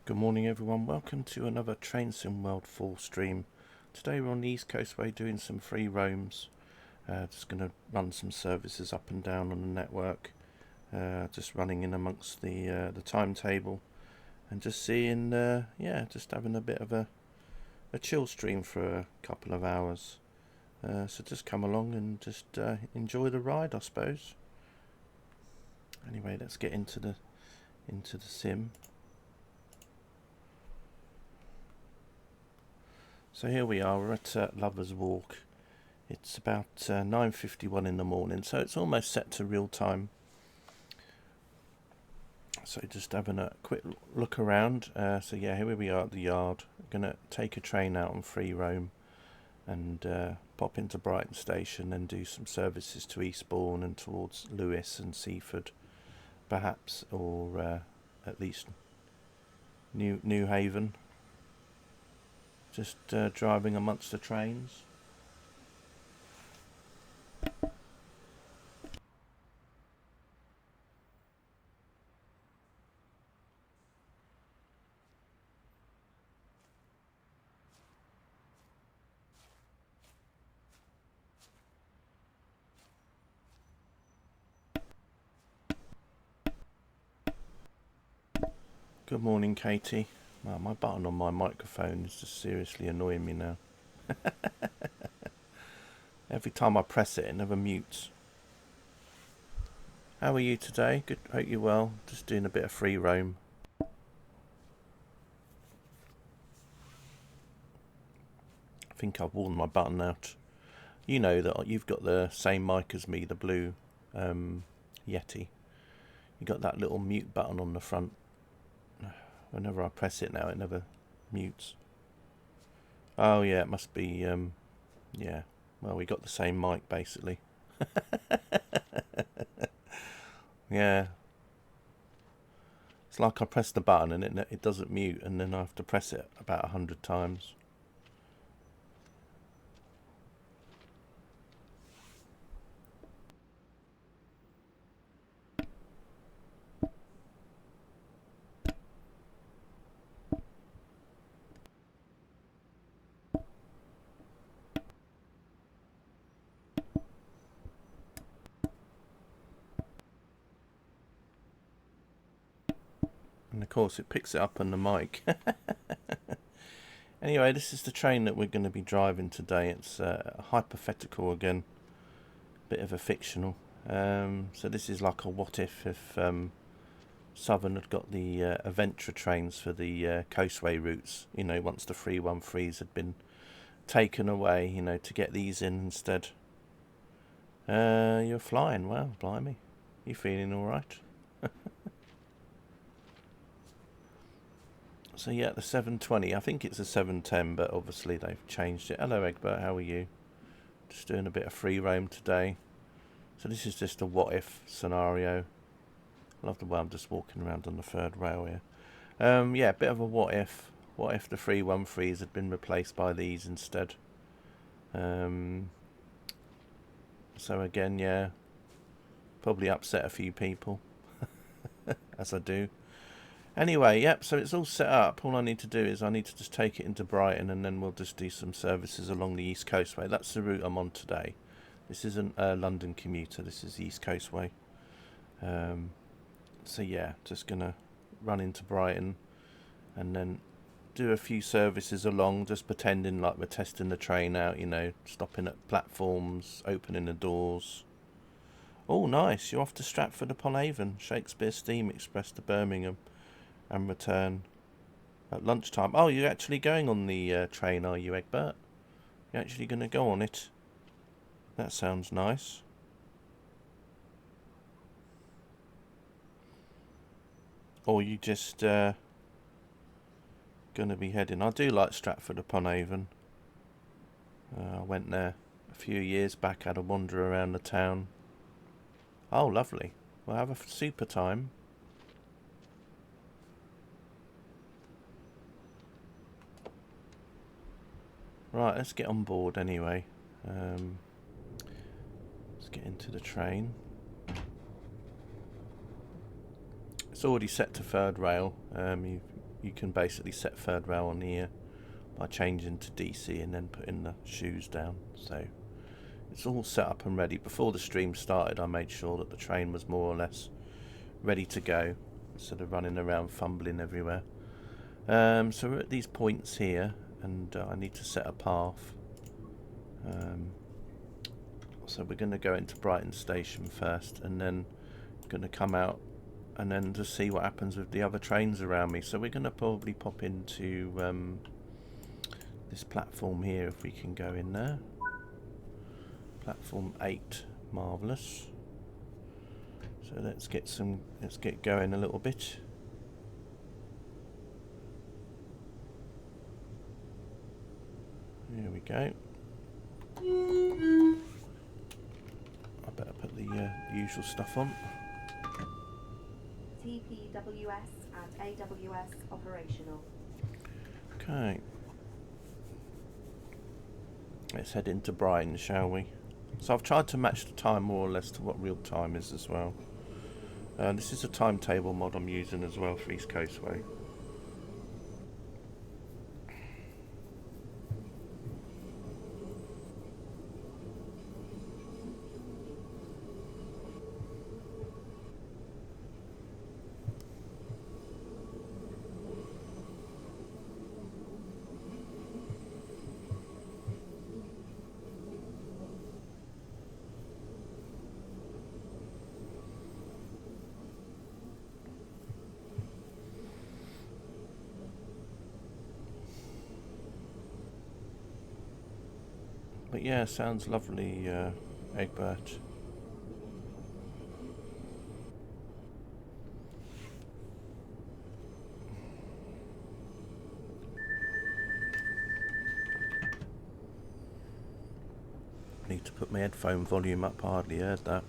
Good morning everyone, welcome to another Train Sim World full stream. Today we're on the East Coastway doing some free roams. Just going to run some services up and down on the network. Just running in amongst the timetable and just seeing, just having a bit of a chill stream for a couple of hours. So just come along and just enjoy the ride, I suppose. Anyway, let's get into the sim. So here we are, we're at Lovers Walk. It's about 9:51 in the morning, so it's almost set to real time. So just having a quick look around. So yeah, here we are at the yard. We're going to take a train out on free roam and pop into Brighton Station and do some services to Eastbourne and towards Lewes and Seaford, perhaps, or at least New Haven. Just driving amongst the trains. Good morning, Katie. Well, my button on my microphone is just seriously annoying me now. Every time I press it, it never mutes. How are you today? Good, hope you're well. Just doing a bit of free roam. I think I've worn my button out. You know that you've got the same mic as me, the blue Yeti. You got that little mute button on the front. Whenever I press it now, it never mutes. Oh yeah, it must be, yeah. Well, we got the same mic, basically. Yeah. It's like I press the button and it doesn't mute, and then I have to press it about 100 times. And of course it picks it up on the mic. Anyway, this is the train that we're going to be driving today. It's hypothetical again, bit of a fictional. So this is like a what if Southern had got the Aventra trains for the Coastway routes, you know, once the 313s had been taken away, you know, to get these in instead. You're flying, well, blimey. You feeling alright? So yeah, the 720, I think it's a 710, but obviously they've changed it. Hello Egbert, how are you? Just doing a bit of free roam today. So this is just a what if scenario. I love the way I'm just walking around on the third rail here. Yeah, a bit of a what if. What if the 313s had been replaced by these instead? So again, yeah, probably upset a few people, as I do. Anyway, yep, so it's all set up. All I need to do is I need to just take it into Brighton, and then we'll just do some services along the East Coastway. That's the route I'm on today. This isn't a London commuter, this is the East Coastway. So yeah, just going to run into Brighton and then do a few services along, just pretending like we're testing the train out, you know, stopping at platforms, opening the doors. Oh, nice, you're off to Stratford-upon-Avon, Shakespeare Steam Express to Birmingham and return at lunchtime. Oh, you're actually going on the train, are you, Egbert? You're actually going to go on it? That sounds nice. Or you just going to be heading... I do like Stratford-upon-Avon. I went there a few years back, had a wander around the town. Oh, lovely. We'll have a super time. Right, let's get on board anyway. Let's get into the train. It's already set to third rail. you can basically set third rail on here by changing to DC and then putting the shoes down. So it's all set up and ready. Before the stream started, I made sure that the train was more or less ready to go instead of running around fumbling everywhere. So we're at these points here, and I need to set a path. So we're going to go into Brighton Station first, and then going to come out and then just see what happens with the other trains around me. So we're going to probably pop into this platform here, if we can go in there. Platform 8, marvellous. So let's get going a little bit. Here we go. I better put the usual stuff on. TPWS and AWS operational. Okay. Let's head into Brighton, shall we? So I've tried to match the time more or less to what real time is as well. This is a timetable mod I'm using as well for East Coastway. But yeah, sounds lovely, Egbert. Need to put my headphone volume up, I hardly heard that.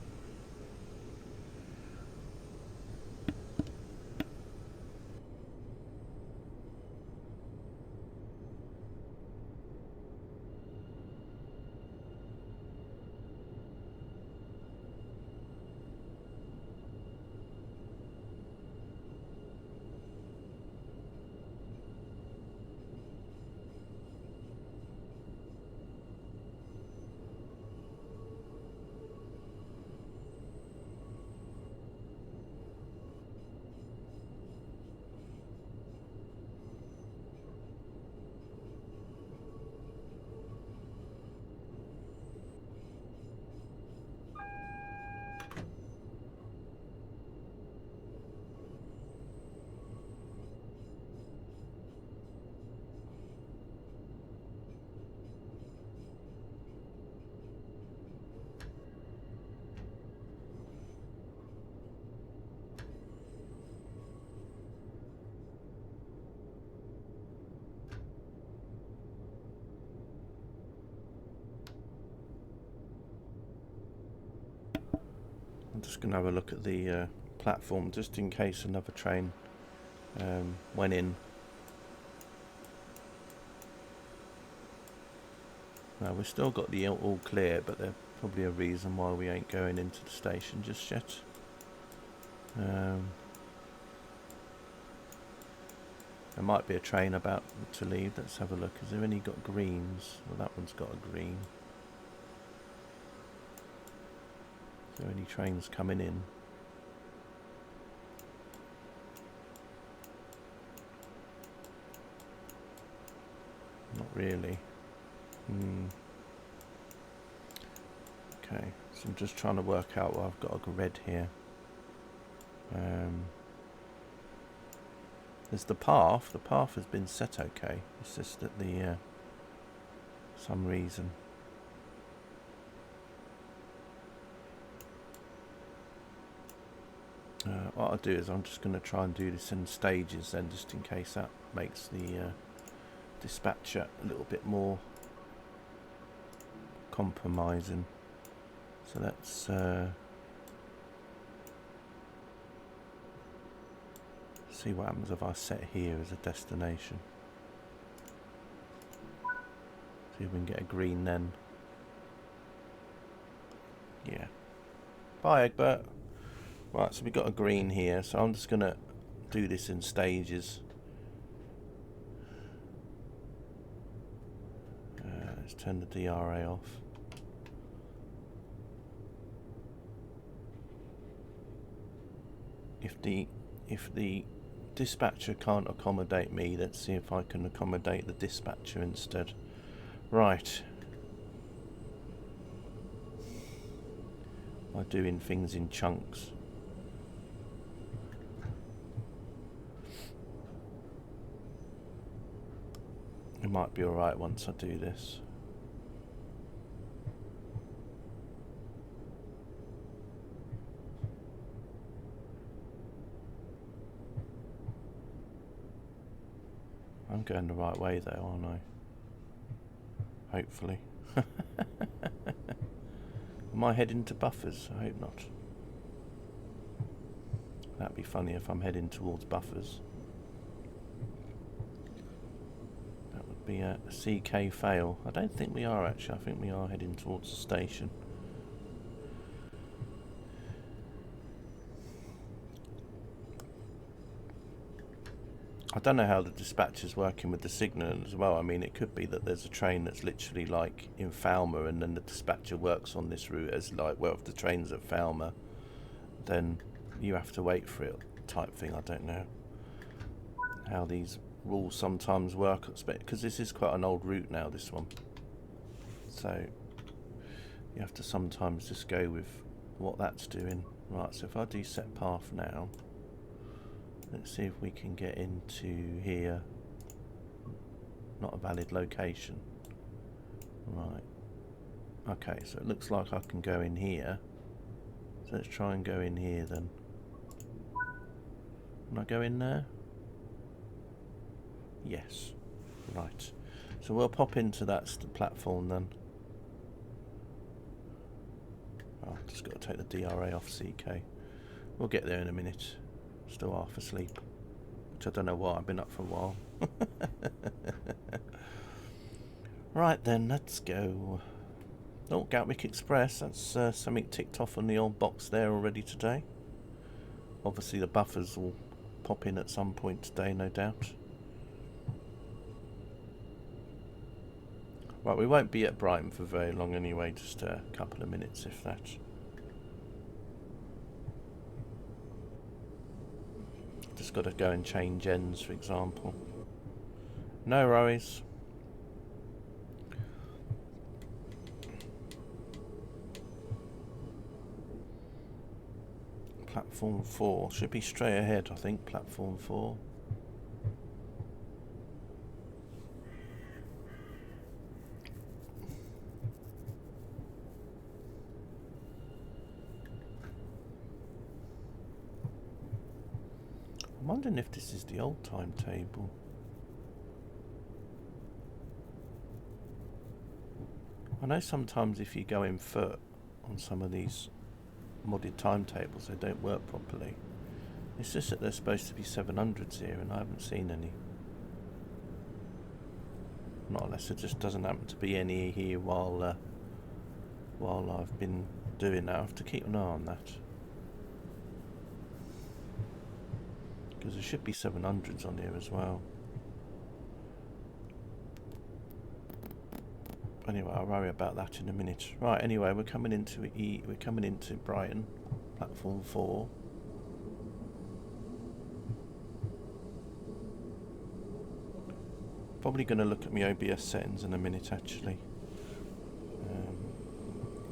I'm just going to have a look at the platform just in case another train went in. Now we've still got the all clear, but there's probably a reason why we ain't going into the station just yet. There might be a train about to leave. Let's have a look. Has there any got greens? Well, that one's got a green. Is there any trains coming in? Not really. Okay, so I'm just trying to work out why I've got a red here. There's the path. The path has been set okay. It's just that the some reason. What I'll do is I'm just going to try and do this in stages then, just in case that makes the dispatcher a little bit more compromising. So let's see what happens if I set here as a destination. See if we can get a green then. Yeah. Bye, Egbert. Right, so we've got a green here, so I'm just going to do this in stages. turn the DRA off. If the dispatcher can't accommodate me, let's see if I can accommodate the dispatcher instead. Right. By doing things in chunks. It might be alright once I do this. I'm going the right way though, aren't I? Hopefully. Am I heading to buffers? I hope not. That'd be funny if I'm heading towards buffers. That would be a CK fail. I don't think we are actually. I think we are heading towards the station. I don't know how the dispatcher's working with the signal as well. I mean, it could be that there's a train that's literally like in Falmer, and then the dispatcher works on this route as like, well, if the train's at Falmer, then you have to wait for it type thing. I don't know how these rules sometimes work, because this is quite an old route now, this one. So you have to sometimes just go with what that's doing. Right, so if I do set path now, let's see if we can get into here. Not a valid location. Right. Okay, so it looks like I can go in here. So let's try and go in here then. Can I go in there? Yes. Right. So we'll pop into that platform then. Oh, just got to take the DRA off CK. We'll get there in a minute. Still half asleep, which I don't know why. I've been up for a while. Right then, let's go. Oh, Gatwick Express. That's something ticked off on the old box there already today. Obviously the buffers will pop in at some point today, no doubt. Right, we won't be at Brighton for very long anyway, just a couple of minutes if that. Just got to go and change ends, for example. No worries. Platform 4. Should be straight ahead, I think, platform 4. I'm wondering if this is the old timetable. I know sometimes if you go in foot on some of these modded timetables, they don't work properly. It's just that there's supposed to be 700s here and I haven't seen any. Not unless there just doesn't happen to be any here while I've been doing that. I have to keep an eye on that. Because there should be 700s on here as well. Anyway, I'll worry about that in a minute. Right, anyway, we're coming into Brighton, platform 4. Probably going to look at my OBS settings in a minute, actually.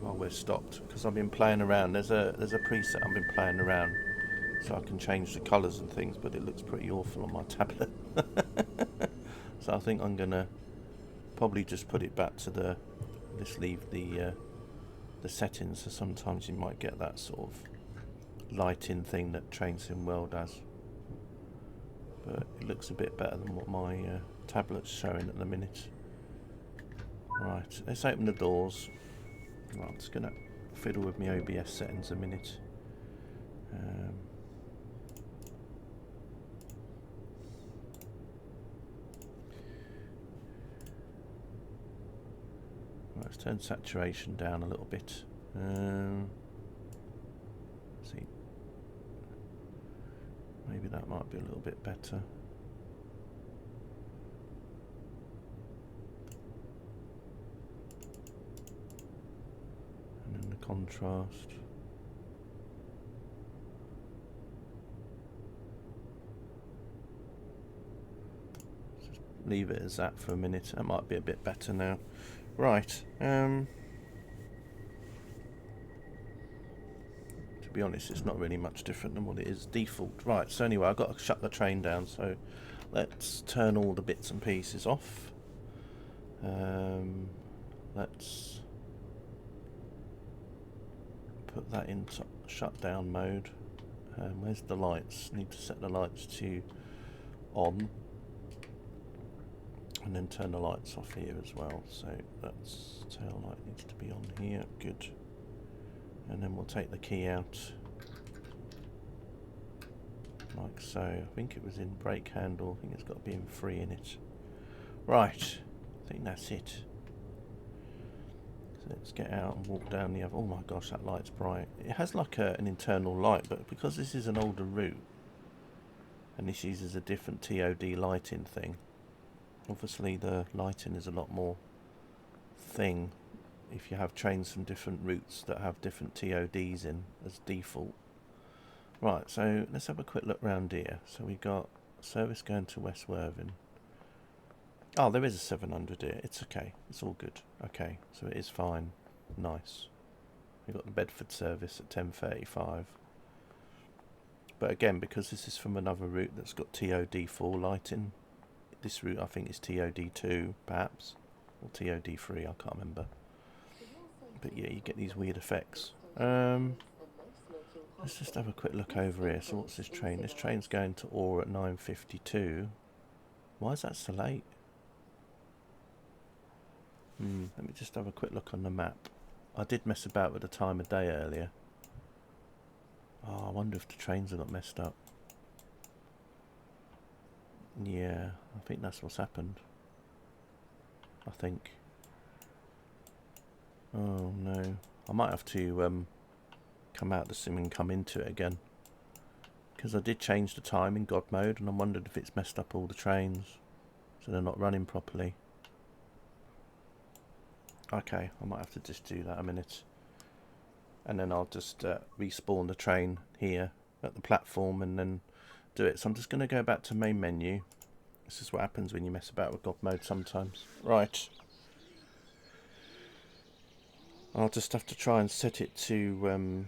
While we're stopped, because I've been playing around. There's a preset I've been playing around, so I can change the colours and things, but it looks pretty awful on my tablet. So I think I'm gonna probably just put it back to just leave the settings. So sometimes you might get that sort of lighting thing that Train Sim World has, but it looks a bit better than what my tablet's showing at the minute. Right, let's open the doors. Right, I'm just gonna fiddle with my OBS settings a minute. Let's turn saturation down a little bit. See, maybe that might be a little bit better. contrast. Just leave it as that for a minute. That might be a bit better now. Right. To be honest, it's not really much different than what it is default. Right. So anyway, I've got to shut the train down. So let's turn all the bits and pieces off. Let's put that into shutdown mode. Where's the lights? Need to set the lights to on, and then turn the lights off here as well. So that's tail light needs to be on here. Good. And then we'll take the key out like so. I think it was in brake handle. I think it's got to be in 3 in it. Right. I think that's it. So let's get out and walk down the other. Oh my gosh, that light's bright. It has like an internal light, but because this is an older route and this uses a different TOD lighting thing, obviously the lighting is a lot more thing if you have trains from different routes that have different TODs in as default. Right, so let's have a quick look round here. So we got service going to West Worthing. Oh, there is a 700 here. It's okay. It's all good. Okay, so it is fine. Nice. We got the Bedford service at 10:35. But again, because this is from another route that's got TOD4 lighting, this route I think is TOD2 perhaps, or TOD3, I can't remember. But yeah, you get these weird effects. Let's just have a quick look over here. So what's this train? This train's going to Orr at 9:52. Why is that so late? Let me just have a quick look on the map. I did mess about with the time of day earlier. Oh, I wonder if the trains have got messed up. Yeah, I think that's what's happened. I think. Oh no. I might have to come out the sim and come into it again. Because I did change the time in God mode and I wondered if it's messed up all the trains. So they're not running properly. Okay, I might have to just do that a minute. And then I'll just respawn the train here at the platform and then do it. So I'm just going to go back to main menu. This is what happens when you mess about with God mode sometimes. Right. I'll just have to try and set it to...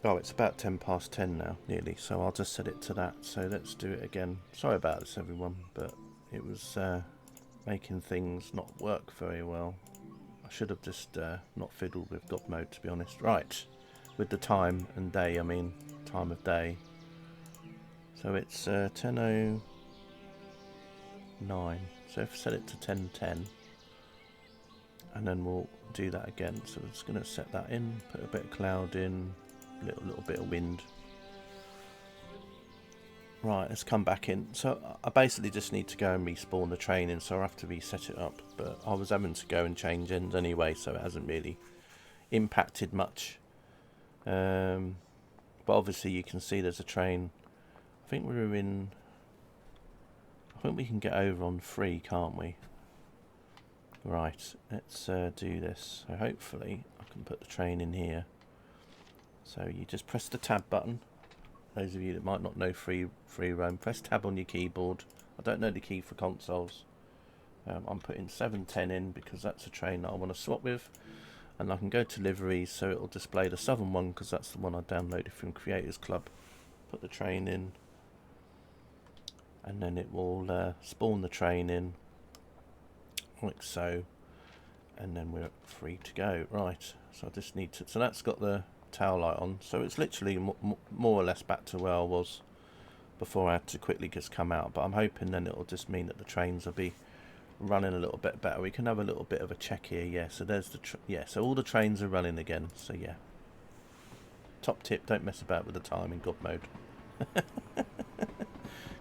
oh, it's about 10:10 now, nearly. So I'll just set it to that. So let's do it again. Sorry about this, everyone. But it was making things not work very well. I should have just not fiddled with God mode, to be honest. Right, with the time and day, I mean time of day. So it's 10:09. So if I set it to 10:10, and then we'll do that again. So we're just going to set that in, put a bit of cloud in, little bit of wind. Right, let's come back in. So I basically just need to go and respawn the train in, so I have to reset it up. But I was having to go and change ends anyway, so it hasn't really impacted much. But obviously you can see there's a train. I think we're in... I think we can get over on 3, can't we? Right, let's do this. So hopefully I can put the train in here. So you just press the tab button. Those of you that might not know free roam, press tab on your keyboard. I don't know the key for consoles. I'm putting 710 in because that's a train that I want to swap with. And I can go to liveries, so it'll display the southern one because that's the one I downloaded from Creators Club. Put the train in. And then it will spawn the train in. Like so. And then we're free to go. Right, so I just need to... So that's got the tail light on, so it's literally more or less back to where I was before I had to quickly just come out, but I'm hoping then it'll just mean that the trains will be running a little bit better. We can have a little bit of a check here. Yeah, so there's the so all the trains are running again. So yeah, top tip, don't mess about with the time in God mode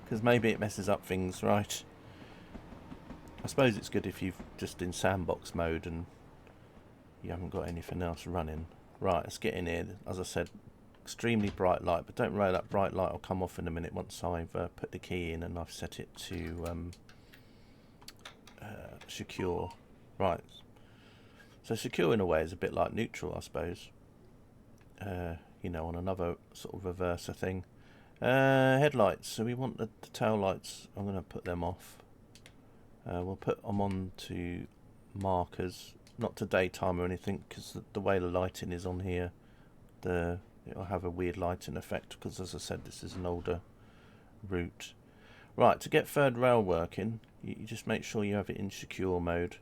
because maybe it messes up things. Right, I suppose it's good if you've just in sandbox mode and you haven't got anything else running. Right, let's get in here. As I said, extremely bright light, but don't worry, that bright light will come off in a minute once I've put the key in and I've set it to secure. Right, so secure in a way is a bit like neutral, I suppose. you know, on another sort of reverser thing. Headlights. So we want the tail lights. I'm going to put them off. We'll put them on to markers, not to daytime or anything, because the way the lighting is on here, it'll have a weird lighting effect. Because as I said, this is an older route. Right, to get third rail working, you just make sure you have it in secure mode,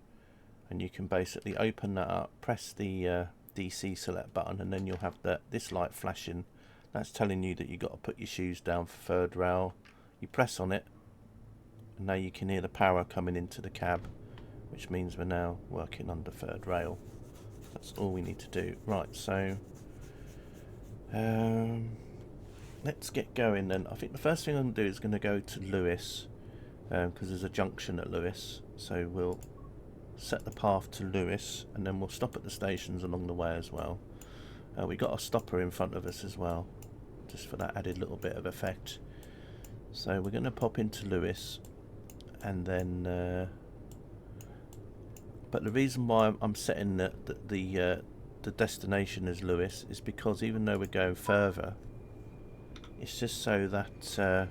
and you can basically open that up, press the DC select button, and then you'll have this light flashing. That's telling you that you've got to put your shoes down for third rail. You press on it, and now you can hear the power coming into the cab, which means we're now working under third rail. That's all we need to do. Right, so let's get going then. I think the first thing I'm going to do is going to go to Lewis, because there's a junction at Lewis. So we'll set the path to Lewis, and then we'll stop at the stations along the way as well. We got a stopper in front of us as well, just for that added little bit of effect. So we're going to pop into Lewis, and then but the reason why I'm setting the destination as Lewis is because even though we're going further, it's just so that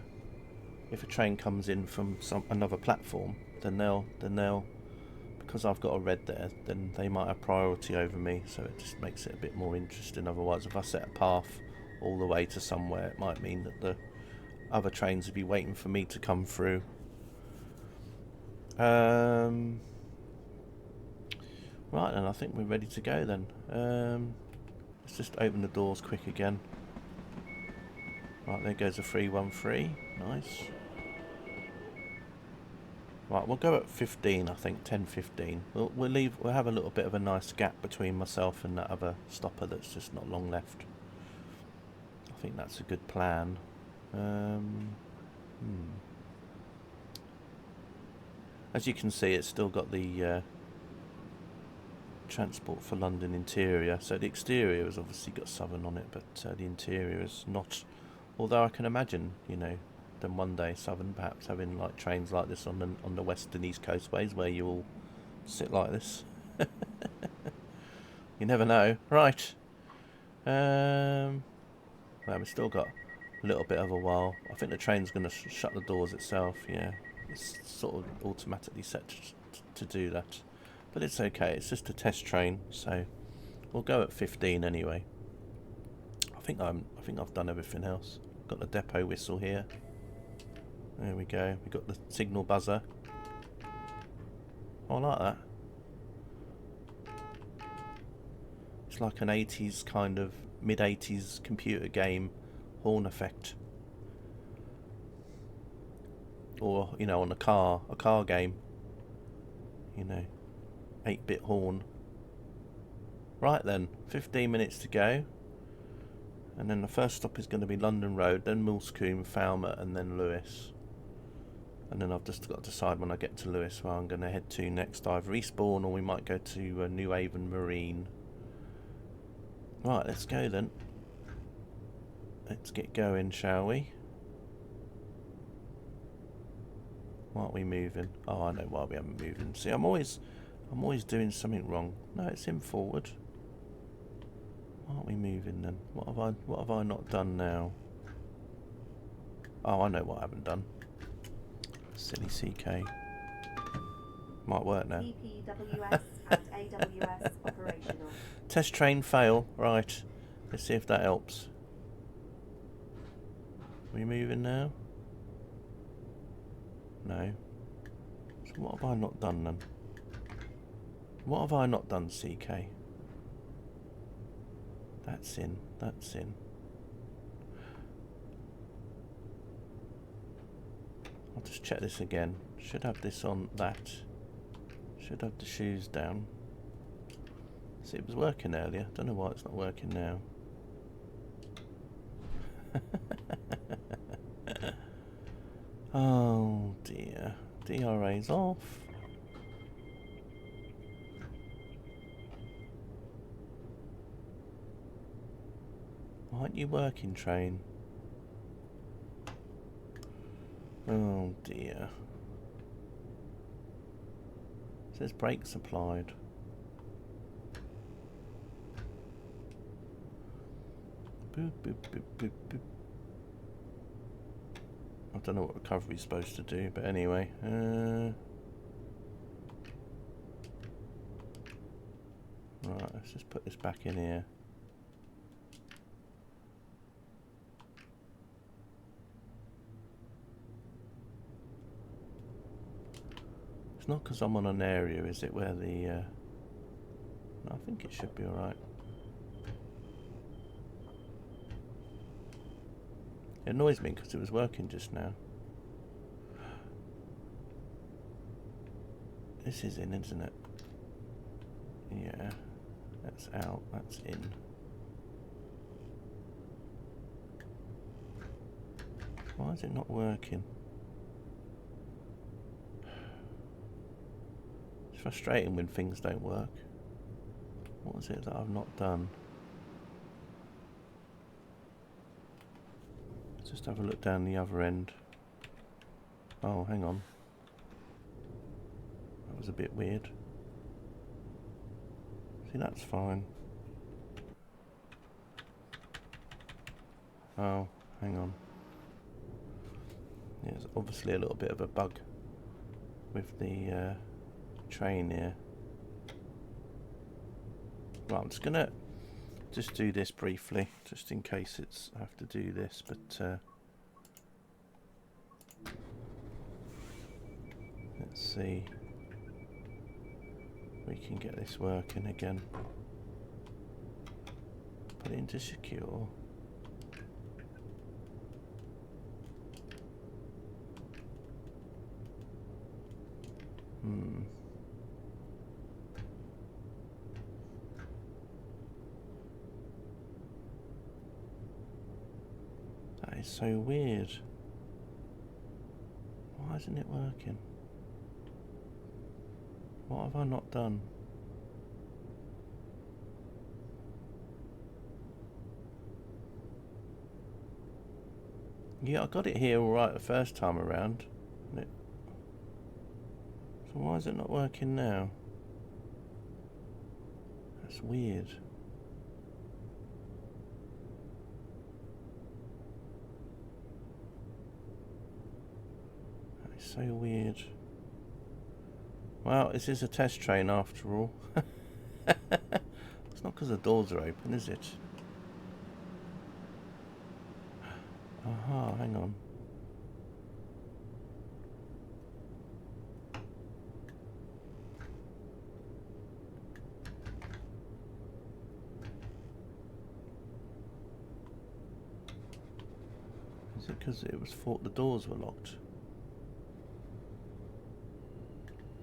if a train comes in from another platform, then they'll because I've got a red there, then they might have priority over me, so it just makes it a bit more interesting. Otherwise, if I set a path all the way to somewhere, it might mean that the other trains would be waiting for me to come through. Right, then I think we're ready to go then. Let's just open the doors quick again. Right, there goes a 313. Nice. Right, we'll go at 15, I think, 10:15. We'll have a little bit of a nice gap between myself and that other stopper that's just not long left. I think that's a good plan. As you can see, it's still got the Transport for London interior. So the exterior has obviously got Southern on it, but the interior is not. Although I can imagine, you know, then one day Southern perhaps having like trains like this on the west and east coastways where you all sit like this. You never know. Right. Well, we've still got a little bit of a while. I think the train's going to shut the doors itself. Yeah, it's sort of automatically set to do that, but it's okay. It's just a test train, so we'll go at 15 anyway. I think I've done everything else. Got the depot whistle here. There we go. We got the signal buzzer. Oh, I like that. It's like an 80s kind of mid-80s computer game horn effect, or you know, on a car game. You know, 8-bit horn. Right then, 15 minutes to go. And then the first stop is going to be London Road, then Moulsecoombe, Falmouth, and then Lewis. And then I've just got to decide when I get to Lewis where I'm going to head to next. Either Eastbourne or we might go to New Haven Marine. Right, let's go then. Let's get going, shall we? Why aren't we moving? Oh, I know why we haven't moving. See, I'm always doing something wrong. No, it's in forward. Why aren't we moving then? What have I not done now? Oh, I know what I haven't done. Silly CK. Might work now. BPWS and AWS operational. Test train fail. Right. Let's see if that helps. Are we moving now? No. So what have I not done then? What have I not done, CK? That's in. That's in. I'll just check this again. Should have this on that. Should have the shoes down. See, it was working earlier. Don't know why it's not working now. Oh dear. DRA's off. Why aren't you working, train? Oh dear. It says brakes applied. Boop, boop, boop, boop, boop. I don't know what recovery's supposed to do, but anyway. Right, let's just put this back in here. It's not because I'm on an area, is it, where the... No, I think it should be alright. It annoys me because it was working just now. This is in, isn't it? Yeah. That's out, that's in. Why is it not working? It's frustrating when things don't work. What was it that I've not done? Let's just have a look down the other end. Oh, hang on. That was a bit weird. See, that's fine. Oh, hang on. Yeah, there's obviously a little bit of a bug with the train here. Right, I'm just gonna do this briefly, just in case I have to do this, but let's see if we can get this working again. Put it into secure. That is so weird. Why isn't it working? What have I not done? Yeah, I got it here alright the first time around. So why is it not working now? That's weird. That is so weird. Well, this is a test train after all. It's not because the doors are open, is it? Aha, hang on. Is it because it was thought the doors were locked?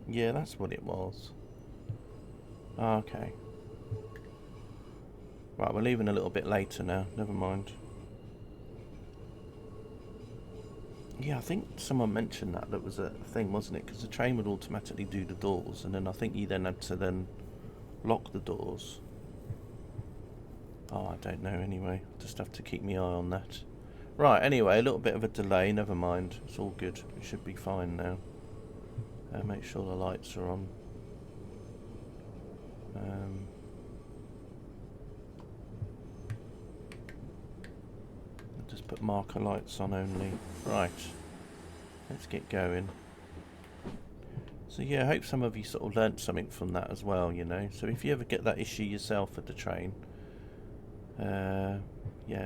Yeah, that's what it was. Okay. Right, we're leaving a little bit later now. Never mind. Yeah, I think someone mentioned that was a thing, wasn't it? Because the train would automatically do the doors, and then I think you then had to then lock the doors. Oh, I don't know anyway. Just have to keep my eye on that. Right, anyway, a little bit of a delay. Never mind. It's all good. It should be fine now. Make sure the lights are on. I'll just put marker lights on only. Right, let's get going. So yeah, I hope some of you sort of learnt something from that as well, you know. So if you ever get that issue yourself at the train, yeah,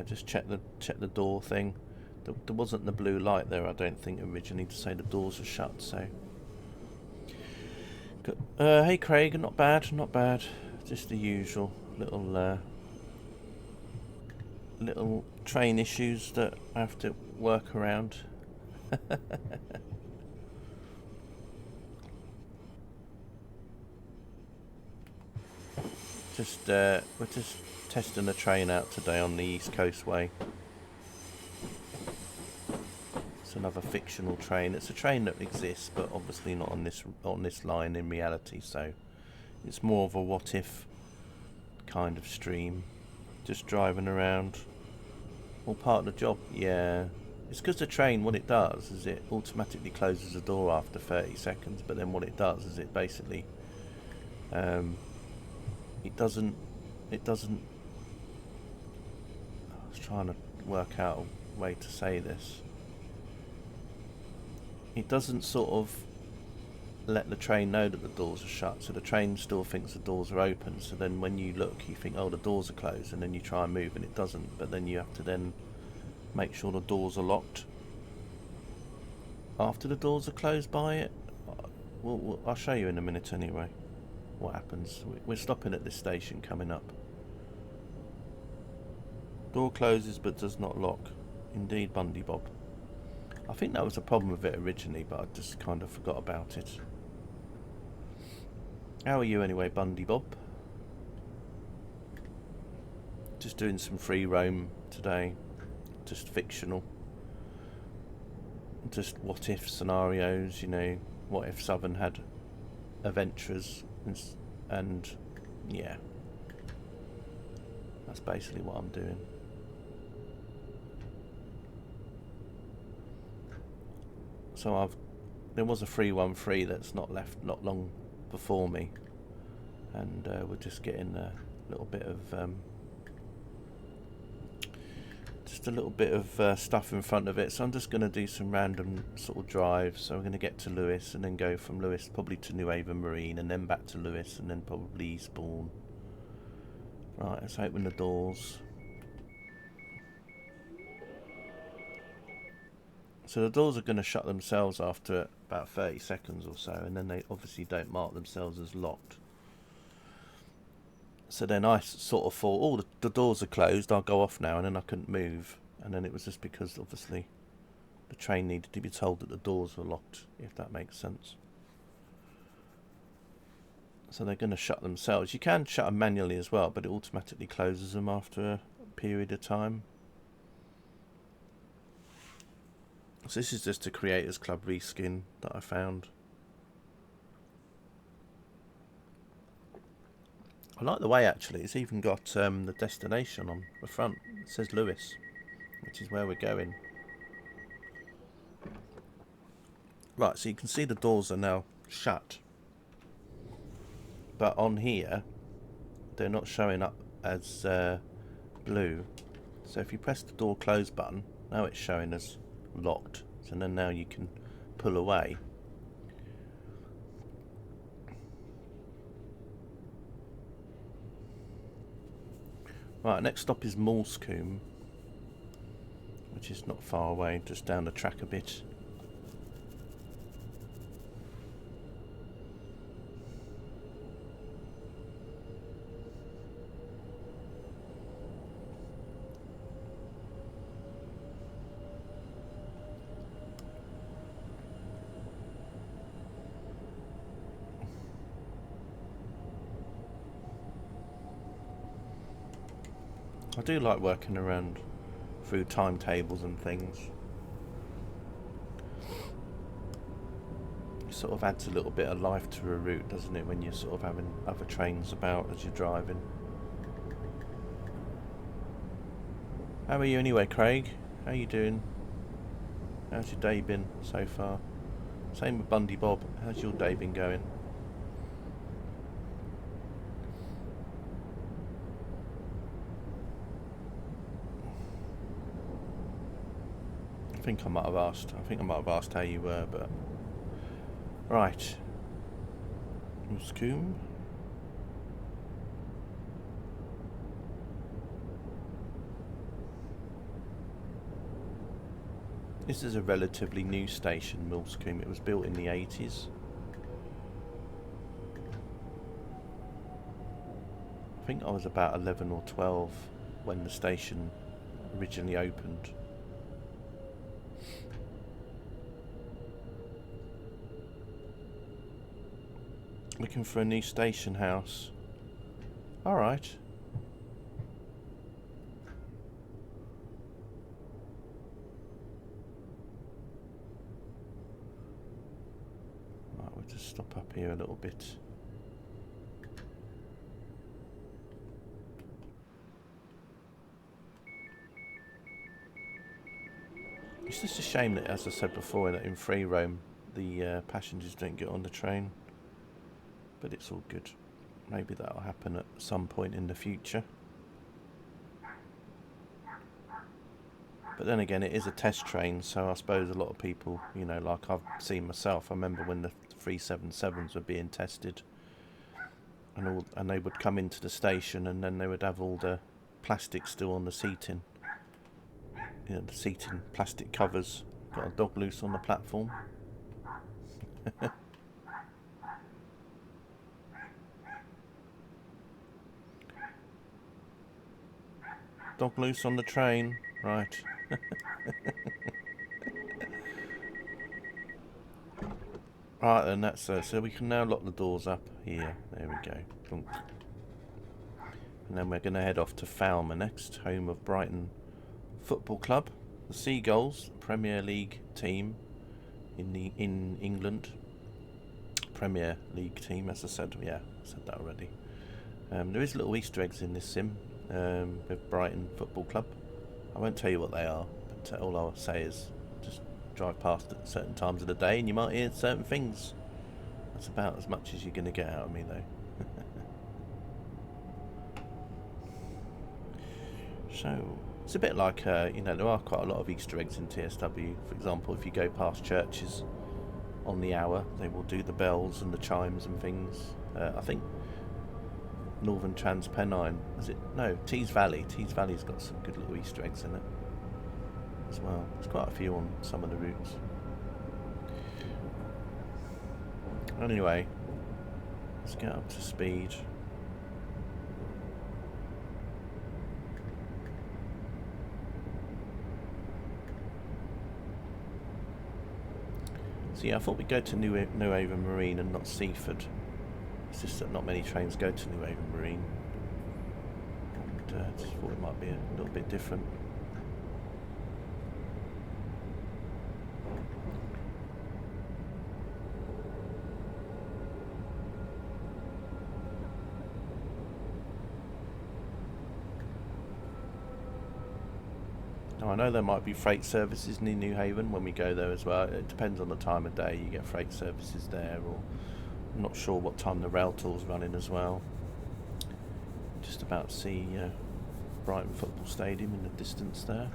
just check the door thing. There wasn't the blue light there, I don't think, originally to say the doors are shut, so... hey Craig, not bad, not bad. Just the usual little train issues that I have to work around. We're just testing a train out today on the East Coastway. It's another fictional train. It's a train that exists, but obviously not on this line in reality. So it's more of a what if kind of stream. Just driving around. All part of the job. Yeah. It's because the train, what it does is it automatically closes the door after 30 seconds. But then what it does is it basically, it doesn't. was trying to work out a way to say this. It doesn't sort of let the train know that the doors are shut, so the train still thinks the doors are open. So then when you look, you think, oh, the doors are closed, and then you try and move and it doesn't. But then you have to then make sure the doors are locked after the doors are closed by it. I'll show you in a minute anyway what happens. We're stopping at this station coming up. Door closes but does not lock. Indeed, Bundy Bob. I think that was a problem with it originally, but I just kind of forgot about it. How are you anyway, Bundy Bob? Just doing some free roam today. Just fictional. Just what if scenarios, you know. What if Southern had adventures and yeah. That's basically what I'm doing. So there was a 313 that's not long before me, and we're just getting a little bit of stuff in front of it. So I'm just going to do some random sort of drives. So we're going to get to Lewis and then go from Lewis probably to New Haven Marine and then back to Lewis and then probably Eastbourne. Right, let's open the doors. So the doors are going to shut themselves after about 30 seconds or so, and then they obviously don't mark themselves as locked. So then I sort of thought, oh, the doors are closed, I'll go off now, and then I couldn't move. And then it was just because, obviously, the train needed to be told that the doors were locked, if that makes sense. So they're going to shut themselves. You can shut them manually as well, but it automatically closes them after a period of time. So this is just a Creators Club reskin that I found. I like the way, actually, it's even got the destination on the front. It says Lewis, which is where we're going. Right, so you can see the doors are now shut. But on here, they're not showing up as blue. So if you press the door close button, now it's showing as locked. So then now you can pull away. Right, next stop is Moulsecoombe, which is not far away, just down the track a bit. I do like working around through timetables and things. It sort of adds a little bit of life to a route, doesn't it, when you're sort of having other trains about as you're driving. How are you anyway, Craig? How you doing? How's your day been so far? Same with Bundy Bob. How's your day been going? I think I might have asked how you were, but right. Moulsecoombe. This is a relatively new station, Moulsecoombe. It was built in the 80s. I think I was about 11 or 12 when the station originally opened. Looking for a new station house. Alright. Right, we'll just stop up here a little bit. It's just a shame that, as I said before, that in free roam the passengers don't get on the train. But it's all good. Maybe that'll happen at some point in the future. But then again, it is a test train, so I suppose a lot of people, you know, like I've seen myself, I remember when the 377s were being tested, and they would come into the station, and then they would have all the plastic still on the seating. You know, the seating plastic covers. Got a dog loose on the platform. Dog loose on the train, right. Right then, that's so we can now lock the doors up here. There we go. Plunk. And then we're going to head off to Falmer next, home of Brighton Football Club, the Seagulls, Premier League team in England. Premier League team, as I said. Yeah, I said that already. There is little Easter eggs in this sim with Brighton Football Club. I won't tell you what they are, but all I'll say is just drive past at certain times of the day and you might hear certain things. That's about as much as you're going to get out of me, though. So it's a bit like, you know, there are quite a lot of Easter eggs in TSW. For example, if you go past churches on the hour, they will do the bells and the chimes and things. I think Northern Transpennine, is it? No, Tees Valley. Tees Valley's got some good little Easter eggs in it as well. There's quite a few on some of the routes. Anyway, let's get up to speed. So yeah, I thought we'd go to New Haven Marine and not Seaford. It's just that not many trains go to New Haven Marine. And just thought it might be a little bit different. Now I know there might be freight services near New Haven when we go there as well. It depends on the time of day. You get freight services there, or I'm not sure what time the rail tour's running as well. Just about to see Brighton Football Stadium in the distance there.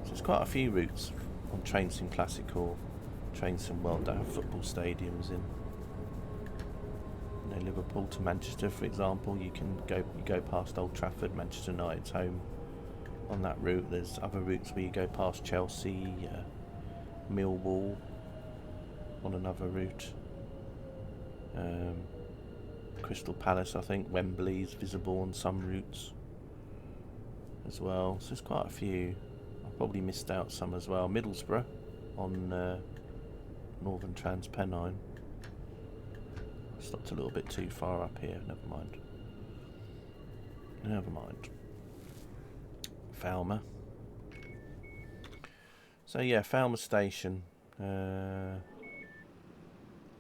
So there's quite a few routes on Train Sim Classic or Train Sim World that have football stadiums in. You know, Liverpool to Manchester, for example, you go past Old Trafford, Manchester United's home. On that route, there's other routes where you go past Chelsea, Millwall on another route. Crystal Palace, I think, Wembley's visible on some routes as well. So there's quite a few. I probably missed out some as well. Middlesbrough on Northern Transpennine. Stopped a little bit too far up here. Never mind. Falmer. So yeah, Falmer Station. I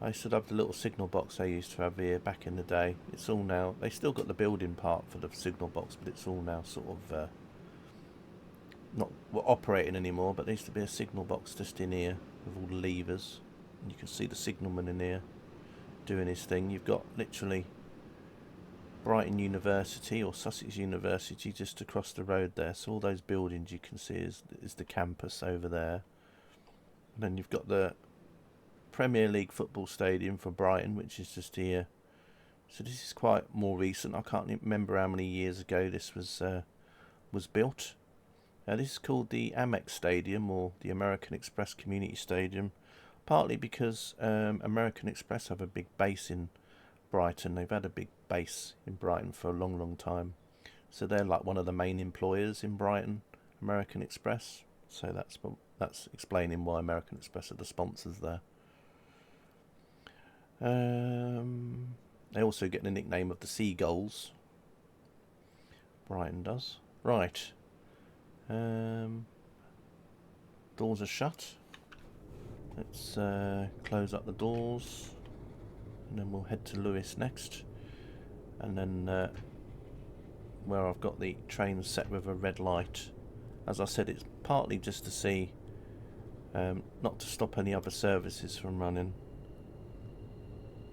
used to love the little signal box they used to have here back in the day. It's all now, they still got the building part for the signal box, but it's all now sort of not operating anymore, but there used to be a signal box just in here with all the levers. And you can see the signalman in here doing his thing. You've got literally Brighton University or Sussex University just across the road there, so all those buildings you can see is the campus over there. And then you've got the Premier League football stadium for Brighton, which is just here. So this is quite more recent. I can't remember how many years ago this was built. This is called the Amex Stadium, or the American Express Community Stadium, partly because American Express have a big base in Brighton. They've had a big base in Brighton for a long time, so they're like one of the main employers in Brighton, American Express. So that's explaining why American Express are the sponsors there. They also get the nickname of the Seagulls. Brighton does. Right. Doors are shut. Let's close up the doors. And then we'll head to Lewes next, and then where I've got the train set with a red light. As I said, it's partly just to see, not to stop any other services from running,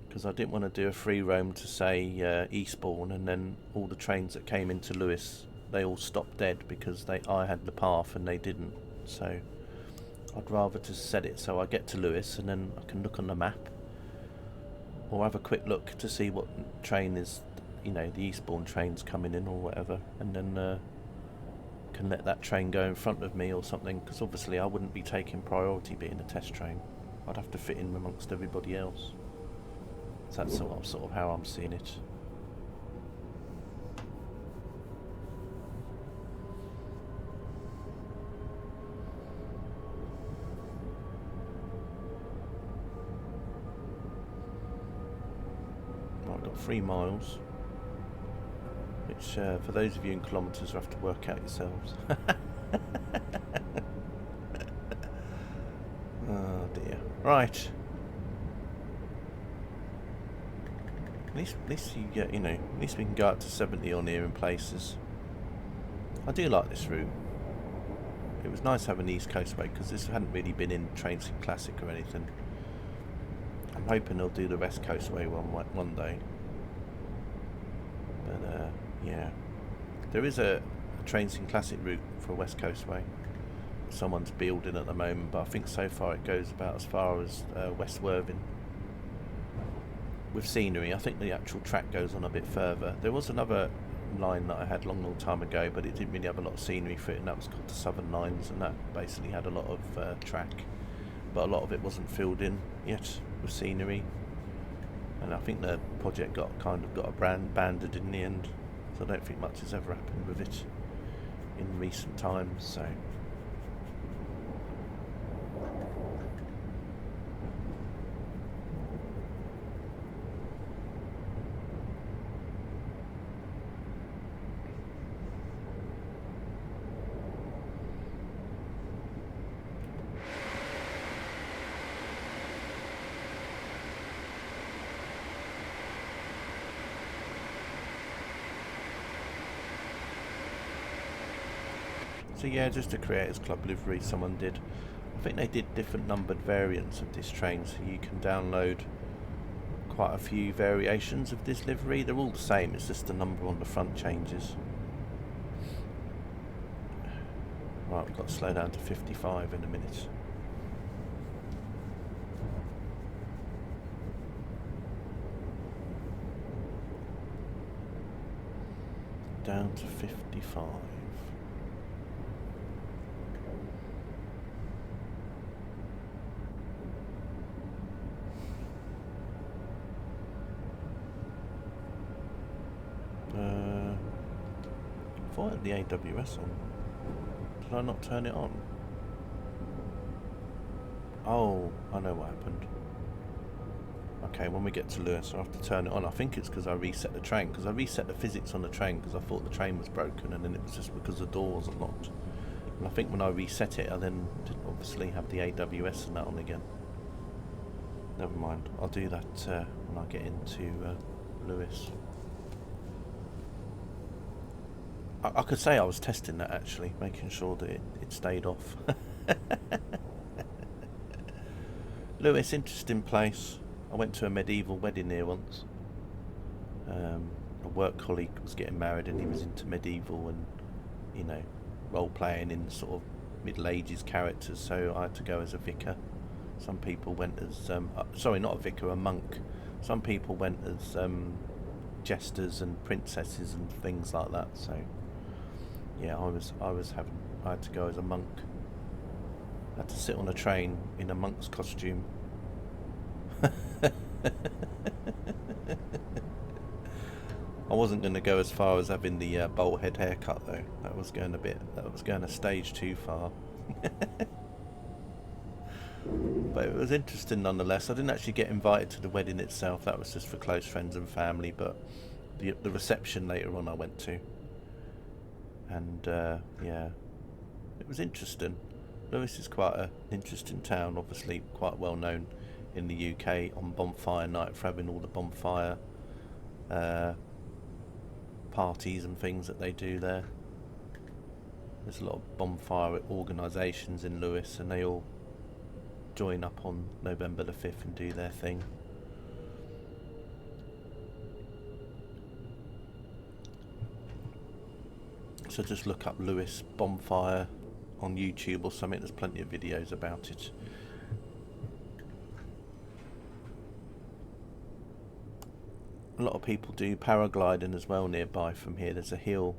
because I didn't want to do a free roam to say Eastbourne and then all the trains that came into Lewes they all stopped dead because I had the path and they didn't. So I'd rather just set it so I get to Lewes and then I can look on the map, or have a quick look to see what train is, you know, the eastbourne train's coming in or whatever, and then can let that train go in front of me or something, because obviously I wouldn't be taking priority being a test train. I'd have to fit in amongst everybody else. So that's sort of how I'm seeing it. Right, I've got 3 miles, which for those of you in kilometres, will have to work out yourselves. Oh dear. Right. At least you get, you know, at least we can go up to 70 or near in places. I do like this route. It was nice having the East Coastway, because this hadn't really been in Trainsim Classic or anything. I'm hoping they'll do the West Coastway one day. But yeah, there is a Trainsim Classic route for West Coastway. Someone's building at the moment, but I think so far it goes about as far as West Worthing. With scenery, I think the actual track goes on a bit further. There was another line that I had long time ago, but it didn't really have a lot of scenery for it, and that was called the Southern Lines, and that basically had a lot of track, but a lot of it wasn't filled in yet with scenery. And I think the project got abandoned in the end, so I don't think much has ever happened with it in recent times. So yeah, just a Creators Club livery someone did. I think they did different numbered variants of this train, so you can download quite a few variations of this livery. They're all the same, it's just the number on the front changes. Right, we've got to slow down to 55 in a minute. Down to 55. I thought I had the AWS on. Did I not turn it on? Oh, I know what happened. Okay, when we get to Lewes, I have to turn it on. I think it's because I reset the train, because I reset the physics on the train because I thought the train was broken, and then it was just because the door wasn't locked. And I think when I reset it, I then didn't obviously have the AWS and that on again. Never mind, I'll do that when I get into Lewes. I could say I was testing that actually, making sure that it stayed off. Lewes, interesting place. I went to a medieval wedding here once. A work colleague was getting married and he was into medieval and, you know, role playing in sort of Middle Ages characters, so I had to go as a vicar. Some people went as, sorry, not a vicar, a monk. Some people went as jesters and princesses and things like that, so yeah, I had to go as a monk. I had to sit on a train in a monk's costume. I wasn't going to go as far as having the bowl head haircut though. That was going a stage too far. But it was interesting nonetheless. I didn't actually get invited to the wedding itself. That was just for close friends and family. But the reception later on I went to. And yeah, it was interesting. Lewes is quite an interesting town, obviously quite well known in the UK on bonfire night for having all the bonfire parties and things that they do there. There's a lot of bonfire organisations in Lewes, and they all join up on November the 5th and do their thing. So just look up Lewis bonfire on YouTube or something. There's plenty of videos about it. A lot of people do paragliding as well nearby from here. There's a hill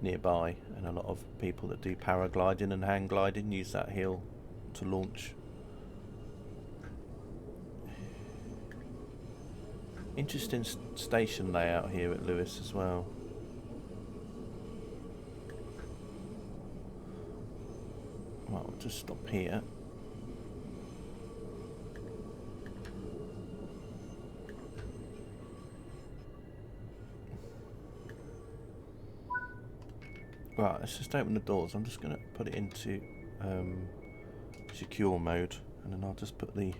nearby, and a lot of people that do paragliding and hang gliding use that hill to launch. Interesting station layout here at Lewis as well. Right, we'll just stop here. Right, let's just open the doors. I'm just going to put it into secure mode, and then I'll just put the...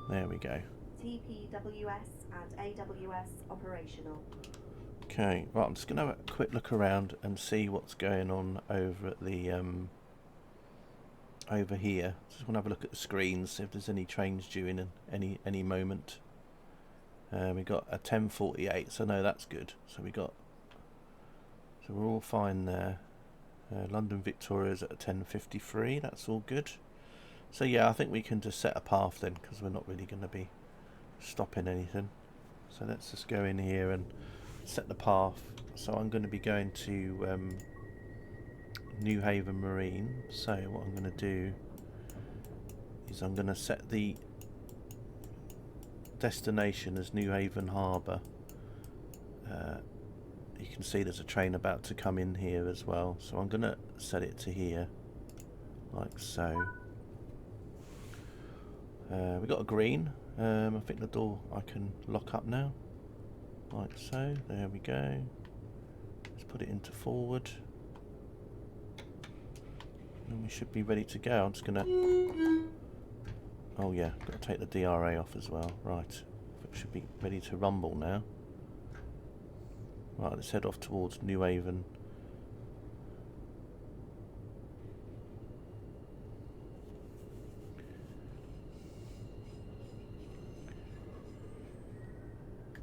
There we go. TPWS and AWS operational. Okay, right, I'm just going to have a quick look around and see what's going on over at the... over here. Just want to have a look at the screens, see if there's any trains due in any moment. We got a 10:48, so no, that's good. So we're all fine there. London Victoria's at a 10:53. That's all good. So yeah, I think we can just set a path then, because we're not really going to be stopping anything. So let's just go in here and set the path. So I'm going to be going to New Haven Marine. So what I'm going to do is I'm going to set the destination as New Haven Harbour. You can see there's a train about to come in here as well, so I'm going to set it to here, like so. We got a green. I think the door I can lock up now, like so. There we go. Let's put it into forward, and we should be ready to go. I'm just going to... Oh yeah, got to take the DRA off as well. Right, it should be ready to rumble now. Right, let's head off towards New Haven.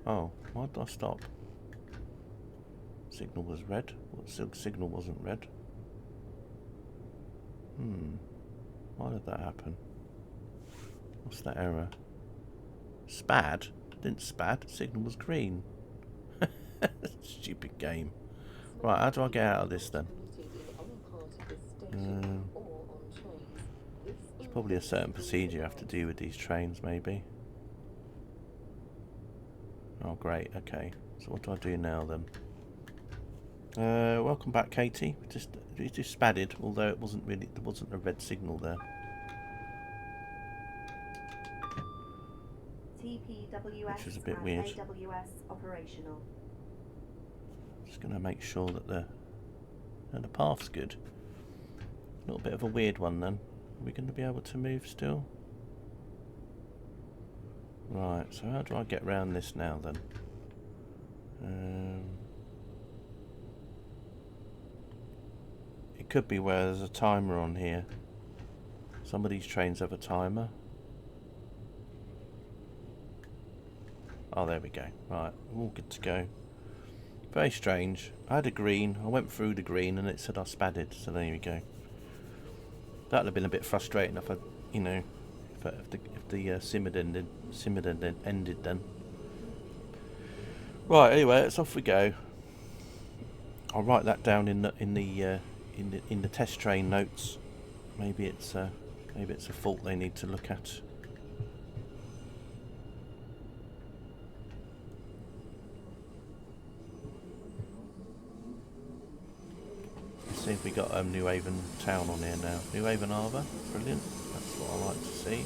Oh, why did I stop? Signal was red. What signal wasn't red? Why did that happen? What's that error? Spad? Didn't spad. Signal was green. Stupid game. Right, how do I get out of this then? There's probably a certain procedure you have to do with these trains, maybe. Oh, great. Okay. So what do I do now then? Welcome back, Katie. We just spadded, although there wasn't a red signal there. TPWS Which is a bit and weird. AWS operational. Just going to make sure that the path's good. A little bit of a weird one then. Are we going to be able to move still? Right, so how do I get round this now then? It could be where there's a timer on here. Some of these trains have a timer. Oh, there we go. Right, we're all good to go. Very strange. I had a green, I went through the green and it said I spadded, so there we go. That would have been a bit frustrating if I, you know, if the sim had ended then. Right, anyway, it's off we go. I'll write that down in the test train notes. Maybe it's a fault they need to look at. See if we got New Haven Town on here now. New Haven Harbour, brilliant. That's what I like to see.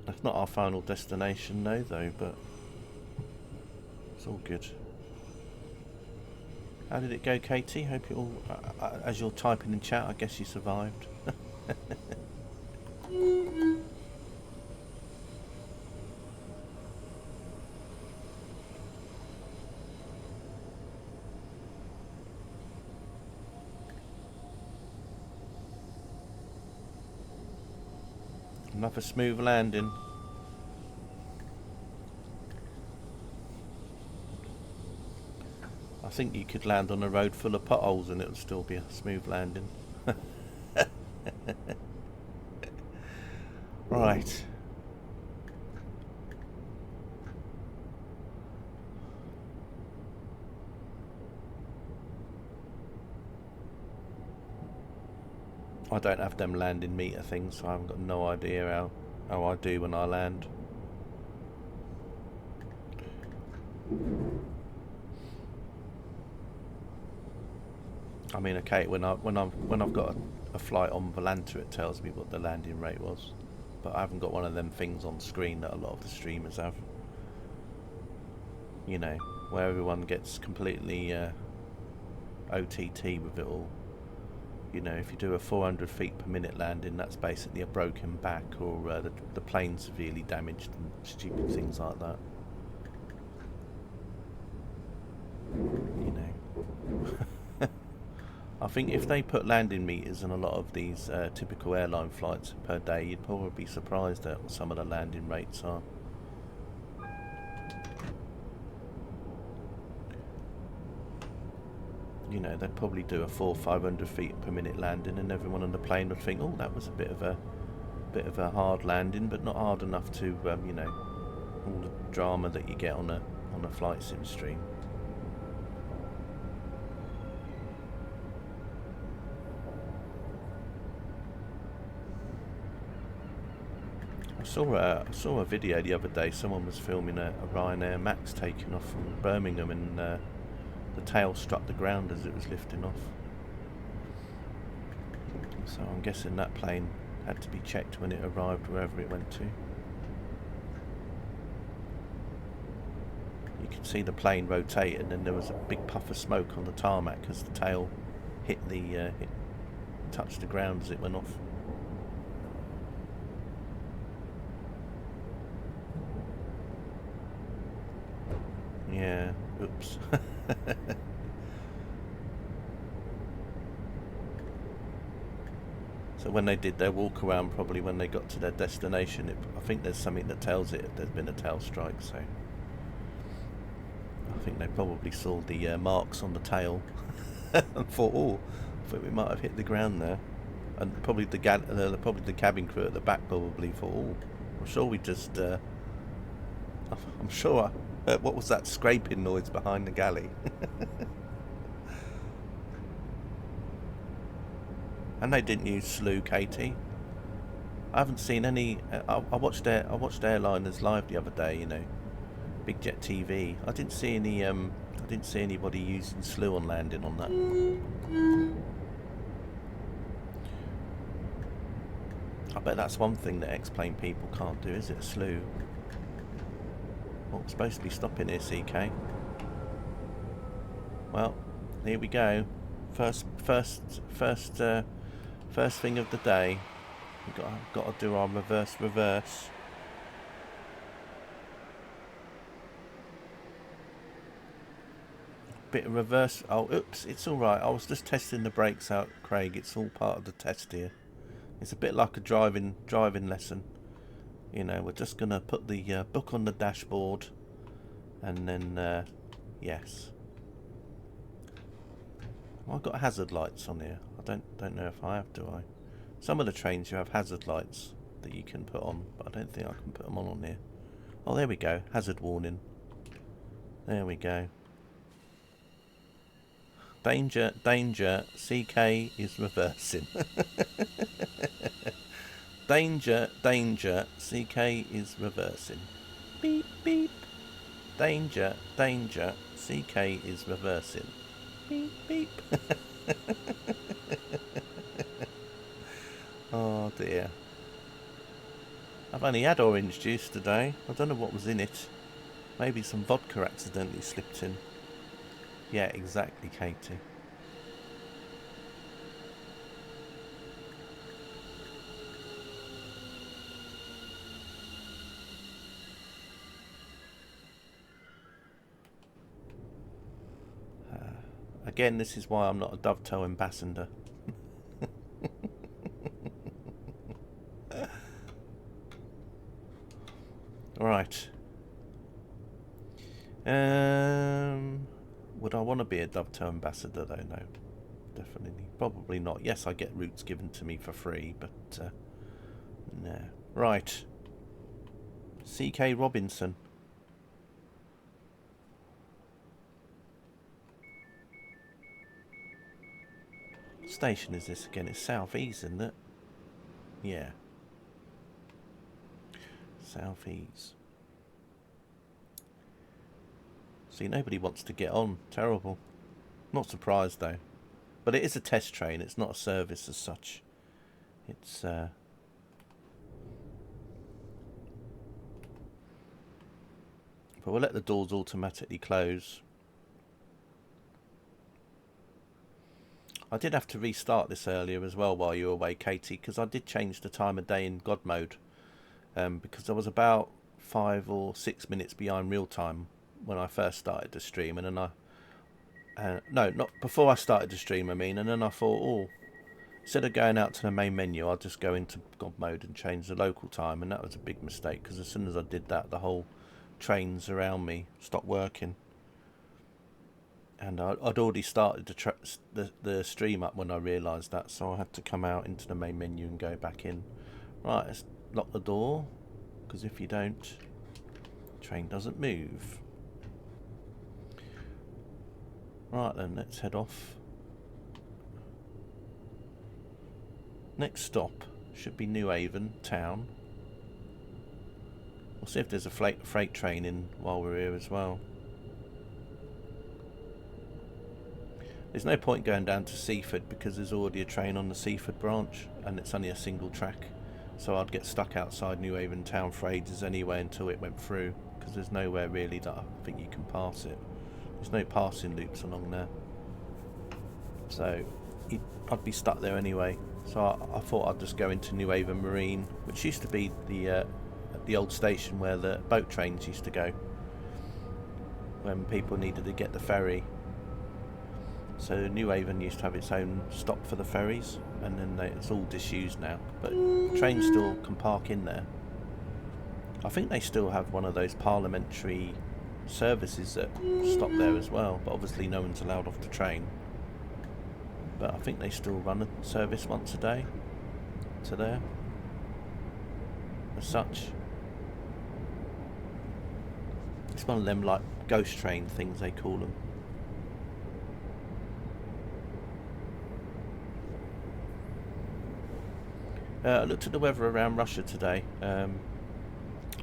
That's not our final destination though, but it's all good. How did it go, Katie? Hope you all, as you're typing in chat, I guess you survived. Another smooth landing. I think you could land on a road full of potholes and it would still be a smooth landing. Right. I don't have them landing meter things, so I haven't got no idea how I do when I land. I mean, okay, when I've got a flight on Volanta, it tells me what the landing rate was, but I haven't got one of them things on screen that a lot of the streamers have. You know, where everyone gets completely OTT with it all. You know, if you do a 400 feet per minute landing, that's basically a broken back, or the plane severely damaged and stupid things like that. You know. I think if they put landing meters on a lot of these typical airline flights per day, you'd probably be surprised at what some of the landing rates are. You know, they'd probably do a 400-500 feet per minute landing, and everyone on the plane would think, "Oh, that was a bit of a hard landing, but not hard enough to, you know, all the drama that you get on a flight sim stream." I saw a video the other day. Someone was filming a Ryanair Max taking off from Birmingham, and the tail struck the ground as it was lifting off. So I'm guessing that plane had to be checked when it arrived wherever it went to. You could see the plane rotate, and then there was a big puff of smoke on the tarmac as the tail touched the ground as it went off. Yeah, oops. So when they did their walk around, probably when they got to their destination, I think there's something that tells it if there's been a tail strike, so I think they probably saw the marks on the tail and thought, "Oh, I think we might have hit the ground there." And probably the cabin crew at the back probably thought, "Oh, I'm sure we just I'm sure what was that scraping noise behind the galley?" And they didn't use slew, Katie. I haven't seen any. I watched Airliners live the other day. You know, Big Jet TV. I didn't see any. I didn't see anybody using slew on landing on that. I bet that's one thing that X-Plane people can't do, is it? A slew. Well, it's supposed to be stopping here, CK. Well, here we go. First thing of the day. We've got to do our reverse. Bit of reverse. Oh, oops, it's all right. I was just testing the brakes out, Craig. It's all part of the test here. It's a bit like a driving lesson. You know, we're just gonna put the book on the dashboard, and then yes. Well, I've got hazard lights on here. I don't know if I have, do I? Some of the trains you have hazard lights that you can put on, but I don't think I can put them on here. Oh, there we go. Hazard warning. There we go. Danger, danger. CK is reversing. Danger, danger. CK is reversing. Beep, beep. Danger, danger. CK is reversing. Beep, beep. Oh dear. I've only had orange juice today. I don't know what was in it. Maybe some vodka accidentally slipped in. Yeah, exactly, Katie. Again, this is why I'm not a dovetail ambassador. Right. Would I want to be a Dovetail ambassador though? No, definitely, probably not. Yes, I get routes given to me for free, but no. Right. C.K. Robinson. What station is this again? It's South East, isn't it? Yeah. South East. See, nobody wants to get on. Terrible. Not surprised though. But it is a test train. It's not a service as such. It's but we'll let the doors automatically close. I did have to restart this earlier as well while you were away, Katie, because I did change the time of day in God mode. Because I was about 5 or 6 minutes behind real time when I first started the stream, and then no, not before I started the stream, I mean, and then I thought, oh, instead of going out to the main menu, I'll just go into God mode and change the local time, and that was a big mistake, because as soon as I did that, the whole trains around me stopped working. And I'd already started the stream up when I realised that, so I had to come out into the main menu and go back in. Right, let's lock the door, because if you don't, the train doesn't move. Right then, let's head off. Next stop should be New Haven town. We'll see if there's a freight train in while we're here as well. There's no point going down to Seaford because there's already a train on the Seaford branch and it's only a single track. So I'd get stuck outside New Haven town for ages anyway until it went through, because there's nowhere really that I think you can pass it. There's no passing loops along there. So I'd be stuck there anyway. So I thought I'd just go into New Haven Marine, which used to be the old station where the boat trains used to go when people needed to get the ferry. So New Haven used to have its own stop for the ferries, and then it's all disused now. But trains still can park in there. I think they still have one of those parliamentary services that stop there as well, but obviously no one's allowed off the train. But I think they still run a service once a day to there, as such. It's one of them like ghost train things they call them. I looked at the weather around Russia today,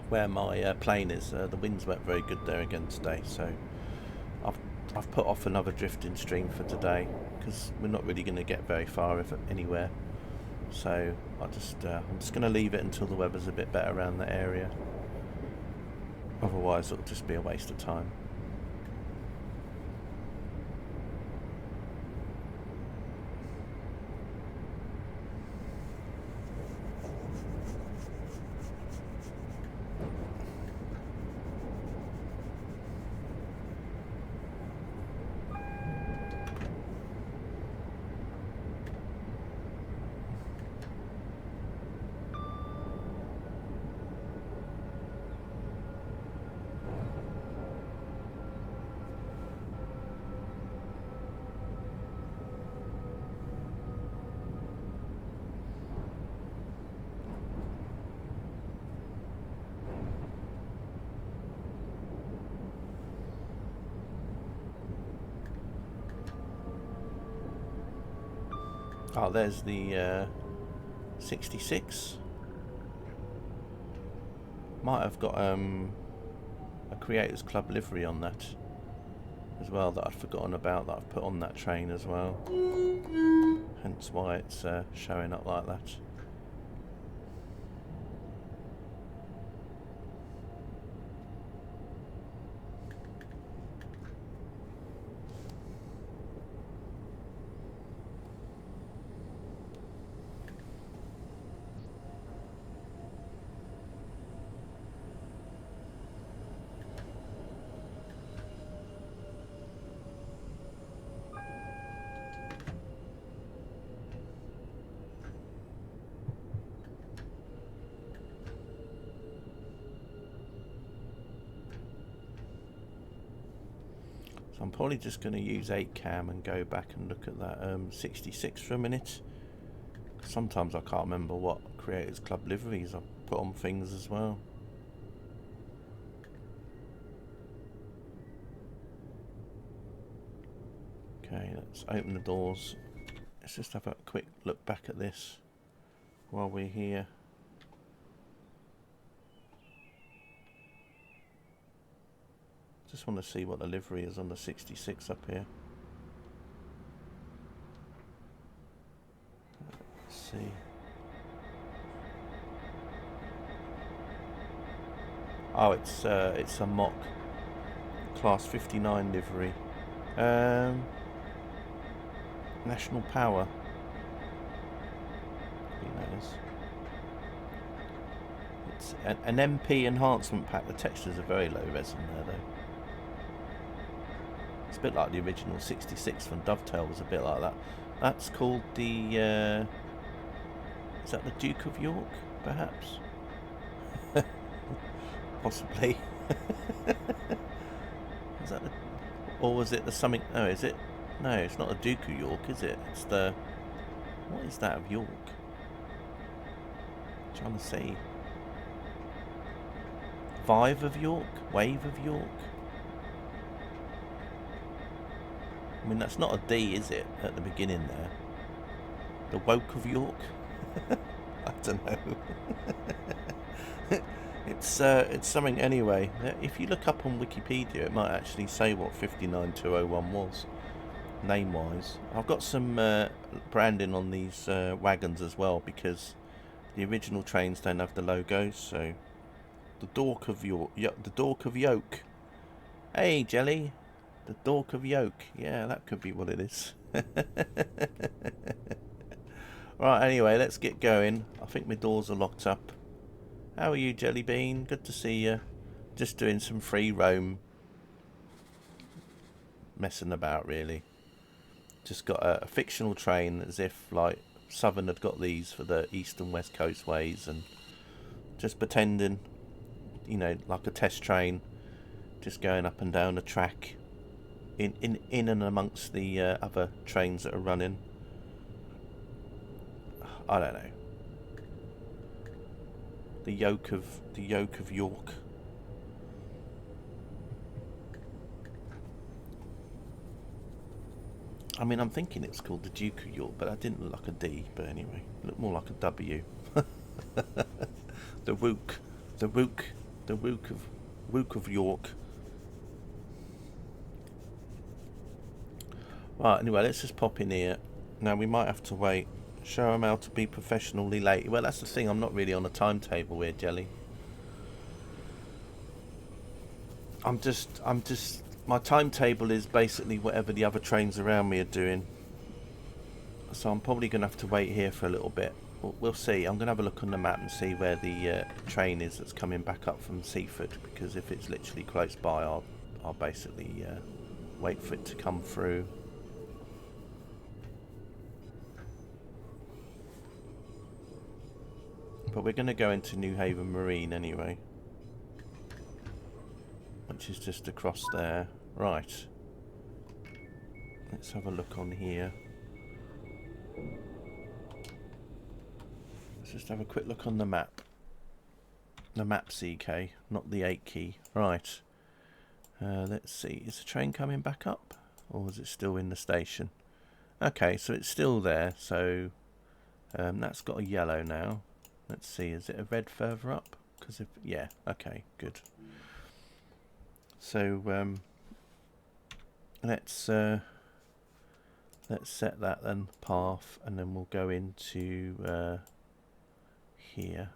where my plane is. The winds weren't very good there again today, so I've put off another drifting stream for today because we're not really going to get very far anywhere. So I'm just going to leave it until the weather's a bit better around the area. Otherwise, it'll just be a waste of time. Oh, there's the 66. Might have got a Creators Club livery on that as well that I'd forgotten about, that I've put on that train as well. Hence why it's showing up like that. I'm probably just going to use 8cam and go back and look at that 66 for a minute. Sometimes I can't remember what Creators Club liveries I put on things as well. Okay, let's open the doors. Let's just have a quick look back at this while we're here. Just want to see what the livery is on the 66 up here. Let's see. Oh, it's a mock class 59 livery. National Power. Who knows? It's an MP enhancement pack. The textures are very low res in there though. It's a bit like the original 66 from Dovetail was a bit like that. That's called the is that the Duke of York, perhaps? Possibly. Is that the, or was it the something? Oh, is it? No, it's not the Duke of York, is it? It's the, what is that of York? I'm trying to see. Vive of York? Wave of York? I mean, that's not a D, is it? At the beginning there. The Woke of York? I don't know. It's something anyway. If you look up on Wikipedia, it might actually say what 59201 was, name-wise. I've got some branding on these wagons as well because the original trains don't have the logos. So the Dork of York, the Dork of Yoke. Hey, Jelly, the Dork of Yoke. Yeah, that could be what it is. Right. Anyway, let's get going. I think my doors are locked up. How are you, Jelly Bean? Good to see you. Just doing some free roam. Messing about, really. Just got a fictional train, as if, like, Southern had got these for the East and West Coastways, and just pretending, you know, like a test train, just going up and down the track, in and amongst the other trains that are running. I don't know. The yoke of York. I mean, I'm thinking it's called the Duke of York, but that didn't look like a D. But anyway, it looked more like a W. The Wook, the Wook of York. Right. Anyway, let's just pop in here. Now we might have to wait. Show them how to be professionally late. Well, that's the thing. I'm not really on a timetable here, Jelly. I'm just. My timetable is basically whatever the other trains around me are doing. So I'm probably going to have to wait here for a little bit. We'll see. I'm going to have a look on the map and see where the train is that's coming back up from Seaford. Because if it's literally close by, I'll basically wait for it to come through. But we're going to go into New Haven Marine anyway, which is just across there. Right. Let's have a look on here. Let's just have a quick look on the map. The map CK, not the 8 key. Right. Let's see. Is the train coming back up? Or is it still in the station? Okay, so it's still there. So that's got a yellow now. Let's see, is it a red further up? Because if, yeah, okay, good. So let's set that then path, and then we'll go into here,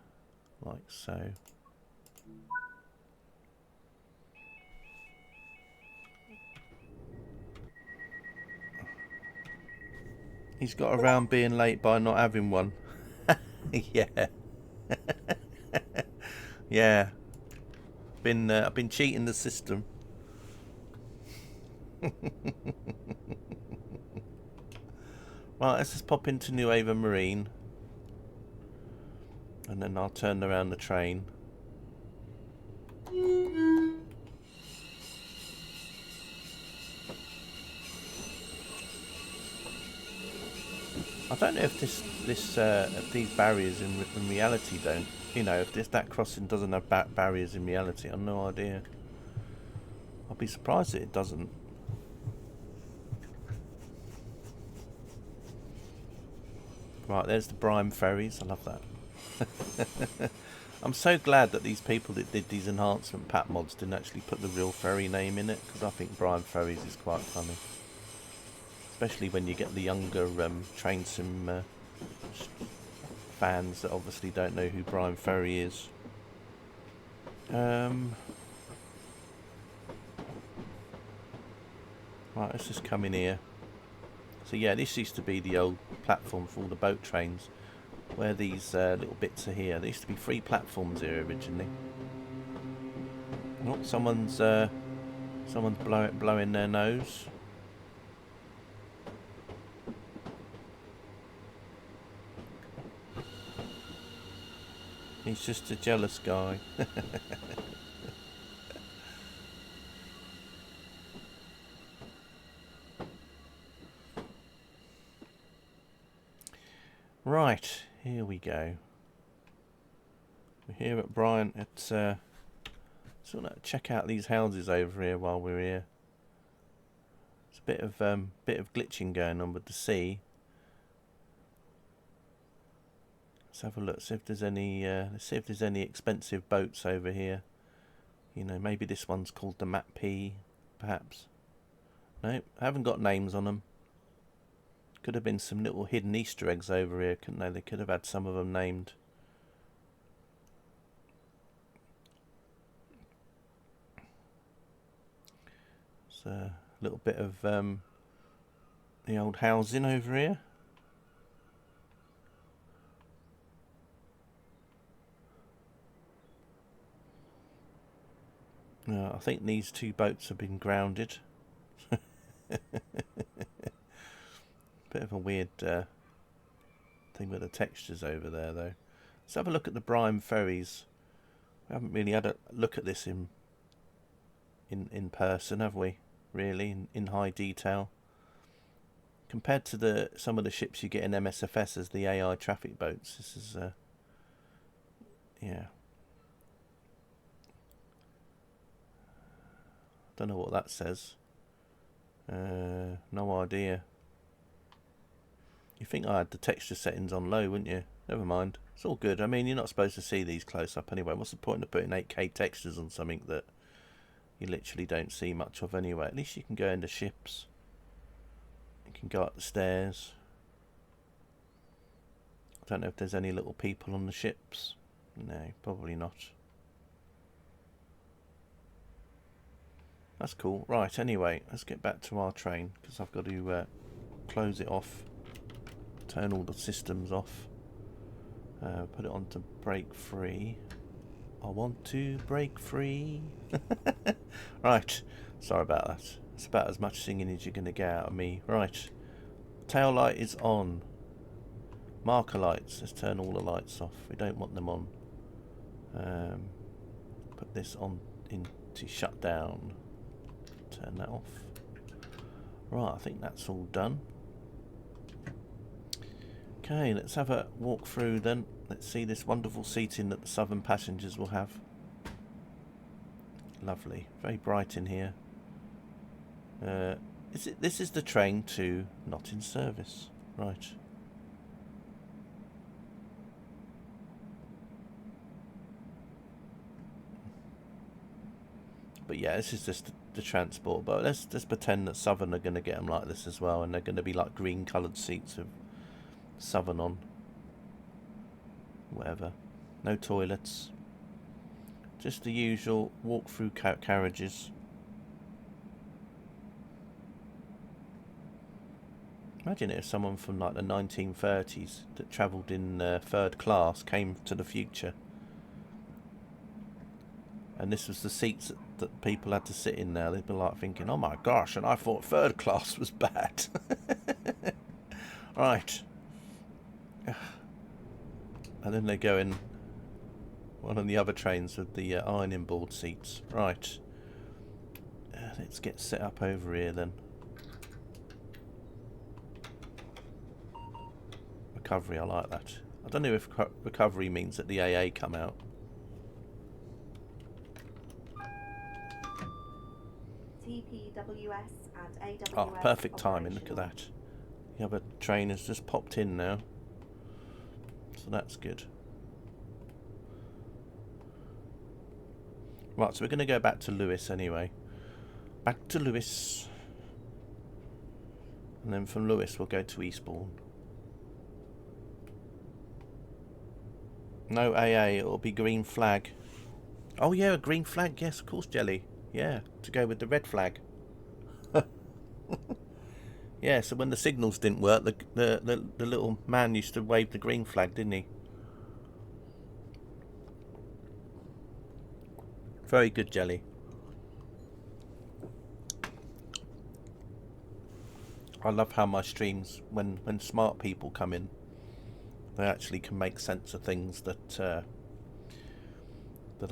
like so. He's got around being late by not having one. Yeah. Yeah. I've been cheating the system. Right, let's just pop into New Haven Marine, and then I'll turn around the train. I don't know if if these barriers in reality don't. You know, if that crossing doesn't have barriers in reality, I've no idea. I'll be surprised that it doesn't. Right, there's the Brime ferries. I love that. I'm so glad that these people that did these enhancement pack mods didn't actually put the real ferry name in it, because I think Brime ferries is quite funny. Especially when you get the younger train sim fans that obviously don't know who Brime Ferry is. Right, let's just come in here. So yeah, this used to be the old platform for all the boat trains, where these little bits are here. There used to be 3 platforms here originally. Oh, someone's blowing their nose. He's just a jealous guy. Right, here we go. We're here at Brian. It's sort of check out these houses over here while we're here. It's a bit of glitching going on with the sea. Let's have a look. See if there's any. Let's see if there's any expensive boats over here. You know, maybe this one's called the Map P, perhaps. No, I haven't got names on them. Could have been some little hidden Easter eggs over here, couldn't they? They could have had some of them named. It's a little bit of the old housing over here. I think these 2 boats have been grounded. Bit of a weird thing with the textures over there, though. Let's have a look at the Brime ferries. We haven't really had a look at this in person, have we? Really, in high detail. Compared to some of the ships you get in MSFS as the AI traffic boats, this is yeah. Don't know what that says. No idea. You think I had the texture settings on low, wouldn't you? Never mind. It's all good. I mean, you're not supposed to see these close up anyway. What's the point of putting 8K textures on something that you literally don't see much of anyway? At least you can go into ships. You can go up the stairs. I don't know if there's any little people on the ships. No, probably not. That's cool. Right, anyway, let's get back to our train, because I've got to close it off. Turn all the systems off. Put it on to break free. I want to break free. Right, sorry about that. It's about as much singing as you're going to get out of me. Right, tail light is on. Marker lights, let's turn all the lights off. We don't want them on. Put this on into shutdown. Turn that off. Right, I think that's all done. Okay, let's have a walk through then. Let's see this wonderful seating that the southern passengers will have. Lovely, very bright in here. This is the train to not in service. Right. But yeah, this is just the transport. But let's just pretend that Southern are going to get them like this as well, and they're going to be like green coloured seats with Southern on. Whatever. No toilets. Just the usual walk-through carriages. Imagine if someone from like the 1930s that travelled in 3rd class came to the future. And this was the seats that people had to sit in now. They'd be like thinking, oh my gosh, and I thought 3rd class was bad. Right. And then they go in one of the other trains with the ironing board seats. Right. Let's get set up over here then. recovery. I like that. I don't know if recovery means that the AA come out. TPWS and AWS Oh, perfect timing. Look at operational. that. The other train has just popped in now. So that's good. Right, so we're going to go back to Lewis anyway. Back to Lewis. And then from Lewis we'll go to Eastbourne. No AA, it'll be green flag. Oh yeah, a green flag, yes, of course, Jelly. Yeah, to go with the red flag. Yeah, so when the signals didn't work, the little man used to wave the green flag, didn't he? Very good, Jelly. I love how my streams, when smart people come in, they actually can make sense of things that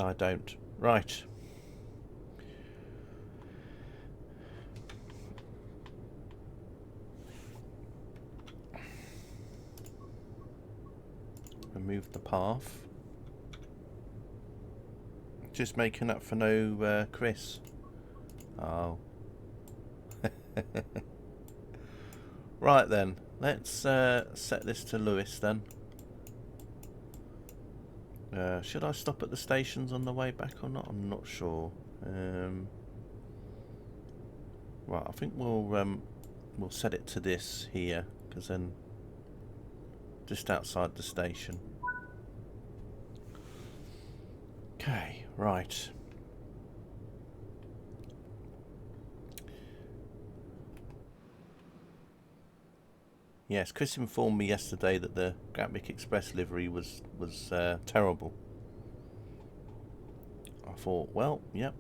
I don't. Right. Remove the path. Just making up for no Chris. Oh. Right then, let's set this to Lewis then. Should I stop at the stations on the way back or not? I'm not sure. Right, I think we'll set it to this here, because then just outside the station. Okay, right. Yes, Chris informed me yesterday that the Gatwick Express livery was terrible. I thought, well, yep.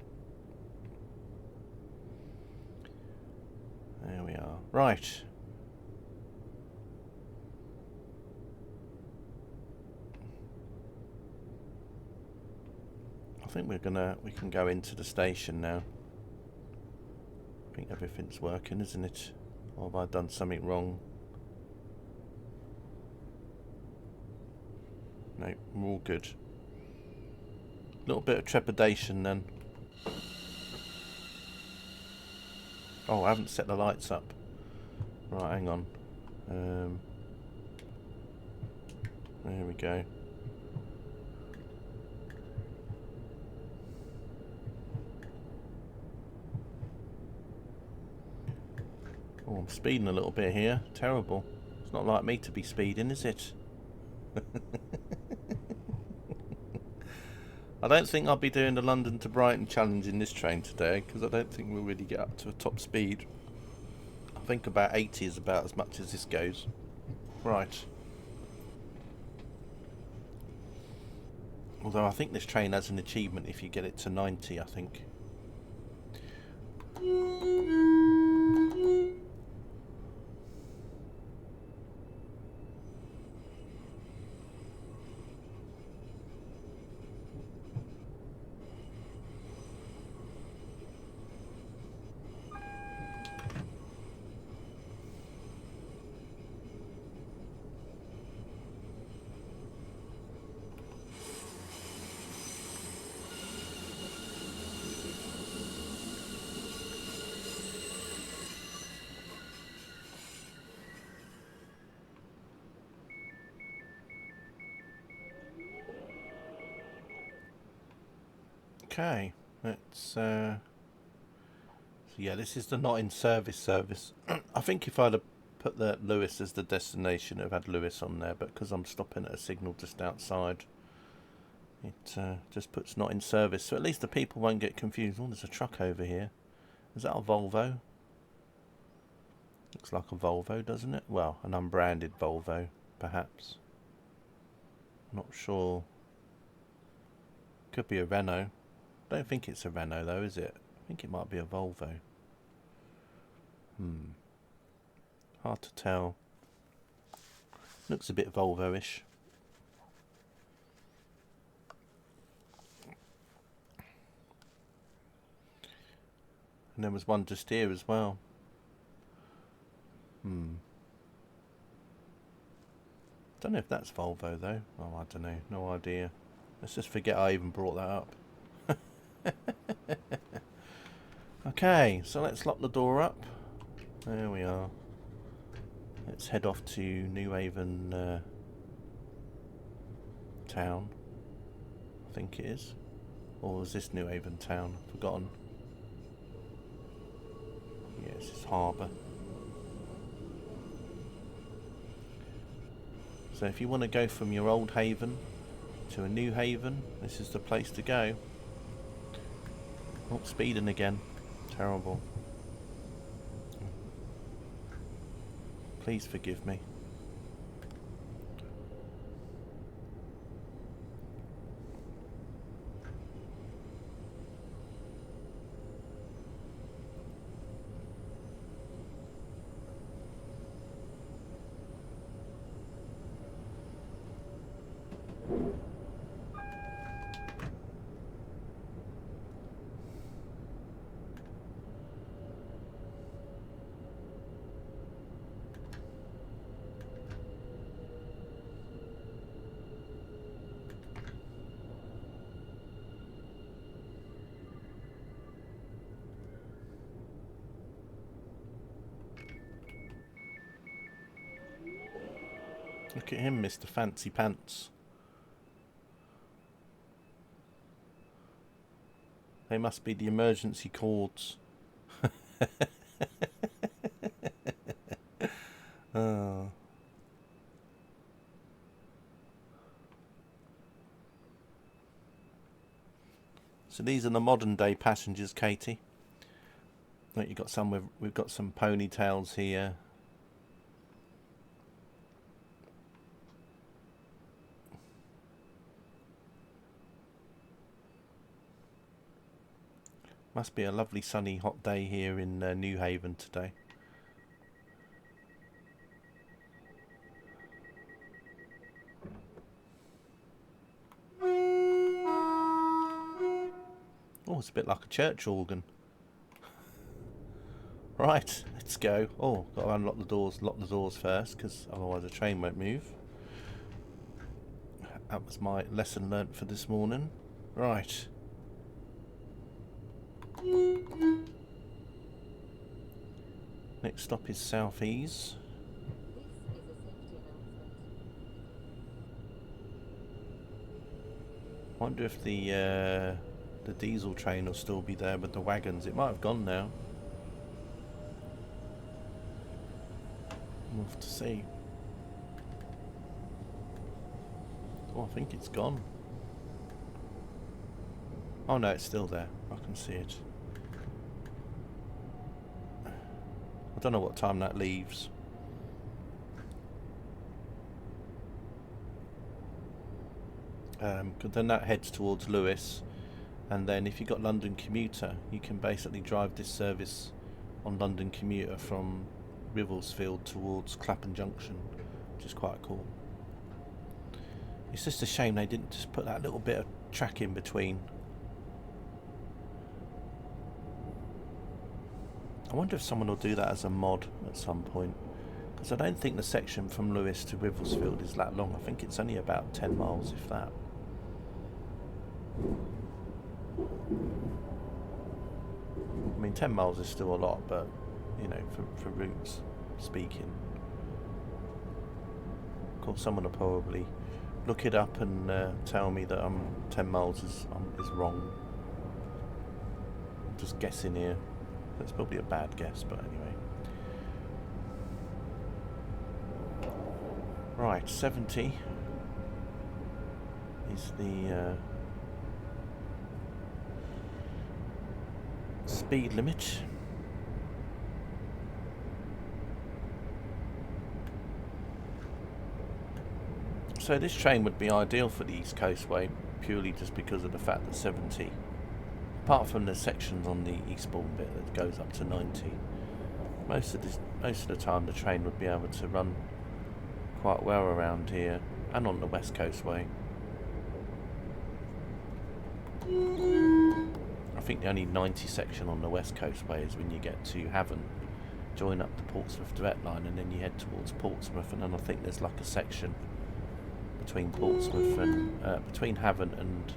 There we are. Right. I think we can go into the station now. I think everything's working, isn't it? Or have I done something wrong? No, we're all good. A little bit of trepidation then. Oh, I haven't set the lights up. Right, hang on. There we go. Oh, I'm speeding a little bit here. Terrible. It's not like me to be speeding, is it? I don't think I'll be doing the London to Brighton challenge in this train today, because I don't think we'll really get up to a top speed. I think about 80 is about as much as this goes. Right. Although I think this train has an achievement if you get it to 90, I think. Okay, let's so yeah, this is the not in service. I think if I'd have put the Lewis as the destination, it would have had Lewis on there, but because I'm stopping at a signal just outside, it just puts not in service, so at least the people won't get confused. Oh, there's a truck over here. Is that a Volvo? Looks like a Volvo, doesn't it? Well, an unbranded Volvo, perhaps. Not sure. Could be a Renault. Don't think it's a Renault though, is it? I think it might be a Volvo. Hard to tell. Looks a bit Volvo-ish. And there was one just here as well. Don't know if that's Volvo though. Oh, I don't know. No idea. Let's just forget I even brought that up. Okay, so let's lock the door up. There we are. Let's head off to New Haven town. I think it is. Or is this New Haven town? I've forgotten. Yes, it's harbour. So if you want to go from your old haven to a new haven, this is the place to go. Oh, speeding again. Terrible. Please forgive me. Look at him, Mr. Fancy Pants. They must be the emergency cords. Oh. So these are the modern day passengers, Katie. Look, we've got some ponytails here. Must be a lovely sunny hot day here in New Haven today. Oh, it's a bit like a church organ. Right, let's go. Oh, got to unlock the doors, lock the doors first, because otherwise the train won't move. That was my lesson learnt for this morning. Right. Next stop is South Ease. Wonder if the diesel train will still be there with the wagons. It might have gone now. We'll have to see. Oh, I think it's gone. Oh no, it's still there. I can see it. I don't know what time that leaves. Then that heads towards Lewes, and then if you've got London Commuter, you can basically drive this service on London Commuter from Rivelsfield towards Clapham Junction, which is quite cool. It's just a shame they didn't just put that little bit of track in between. I wonder if someone will do that as a mod at some point, because I don't think the section from Lewes to Rivelsfield is that long. I think it's only about 10 miles, if that. I mean, 10 miles is still a lot, but, you know, for routes speaking. Of course, someone will probably look it up and tell me that 10 miles is wrong. I'm just guessing here. That's probably a bad guess, but anyway. Right, 70 is the speed limit. So this train would be ideal for the East Coastway, purely just because of the fact that 70, apart from the sections on the eastbourne bit that goes up to 90, most of the time the train would be able to run quite well around here and on the West Coastway. I think the only 90 section on the West Coastway is when you get to Havant, join up the Portsmouth Direct Line, and then you head towards Portsmouth, and then I think there's like a section between Portsmouth and between Havant and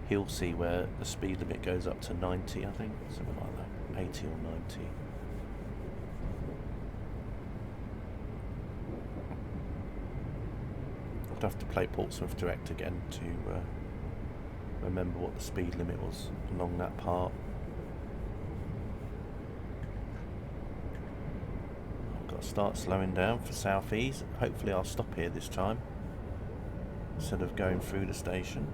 Hilsea, where the speed limit goes up to 90, I think, something like that, 80 or 90. I'd have to play Portsmouth Direct again to remember what the speed limit was along that part. I've got to start slowing down for South East. Hopefully I'll stop here this time instead of going through the station.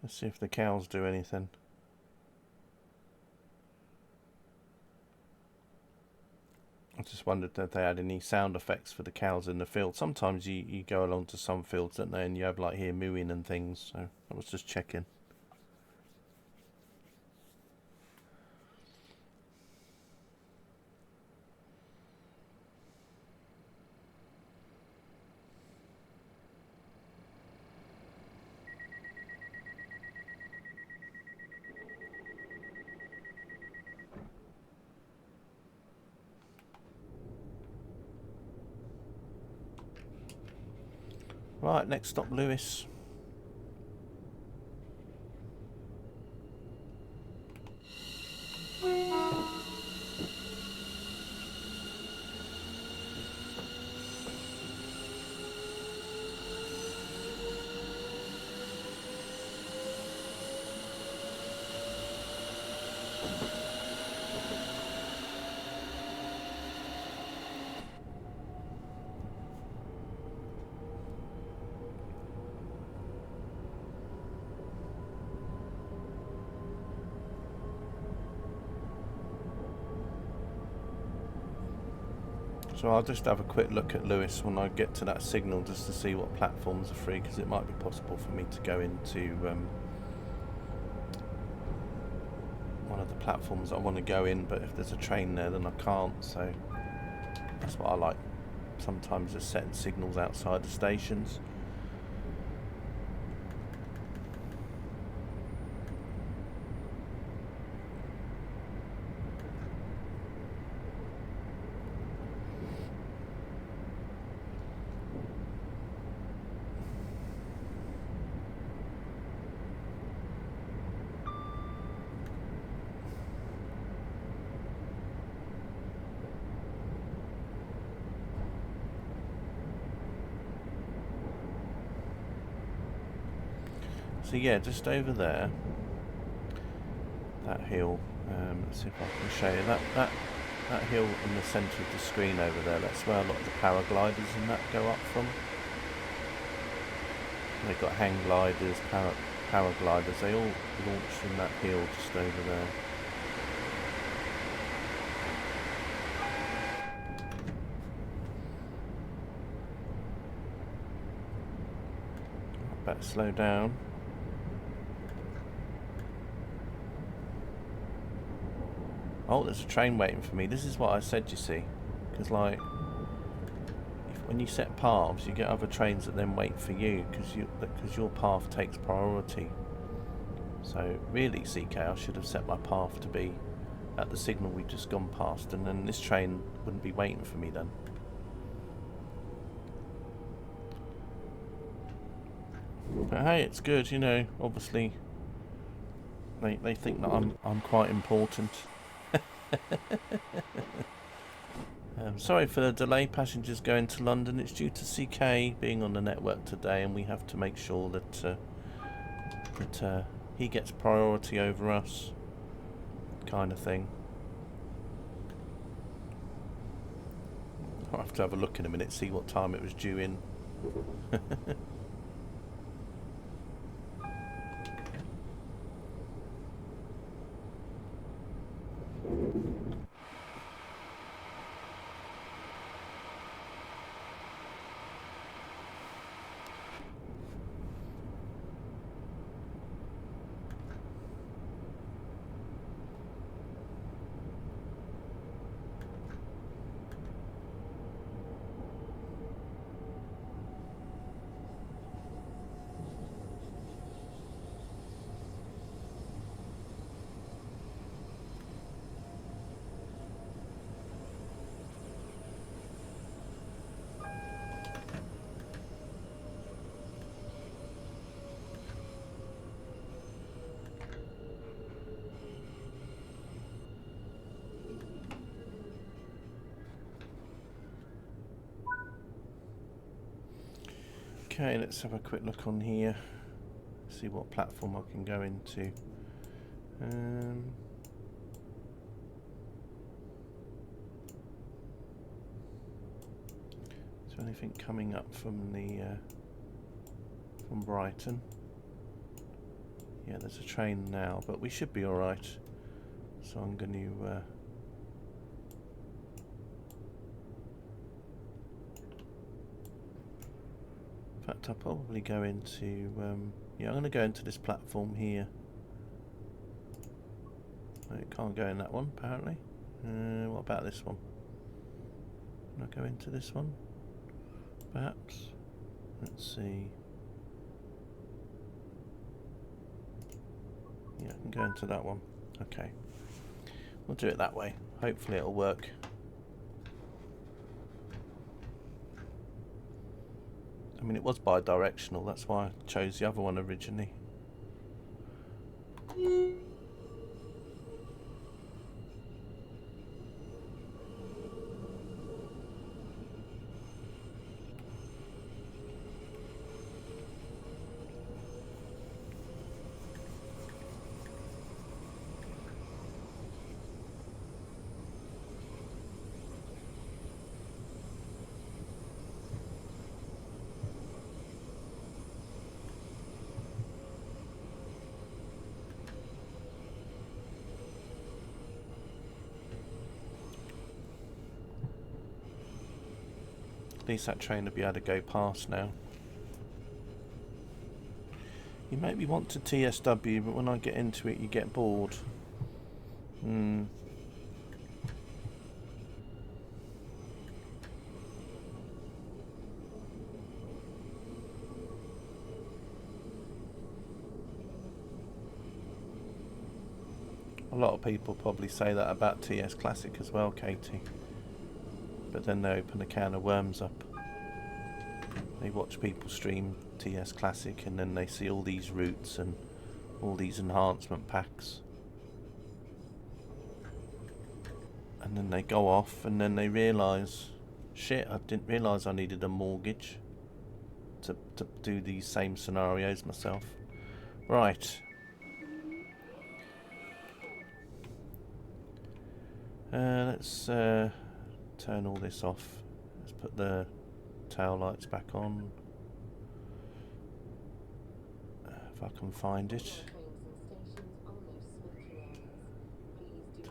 Let's see if the cows do anything. I just wondered if they had any sound effects for the cows in the field. Sometimes you go along to some fields, don't they, and you have like here mooing and things, so I was just checking. Right, next stop, Lewis. So I'll just have a quick look at Lewis when I get to that signal, just to see what platforms are free, because it might be possible for me to go into one of the platforms I want to go in, but if there's a train there then I can't, so that's what I like sometimes, just setting signals outside the stations. So yeah, just over there, that hill, let's see if I can show you, that hill in the centre of the screen over there, that's where a lot of the paragliders and that go up from. They've got hang gliders, paragliders, they all launch from that hill just over there. I better slow down. Oh, there's a train waiting for me. This is what I said, you see. Because, like, when you set paths, you get other trains that then wait for you, because your path takes priority. So, really, CK, I should have set my path to be at the signal we've just gone past, and then this train wouldn't be waiting for me then. But hey, it's good, you know, obviously they think that I'm quite important. Sorry for the delay, passengers going to London. It's due to CK being on the network today, and we have to make sure that he gets priority over us, kind of thing. I'll have to have a look in a minute, see what time it was due in. Okay, let's have a quick look on here. See what platform I can go into. Is there anything coming up from the from Brighton? Yeah, there's a train now, but we should be all right. So I'm going to. In fact, I'll probably go into. Yeah, I'm going to go into this platform here. It can't go in that one, apparently. What about this one? Can I go into this one? Perhaps. Let's see. Yeah, I can go into that one. Okay. We'll do it that way. Hopefully it'll work. I mean, it was bi-directional. That's why I chose the other one originally. At least that train will be able to go past now. You make me want to TSW, but when I get into it, you get bored. A lot of people probably say that about TS Classic as well, Katie. But then they open a can of worms up. They watch people stream TS Classic and then they see all these routes and all these enhancement packs. And then they go off and then they realise, shit, I didn't realise I needed a mortgage to do these same scenarios myself. Right. Let's turn all this off. Let's put the tail lights back on. If I can find it.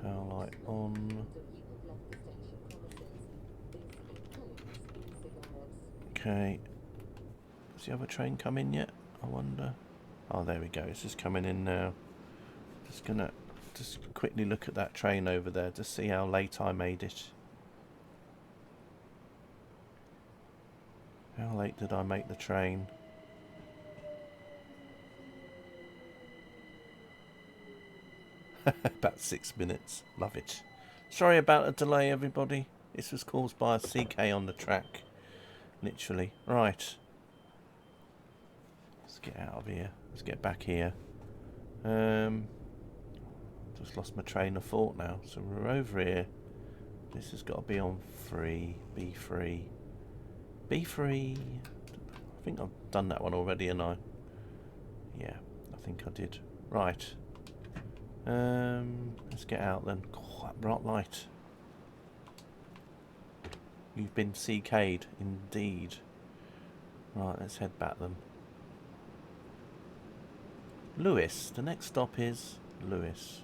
Tail light on. Okay. Has the other train come in yet? I wonder. Oh, there we go. It's just coming in now. Just gonna quickly look at that train over there to see how late I made it. How late did I make the train? About 6 minutes. Love it. Sorry about the delay, everybody. This was caused by a CK on the track. Literally. Right. Let's get out of here. Let's get back here. Just lost my train of thought now. So we're over here. This has got to be on free. Be free. Be free. I think I've done that one already, and yeah, I think I did. Right. Let's get out then. Oh, that bright light. You've been CK'd, indeed. Right, let's head back then. Lewis. The next stop is Lewis.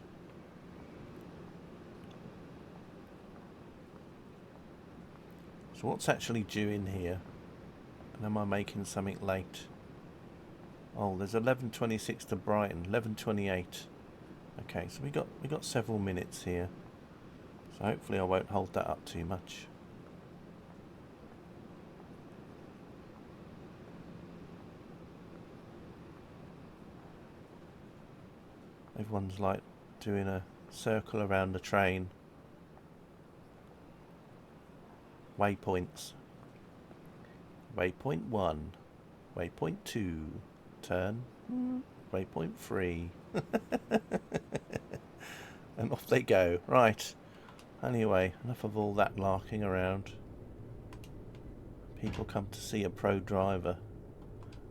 So what's actually due in here? And am I making something late? Oh, there's 11:26 to Brighton. 11:28. Okay, so we got several minutes here. So hopefully I won't hold that up too much. Everyone's like doing a circle around the train. Waypoints. Waypoint 1. Waypoint 2. Turn. Waypoint 3. And off they go. Right. Anyway, enough of all that larking around. People come to see a pro driver.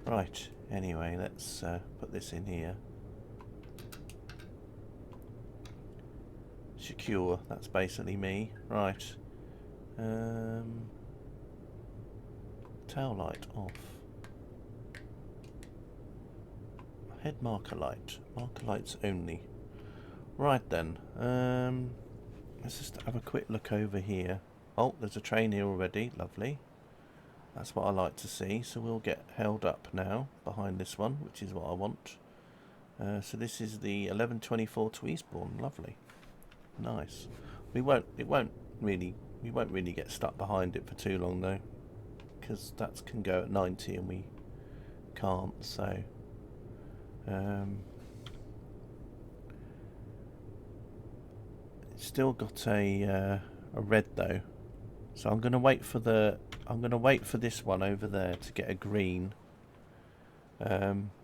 Right. Anyway, let's put this in here. Secure. That's basically me. Right. Tail light off. Head marker light. Marker lights only. Right then. Let's just have a quick look over here. Oh, there's a train here already. Lovely. That's what I like to see. So we'll get held up now behind this one, which is what I want. So this is the 11:24 to Eastbourne. Lovely. Nice. We won't really get stuck behind it for too long though, because that can go at 90 and we can't. So it's still got a red though, so I'm gonna wait for this one over there to get a green,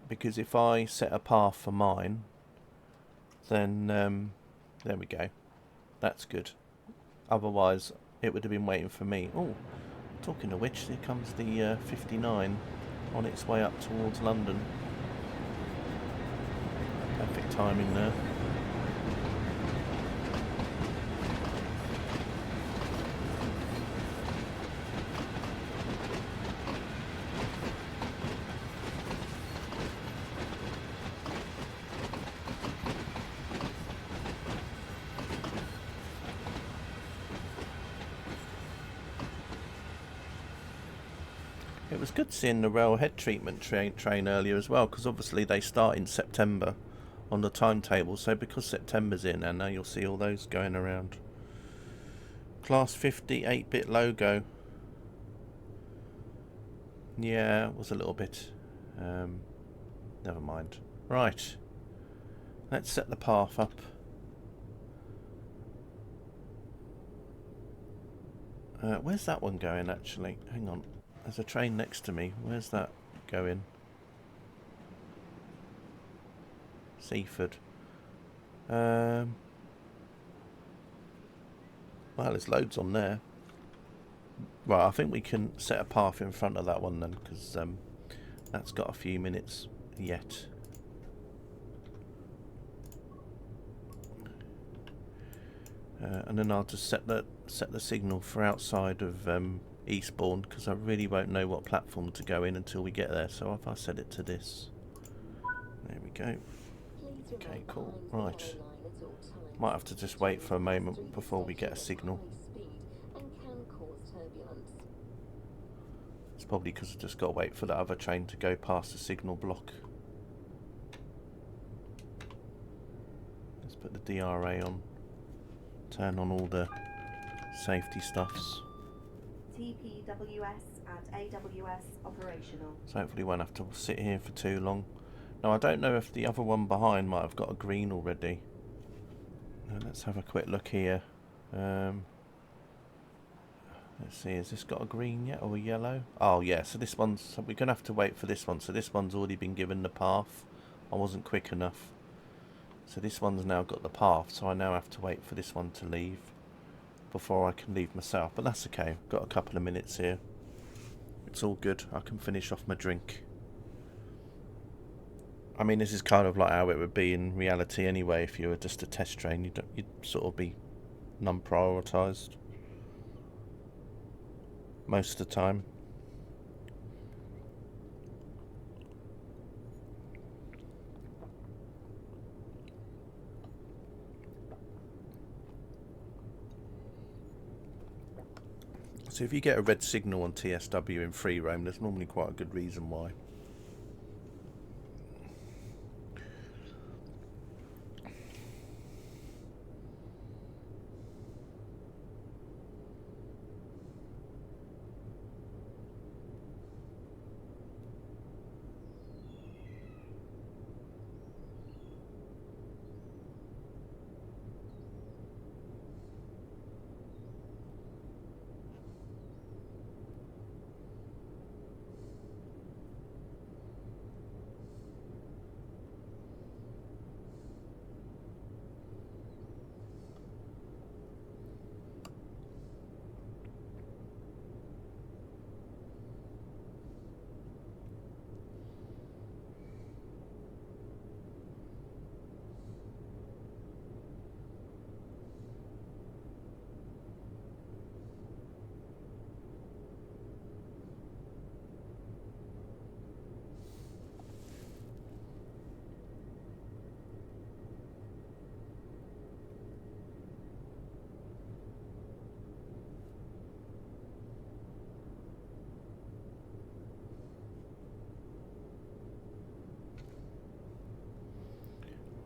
because if I set a path for mine, then there we go, that's good. Otherwise it would have been waiting for me. Oh, talking of which, here comes the 59 on its way up towards London. Perfect timing there. It was good seeing the railhead treatment train earlier as well, because obviously they start in September on the timetable, so because September's in, and now you'll see all those going around. Class 50 8-bit logo. Yeah, it was a little bit. Never mind. Right. Let's set the path up. Where's that one going actually? Hang on. There's a train next to me. Where's that going? Seaford. Well, there's loads on there. Right, I think we can set a path in front of that one then, because that's got a few minutes yet. And then I'll just set the signal for outside of Eastbourne, because I really won't know what platform to go in until we get there. So if I set it to this, there we go. Okay, cool. Right. Might have to just wait for a moment before we get a signal. It's probably because I just got to wait for the other train to go past the signal block. Let's put the DRA on. Turn on all the safety stuffs. TPWS and AWS operational. So hopefully we won't have to sit here for too long. Now I don't know if the other one behind might have got a green already. Let's have a quick look here. Let's see, has this got a green yet or a yellow? Oh yeah, so this one's, so we're going to have to wait for this one. So this one's already been given the path. I wasn't quick enough. So this one's now got the path, so I now have to wait for this one to leave. before I can leave myself, but that's okay. Got a couple of minutes here. It's all good. I can finish off my drink. I mean, this is kind of like how it would be in reality anyway. If you were just a test train, you'd sort of be non-prioritised most of the time. So if you get a red signal on TSW in free roam, there's normally quite a good reason why.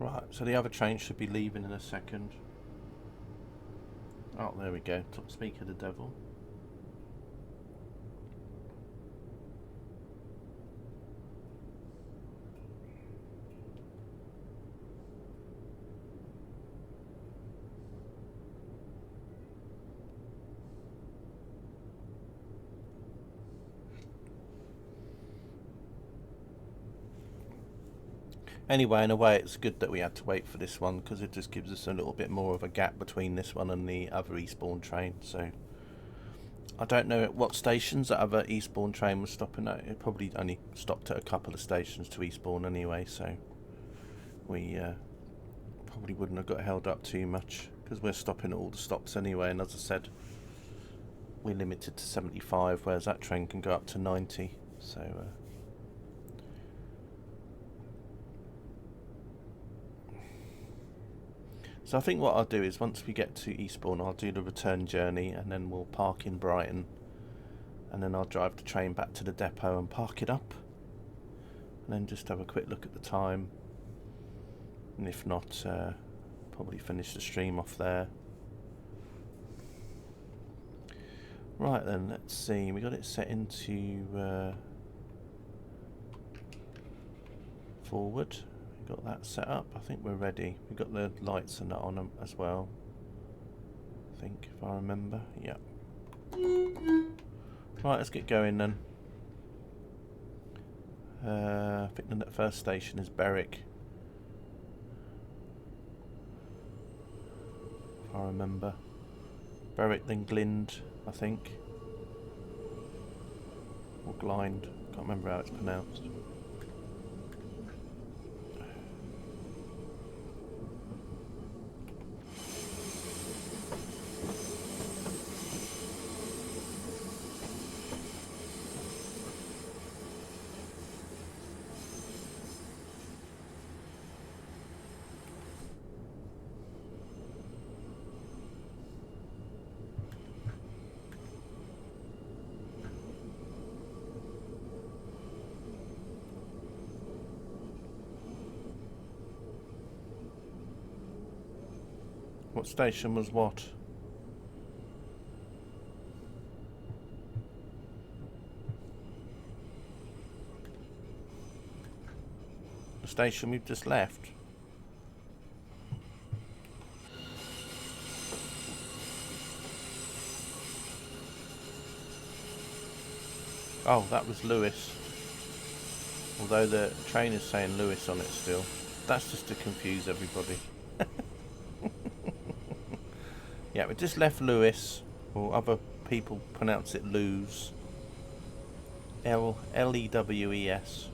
Right, so the other train should be leaving in a second. Oh, there we go. Top speaker, the devil. Anyway, in a way, it's good that we had to wait for this one because it just gives us a little bit more of a gap between this one and the other Eastbourne train. So I don't know at what stations that other Eastbourne train was stopping at. It probably only stopped at a couple of stations to Eastbourne anyway, so we probably wouldn't have got held up too much because we're stopping at all the stops anyway. And as I said, we're limited to 75, whereas that train can go up to 90. So I think what I'll do is once we get to Eastbourne, I'll do the return journey and then we'll park in Brighton and then I'll drive the train back to the depot and park it up and then just have a quick look at the time, and if not, probably finish the stream off there. Right then, let's see, we got it set into forward. Got that set up. I think we're ready. We've got the lights and that on them as well, I think, if I remember. Yeah. Right, let's get going then. I think the first station is Berwick, if I remember. Berwick, then Glynde, I think, or Glynde. Can't remember how it's pronounced. What station was what? The station we've just left. Oh, that was Lewis. Although the train is saying Lewis on it still. That's just to confuse everybody. Yeah, we just left Lewes, or other people pronounce it Lewes. Lewes.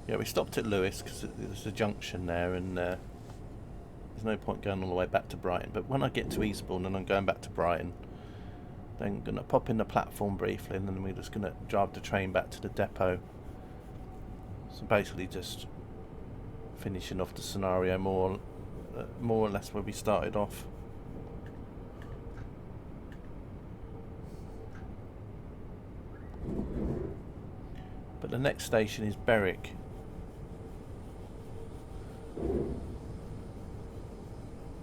Yeah, we stopped at Lewes because there's a junction there, and there's no point going all the way back to Brighton. But when I get to Eastbourne and I'm going back to Brighton, then I'm going to pop in the platform briefly, and then we're just going to drive the train back to the depot. So basically just finishing off the scenario more or less where we started off. But the next station is Berwick.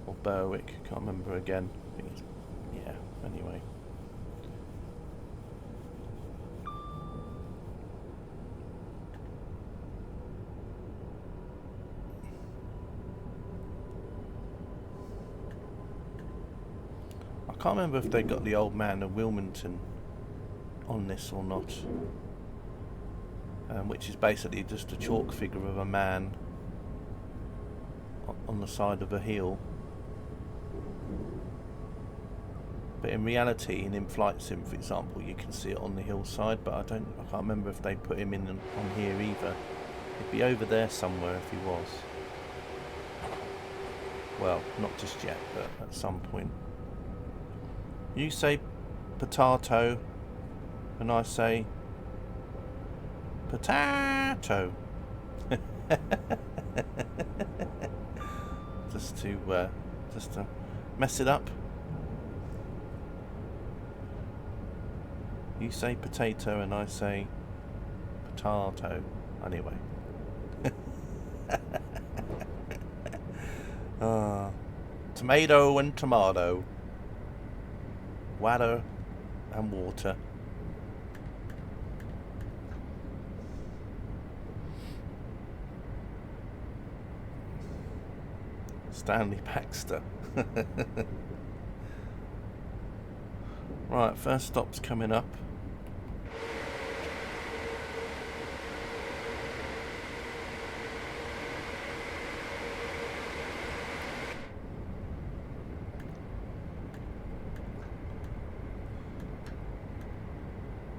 Or Berwick, can't remember again. I think it's, yeah, anyway. I can't remember if they got the old man of Wilmington on this or not. Which is basically just a chalk figure of a man on the side of a hill. But in reality, in In-Flight Sim, for example, you can see it on the hillside, but I can't remember if they put him in on here either. He'd be over there somewhere if he was. Well, not just yet, but at some point. You say potato, and I say potato. just to mess it up. You say potato and I say potato. Anyway. Tomato and tomato. Water and water. Stanley Baxter. Right, first stop's coming up.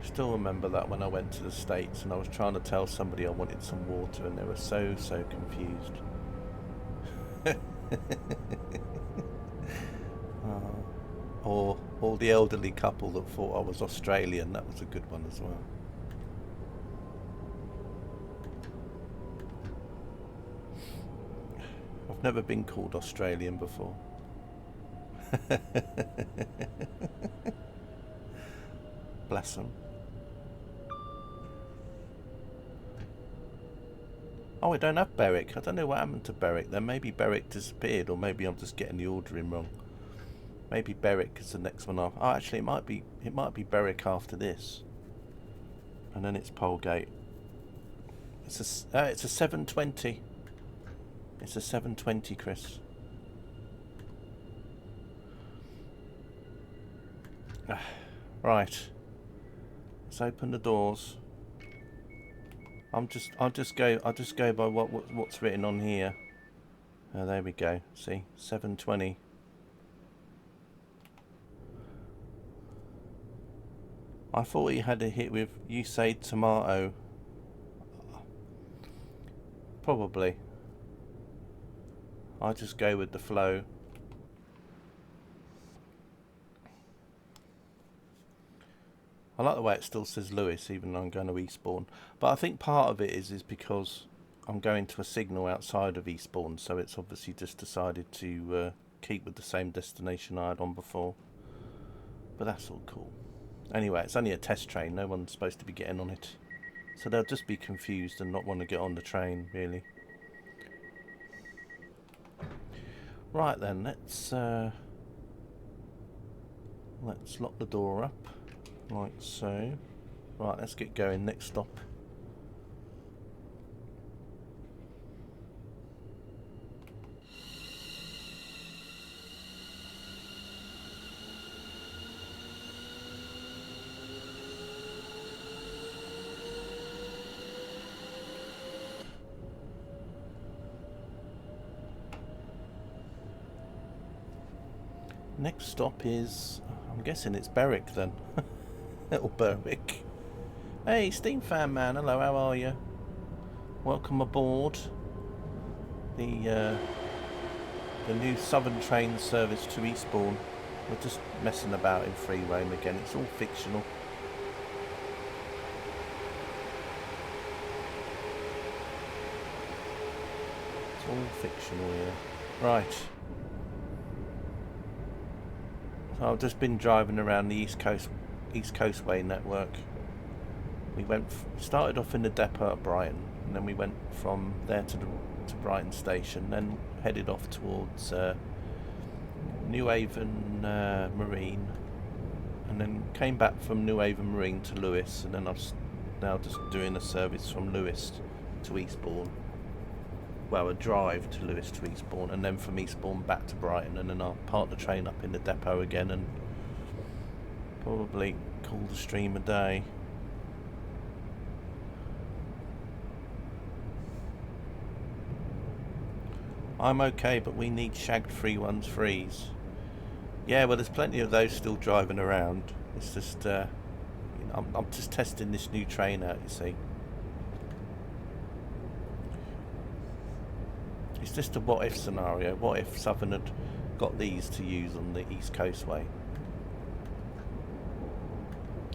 Still remember that when I went to the States and I was trying to tell somebody I wanted some water and they were so confused. Or the elderly couple that thought I was Australian. That was a good one as well. I've never been called Australian before. Bless them. Oh, we don't have Berwick. I don't know what happened to Berwick. Then maybe Berwick disappeared, or maybe I'm just getting the ordering wrong. Maybe Berwick is the next one off. Oh, actually, it might be Berwick after this, and then it's Polegate. It's a 7:20. It's a 7:20, Chris. Right. Let's open the doors. I'll just go by what's written on here. There we go. See, 7:20. I thought he had a hit with you say tomato. Probably. I just go with the flow. I like the way it still says Lewes, even though I'm going to Eastbourne. But I think part of it is because I'm going to a signal outside of Eastbourne, so it's obviously just decided to keep with the same destination I had on before. But that's all cool. Anyway, it's only a test train. No one's supposed to be getting on it. So they'll just be confused and not want to get on the train, really. Right then, let's lock the door up. Like so. Right, let's get going. Next stop. Next stop is, I'm guessing it's Berwick then. Little Berwick. Hey, Steam Fan Man, hello, how are you? Welcome aboard the new Southern train service to Eastbourne. We're just messing about in free roam again. It's all fictional. It's all fictional here. Right. So I've just been driving around the East Coastway network. We started off in the depot at Brighton, and then we went from there to Brighton station, then headed off towards New Haven Marine, and then came back from New Haven Marine to Lewes, and then I'm now just doing a service from Lewes to Eastbourne. Well, a drive to Lewes to Eastbourne, and then from Eastbourne back to Brighton, and then I'll park the train up in the depot again and probably call the stream a day. I'm okay, but we need shagged 313s. Yeah, well, there's plenty of those still driving around. It's just, I'm just testing this new train out, you see. It's just a what-if scenario. What if Southern had got these to use on the East Coastway?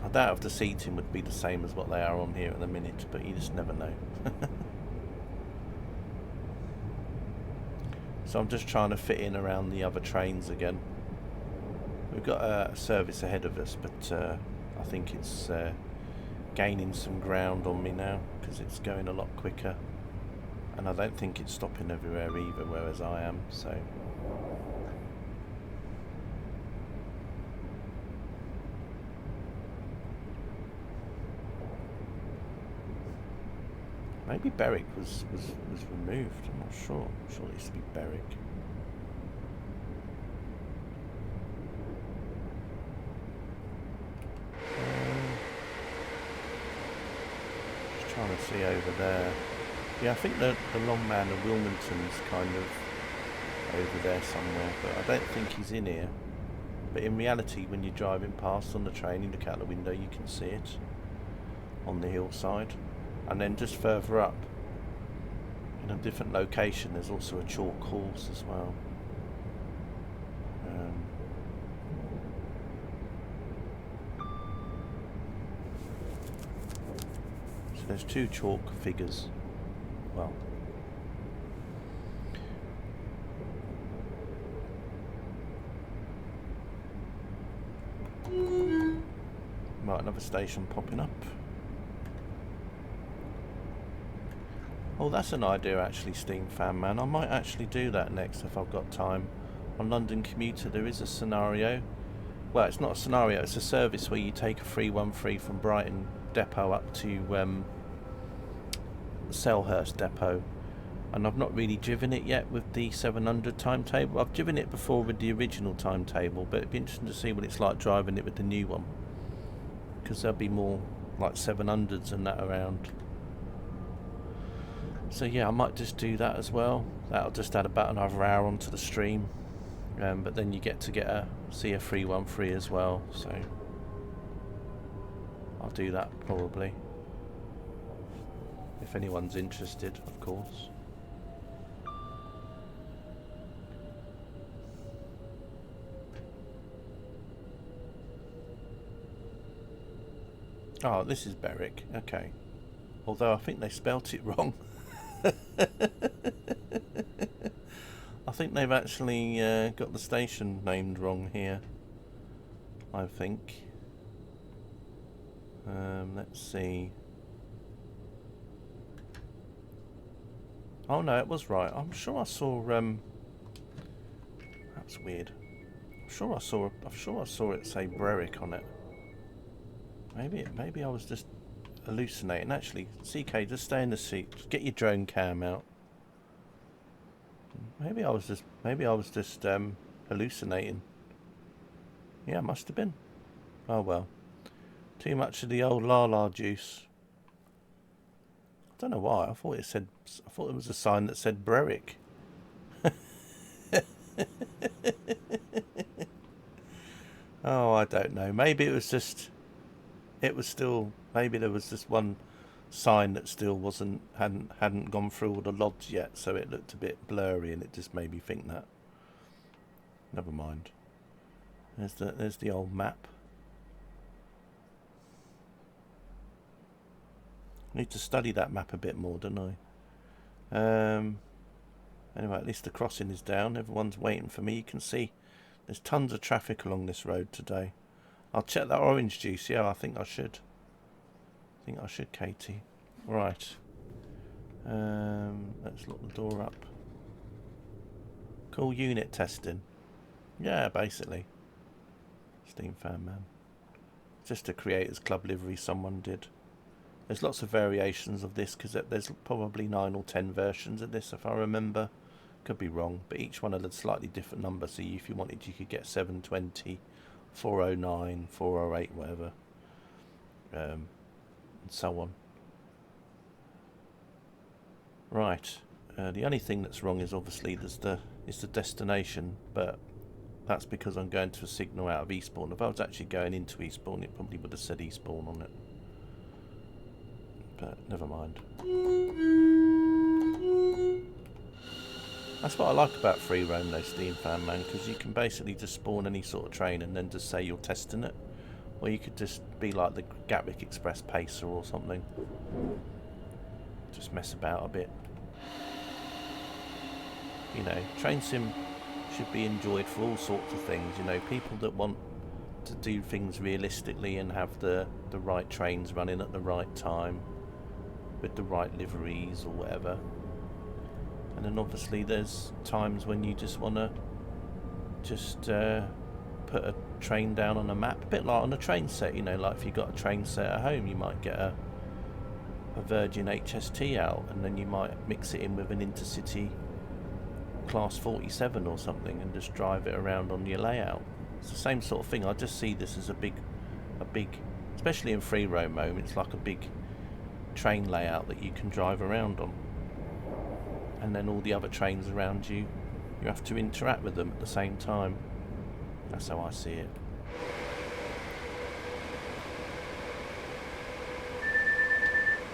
I doubt if the seating would be the same as what they are on here at the minute, but you just never know. So I'm just trying to fit in around the other trains again. We've got a service ahead of us, but I think it's gaining some ground on me now because it's going a lot quicker. And I don't think it's stopping everywhere either, whereas I am, so... Maybe Berwick was removed, I'm not sure. I'm sure it used to be Berwick. Just trying to see over there. Yeah, I think the long man of Wilmington's kind of over there somewhere, but I don't think he's in here. But in reality, when you're driving past on the train, you look out the window, you can see it on the hillside. And then just further up, in a different location, there's also a chalk horse as well. So there's two chalk figures. Well, right, another station popping up. Oh, that's an idea actually, Steam Fan Man. I might actually do that next if I've got time. On London Commuter there is a scenario. Well, it's not a scenario, it's a service where you take a 313 from Brighton depot up to Selhurst depot. And I've not really driven it yet with the 700 timetable. I've driven it before with the original timetable, but it'd be interesting to see what it's like driving it with the new one. Because there'll be more like 700s and that around. So yeah, I might just do that as well. That'll just add about another hour onto the stream. But then you get to see a 313 as well, so I'll do that probably. If anyone's interested, of course. Oh, this is Berwick, okay. Although I think they spelt it wrong. I think they've actually got the station named wrong here. I think. Let's see. Oh no, it was right. I'm sure I saw. That's weird. I'm sure I saw it say Berwick on it. Maybe I was just hallucinating. Actually, CK, just stay in the seat. Just get your drone cam out. Maybe I was just hallucinating. Yeah, must have been. Oh well. Too much of the old la juice. I don't know why. I thought it was a sign that said Berwick. Oh, I don't know. Maybe it was just. It was still. Maybe there was just one sign that still wasn't hadn't gone through all the logs yet, so it looked a bit blurry, and it just made me think that. Never mind. There's the old map. I need to study that map a bit more, don't I? Anyway, at least the crossing is down. Everyone's waiting for me. You can see there's tons of traffic along this road today. I'll check that orange juice. Yeah, I think I should. Katie. Right. Let's lock the door up. Cool unit testing. Yeah, basically. Steam Fan Man. Just a Creators Club livery someone did. There's lots of variations of this because there's probably 9 or 10 versions of this if I remember. Could be wrong, but each one had a slightly different number. So if you wanted, you could get 720, 409, 408, whatever, and so on. Right. The only thing that's wrong is obviously is the destination, but that's because I'm going to a signal out of Eastbourne. If I was actually going into Eastbourne, it probably would have said Eastbourne on it. But never mind. That's what I like about free roam though, Steam Fan Man, because you can basically just spawn any sort of train and then just say you're testing it. Or you could just be like the Gatwick Express Pacer or something. Just mess about a bit. You know, train sim should be enjoyed for all sorts of things. You know, people that want to do things realistically and have the right trains running at the right time with the right liveries or whatever. And then obviously there's times when you just want to just put a train down on a map, a bit like on a train set, you know, like if you've got a train set at home, you might get a Virgin HST out and then you might mix it in with an intercity class 47 or something and just drive it around on your layout. It's the same sort of thing. I just see this as a big, especially in free roam mode, it's like a big train layout that you can drive around on. And then all the other trains around you, you have to interact with them at the same time. That's how I see it.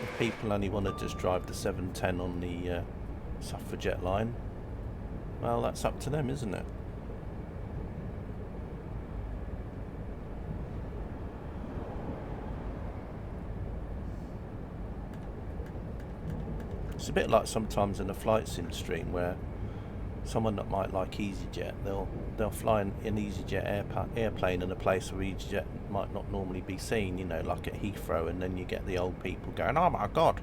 If people only want to just drive the 710 on the suffragette line, well, that's up to them, isn't it? It's a bit like sometimes in a flight sim stream where someone that might like EasyJet, they'll fly an EasyJet airplane in a place where EasyJet might not normally be seen, you know, like at Heathrow, and then you get the old people going, oh my god,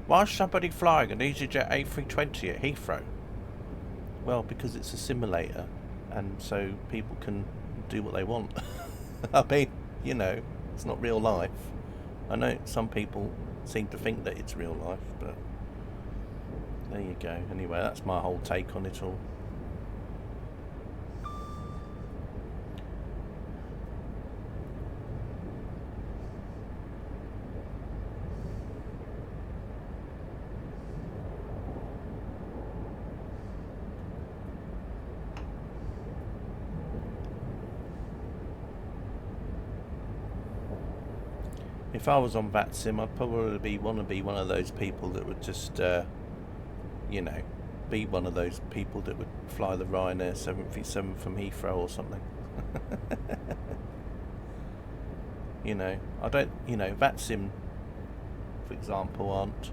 why is somebody flying an EasyJet A320 at Heathrow? Well, because it's a simulator, and so people can do what they want. I mean, you know, it's not real life. I know some people seem to think that it's real life, but there you go. Anyway, that's my whole take on it all. If I was on VATSIM, I'd probably want to be one of those people that would just, you know, be one of those people that would fly the Ryanair 737 from Heathrow or something. You know, I don't, you know, VATSIM, for example, aren't,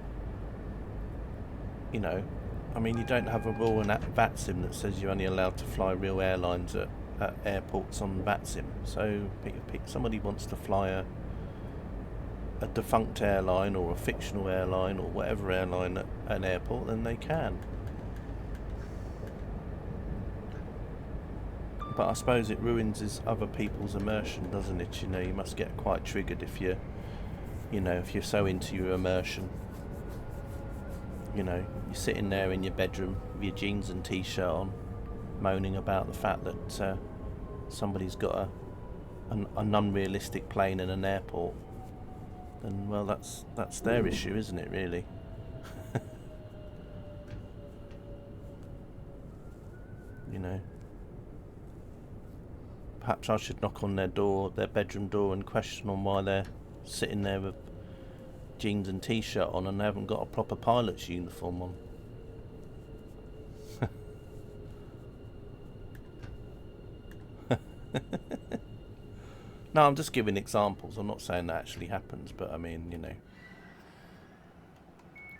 you know, I mean, you don't have a rule in VATSIM that says you're only allowed to fly real airlines at airports on VATSIM. So if somebody wants to fly a defunct airline or a fictional airline or whatever airline at an airport, then they can. But I suppose it ruins other people's immersion, doesn't it? You know, you must get quite triggered if you're so into your immersion. You know, you're sitting there in your bedroom with your jeans and t-shirt on, moaning about the fact that somebody's got an unrealistic plane in an airport. And well, that's their issue, isn't it, really? You know, perhaps I should knock on their door, their bedroom door, and question them why they're sitting there with jeans and t-shirt on and they haven't got a proper pilot's uniform on. No, I'm just giving examples. I'm not saying that actually happens, but I mean, you know,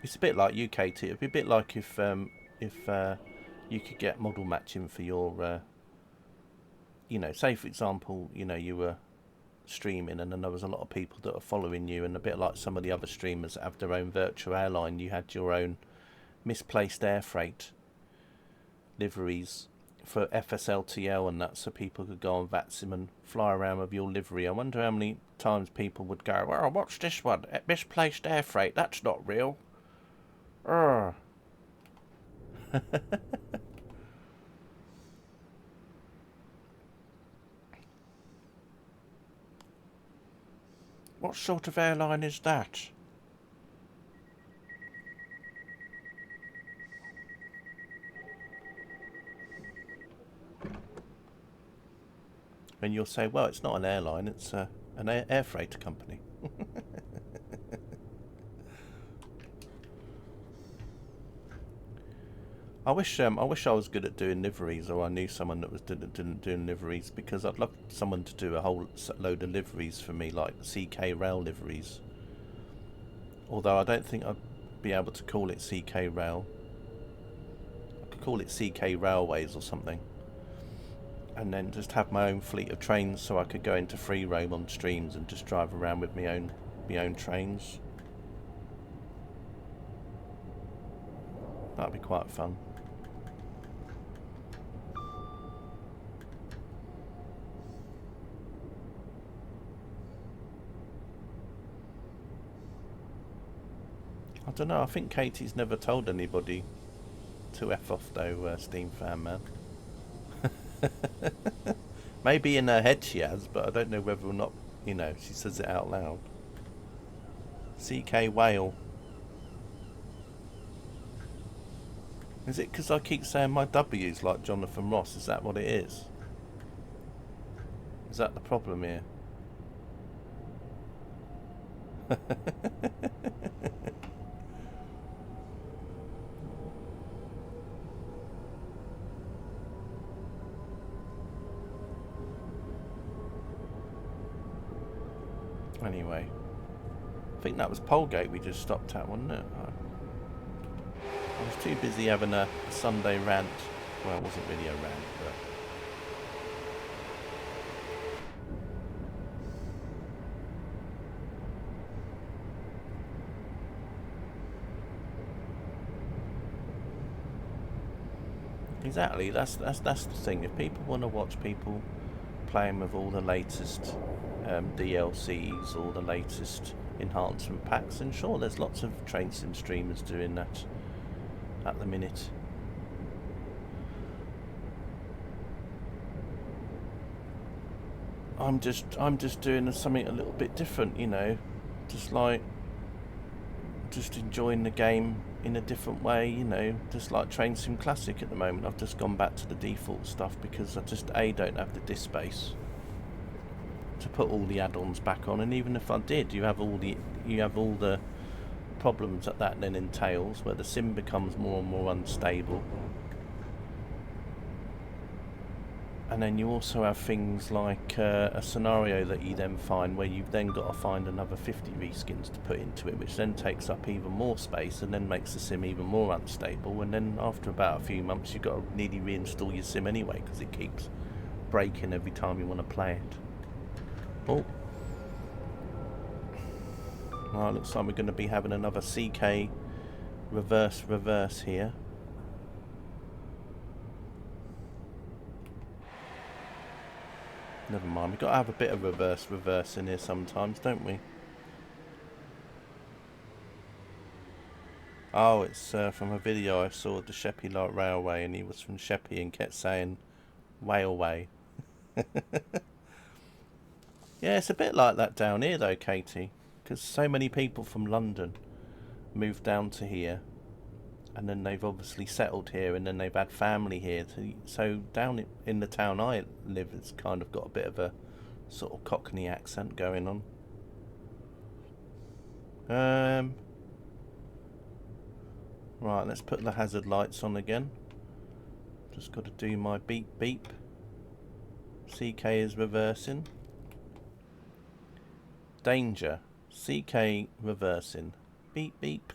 it's a bit like you, Katie. It'd be a bit like if you could get model matching for your, you know, say for example, you know, you were streaming and then there was a lot of people that are following you, and a bit like some of the other streamers that have their own virtual airline, you had your own misplaced air freight liveries for FSLTL and that, so people could go on VATSIM and fly around with your livery. I wonder how many times people would go, well, what's this one? Misplaced air freight, that's not real. What sort of airline is that? And you'll say, well, it's not an airline, it's an air freight company. I wish I was good at doing liveries, or I knew someone that was doing liveries, because I'd love someone to do a whole load of liveries for me, like CK Rail liveries. Although I don't think I'd be able to call it CK Rail. I could call it CK Railways or something. And then just have my own fleet of trains, so I could go into free roam on streams and just drive around with my own trains. That'd be quite fun. I don't know, I think Katie's never told anybody to F off though, Steam Fan Man. Maybe in her head she has, but I don't know whether or not, you know, she says it out loud. CK Whale. Is it because I keep saying my W's like Jonathan Ross? Is that what it is? Is that the problem here? Anyway, I think that was Polegate we just stopped at, wasn't it? I was too busy having a Sunday rant. Well, it wasn't really a rant, but... Exactly, that's the thing. If people want to watch people playing with all the latest DLCs, all the latest enhancement packs, and sure, there's lots of train sim streamers doing that at the minute. I'm just doing something a little bit different, you know, just enjoying the game in a different way, you know, just like Train Sim Classic at the moment. I've just gone back to the default stuff because I just don't have the disk space to put all the add-ons back on, and even if I did, you have all the problems that then entails, where the sim becomes more and more unstable, and then you also have things like a scenario that you then find where you've then got to find another 50 reskins to put into it, which then takes up even more space and then makes the sim even more unstable, and then after about a few months you've got to nearly reinstall your sim anyway because it keeps breaking every time you want to play it. Oh, well, it looks like we're going to be having another CK reverse here. Never mind, we've got to have a bit of reverse in here sometimes, don't we? Oh, it's from a video I saw at the Sheppey Light Railway, and he was from Sheppey and kept saying Whaleway. Yeah, it's a bit like that down here though, Katie, because so many people from London moved down to here, and then they've obviously settled here, and then they've had family here. So down in the town I live, it's kind of got a bit of a sort of Cockney accent going on. Right, let's put the hazard lights on again. Just got to do my beep beep. CK is reversing. Danger. CK reversing. Beep beep.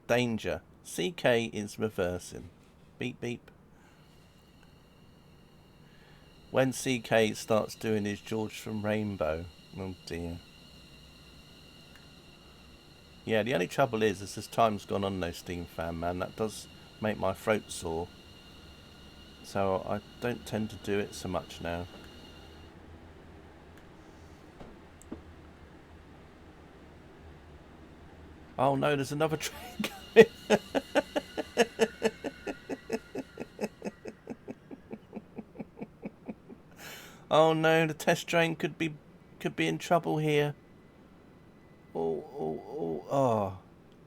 Danger. CK is reversing. Beep beep. When CK starts doing his George from Rainbow. Oh dear. Yeah, the only trouble is as time's gone on, no Steam Fan Man, that does make my throat sore. So I don't tend to do it so much now. Oh no, there's another train coming. Oh no, the test train could be in trouble here. Oh.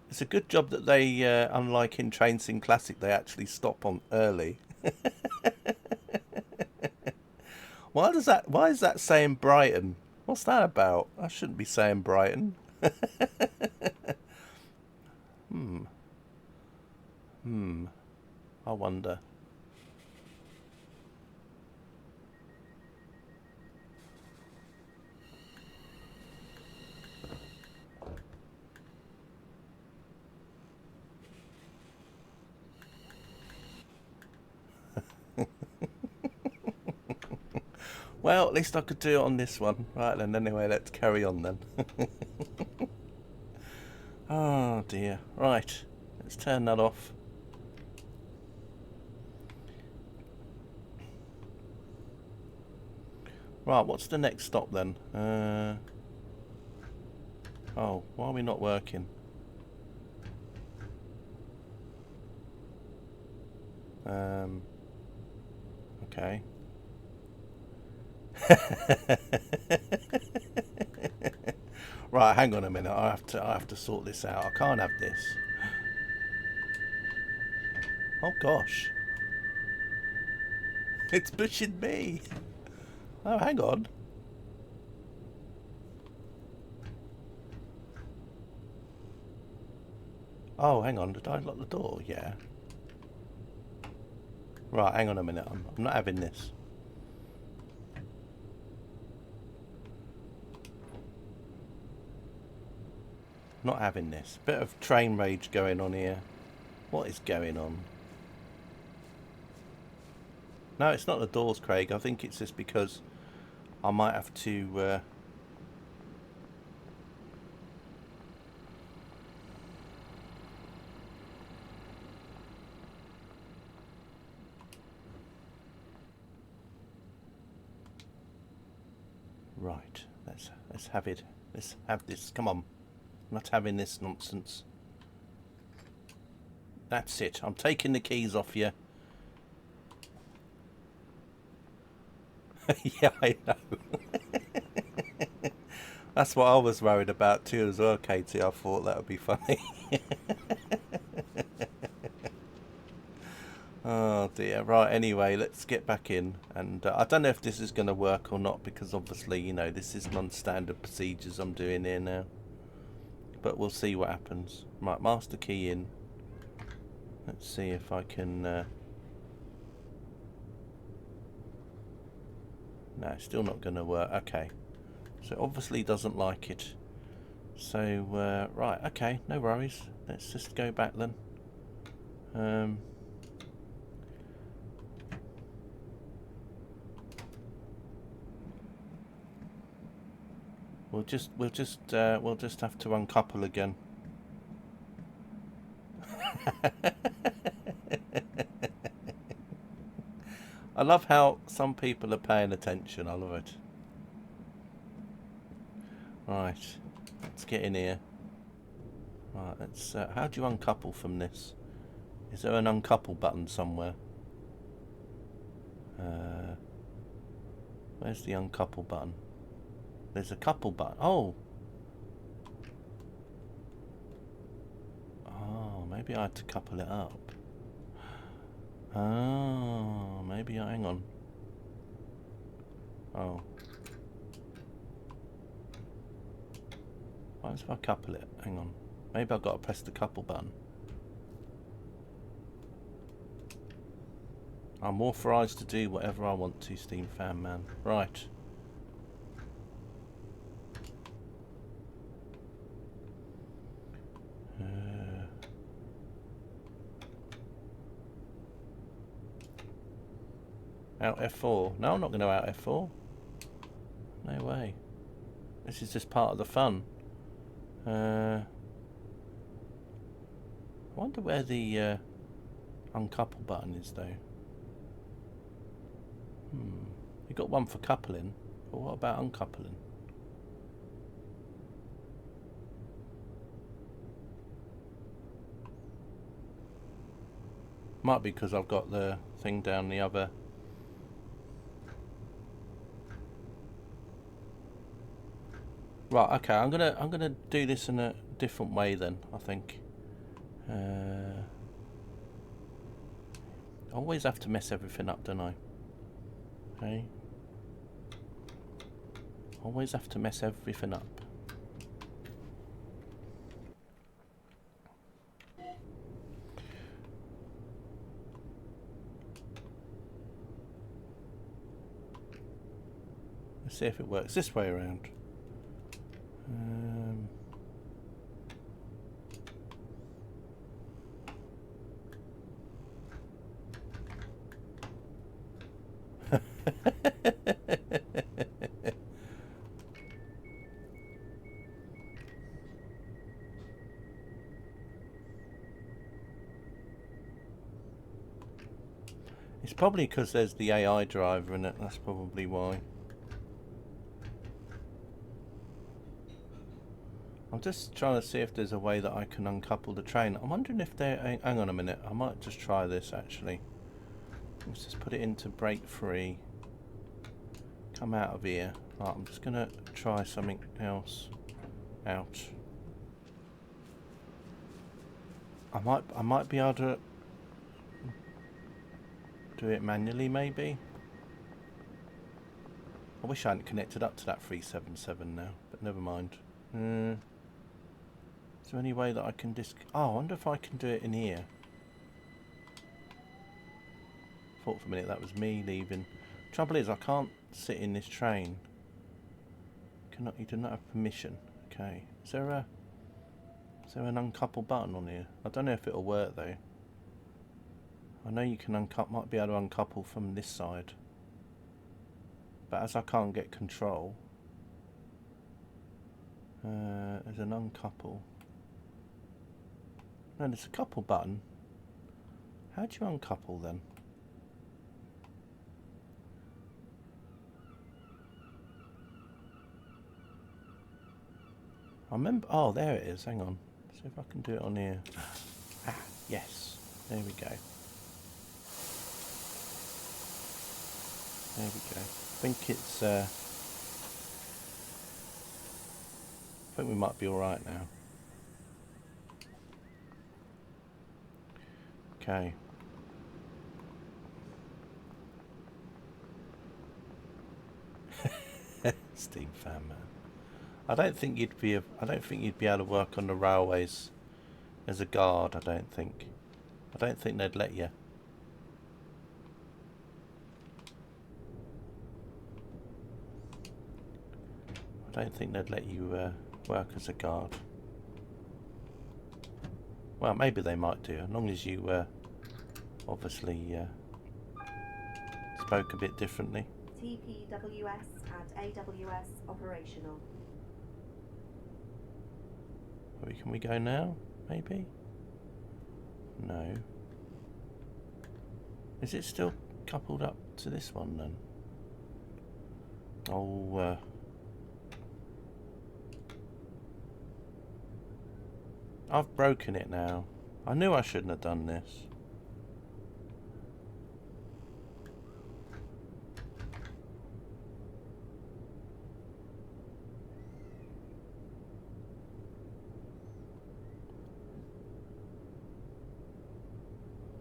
It's a good job that they, unlike in Train Sim Classic, they actually stop on early. Why is that saying Brighton? What's that about? I shouldn't be saying Brighton. I wonder. Well, at least I could do it on this one. Right then, anyway, let's carry on then. Oh dear. Right, let's turn that off. Right, what's the next stop then? Oh, why are we not working? Okay. Right, hang on a minute. I have to sort this out. I can't have this. Oh gosh. It's pushing me. Oh, hang on. Oh, hang on. Did I lock the door? Yeah. Right, hang on a minute. I'm not having this. Not having this. Bit of train rage going on here. What is going on? No, it's not the doors, Craig. I think it's just because I might have to... Right, let's have it. Let's have this. Come on. I'm not having this nonsense. That's it. I'm taking the keys off you. Yeah, I know. That's what I was worried about too as well, Katie. I thought that would be funny. Oh dear. Right, anyway, let's get back in. And I don't know if this is going to work or not, because obviously, you know, this is non-standard procedures I'm doing here now. But we'll see what happens. Right, master key in. Let's see if I can... No, still not going to work. Okay. So obviously doesn't like it. So, right, okay, no worries. Let's just go back then. We'll just have to uncouple again. I love how some people are paying attention. I love it. Right, let's get in here. Right, let's. How do you uncouple from this? Is there an uncouple button somewhere? Where's the uncouple button? There's a couple button. Oh. Oh, maybe I had to couple it up. Oh, maybe hang on. Oh. What if I couple it? Hang on. Maybe I've got to press the couple button. I'm authorised to do whatever I want to, Steam Fan Man. Right. Out F4. No, I'm not going to out F4. No way. This is just part of the fun. I wonder where the uncouple button is though. You got one for coupling, but what about uncoupling? Might be because I've got the thing down the other. Right, okay, I'm gonna do this in a different way then, I think. I always have to mess everything up, don't I? Okay. Always have to mess everything up. Let's see if it works this way around. It's probably because there's the AI driver in it, that's probably why. I'm just trying to see if there's a way that I can uncouple the train. I'm wondering if they're... Hang on a minute, I might just try this actually. Let's just put it into brake free. Come out of here. Right, I'm just going to try something else out. I might be able to do it manually maybe. I wish I hadn't connected up to that 377 now, but never mind. Is there any way that I can Oh, I wonder if I can do it in here. Thought for a minute that was me leaving. Trouble is I can't sit in this train. You do not have permission. Okay. Is there an uncouple button on here? I don't know if it'll work though. I know you can might be able to uncouple from this side. But as I can't get control, there's an uncouple. No, there's a couple button. How do you uncouple then? I remember. Oh, there it is. Hang on. See if I can do it on here. Ah, yes. There we go. There we go. I think it's. I think we might be all right now. Okay. Steam Fan Man. I don't think you'd be able to work on the railways as a guard. I don't think they'd let you. I don't think they'd let you work as a guard. Well, maybe they might do, as long as you obviously spoke a bit differently. TPWS and AWS operational. Can we go now? Maybe? No. Is it still coupled up to this one then? Oh, I've broken it now. I knew I shouldn't have done this.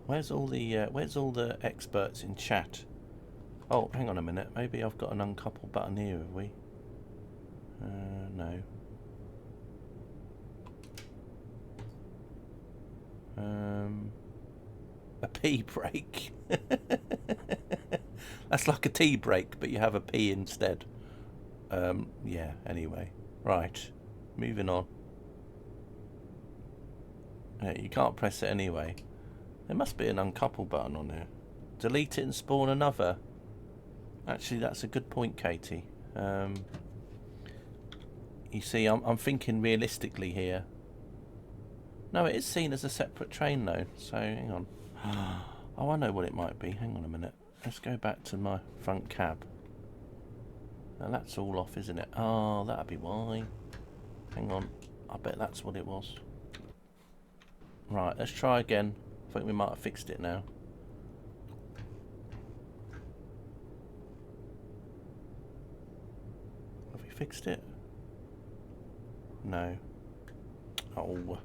Where's all the experts in chat? Oh, hang on a minute. Maybe I've got an uncouple button here, have we? No. A pee break. That's like a tea break, but you have a pee instead. Yeah, anyway. Right. Moving on. Yeah, you can't press it anyway. There must be an uncouple button on here. Delete it and spawn another. Actually, that's a good point, Katie. You see, I'm thinking realistically here. No, it is seen as a separate train though, so hang on. Oh, I know what it might be. Hang on a minute. Let's go back to my front cab. Now that's all off, isn't it? Oh, that'd be why. Hang on. I bet that's what it was. Right, let's try again. I think we might have fixed it now. Have we fixed it? No. Oh.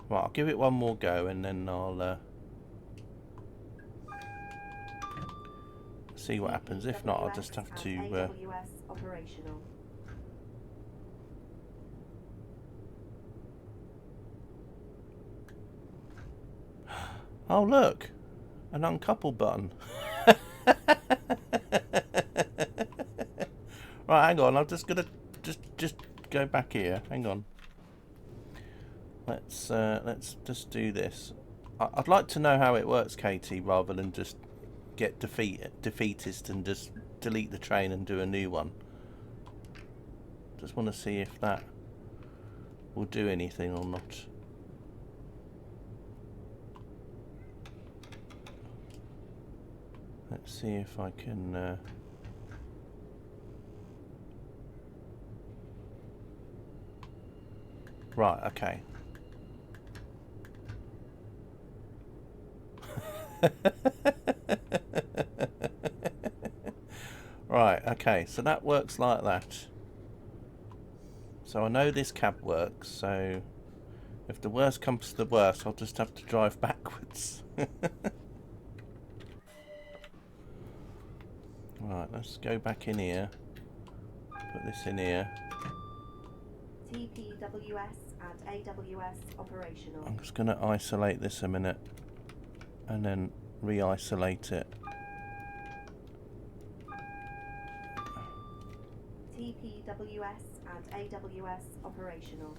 Right, I'll give it one more go and then I'll see what happens. If not, I'll just have to... AWS operational. Oh, look! An uncouple button. Right, hang on. I'm just gonna just go back here. Hang on. Let's just do this. I'd like to know how it works, Katie, rather than just get defeatist and just delete the train and do a new one. Just want to see if that will do anything or not. Let's see if I can... Right, okay. Right, okay, so that works like that. So I know this cab works, so if the worst comes to the worst, I'll just have to drive backwards. Right, let's go back in here. Put this in here. TPWS and AWS operational. I'm just going to isolate this a minute and then re-isolate it. TPWS and AWS operational.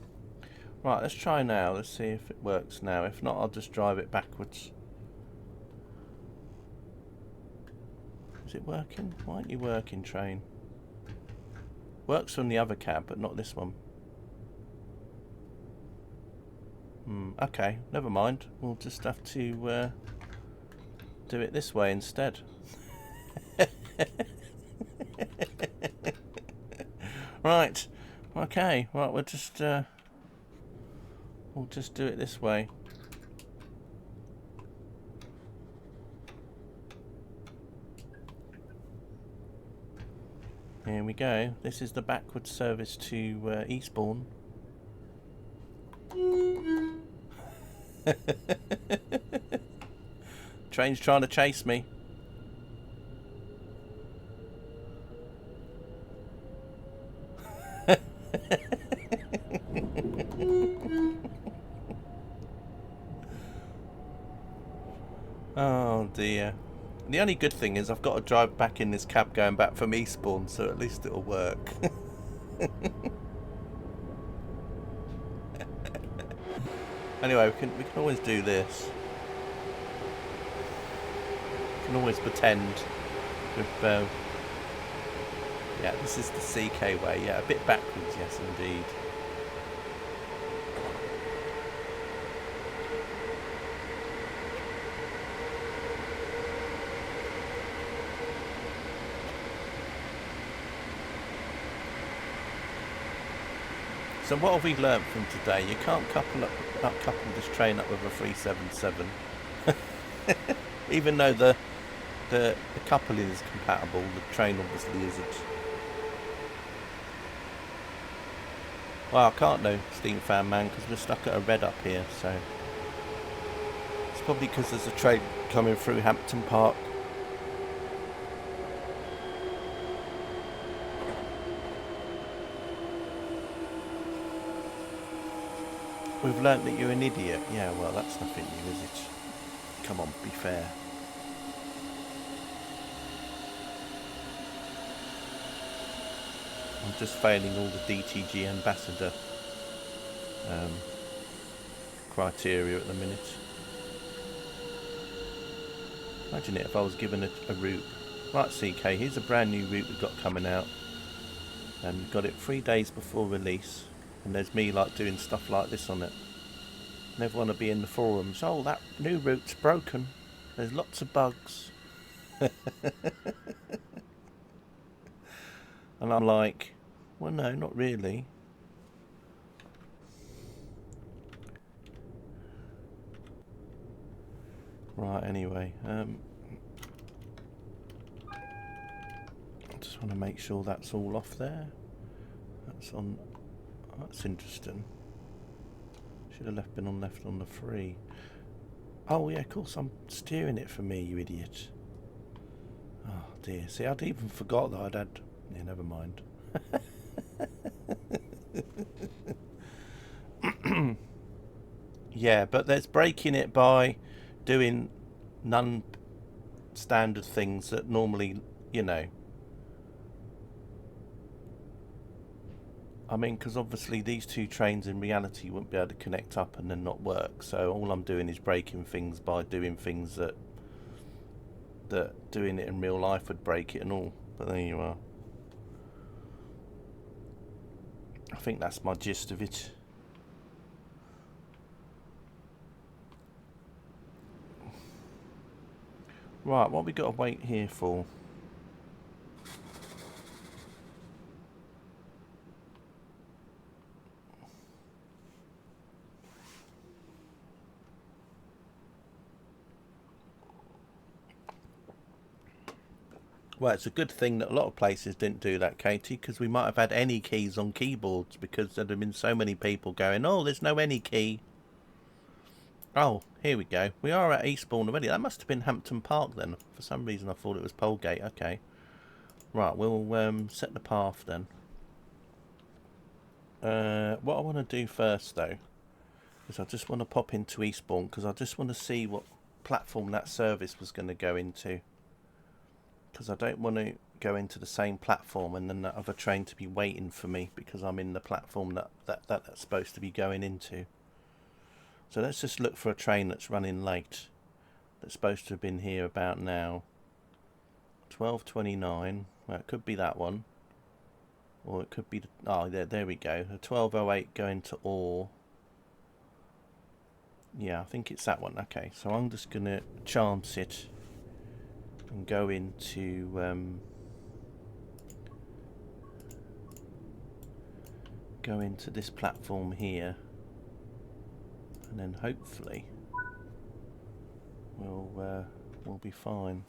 Right, let's try now. Let's see if it works now. If not, I'll just drive it backwards. Is it working? Why aren't you working, train? Works from the other cab, but not this one. Okay, never mind. We'll just have to do it this way instead. Right. Okay. Right. We'll just do it this way. Here we go. This is the backward service to Eastbourne. Train's trying to chase me. Oh dear. The only good thing is I've got to drive back in this cab going back from Eastbourne, so at least it'll work. Anyway, we can always do this. We can always pretend with yeah, this is the CK way. Yeah, a bit backwards, yes indeed. So what have we learnt from today? You can't couple this train up with a 377, even though the coupling is compatible. The train obviously isn't. Well, I can't know, Steam Fan Man, because we're stuck at a red up here, so... It's probably because there's a train coming through Hampton Park. We've learnt that you're an idiot. Yeah, well, that's nothing new, is it? Come on, be fair. I'm just failing all the DTG ambassador criteria at the minute. Imagine it if I was given a route. Right, CK, here's a brand new route we've got coming out. And we've got it 3 days before release. And there's me like doing stuff like this on it. And everyone will be in the forums. Oh, that new route's broken. There's lots of bugs. And I'm like, well, no, not really. Right, anyway. I just want to make sure that's all off there. That's on... That's interesting. Should have left on the 3. Oh yeah, of course, I'm steering it for me, you idiot. Oh dear. See, I'd even forgot that I'd had... Yeah, never mind. Yeah, but there's breaking it by doing non-standard things that normally, you know... I mean, because obviously these two trains in reality wouldn't be able to connect up and then not work. So all I'm doing is breaking things by doing things that doing it in real life would break it and all. But there you are. I think that's my gist of it. Right, what we got to wait here for? Well, it's a good thing that a lot of places didn't do that, Katie, because we might have had any keys on keyboards because there'd have been so many people going, oh, there's no any key. Oh, here we go. We are at Eastbourne already. That must have been Hampton Park then. For some reason I thought it was Polegate. Okay. Right, we'll set the path then. What I want to do first, though, is I just want to pop into Eastbourne because I just want to see what platform that service was going to go into. Because I don't want to go into the same platform and then that other train to be waiting for me because I'm in the platform that's supposed to be going into. So let's just look for a train that's running late. That's supposed to have been here about now. 12:29. Well, it could be that one. Or it could be... Oh, there we go. A 12:08 going to Orr. Yeah, I think it's that one. Okay, so I'm just going to chance it. And go into this platform here, and then hopefully we'll be fine.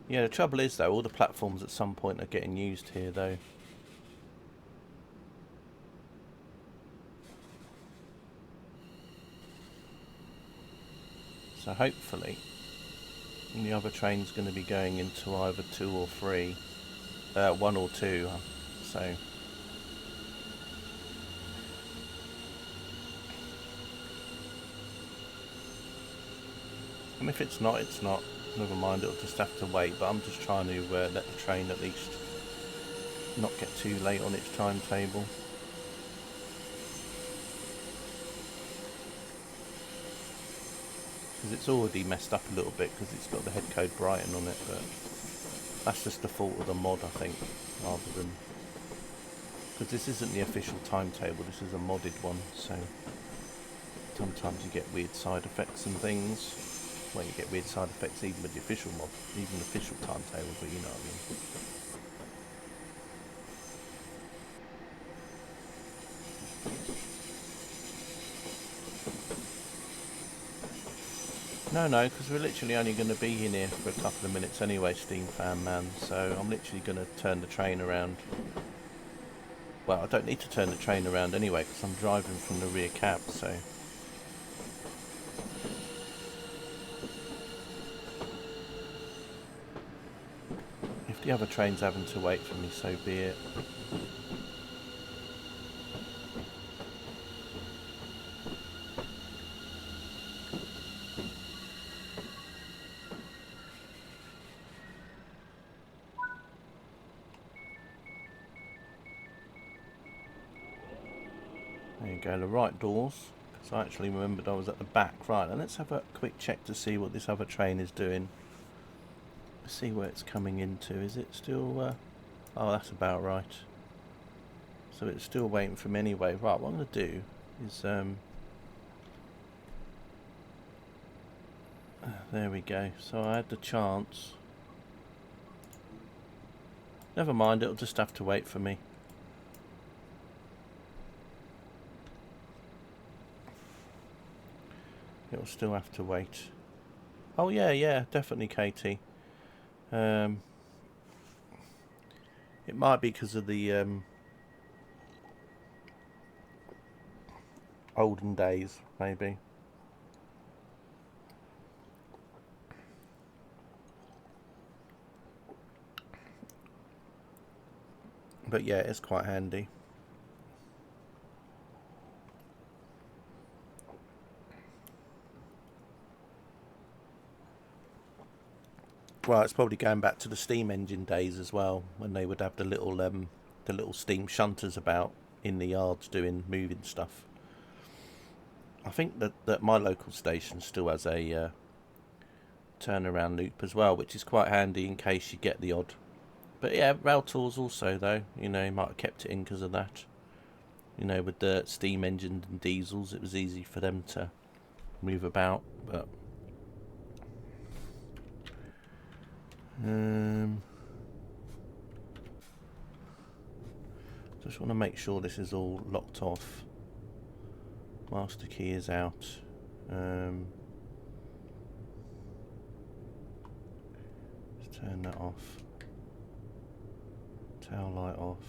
Yeah, the trouble is though, all the platforms at some point are getting used here though. So hopefully the other train's going to be going into either 2 or 3. 1 or 2. So... And if it's not, it's not. Never mind, it'll just have to wait. But I'm just trying to let the train at least not get too late on its timetable. Because it's already messed up a little bit because it's got the head code Brighton on it, but that's just the fault of the mod, I think, rather than... Because this isn't the official timetable, this is a modded one, so sometimes you get weird side effects and things. Well, you get weird side effects even with the official mod, even the official timetable, but you know what I mean. No, because we're literally only going to be in here for a couple of minutes anyway, Steam Fan Man, so I'm literally going to turn the train around Well, I don't need to turn the train around anyway because I'm driving from the rear cab, so... If the other train's having to wait for me, so be it. There you go, the right doors. Because I actually remembered I was at the back. Right, and let's have a quick check to see what this other train is doing. Let's see where it's coming into. Is it still... Oh, that's about right. So it's still waiting for me anyway. Right, what I'm going to do is... there we go. So I had the chance. Never mind, it'll just have to wait for me. It'll still have to wait. Oh yeah, definitely, Katie. It might be because of the olden days, maybe. But yeah, it's quite handy. Well, it's probably going back to the steam engine days as well, when they would have the little steam shunters about in the yards doing moving stuff. I think that my local station still has a turnaround loop as well, which is quite handy in case you get the odd. But yeah, rail tours also though, you know, might have kept it in because of that. You know, with the steam engines and diesels, it was easy for them to move about, but just want to make sure this is all locked off. Master key is out. Let's turn that off. Tail light off.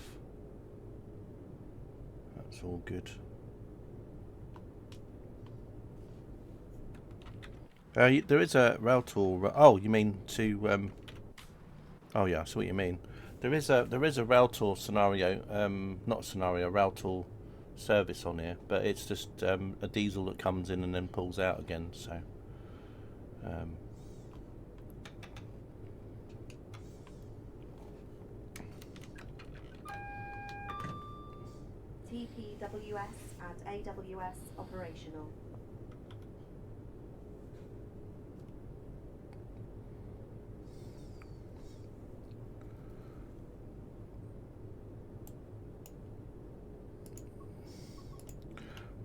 That's all good. There is a rail tour. Oh, you mean to? Oh yeah, I see what you mean. There is a rail tour scenario. Not scenario, rail tour service on here, but it's just a diesel that comes in and then pulls out again. So. TPWS and AWS operational.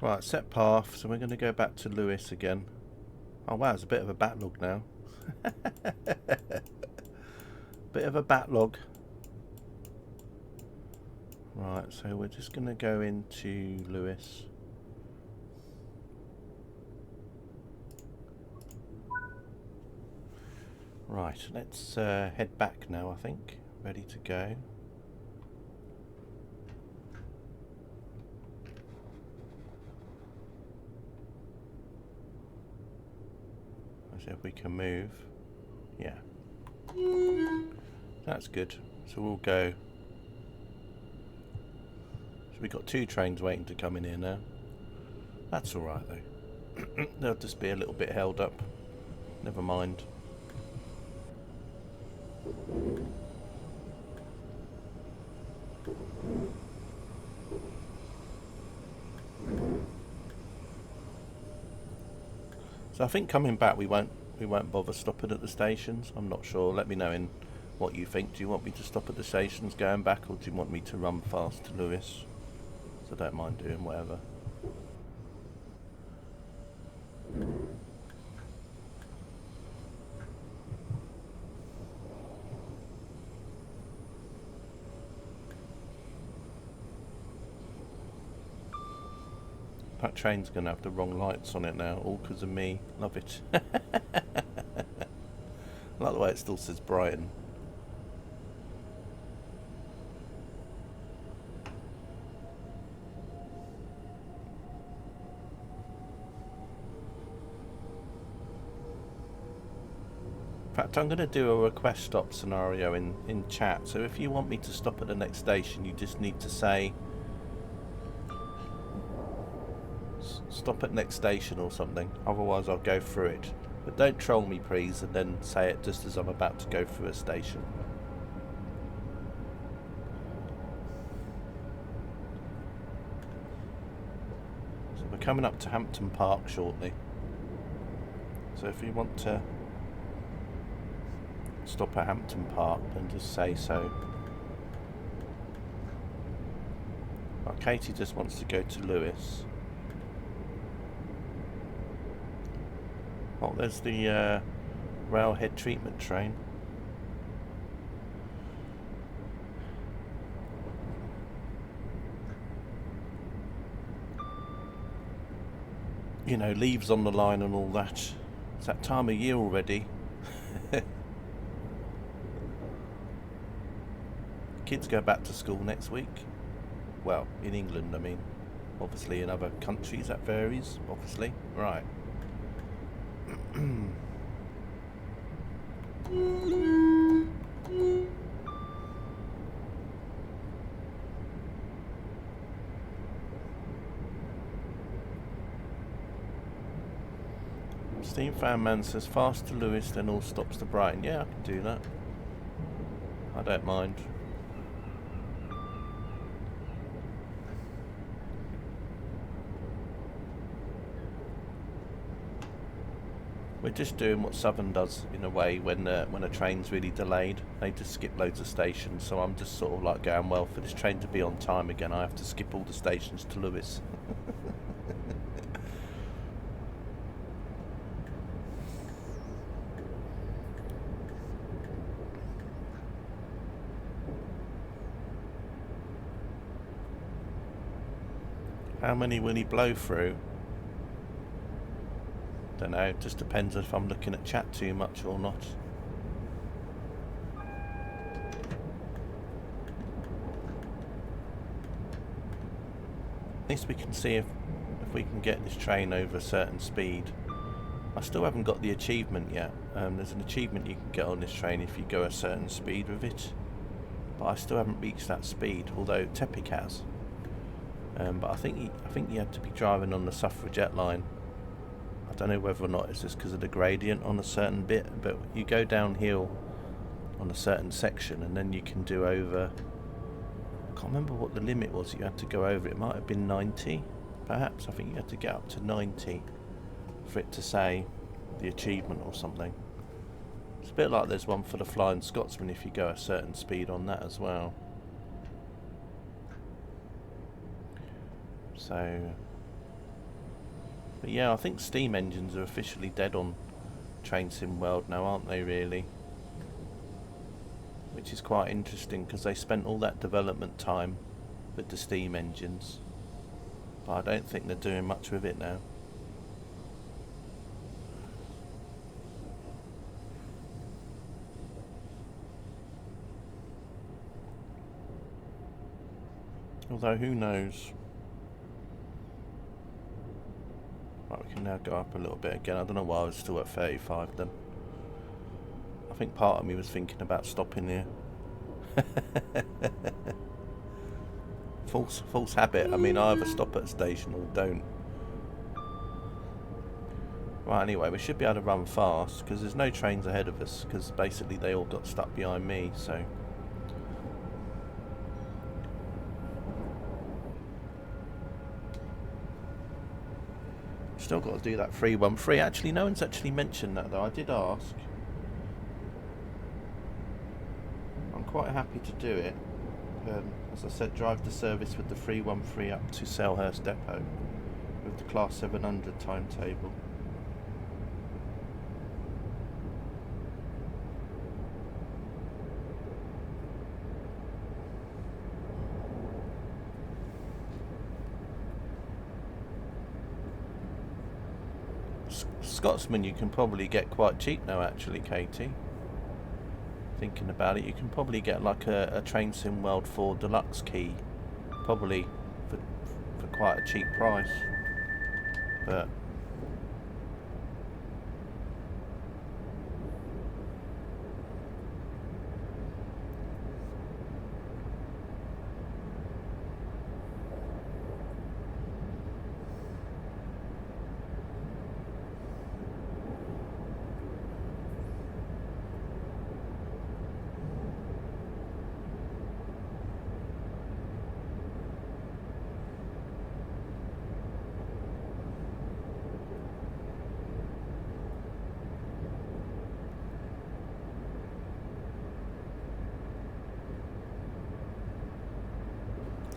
Right, set path, so we're going to go back to Lewis again. Oh wow, it's a bit of a backlog now. Bit of a backlog. Right, so we're just going to go into Lewis. Right, let's head back now, I think. Ready to go. Let's see if we can move. Yeah. That's good. So we'll go. So we've got 2 trains waiting to come in here now. That's alright though. They'll just be a little bit held up. Never mind. So I think coming back we won't bother stopping at the stations. I'm not sure. Let me know in what you think. Do you want me to stop at the stations going back, or do you want me to run fast to Lewis? So I don't mind doing whatever. That train's going to have the wrong lights on it now, all because of me. Love it. I like the way it still says Brighton. fact, I'm going to do a request stop scenario in chat. So if you want me to stop at the next station, you just need to say stop at next station or something. Otherwise, I'll go through it. But don't troll me, please, and then say it just as I'm about to go through a station. So we're coming up to Hampton Park shortly. So if you want to stop at Hampton Park, then just say so. Well, Katie just wants to go to Lewis. Oh, there's the railhead treatment train. You know, leaves on the line and all that. It's that time of year already. Kids go back to school next week. Well, in England, I mean. Obviously in other countries that varies, obviously. Right. Steam Fan Man says fast to Lewis, then all stops to Brighton. Yeah, I can do that. I don't mind. We're just doing what Southern does in a way when a train's really delayed. They just skip loads of stations, so I'm just sort of like going, well, for this train to be on time again, I have to skip all the stations to Lewis. How many will he blow through? Don't know, it just depends if I'm looking at chat too much or not. At least we can see if we can get this train over a certain speed. I still haven't got the achievement yet. There's an achievement you can get on this train if you go a certain speed with it. But I still haven't reached that speed, although Tepic has. But I think you had to be driving on the suffragette line. I don't know whether or not it's just because of the gradient on a certain bit, but you go downhill on a certain section and then you can do over, I can't remember what the limit was you had to go over. It might have been 90 perhaps. I think you had to get up to 90 for it to say the achievement or something. It's a bit like there's one for the Flying Scotsman if you go a certain speed on that as well. So, but yeah, I think steam engines are officially dead on Train Sim World now, aren't they, really? Which is quite interesting because they spent all that development time with the steam engines, but I don't think they're doing much with it now. Although, who knows? Right, we can now go up a little bit again. I don't know why I was still at 35 then. I think part of me was thinking about stopping here. False habit. I mean, I either stop at a station or don't. Right, anyway, we should be able to run fast because there's no trains ahead of us because basically they all got stuck behind me, so... Still got to do that 313. Actually, no one's actually mentioned that though. I did ask. I'm quite happy to do it. As I said, drive the service with the 313 up to Selhurst Depot with the Class 700 timetable. Scotsman you can probably get quite cheap now, actually, Katie. Thinking about it, you can probably get like a Train Sim World 4 Deluxe key, probably for quite a cheap price. But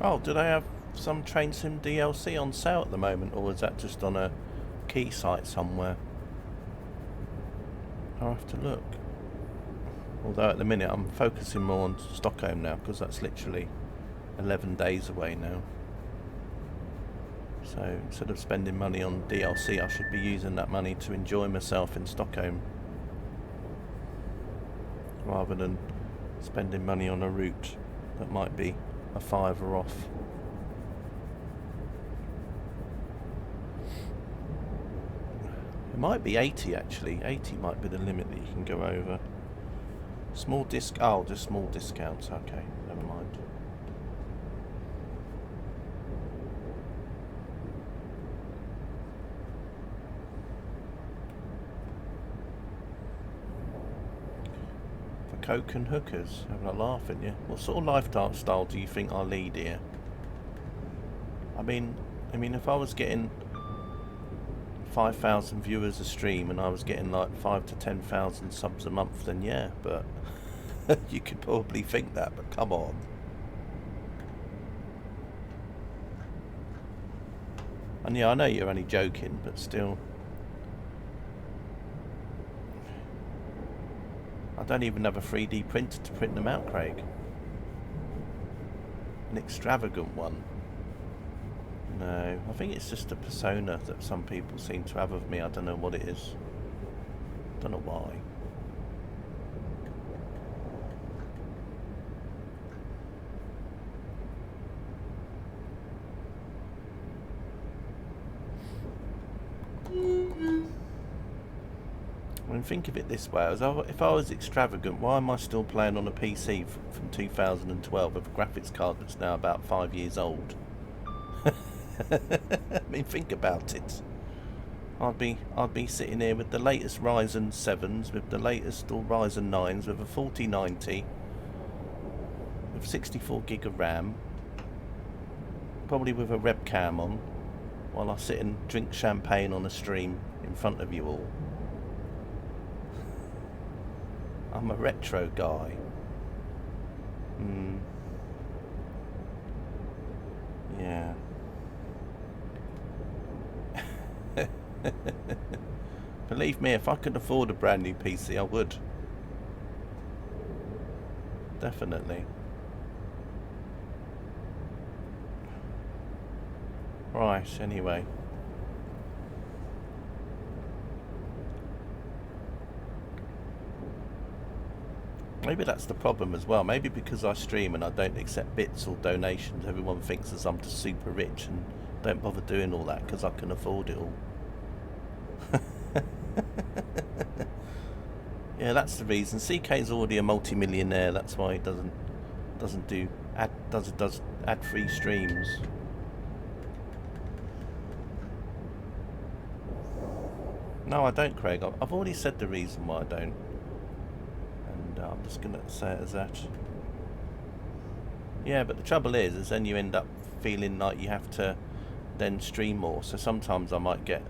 Oh, do they have some Train Sim DLC on sale at the moment, or is that just on a key site somewhere? I'll have to look. Although at the minute I'm focusing more on Stockholm now, because that's literally 11 days away now. So instead of spending money on DLC, I should be using that money to enjoy myself in Stockholm, rather than spending money on a route that might be a £5 off. It might be 80 actually. 80 might be the limit that you can go over. Small disc. Oh, just small discounts. Okay, never mind. For coke and hookers, having a laugh, aren't you? What sort of lifestyle do you think I lead here? I mean, if I was getting 5,000 viewers a stream and I was getting like 5 to 10,000 subs a month, then yeah, but you could probably think that, but come on. And yeah, I know you're only joking, but still. I don't even have a 3D printer to print them out, Craig. An extravagant one. No, I think it's just a persona that some people seem to have of me. I don't know what it is. Don't know why. I mean, think of it this way: if I was extravagant, why am I still playing on a PC from 2012 with a graphics card that's now about 5 years old? I mean, think about it. I'd be sitting here with the latest Ryzen 7s, with the latest or Ryzen 9s, with a 4090, with 64 gig of RAM, probably with a webcam on, while I sit and drink champagne on a stream in front of you all. I'm a retro guy. Yeah. Believe me, if I could afford a brand new PC, I would. Definitely. Right, anyway. Maybe that's the problem as well. Maybe because I stream and I don't accept bits or donations, everyone thinks that I'm just super rich and don't bother doing all that because I can afford it all. Yeah, that's the reason. CK's already a multi-millionaire. That's why he doesn't do does ad-free streams. No, I don't, Craig. I've already said the reason why I don't, and I'm just gonna say it as that. Yeah, but the trouble is then you end up feeling like you have to then stream more. So sometimes I might get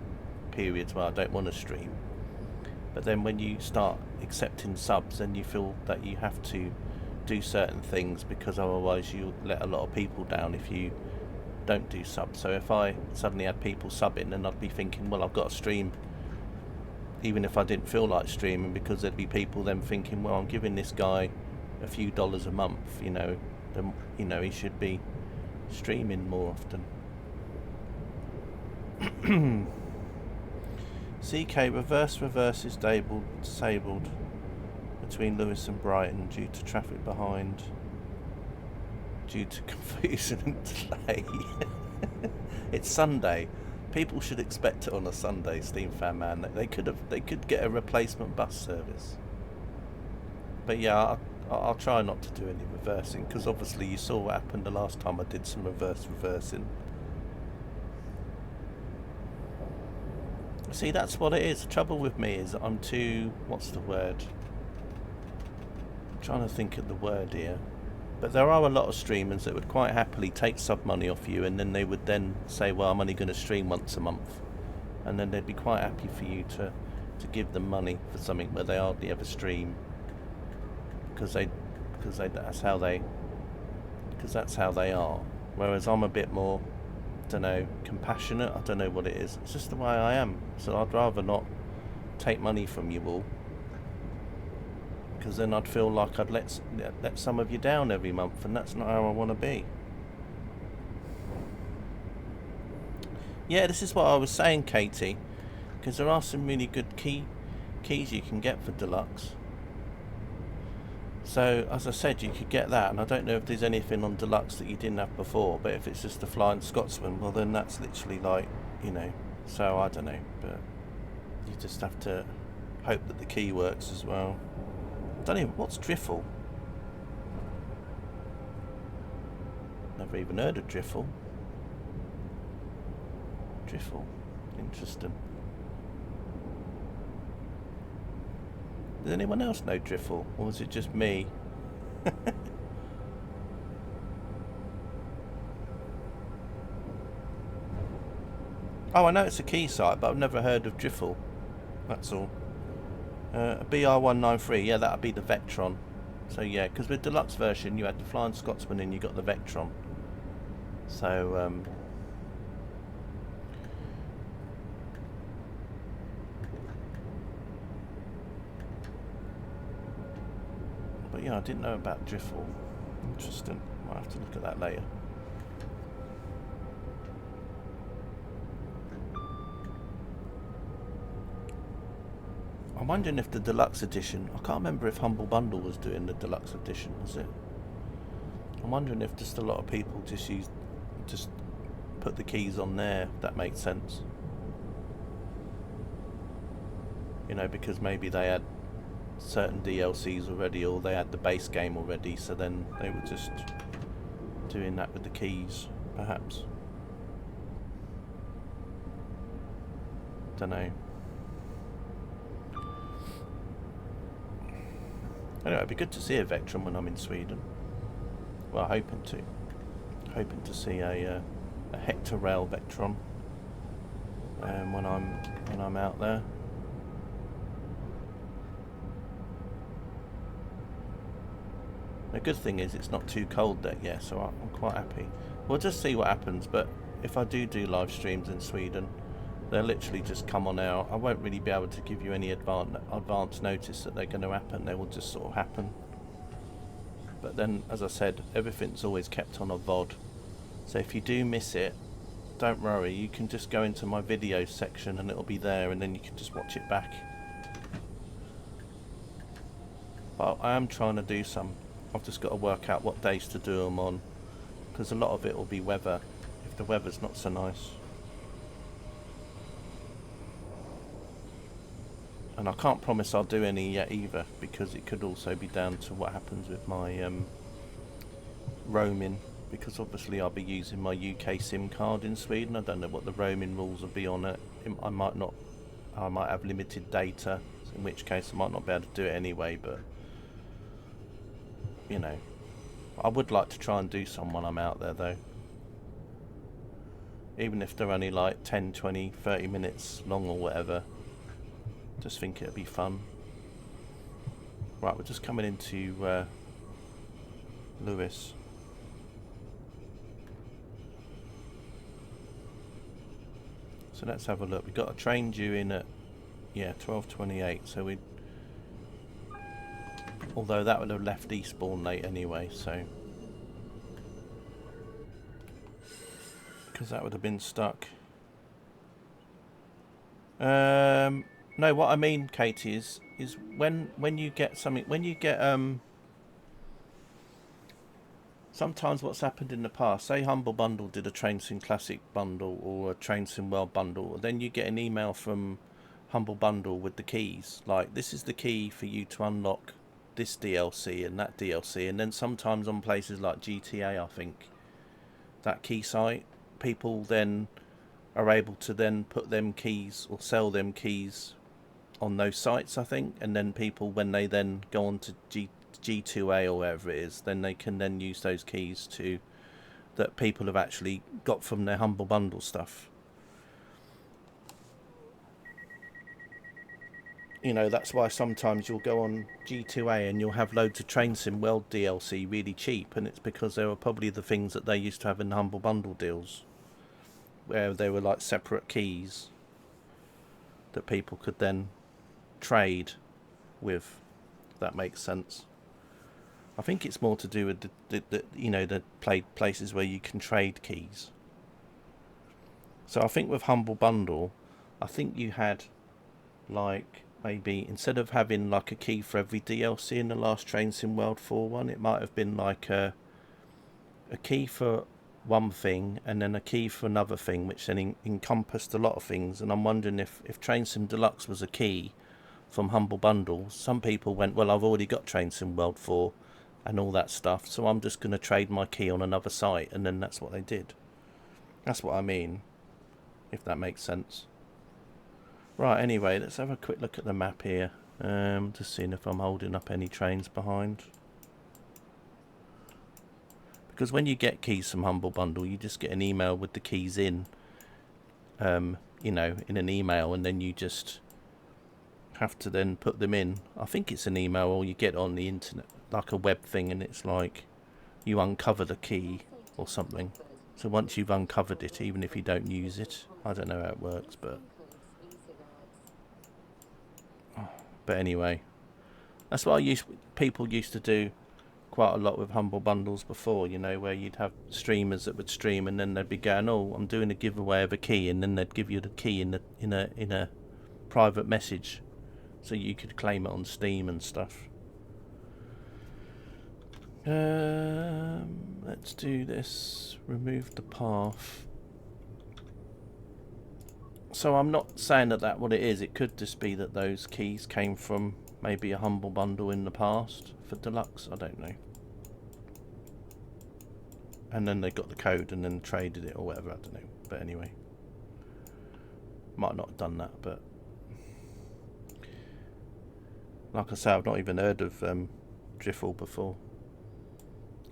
periods where I don't want to stream, but then when you start accepting subs, then you feel that you have to do certain things because otherwise you let a lot of people down if you don't do subs. So if I suddenly had people subbing, then I'd be thinking, well, I've got to stream even if I didn't feel like streaming, because there'd be people then thinking, well, I'm giving this guy a few dollars a month, then he should be streaming more often. CK, reverse is disabled between Lewis and Brighton due to traffic behind, due to confusion and delay. It's Sunday. People should expect it on a Sunday, Steam Fan Man. They could get a replacement bus service. But yeah, I'll try not to do any reversing, because obviously you saw what happened the last time I did some reversing. See, that's what it is. The trouble with me is I'm too... what's the word? I'm trying to think of the word here. But there are a lot of streamers that would quite happily take sub money off you, and then they would then say, well, I'm only going to stream once a month. And then they'd be quite happy for you to give them money for something where they hardly ever stream. Because that's how they are. Whereas I'm a bit more, don't know, compassionate. I don't know what it is. It's just the way I am. So I'd rather not take money from you all, because then I'd feel like I'd let some of you down every month, and that's not how I want to be. Yeah, this is what I was saying, Katie, because there are some really good keys you can get for deluxe. So as I said, you could get that, and I don't know if there's anything on deluxe that you didn't have before, but if it's just the Flying Scotsman, well then that's literally like, you know, so I don't know, but you just have to hope that the key works as well. I don't even, what's Driffle? Never even heard of Driffle. Driffle, interesting. Does anyone else know Driffle, or was it just me? Oh, I know it's a key site, but I've never heard of Driffle. That's all. BR193, yeah, that'd be the Vectron. So yeah, because with deluxe version you had the Flying Scotsman and you got the Vectron. So but yeah, I didn't know about Driffle. Interesting. Might have to look at that later. I'm wondering if the deluxe edition, I can't remember if Humble Bundle was doing the deluxe edition, was it? I'm wondering if just a lot of people just put the keys on there, if that makes sense. You know, because maybe they had certain DLCs already, or they had the base game already, so then they were just doing that with the keys, perhaps. Don't know. Anyway, it'd be good to see a Vectron when I'm in Sweden. Well, hoping to see a Hector Rail Vectron when I'm out there. The good thing is it's not too cold there yet, so I'm quite happy. We'll just see what happens, but if I do live streams in Sweden, they'll literally just come on out. I won't really be able to give you any advance notice that they're going to happen. They will just sort of happen. But then, as I said, everything's always kept on a VOD. So if you do miss it, don't worry. You can just go into my videos section and it'll be there, and then you can just watch it back. But I am trying to do some. I've just got to work out what days to do them on, because a lot of it will be weather, if the weather's not so nice. And I can't promise I'll do any yet either, because it could also be down to what happens with my roaming, because obviously I'll be using my UK SIM card in Sweden. I don't know what the roaming rules will be on it. I might have limited data, in which case I might not be able to do it anyway, but you know, I would like to try and do some when I'm out there though. Even if they're only like 10, 20, 30 minutes long or whatever. Just think it'd be fun. Right, we're just coming into Lewis. So let's have a look. We've got a train due in at 12:28. So we, although that would have left Eastbourne late anyway, so because that would have been stuck. No, what I mean, Katie, is when you get something, when you get sometimes what's happened in the past, say Humble Bundle did a Train Sim Classic bundle or a Train Sim World bundle, then you get an email from Humble Bundle with the keys, like this is the key for you to unlock this DLC and that DLC, and then sometimes on places like GTA, I think, that key site, people then are able to then put them keys or sell them keys on those sites, I think, and then people, when they then go on to G2A or wherever it is, then they can then use those keys to that people have actually got from their Humble Bundle stuff. You know, that's why sometimes you'll go on G2A and you'll have loads of Train Sim World DLC really cheap, and it's because they were probably the things that they used to have in the Humble Bundle deals, where they were like separate keys that people could then trade with, if that makes sense. I think it's more to do with the you know, the places where you can trade keys. So I think with Humble Bundle, I think you had like maybe instead of having like a key for every DLC in the last Train Sim World 4 one, it might have been like a key for one thing and then a key for another thing, which then encompassed a lot of things. And I'm wondering if Train Sim Deluxe was a key from Humble Bundle, some people went, well, I've already got Train Sim World 4 and all that stuff, so I'm just going to trade my key on another site, and then that's what they did. That's what I mean, if that makes sense. Right, anyway, let's have a quick look at the map here. Just seeing if I'm holding up any trains behind. Because when you get keys from Humble Bundle, you just get an email with the keys in, you know, in an email, and then you just have to then put them in. I think it's an email, or you get on the internet, like a web thing, and it's like you uncover the key or something. So once you've uncovered it, even if you don't use it, I don't know how it works, but anyway, that's what people used to do quite a lot with Humble Bundles before, you know, where you'd have streamers that would stream and then they'd be going, oh, I'm doing a giveaway of a key, and then they'd give you the key in a private message so you could claim it on Steam and stuff. Let's do this. Remove the path. So I'm not saying that what it is. It could just be that those keys came from maybe a Humble Bundle in the past for Deluxe. I don't know. And then they got the code and then traded it or whatever. I don't know. But anyway, might not have done that. But like I say, I've not even heard of Driffle before.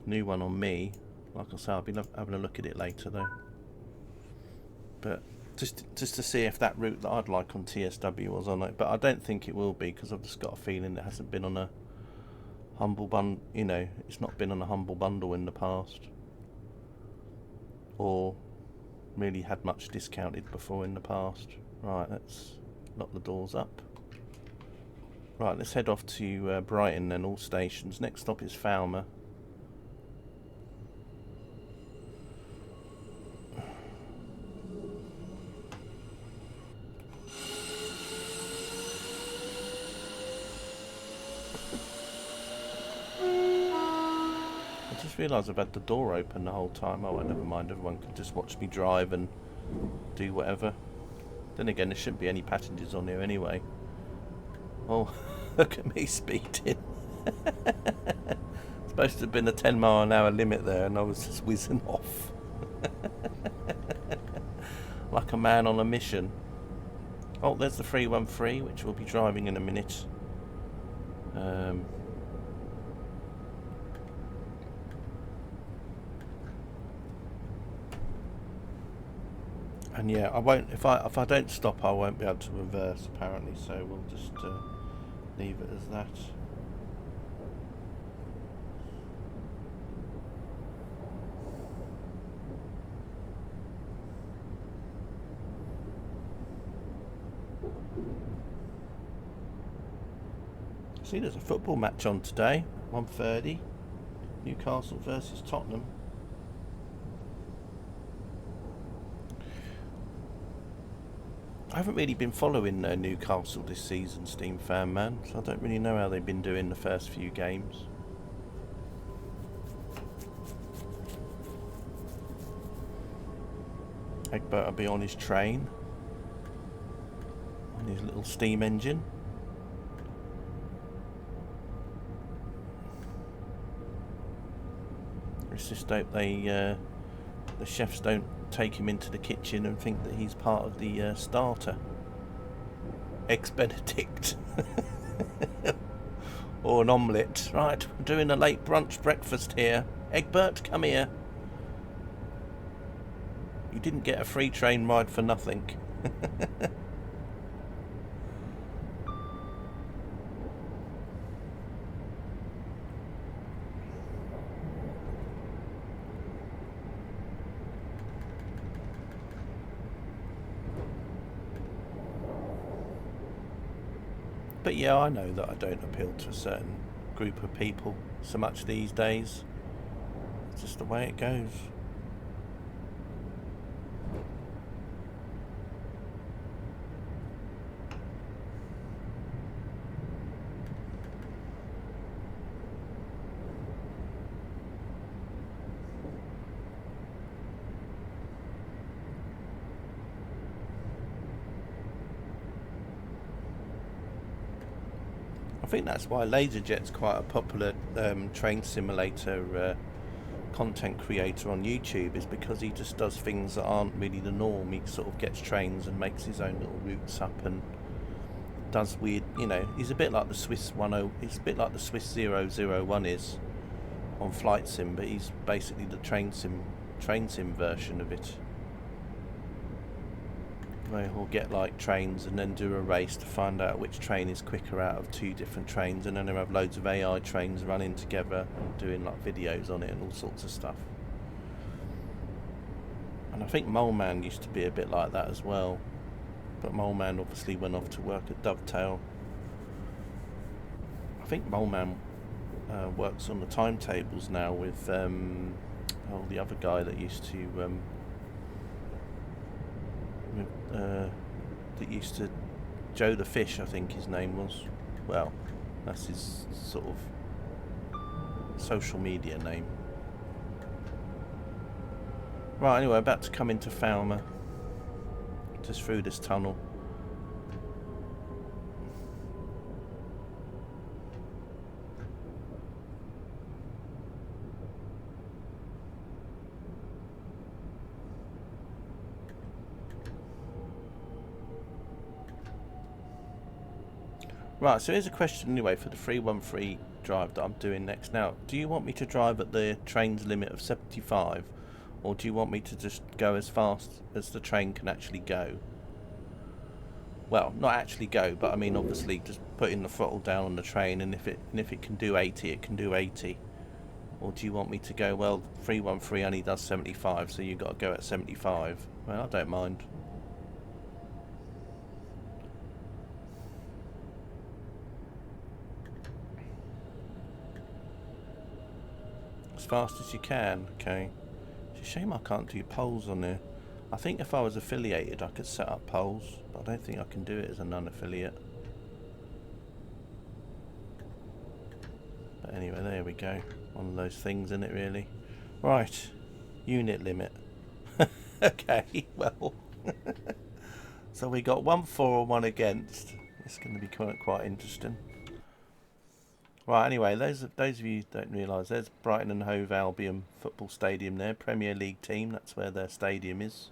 New one on me. Like I say, I'll be having a look at it later though. But just to see if that route that I'd like on TSW was on it. But I don't think it will be, because I've just got a feeling it hasn't been on a Humble Bundle. You know, it's not been on a Humble Bundle in the past, or really had much discounted before in the past. Right, let's lock the doors up. Right, let's head off to Brighton then, all stations. Next stop is Falmer. I just realised I've had the door open the whole time. Oh, well, never mind, everyone can just watch me drive and do whatever. Then again, there shouldn't be any passengers on here anyway. Oh, look at me speeding. Supposed to have been a 10-mile-an-hour limit there, and I was just whizzing off. Like a man on a mission. Oh, there's the 313, which we'll be driving in a minute. And yeah, I won't. If I don't stop, I won't be able to reverse apparently. So we'll just leave it as that. See, there's a football match on today, 1:30. Newcastle versus Tottenham. I haven't really been following Newcastle this season, Steam Fan Man, so I don't really know how they've been doing the first few games. Egbert will be on his train, on his little steam engine. Let's just hope the chefs don't take him into the kitchen and think that he's part of the starter. Eggs Benedict. Or an omelette. Right, we're doing a late brunch breakfast here. Egbert, come here. You didn't get a free train ride for nothing. But yeah, I know that I don't appeal to a certain group of people so much these days. It's just the way it goes. I think that's why LaserJet's quite a popular train simulator content creator on YouTube, is because he just does things that aren't really the norm. He sort of gets trains and makes his own little routes up and does weird, you know, he's a bit like the Swiss he's a bit like the Swiss 001 is on Flight Sim, but he's basically the train sim version of it. Where he'll get like trains and then do a race to find out which train is quicker out of two different trains, and then they'll have loads of AI trains running together and doing like videos on it and all sorts of stuff. And I think Mole Man used to be a bit like that as well, but Mole Man obviously went off to work at Dovetail. I think Mole Man works on the timetables now with the other guy that used to Joe the Fish, I think his name was. Well, that's his sort of social media name. Right, anyway, about to come into Falmer, just through this tunnel. Right, so here's a question anyway for the 313 drive that I'm doing next. Now, do you want me to drive at the train's limit of 75, or do you want me to just go as fast as the train can actually go? Well, not actually go, but I mean obviously just putting the throttle down on the train, and if it can do 80, it can do 80. Or do you want me to go, well, 313 only does 75, so you've got to go at 75? Well, I don't mind. As fast as you can, okay. It's a shame I can't do polls on there. I think if I was affiliated I could set up polls, but I don't think I can do it as a non-affiliate. But anyway, there we go. One of those things, isn't it, really? Right, unit limit. Okay, well. So we got 1 for and 1 against. It's going to be quite interesting. Right, anyway, those of you who don't realise, there's Brighton and Hove Albion football stadium there, Premier League team, that's where their stadium is.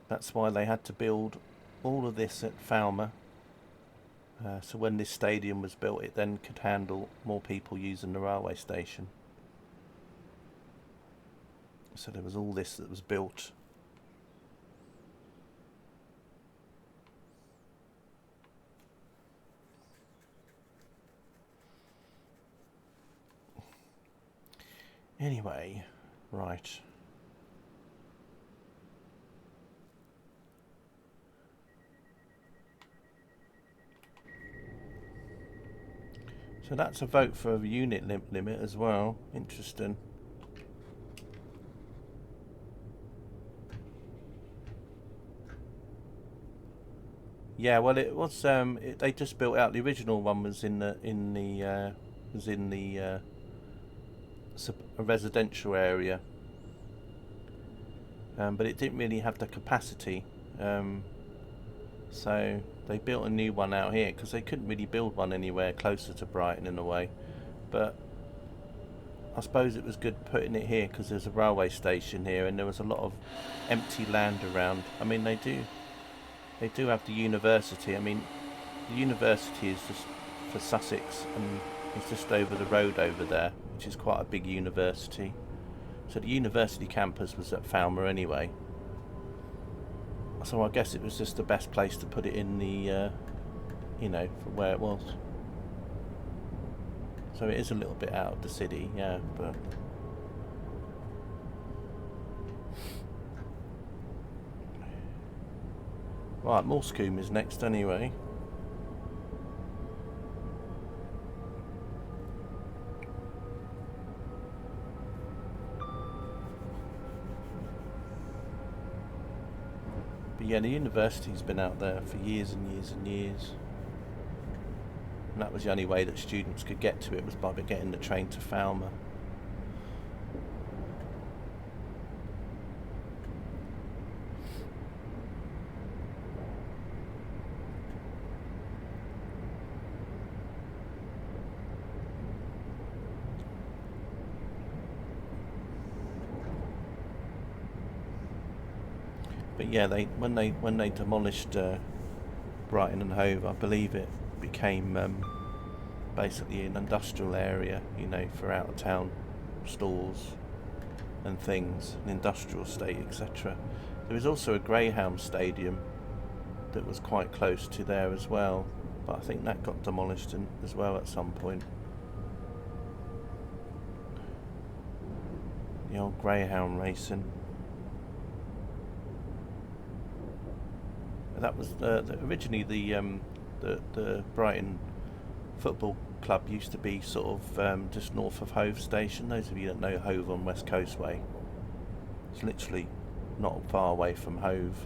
That's why they had to build all of this at Falmer. So when this stadium was built, it then could handle more people using the railway station. So there was all this that was built. Anyway, right. So that's a vote for a unit limit as well. Interesting. Yeah, well, it was. They just built out the original one was in the a residential area, but it didn't really have the capacity, so they built a new one out here because they couldn't really build one anywhere closer to Brighton in a way. But I suppose it was good putting it here because there's a railway station here and there was a lot of empty land around. I mean, they do have the university. I mean, the university is just for Sussex and it's just over the road over there, which is quite a big university. So the university campus was at Falmer anyway. So I guess it was just the best place to put it in the, from where it was. So it is a little bit out of the city, yeah, but... Right, Morscombe is next anyway. But yeah, the university's been out there for years and years and years. And that was the only way that students could get to it, was by getting the train to Falmer. But yeah, when they demolished Brighton and Hove, I believe it became basically an industrial area, you know, for out of town stores and things, an industrial estate, etc. There was also a Greyhound stadium that was quite close to there as well, but I think that got demolished as well at some point. The old Greyhound racing. That was originally the Brighton Football Club used to be sort of just north of Hove Station. Those of you that know Hove on West Coastway, it's literally not far away from Hove.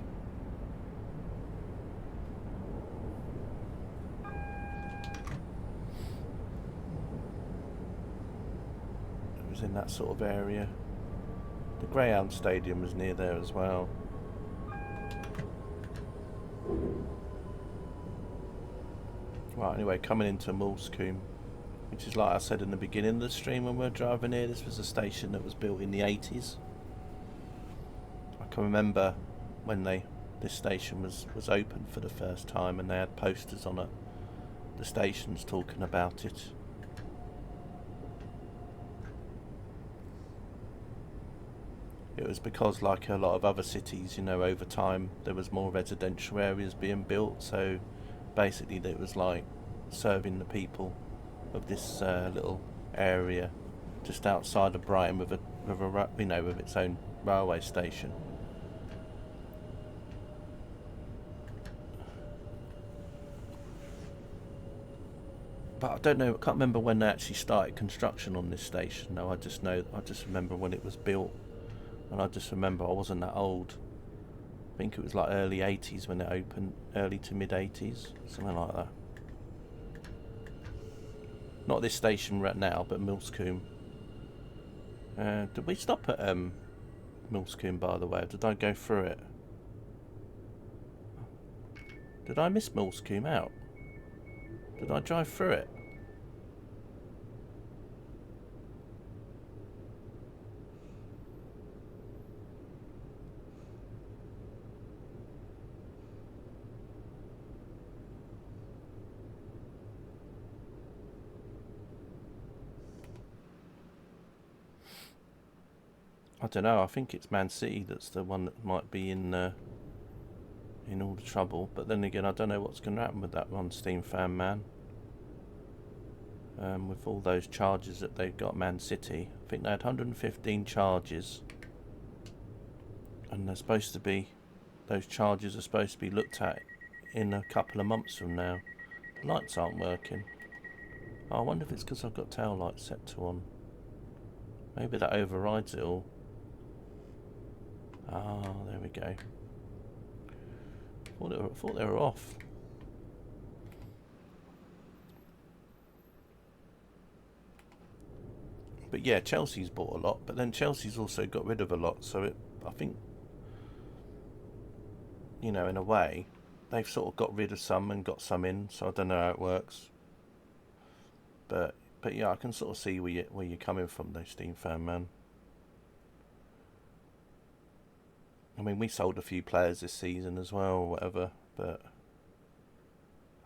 It was in that sort of area. The Greyhound Stadium was near there as well. Right, anyway, coming into Moulsecoomb, which is, like I said in the beginning of the stream when we were driving here, this was a station that was built in the 80s. I can remember when this station was opened for the first time, and they had posters on it, the stations talking about it. It was because, like a lot of other cities, you know, over time there was more residential areas being built, so basically it was like serving the people of this little area just outside of Brighton with its own railway station. But I don't know, I can't remember when they actually started construction on this station. No, I just remember when it was built, and I just remember I wasn't that old. I think it was like early 80s when it opened, early to mid 80s, something like that. Not this station right now, but Moulsecoomb. Did we stop at Moulsecoomb, by the way? Or did I go through it? Did I miss Moulsecoomb out? Did I drive through it? I don't know. I think it's Man City that's the one that might be in all the trouble. But then again, I don't know what's going to happen with that one, Steam Fan Man. With all those charges that they've got, Man City. I think they had 115 charges, and those charges are supposed to be looked at in a couple of months from now. The lights aren't working. Oh, I wonder if it's because I've got tail lights set to on. Maybe that overrides it all. Ah, there we go. I thought they were off. But yeah, Chelsea's bought a lot, but then Chelsea's also got rid of a lot, so I think, you know, in a way, they've sort of got rid of some and got some in, so I don't know how it works. But yeah, I can sort of see where you're coming from, though, Steam Fan Man. I mean, we sold a few players this season as well, or whatever, but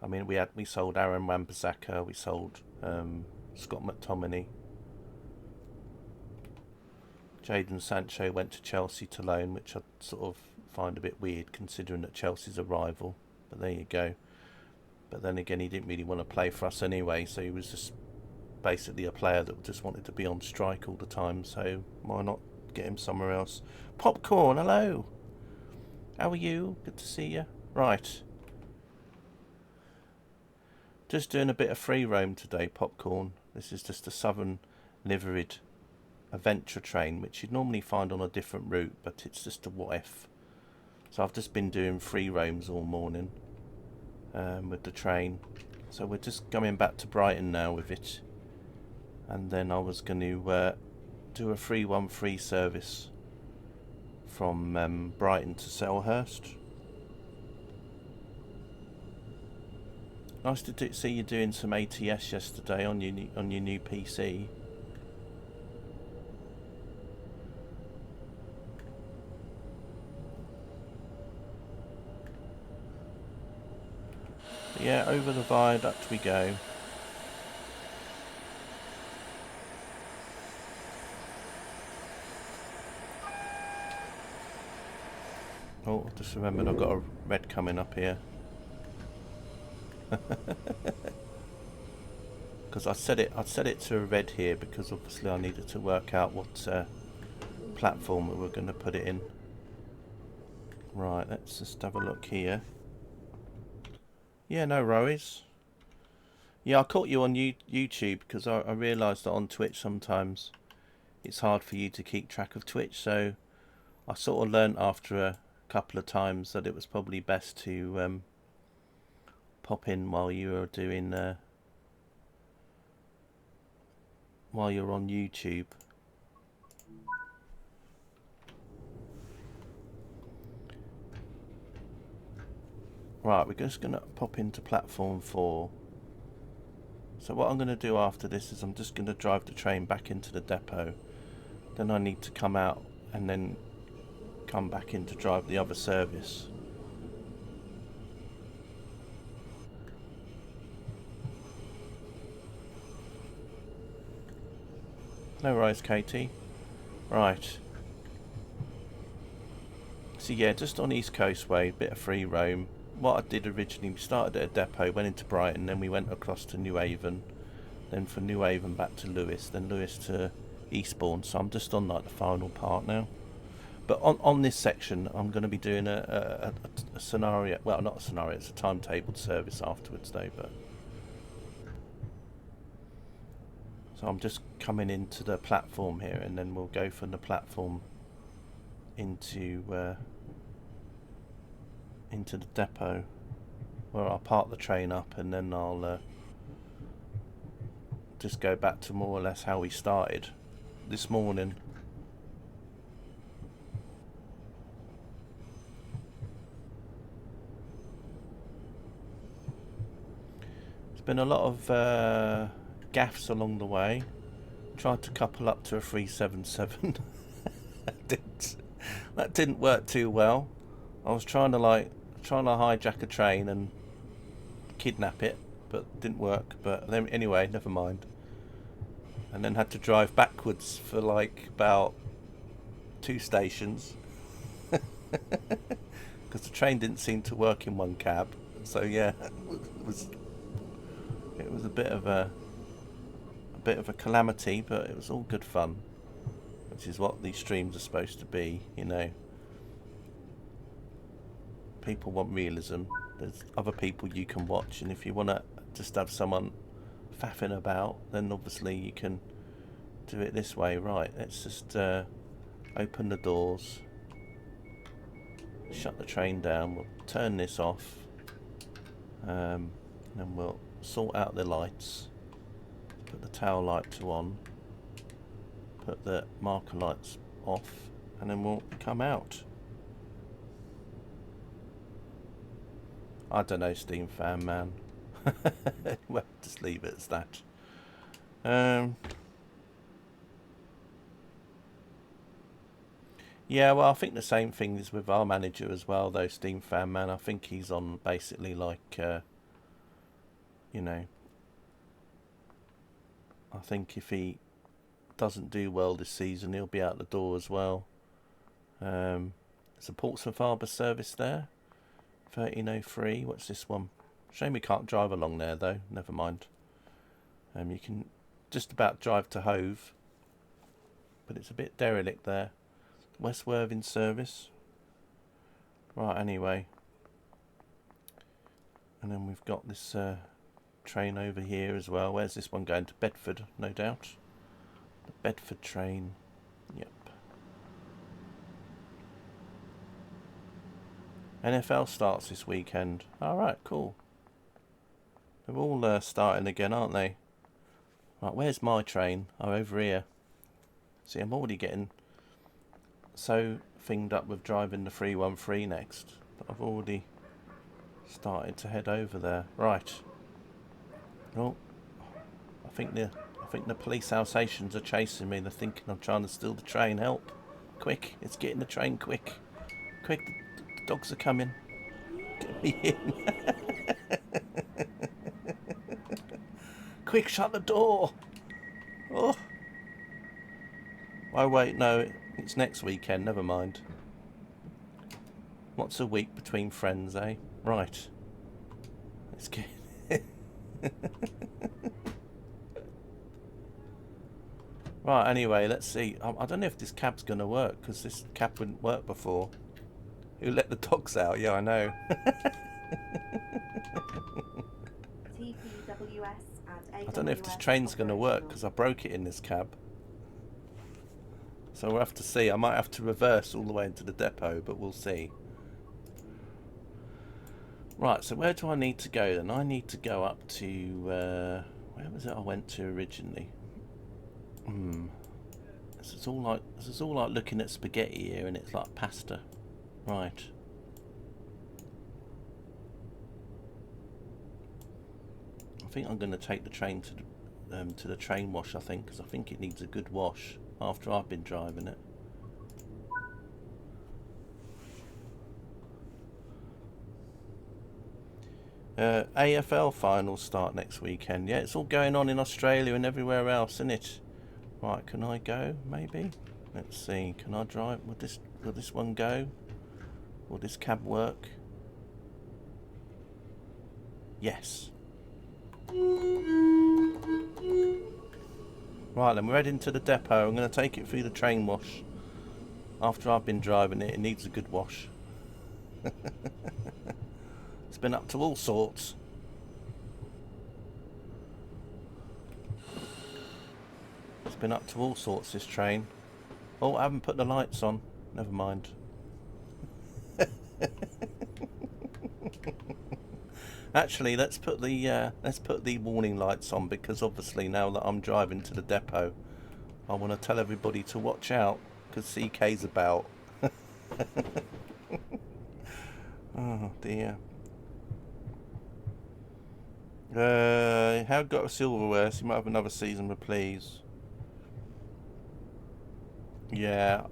I mean, we sold Aaron Wan-Bissaka, we sold Scott McTominay. Jadon Sancho went to Chelsea to loan, which I sort of find a bit weird considering that Chelsea's a rival, but there you go. But then again, he didn't really want to play for us anyway, so he was just basically a player that just wanted to be on strike all the time, so why not get him somewhere else? Popcorn, hello! How are you? Good to see you. Right. Just doing a bit of free roam today, Popcorn. This is just a Southern liveried Adventure train, which you'd normally find on a different route, but it's just a what if. So I've just been doing free roams all morning with the train. So we're just going back to Brighton now with it. And then I was going to do a 313 service from Brighton to Selhurst. Nice to see you doing some ATS yesterday on your new PC. But yeah, over the viaduct we go. Oh, I just remembered I've got a red coming up here. Because I set it to a red here because obviously I needed to work out what platform we were going to put it in. Right, let's just have a look here. Yeah, no worries. Yeah, I caught you on YouTube because I realised that on Twitch sometimes it's hard for you to keep track of Twitch, so I sort of learnt after a couple of times that it was probably best to pop in while you were doing while you're on YouTube. Right, we're just going to pop into platform 4. So what I'm going to do after this is I'm just going to drive the train back into the depot. Then I need to come out and then come back in to drive the other service. No worries, Katie. Right. So yeah, just on East Coastway, bit of free roam. What I did originally, we started at a depot, went into Brighton, then we went across to New Haven, then from New Haven back to Lewes, then Lewes to Eastbourne. So I'm just on like the final part now. But on this section, I'm going to be doing a scenario. Well, not a scenario. It's a timetabled service afterwards, though. But so I'm just coming into the platform here, and then we'll go from the platform into the depot, where I'll park the train up, and then I'll just go back to more or less how we started this morning. Been a lot of gaffes along the way. Tried to couple up to a 377. That didn't work too well. I was trying to hijack a train and kidnap it, but didn't work. But then, anyway, never mind. And then had to drive backwards for like about 2 stations because the train didn't seem to work in one cab. So yeah, it was a bit of a calamity, but it was all good fun, which is what these streams are supposed to be, you know. People want realism. There's other people you can watch, and if you want to just have someone faffing about, then obviously you can do it this way. Right, let's just open the doors, shut the train down, we'll turn this off, and we'll sort out the lights, put the tail light to on, put the marker lights off, and then we'll come out. I don't know, Steam Fan Man. Well, just leave it as that. Yeah, well, I think the same thing is with our manager as well, though, Steam Fan Man. I think he's on basically like, you know, I think if he doesn't do well this season, he'll be out the door as well. There's a Portsmouth Harbour service there, 1303. What's this one? Shame we can't drive along there, though. Never mind. You can just about drive to Hove, but it's a bit derelict there. West Worthing service. Right, anyway. And then we've got this train over here as well. Where's this one going? To Bedford, no doubt. The Bedford train. Yep. NFL starts this weekend. Alright, cool. They're all starting again, aren't they? Right, where's my train? Oh, over here. See, I'm already getting so thinged up with driving the 313 next that I've already started to head over there. Right. Oh, I think the police Alsatians are chasing me. They're thinking I'm trying to steal the train. Help! Quick! It's getting the train. Quick! Quick! The dogs are coming. Get me in! Quick! Shut the door! Oh! Oh wait, no. It's next weekend. Never mind. What's a week between friends, eh? Right. Let's get. Right, anyway, let's see. I don't know if this cab's going to work, because this cab wouldn't work before. Who let the dogs out? Yeah, I know. TPWS and I don't know if this train's going to work, because I broke it in this cab. So we'll have to see. I might have to reverse all the way into the depot, but we'll see. Right, so where do I need to go then? I need to go up to... where was it I went to originally? This is all like looking at spaghetti here, and it's like pasta. Right. I think I'm going to take the train to the train wash. I think, because I think it needs a good wash after I've been driving it. AFL finals start next weekend. Yeah, it's all going on in Australia and everywhere else, isn't it? Right, can I go? Maybe. Let's see. Can I drive? Will this one go? Will this cab work? Yes. Right, then we're heading to the depot. I'm going to take it through the train wash. After I've been driving it, it needs a good wash. It's been up to all sorts. It's been up to all sorts, this train. Oh, I haven't put the lights on. Never mind. Actually, let's put the warning lights on, because obviously now that I'm driving to the depot, I want to tell everybody to watch out, because CK's about. Oh dear. How got a silverware? So you might have another season with please. Yeah,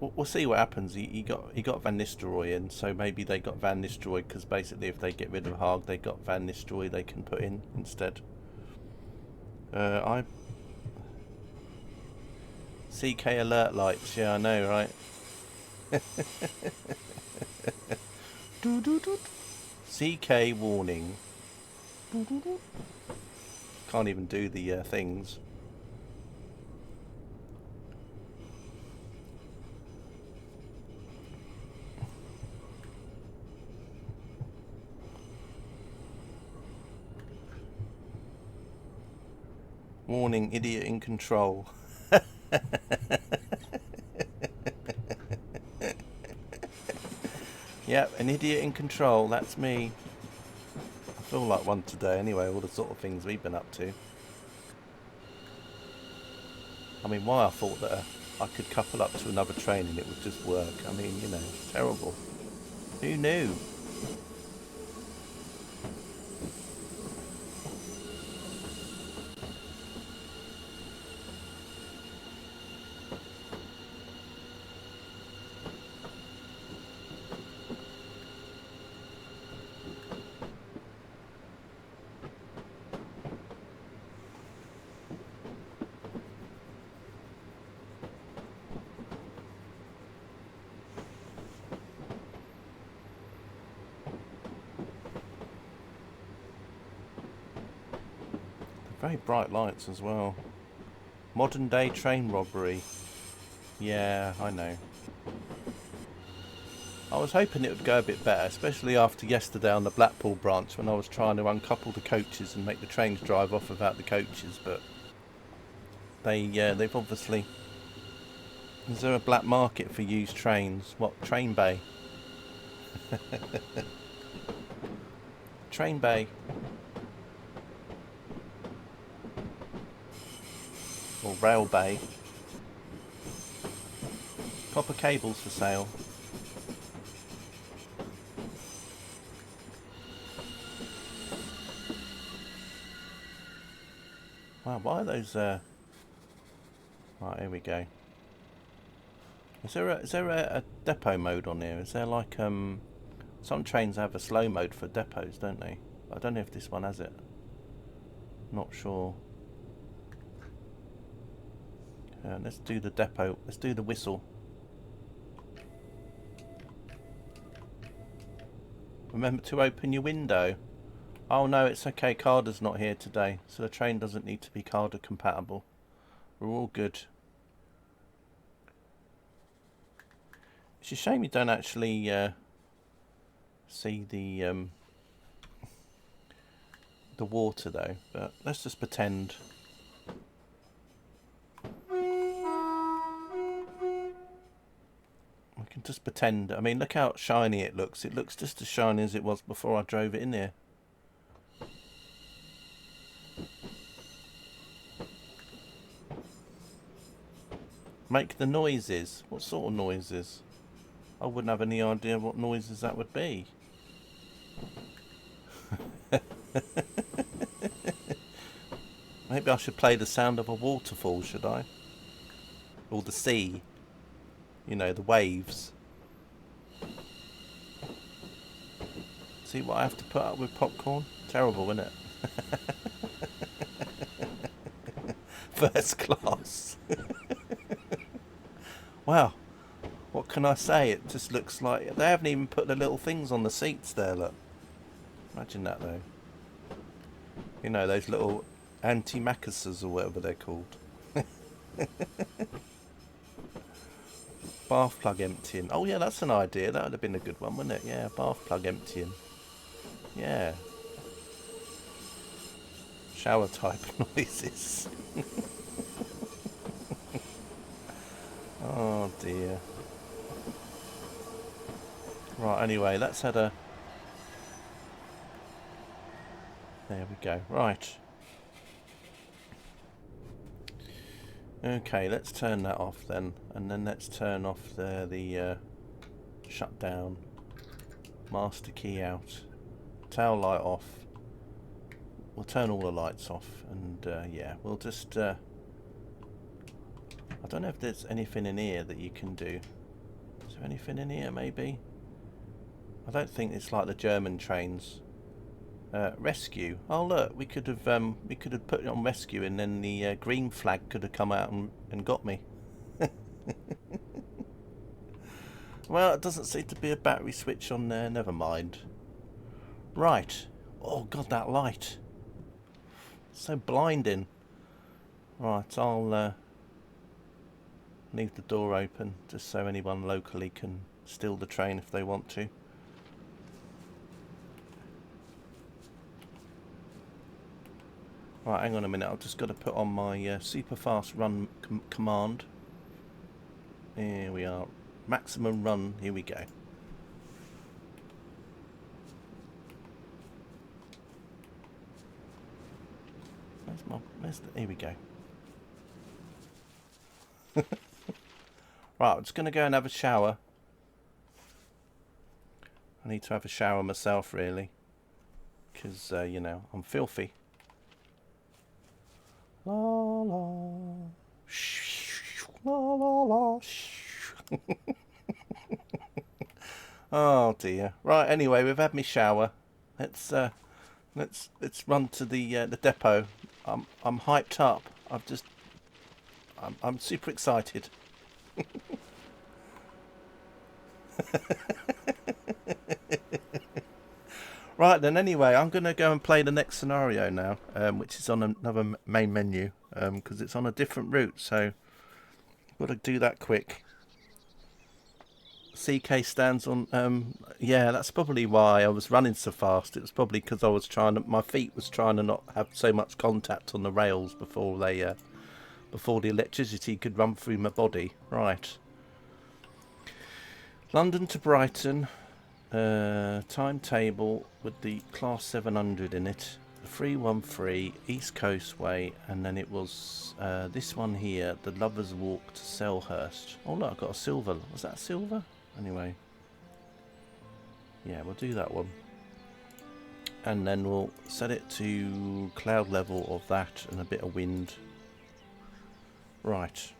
we'll see what happens. He got Van Nistelrooy in, so maybe they got Van Nistelrooy because basically if they get rid of Haag, they got Van Nistelrooy they can put in instead. CK alert lights. Yeah, I know, right? CK warning. Can't even do the things. Warning, idiot in control. Yep, an idiot in control, that's me. I feel like one today anyway, all the sort of things we've been up to. I mean, why I thought that I could couple up to another train and it would just work. I mean, you know, terrible. Who knew? Very bright lights as well. Modern day train robbery. Yeah, I know. I was hoping it would go a bit better, especially after yesterday on the Blackpool branch when I was trying to uncouple the coaches and make the trains drive off without the coaches, but they've obviously... Is there a black market for used trains? What, Train Bay? Train bay. Or rail bay. Copper cables for sale. Wow, why are those right, here we go. Is there a depot mode on here? Is there like some trains have a slow mode for depots, don't they? I don't know if this one has it. Not sure. Let's do the depot. Let's do the whistle. Remember to open your window. Oh no, it's okay. Carda's not here today, so the train doesn't need to be Carda compatible. We're all good. It's a shame you don't actually see the water though, but let's just pretend. We can just pretend. I mean, look how shiny it looks. It looks just as shiny as it was before I drove it in here. Make the noises. What sort of noises? I wouldn't have any idea what noises that would be. Maybe I should play the sound of a waterfall, should I? Or the sea. You know, the waves. See what I have to put up with popcorn? Terrible, isn't it? First class. Wow. What can I say? It just looks like... They haven't even put the little things on the seats there, look. Imagine that, though. You know, those little antimacassars or whatever they're called. Bath plug emptying. Oh, yeah, that's an idea. That would have been a good one, wouldn't it? Yeah, bath plug emptying. Yeah. Shower type noises. Oh, dear. Right, anyway, let's head a... There we go. Right. Okay, let's turn that off then. And then let's turn off the shut down. Master key out. Tail light off. We'll turn all the lights off. And yeah, we'll just... I don't know if there's anything in here that you can do. Is there anything in here, maybe? I don't think it's like the German trains. Rescue. Oh look, we could have put it on rescue, and then the green flag could have come out and got me. Well, it doesn't seem to be a battery switch on there. Never mind. Right. Oh god, that light. So blinding. Right, I'll leave the door open just so anyone locally can steal the train if they want to. Right, hang on a minute. I've just got to put on my super fast run command. Here we are. Maximum run. Here we go. Here we go. Right, I'm just going to go and have a shower. I need to have a shower myself, really. Because, you know, I'm filthy. La la. La la la. Oh dear. Right, anyway, we've had me shower. Let's run to the depot. I'm hyped up. I'm super excited. Right then, anyway, I'm going to go and play the next scenario now, which is on another main menu, because it's on a different route, so I've got to do that quick. CK stands on, yeah, that's probably why I was running so fast. It was probably because I was my feet was trying to not have so much contact on the rails before the electricity could run through my body. Right. London to Brighton. timetable with the Class 700 in it. The 313 East Coastway, and then it was this one here, the Lovers Walk to Selhurst. Oh look, I've got a silver. Was that silver? Anyway. Yeah, we'll do that one. And then we'll set it to cloud level of that and a bit of wind. Right.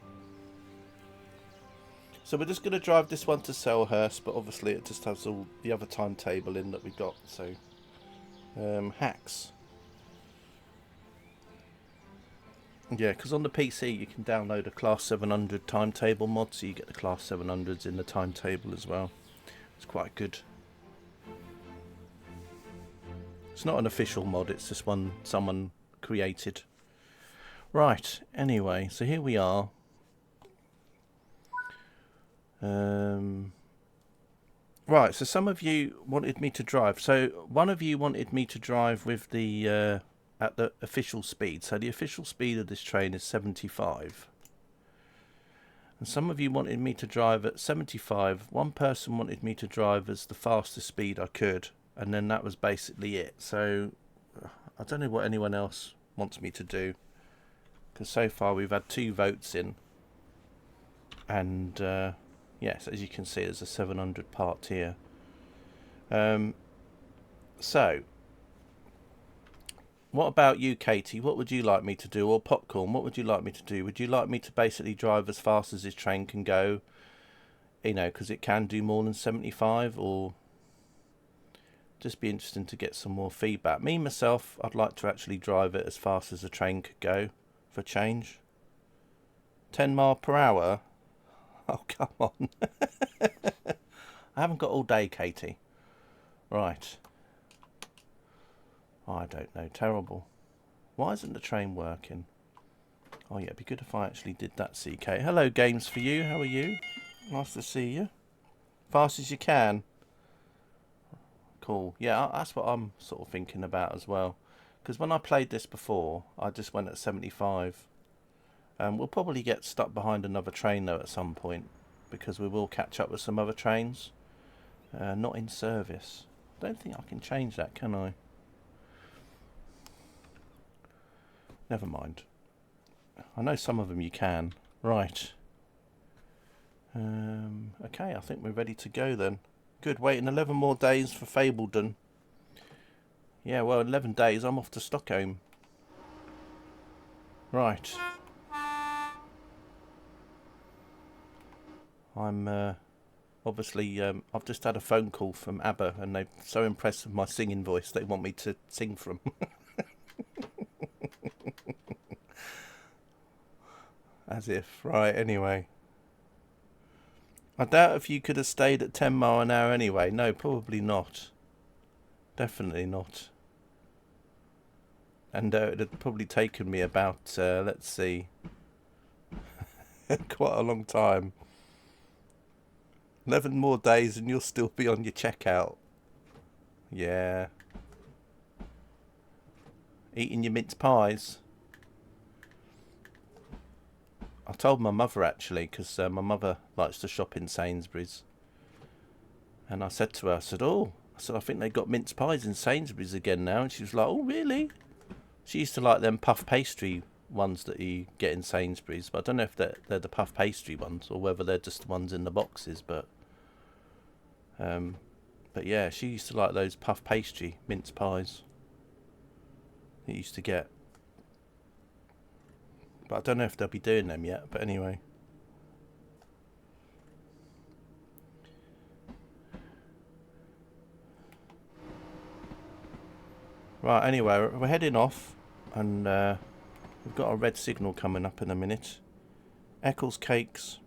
So we're just going to drive this one to Selhurst, but obviously it just has all the other timetable in that we got. So, hacks. Yeah, because on the PC you can download a Class 700 timetable mod, so you get the Class 700s in the timetable as well. It's quite good. It's not an official mod, it's just one someone created. Right, anyway, so here we are. Right, so some of you wanted me to drive. So one of you wanted me to drive with the at the official speed. So the official speed of this train is 75. And some of you wanted me to drive at 75. One person wanted me to drive as the fastest speed I could. And then that was basically it. So I don't know what anyone else wants me to do. Because so far we've had 2 votes in. And yes, as you can see, there's a 700 part here. So, what about you, Katie? What would you like me to do? Or Popcorn, what would you like me to do? Would you like me to basically drive as fast as this train can go? You know, because it can do more than 75, or just be interesting to get some more feedback. Me, myself, I'd like to actually drive it as fast as the train could go for change. 10 mile per hour? Oh, come on. I haven't got all day, Katie. Right. I don't know. Terrible. Why isn't the train working? Oh, yeah, it'd be good if I actually did that, CK. Hello, Games for You. How are you? Nice to see you. Fast as you can. Cool. Yeah, that's what I'm sort of thinking about as well. Because when I played this before, I just went at 75. We'll probably get stuck behind another train, though, at some point. Because we will catch up with some other trains. Not in service. I don't think I can change that, can I? Never mind. I know some of them you can. Right. Okay, I think we're ready to go then. Good, waiting 11 more days for Fabledon. Yeah, well, 11 days, I'm off to Stockholm. Right. I'm obviously, I've just had a phone call from ABBA and they're so impressed with my singing voice they want me to sing for them. As if. Right, anyway. I doubt if you could have stayed at 10 mile an hour anyway. No, probably not. Definitely not. And it had probably taken me about, let's see, quite a long time. 11 more days and you'll still be on your checkout. Yeah. Eating your mince pies. I told my mother actually, because my mother likes to shop in Sainsbury's. And I said to her, I said, I think they got mince pies in Sainsbury's again now. And she was like, oh, really? She used to like them puff pastry ones that you get in Sainsbury's. But I don't know if they're the puff pastry ones or whether they're just the ones in the boxes. But yeah, she used to like those puff pastry mince pies that you used to get. But I don't know if they'll be doing them yet. But anyway. Right, anyway, we're heading off. And we've got a red signal coming up in a minute. Eccles cakes.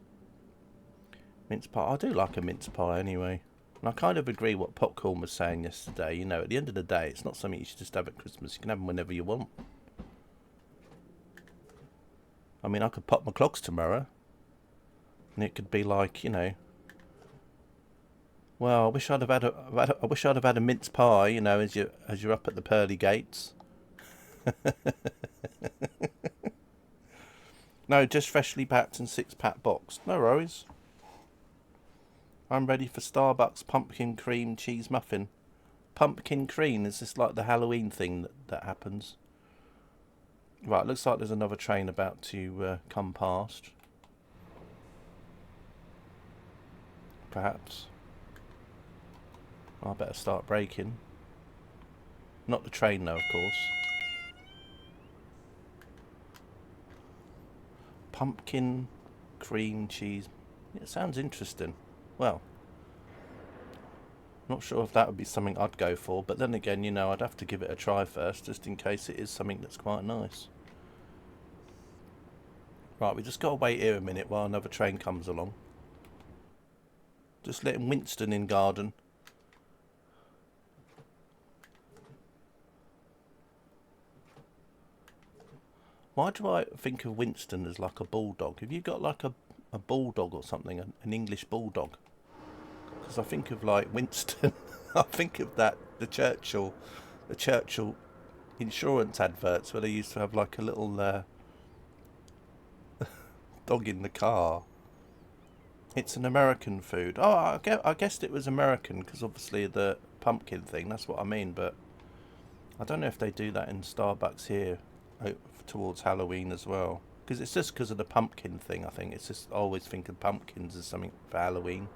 Mince pie. I do like a mince pie anyway. And I kind of agree what Popcorn was saying yesterday. You know, at the end of the day, it's not something you should just have at Christmas. You can have them whenever you want. I mean, I could pop my clogs tomorrow. And it could be like, you know, well, I wish I'd have had a mince pie, you know, as you're up at the pearly gates. No, just freshly packed and 6-pack box. No worries. I'm ready for Starbucks pumpkin cream cheese muffin. Pumpkin cream, is this like the Halloween thing that happens? Right, looks like there's another train about to come past. Perhaps. I better start braking. Not the train though, of course. Pumpkin cream cheese. It sounds interesting. Well, not sure if that would be something I'd go for, but then again, you know, I'd have to give it a try first, just in case it is something that's quite nice. Right, we just got to wait here a minute while another train comes along. Just letting Winston in garden. Why do I think of Winston as like a bulldog? Have you got like a bulldog or something, an English bulldog? Because I think of like Winston, I think of the Churchill insurance adverts where they used to have like a little dog in the car. It's an American food. Oh, I guessed it was American because obviously the pumpkin thing, that's what I mean, but I don't know if they do that in Starbucks here towards Halloween as well. Because it's just because of the pumpkin thing, I think. It's just, I always think of pumpkins as something for Halloween.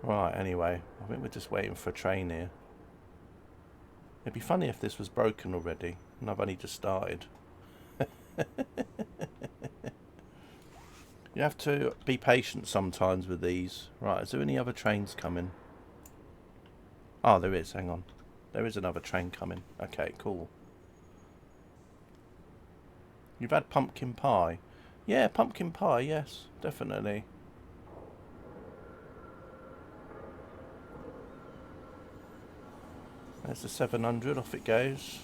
Right, anyway, I think we're just waiting for a train here. It'd be funny if this was broken already, and I've only just started. You have to be patient sometimes with these. Right, is there any other trains coming? Oh, there is, hang on. There is another train coming. Okay, cool. You've had pumpkin pie? Yeah, pumpkin pie, yes, definitely. There's the 700, off it goes.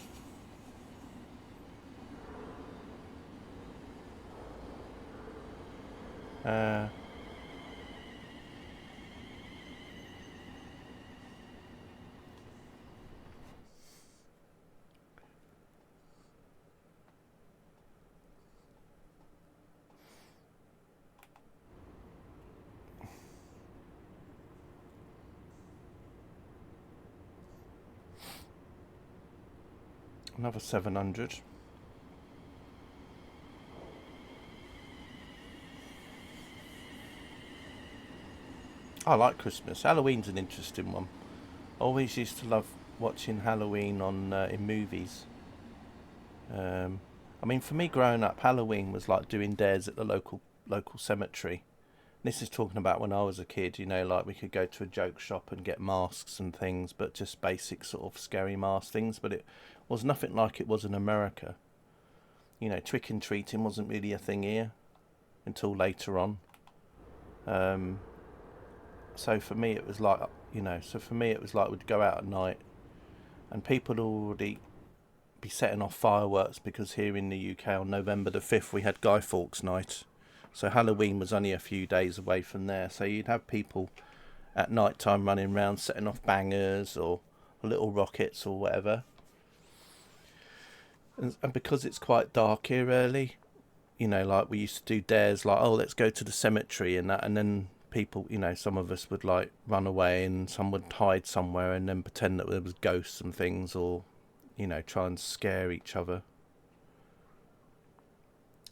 Another 700. I like Christmas. Halloween's an interesting one. Always used to love watching Halloween on in movies. I mean, for me growing up, Halloween was like doing dares at the local cemetery. This is talking about when I was a kid, you know, like we could go to a joke shop and get masks and things, but just basic sort of scary mask things. But it was nothing like it was in America. You know, trick and treating wasn't really a thing here until later on. So for me, it was like, you know, we'd go out at night and people would already be setting off fireworks because here in the UK on November the 5th we had Guy Fawkes night. So Halloween was only a few days away from there. So you'd have people at night time running around setting off bangers or little rockets or whatever. And because it's quite dark here early, you know, like we used to do dares like, oh, let's go to the cemetery and that, and then people, you know, some of us would like run away and some would hide somewhere and then pretend that there was ghosts and things, or, you know, try and scare each other.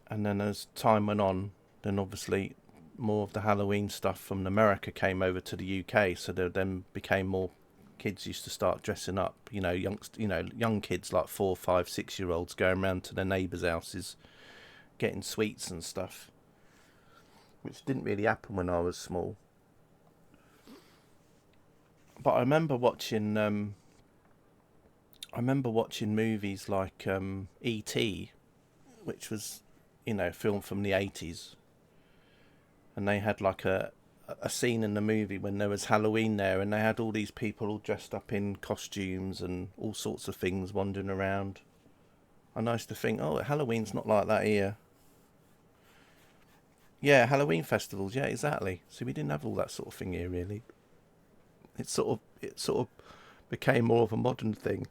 And then as time went on, then obviously more of the Halloween stuff from America came over to the UK, so there then became more kids used to start dressing up, you know, young kids like 4, 5, 6-year-olds going around to their neighbours' houses getting sweets and stuff, which didn't really happen when I was small. But I remember watching movies like E.T., which was, you know, a film from the 80s, and they had like a scene in the movie when there was Halloween there, and they had all these people all dressed up in costumes and all sorts of things wandering around. And I used to think, oh, Halloween's not like that here. Yeah, Halloween festivals, yeah, exactly. So we didn't have all that sort of thing here, really. It sort of became more of a modern thing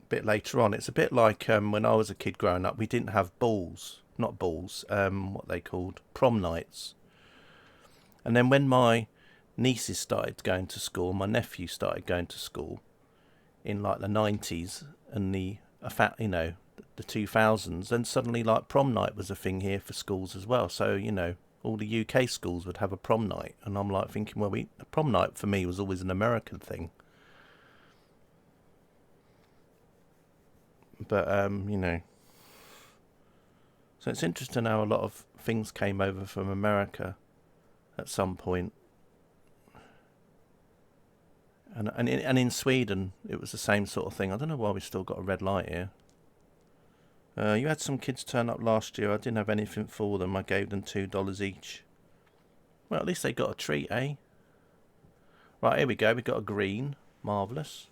a bit later on. It's a bit like when I was a kid growing up, we didn't have balls, not balls, what they called prom nights. And then when my nieces started going to school, my nephew started going to school in like the 90s and the 2000s, then suddenly like prom night was a thing here for schools as well. So, all the UK schools would have a prom night, and I'm like thinking, well, prom night for me was always an American thing. But so it's interesting how a lot of things came over from America at some point. And in Sweden, it was the same sort of thing. I don't know why we still got a red light here. You had some kids turn up last year. I didn't have anything for them. I gave them $2 each. Well, at least they got a treat, eh? Right, here we go. We got a green. Marvellous.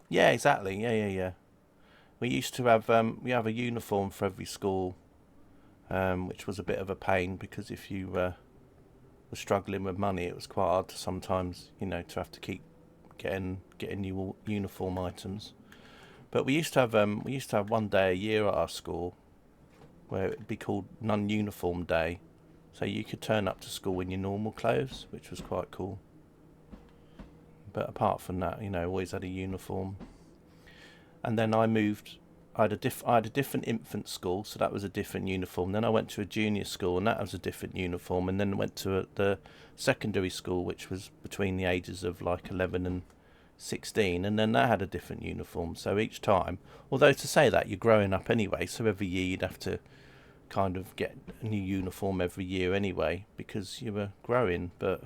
Yeah, exactly. Yeah. We used to have we have a uniform for every school, which was a bit of a pain because if you were struggling with money, it was quite hard to sometimes, to have to keep getting new uniform items. But we used to have one day a year at our school where it'd be called non-uniform day, so you could turn up to school in your normal clothes, which was quite cool. But apart from that, always had a uniform. And then I moved. I had a different infant school, so that was a different uniform. Then I went to a junior school, and that was a different uniform. And then went to the secondary school, which was between the ages of like 11 and 16, and then that had a different uniform. So each time, although to say that, you're growing up anyway, so every year you'd have to kind of get a new uniform every year anyway, because you were growing. But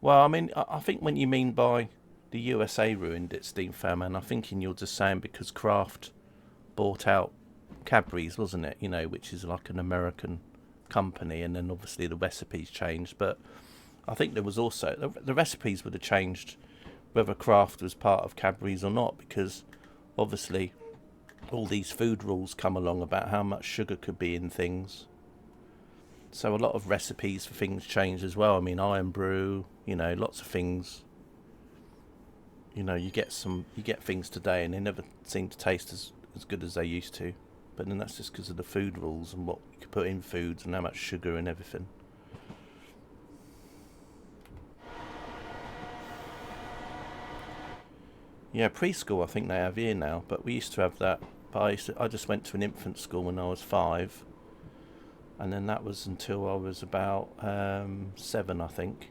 well, I mean, I think when you mean by the USA ruined it, Steve Fairman, I'm thinking you're just saying because Kraft bought out Cadbury's, wasn't it? Which is like an American company, and then obviously the recipes changed. But I think there was also the recipes would have changed whether Kraft was part of Cadbury's or not, because obviously all these food rules come along about how much sugar could be in things. So a lot of recipes for things changed as well. I mean, Iron Brew, lots of things. You get things today and they never seem to taste as good as they used to. But then that's just because of the food rules and what you can put in foods and how much sugar and everything. Yeah, preschool I think they have here now, but we used to have that. But I just went to an infant school when I was 5. And then that was until I was about 7, I think.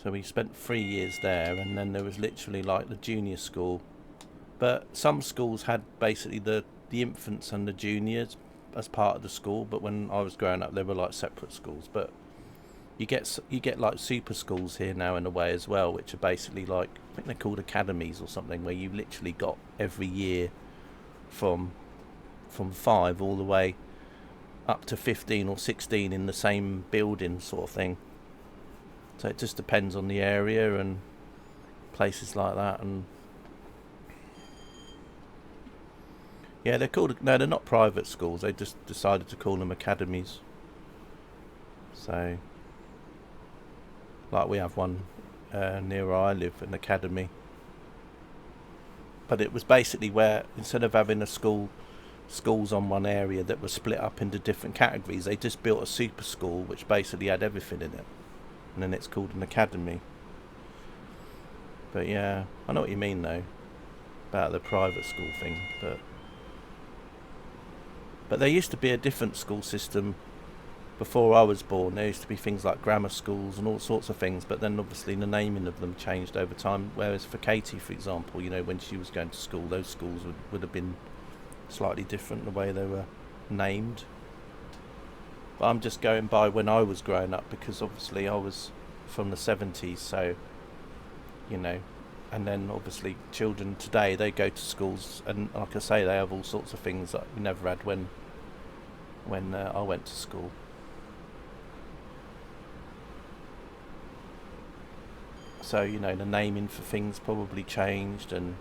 So we spent 3 years there, and then there was literally like the junior school. But some schools had basically the infants and the juniors as part of the school. But when I was growing up, they were like separate schools. But you get like super schools here now in a way as well, which are basically like, I think they're called academies or something, where you've literally got every year from 5 all the way up to 15 or 16 in the same building sort of thing. So it just depends on the area and places like that. And yeah, they're not private schools, they just decided to call them academies. So like we have one near where I live, an academy, but it was basically where instead of having schools on one area that were split up into different categories, they just built a super school which basically had everything in it, and then it's called an academy. But yeah, I know what you mean though about the private school thing, but there used to be a different school system before I was born. There used to be things like grammar schools and all sorts of things, but then obviously the naming of them changed over time. Whereas for Katie, for example, when she was going to school, those schools would have been slightly different the way they were named. But I'm just going by when I was growing up, because obviously I was from the 70s, so and then obviously children today, they go to schools, and like I say, they have all sorts of things that we never had when I went to school. So the naming for things probably changed, and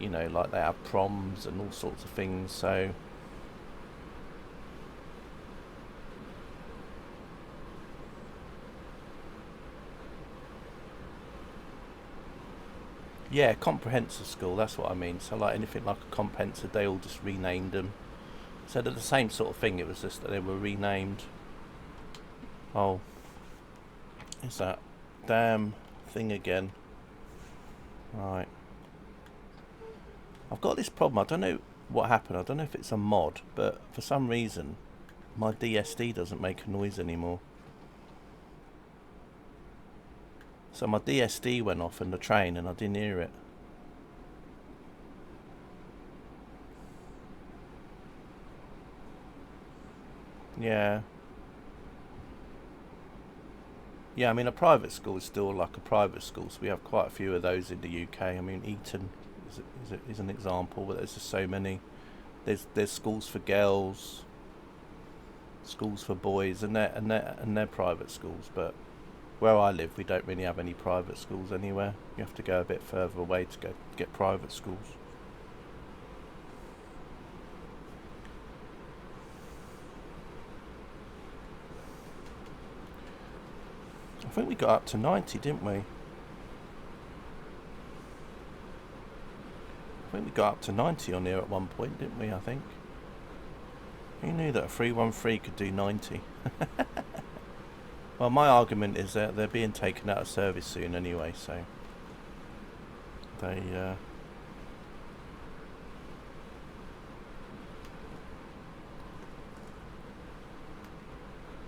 like they have proms and all sorts of things. So Yeah, comprehensive school, that's what I mean. So like anything like a comprehensive, they all just renamed them. So they're the same sort of thing, it was just that they were renamed. Oh, it's that damn thing again. Right. I've got this problem, I don't know what happened, I don't know if it's a mod, but for some reason my DSD doesn't make a noise anymore. So my DSD went off in the train and I didn't hear it. Yeah. Yeah, I mean a private school is still like a private school, so we have quite a few of those in the UK. I mean Eton is an example, but there's just so many. There's schools for girls, schools for boys, and they're private schools. But where I live, we don't really have any private schools anywhere. You have to go a bit further away to go get private schools. I think we got up to 90, didn't we? I think we got up to 90 on here at one point, didn't we? I think. Who knew that a 313 could do 90? Well, my argument is that they're being taken out of service soon anyway, so they.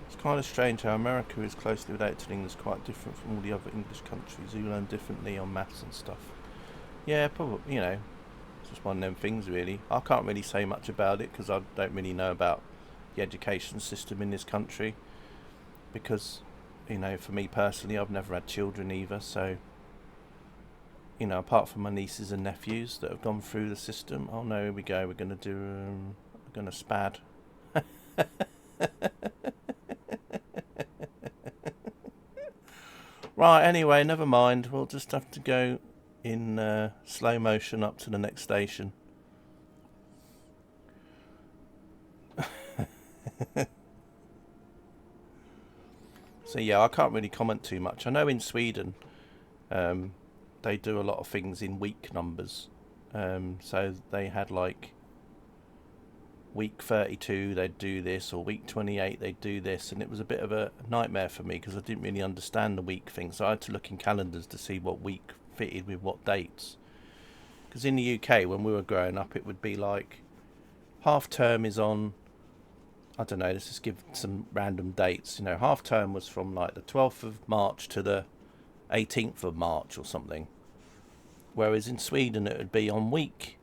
It's kind of strange how America is closely related to England, is quite different from all the other English countries who learn differently on maths and stuff. Yeah, probably. It's just one of them things, really. I can't really say much about it because I don't really know about the education system in this country. Because, for me personally, I've never had children either, so apart from my nieces and nephews that have gone through the system. Oh no, here we go. We're gonna do. We're gonna spad. Right. Anyway, never mind. We'll just have to go in slow motion up to the next station. So yeah, I can't really comment too much. I know in Sweden, they do a lot of things in week numbers. So they had like week 32 they'd do this, or week 28 they'd do this, and it was a bit of a nightmare for me because I didn't really understand the week thing. So I had to look in calendars to see what week fitted with what dates. Because in the UK, when we were growing up, it would be like half term is on, I don't know, let's just give some random dates. Half term was from like the 12th of March to the 18th of March or something. Whereas in Sweden, it would be on week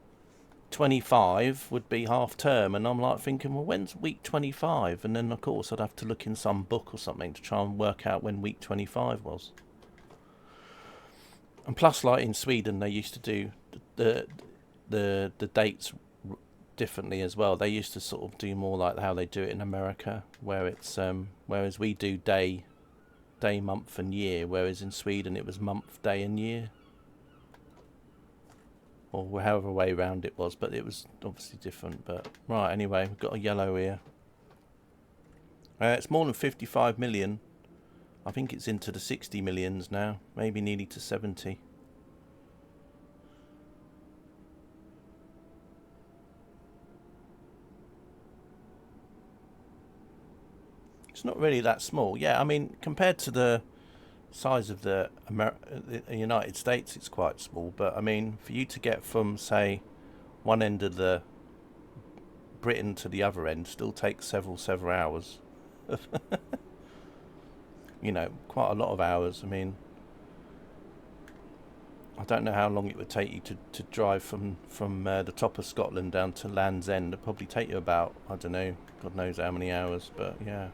25 would be half term. And I'm like thinking, well, when's week 25? And then, of course, I'd have to look in some book or something to try and work out when week 25 was. And plus, like in Sweden, they used to do the dates differently as well. They used to sort of do more like how they do it in America, where it's whereas we do day, month, and year, whereas in Sweden it was month, day, and year, or however way round it was. But it was obviously different. But right, anyway, we've got a yellow here. It's more than 55 million. I think it's into the 60 millions now, maybe nearly to 70. It's not really that small. Yeah, I mean, compared to the size of the United States, it's quite small. But I mean, for you to get from, say, one end of the Britain to the other end still takes several hours. Quite a lot of hours. I mean, I don't know how long it would take you to drive from the top of Scotland down to Land's End. It'd probably take you about, I don't know, God knows how many hours. But yeah.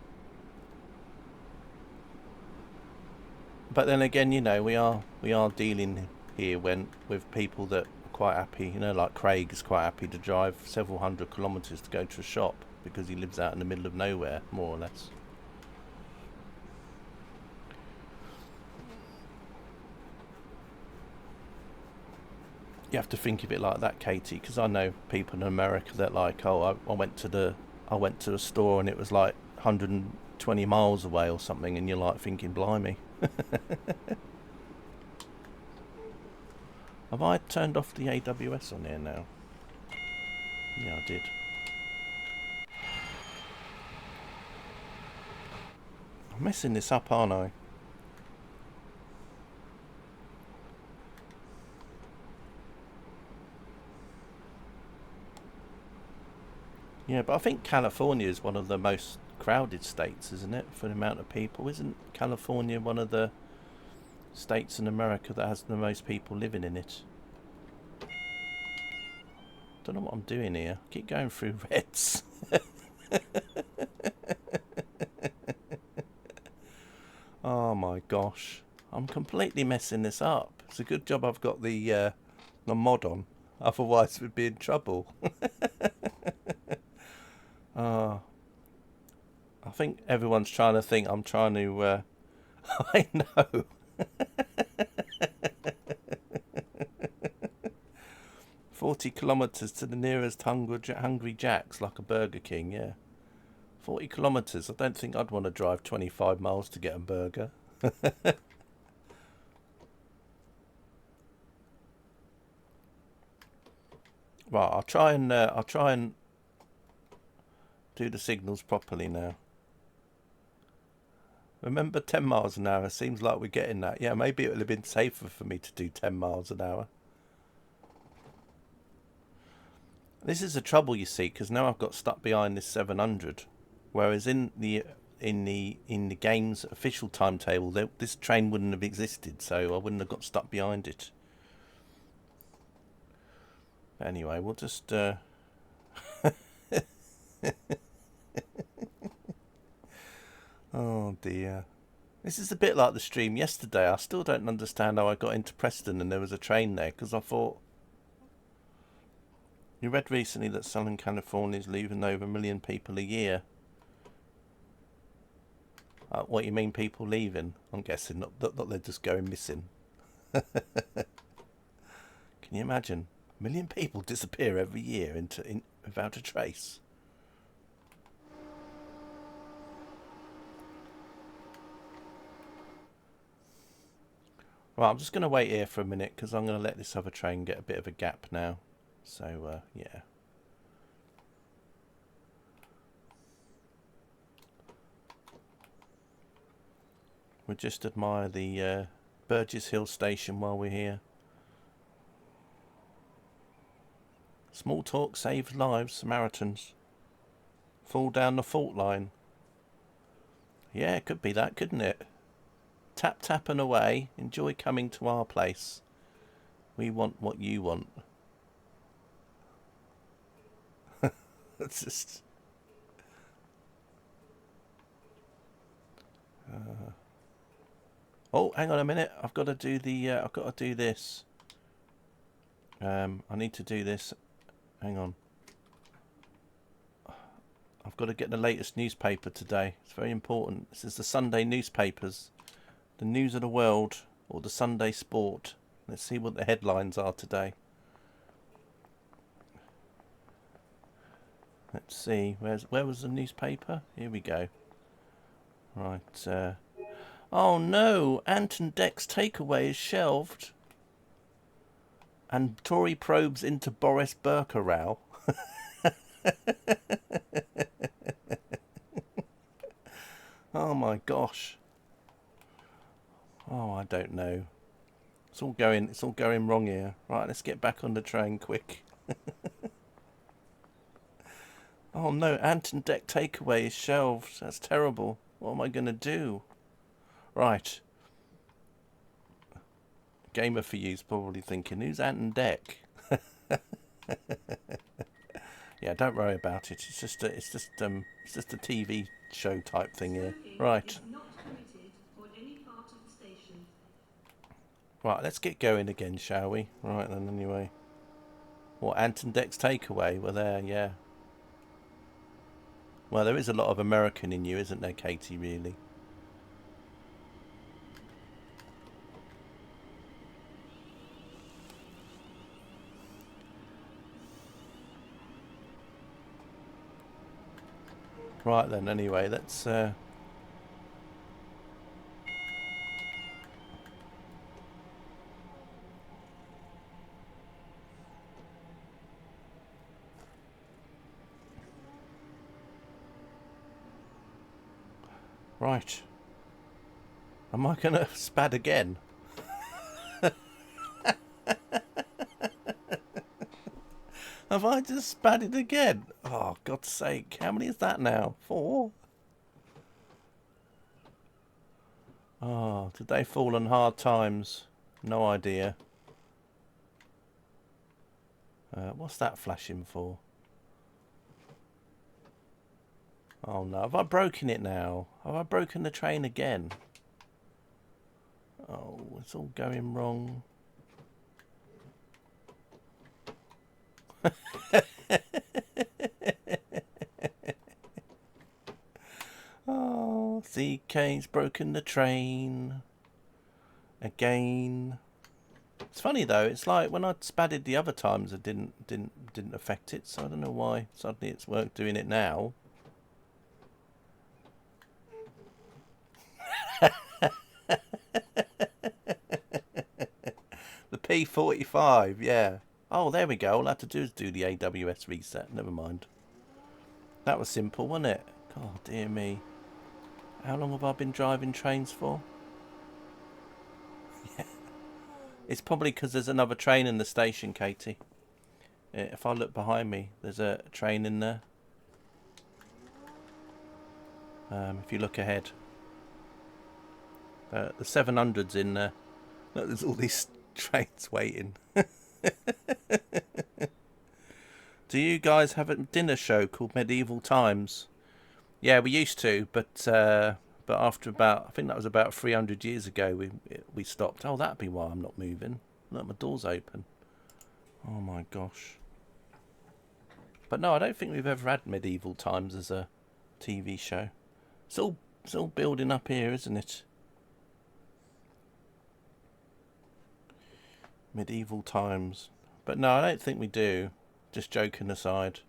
But then again, we are dealing here with people that are quite happy. Like Craig is quite happy to drive several hundred kilometres to go to a shop because he lives out in the middle of nowhere, more or less. You have to think of it like that, Katie, because I know people in America that like, oh, I went to the store and it was like 120 miles away or something, and you're like thinking, blimey. Have I turned off the AWS on here now? Yeah, I did. I'm messing this up, aren't I? Yeah, but I think California is one of the most crowded states, isn't it, for the amount of people? Isn't California one of the states in America that has the most people living in it? Don't know what I'm doing here. I keep going through reds. Oh my gosh. I'm completely messing this up. It's a good job I've got the mod on. Otherwise we'd be in trouble. I think everyone's trying to think I'm trying to... I know. 40 kilometres to the nearest Hungry Jack's, like a Burger King, yeah. 40 kilometres. I don't think I'd want to drive 25 miles to get a burger. Right, I'll try and do the signals properly now. Remember 10 miles an hour? Seems like we're getting that. Yeah, maybe it would have been safer for me to do 10 miles an hour. This is the trouble, you see, because now I've got stuck behind this 700, whereas in the game's official timetable, this train wouldn't have existed, so I wouldn't have got stuck behind it. Anyway, we'll just... Oh dear. This is a bit like the stream yesterday. I still don't understand how I got into Preston and there was a train there, because I thought... You read recently that Southern California is losing over 1 million people a year. What you mean, people leaving? I'm guessing not they're just going missing. Can you imagine? 1 million people disappear every year without a trace. Right, I'm just going to wait here for a minute because I'm going to let this other train get a bit of a gap now. So, yeah. We'll just admire the Burgess Hill station while we're here. Small talk saves lives, Samaritans. Fall down the fault line. Yeah, it could be that, couldn't it? Tap tap and away. Enjoy coming to our place. We want what you want. It's just... Oh, hang on a minute. I've got to do the... I've got to do this. I need to do this. Hang on. I've got to get the latest newspaper today. It's very important. This is the Sunday newspapers. The news of the world, or the Sunday sport. Let's see what the headlines are today. Let's see. Where was the newspaper? Here we go. Right. Oh no! Ant and Dec's takeaway is shelved. And Tory probes into Boris Burke row. Oh my gosh. Oh, I don't know. It's all going wrong here. Right, let's get back on the train quick. Oh no, Ant and Dec takeaway is shelved. That's terrible. What am I going to do? Right. Gamer for you's probably thinking, who's Ant and Dec? Yeah, don't worry about it. It's just a TV show type thing here. Right. Right, let's get going again, shall we? Right then, anyway. What, Ant and Dec's takeaway? Well, there, yeah. Well, there is a lot of American in you, isn't there, Katie, really? Right then, anyway, let's... Right. Am I going to spad again? Have I just spadded again? Oh, God's sake. How many is that now? 4? Oh, did they fall on hard times? No idea. What's that flashing for? Oh no, have I broken it now? Have I broken the train again? Oh, it's all going wrong. Oh, CK's broken the train again. It's funny though. It's like when I spadded the other times, it didn't affect it. So I don't know why suddenly it's worked doing it now. The P45, yeah. Oh, there we go. All I have to do is do the AWS reset. Never mind. That was simple, wasn't it? God, dear me. How long have I been driving trains for? Yeah. It's probably because there's another train in the station, Katie. If I look behind me, there's a train in there. If you look ahead. The 700's in there. Look, there's all these trains waiting. Do you guys have a dinner show called Medieval Times? Yeah, we used to, but after about, I think that was about 300 years ago, we stopped. Oh, that'd be why I'm not moving. Look, my door's open. Oh my gosh. But no, I don't think we've ever had Medieval Times as a TV show. It's all building up here, isn't it? Medieval Times. But no, I don't think we do. Just joking aside.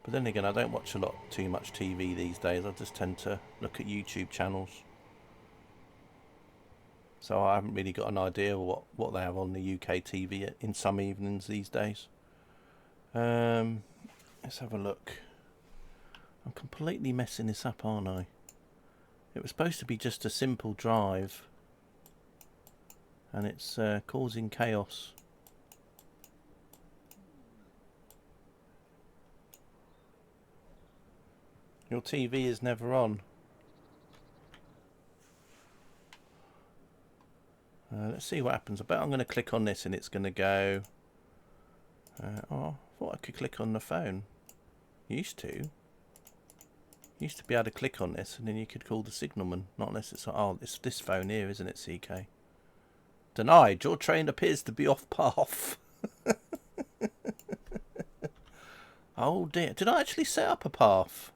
But then again, I don't watch too much TV these days. I just tend to look at YouTube channels. So I haven't really got an idea of what they have on the UK TV in some evenings these days. Let's have a look. I'm completely messing this up, aren't I? It was supposed to be just a simple drive. And it's causing chaos. Your TV is never on. Let's see what happens. I bet I'm going to click on this and it's going to go... oh, I thought I could click on the phone. Used to be able to click on this and then you could call the signalman. Not unless it's... oh, it's this phone here, isn't it, CK? Denied. Your train appears to be off path. Oh dear. Did I actually set up a path?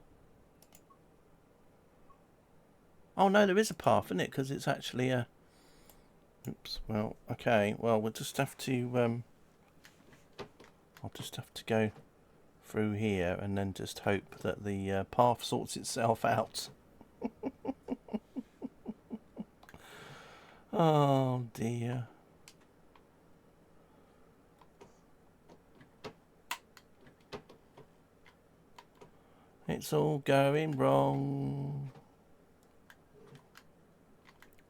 Oh no, there is a path, isn't it? Because it's actually a... oops. Well, okay. Well, we'll just have to... I'll just have to go through here and then just hope that the path sorts itself out. Oh dear. It's all going wrong.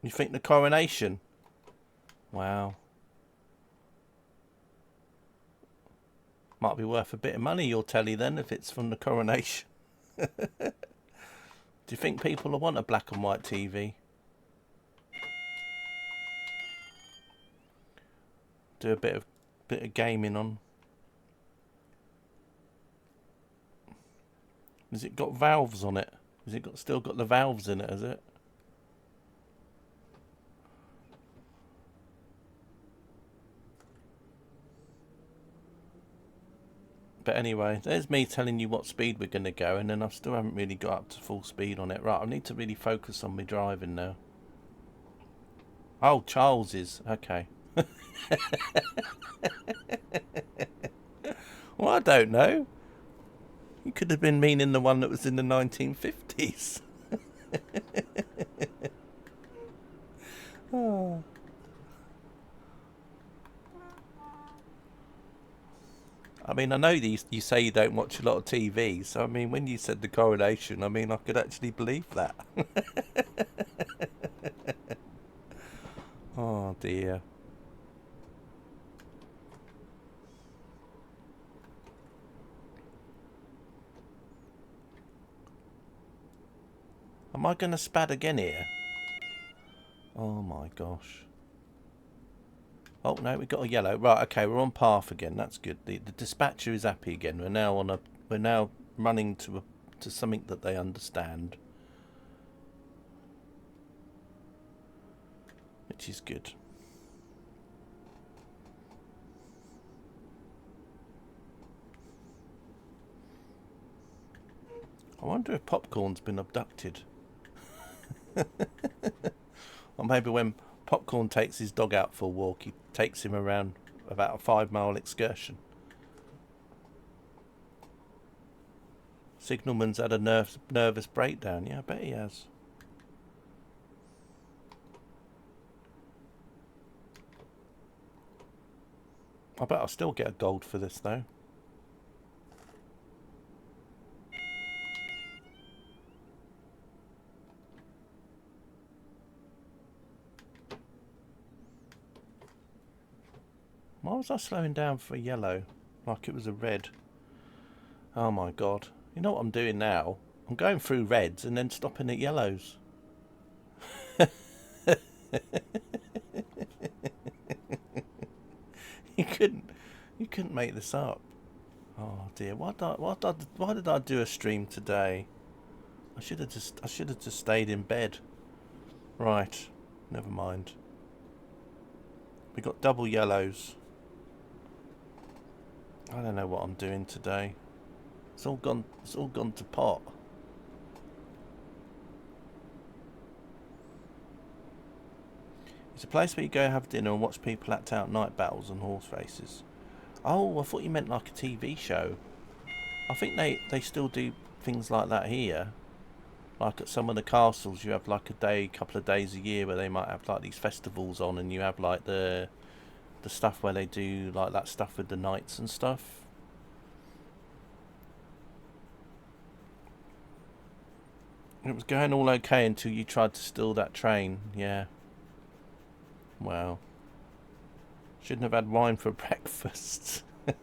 You think the coronation? Wow. Might be worth a bit of money, your telly, then, if it's from the coronation. Do you think people will want a black and white TV? Do a bit of gaming on. Has it got valves on it? Has it still got the valves in it, has it? But anyway, there's me telling you what speed we're going to go, and then I still haven't really got up to full speed on it. Right, I need to really focus on my driving now. Oh, Charles is. Okay. Well, I don't know. You could have been meaning the one that was in the 1950s. Oh. I mean, I know you say you don't watch a lot of TV, so I mean, when you said the coronation, I mean, I could actually believe that. Oh dear. Am I going to spad again here? Oh my gosh. Oh no, we got a yellow. Right, okay, we're on path again. That's good. The dispatcher is happy again. We're now running to something that they understand, which is good. I wonder if Popcorn's been abducted. Or maybe when Popcorn takes his dog out for a walk, he takes him around about a 5-mile excursion. Signalman's had a nervous breakdown. Yeah, I bet he has. I bet I'll still get a gold for this though. Why was I slowing down for a yellow? Like it was a red. Oh my god. You know what I'm doing now? I'm going through reds and then stopping at yellows. You couldn't make this up. Oh dear. Why did I do a stream today? I should have just stayed in bed. Right. Never mind. We got double yellows. I don't know what I'm doing today. It's all gone to pot. It's a place where you go have dinner and watch people act out night battles and horse races. Oh, I thought you meant like a TV show. I think they still do things like that here. Like at some of the castles, you have like couple of days a year where they might have like these festivals on, and you have like the stuff where they do like that stuff with the knights and stuff. It was going all okay until you tried to steal that train. Yeah. Wow. Shouldn't have had wine for breakfast. Right,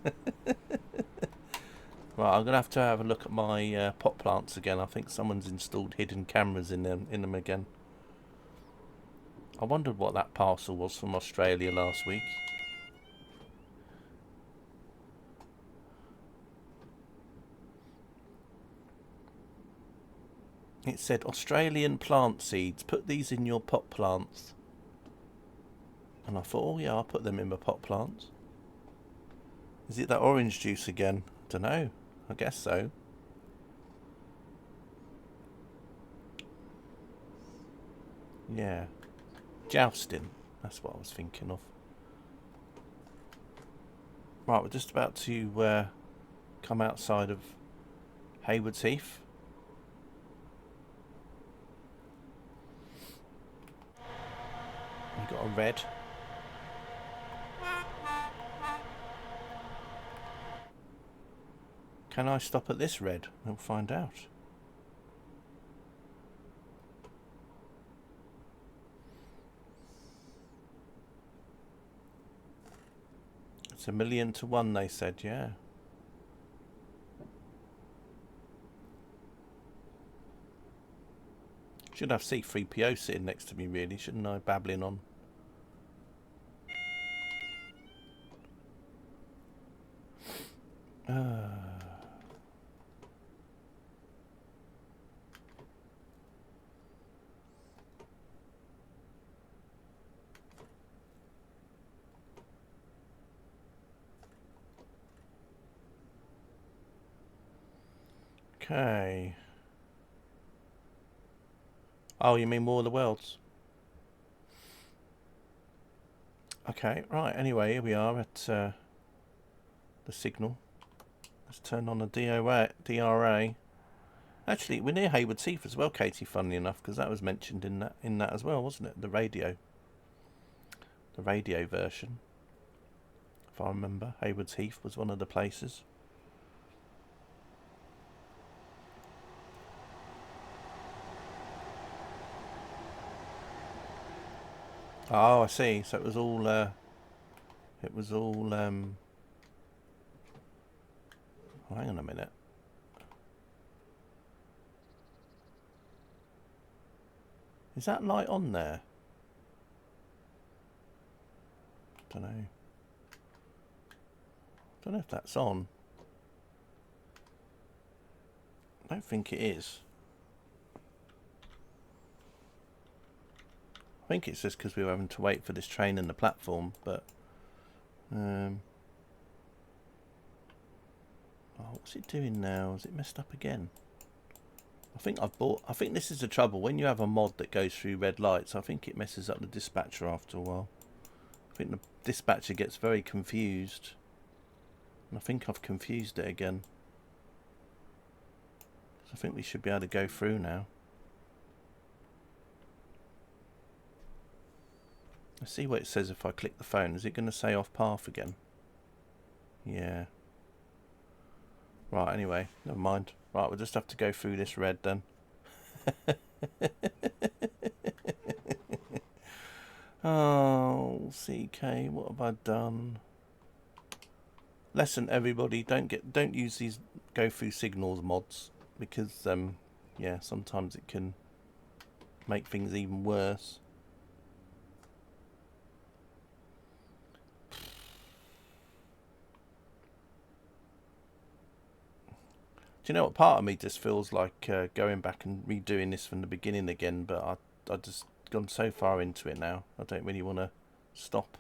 I'm going to have a look at my pot plants again. I think someone's installed hidden cameras in them again. I wondered what that parcel was from Australia last week. It said Australian plant seeds. Put these in your pot plants. And I thought, oh yeah, I'll put them in my pot plants. Is it that orange juice again? I don't know. I guess so. Yeah. Jousting. That's what I was thinking of. Right, we're just about to come outside of Haywards Heath. We've got a red. Can I stop at this red? We'll find out. It's 1,000,000 to 1, they said, yeah. Should have C3PO sitting next to me, really, shouldn't I? Babbling on. Okay. Oh, you mean War of the Worlds? Okay, right, anyway, here we are at the signal. Let's turn on the DRA. Actually, we're near Haywards Heath as well, Katie, funnily enough, because that was mentioned in that as well, wasn't it? The radio version. if I remember. Haywards Heath was one of the places. Oh, I see. So it was all oh, hang on a minute. Is that light on there? Don't know. Don't know if that's on. I don't think it is. I think it's just because we were having to wait for this train in the platform, but oh, what's it doing now? Is it messed up again? I think this is the trouble. When you have a mod that goes through red lights, I think it messes up the dispatcher after a while. I think the dispatcher gets very confused. And I think I've confused it again. So I think we should be able to go through now. Let's see what it says if I click the phone. Is it going to say off path again? Yeah. Right, anyway, never mind. Right, we'll just have to go through this red then. Oh, CK, what have I done? Lesson, everybody, don't use these go through signals mods, because yeah, sometimes it can make things even worse. Do you know what? Part of me just feels like going back and redoing this from the beginning again, but I just gone so far into it now. I don't really want to stop.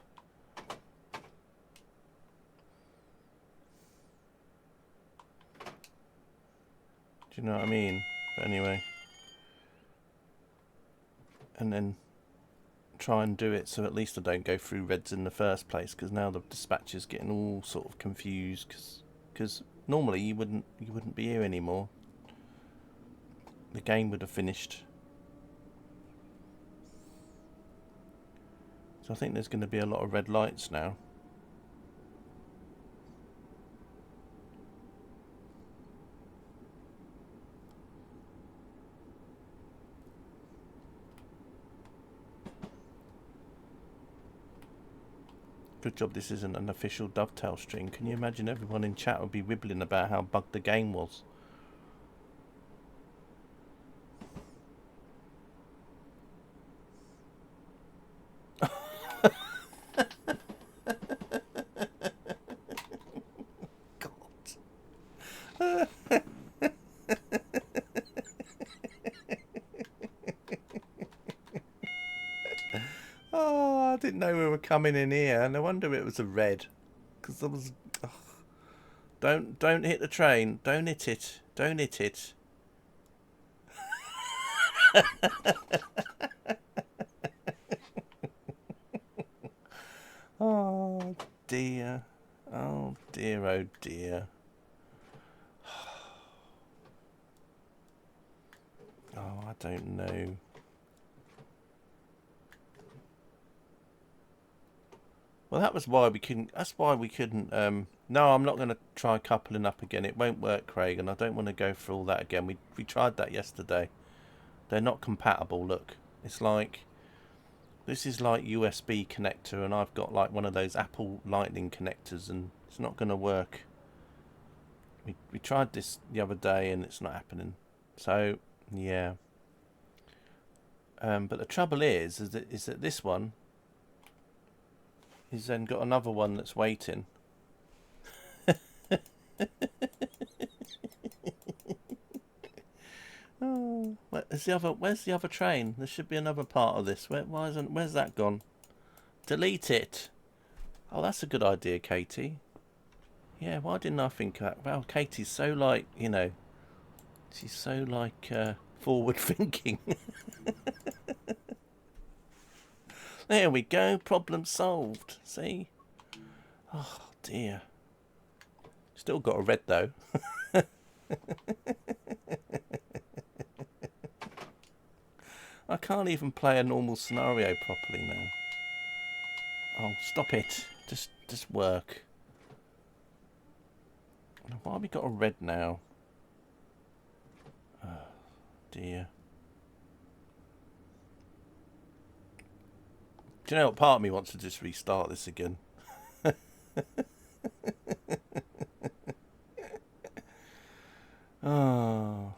Do you know what I mean? But anyway, and then try and do it so at least I don't go through reds in the first place, because now the dispatcher's getting all sort of confused, because normally you wouldn't be here anymore. The game would have finished. So I think there's going to be a lot of red lights now. Good job this isn't an official Dovetail stream. Can you imagine everyone in chat would be wibbling about how bugged the game was? Oh, I didn't know we were coming in here. No wonder it was a red. Because there was... Ugh. Don't hit the train. Don't hit it. Don't hit it. Oh dear. Oh dear, oh dear. Oh, I don't know. Well, that was why we couldn't. That's why we couldn't. No, I'm not going to try coupling up again. It won't work, Craig, and I don't want to go through all that again. We tried that yesterday. They're not compatible. Look, it's like this is like USB connector, and I've got like one of those Apple Lightning connectors, and it's not going to work. We tried this the other day, and it's not happening. So yeah. But the trouble is that this one. He's then got another one that's waiting. Oh, where's the other train? There should be another part of this. Where's that gone? Delete it. Oh, that's a good idea, Katie. Yeah, why didn't I think of that? Well, Katie's so like, you know, she's so like forward thinking. There we go, problem solved. See? Oh dear. Still got a red though. I can't even play a normal scenario properly now. Oh, stop it. Just work. Why have we got a red now? Oh, dear. Do you know what? Part of me wants to just restart this again. Oh.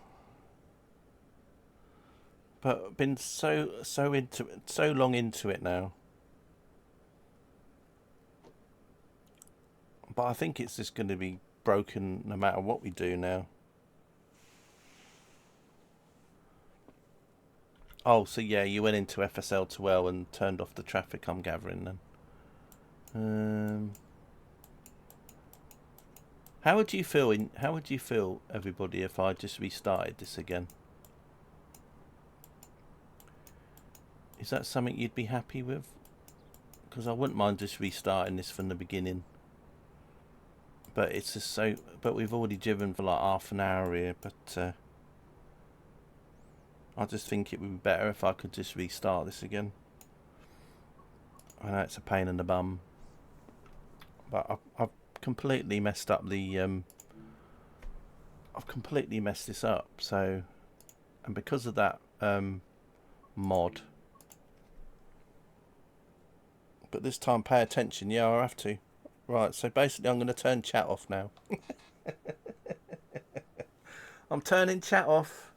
But been so into it, so long into it now. But I think it's just going to be broken no matter what we do now. Oh, so yeah, you went into FSL2L and turned off the traffic, I'm gathering then. How would you feel, everybody, if I just restarted this again? Is that something you'd be happy with? Because I wouldn't mind just restarting this from the beginning. But it's just so... But we've already driven for like half an hour here, but... I just think it would be better if I could just restart this again. I know it's a pain in the bum. But I've completely messed up the... I've completely messed this up, so... And because of that mod... But this time pay attention, yeah, I have to. Right, so basically I'm going to turn chat off now. I'm turning chat off.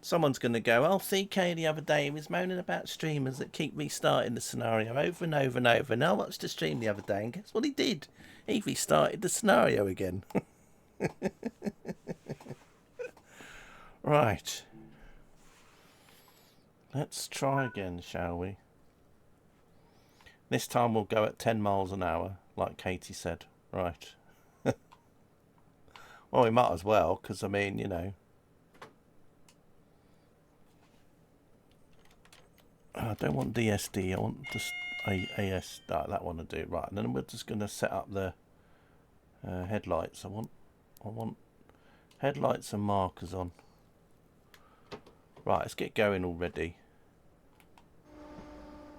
Someone's going to go, oh, CK the other day, he was moaning about streamers that keep restarting the scenario over and over and over. And I watched the stream the other day, and guess what he did? He restarted the scenario again. Right. Let's try again, shall we? This time we'll go at 10 miles an hour, like Katie said. Right. Well, we might as well, because, I mean, you know... I don't want DSD, I want just AS, that one to do it. Right, and then we're just going to set up the headlights. I want headlights and markers on. Right, let's get going already.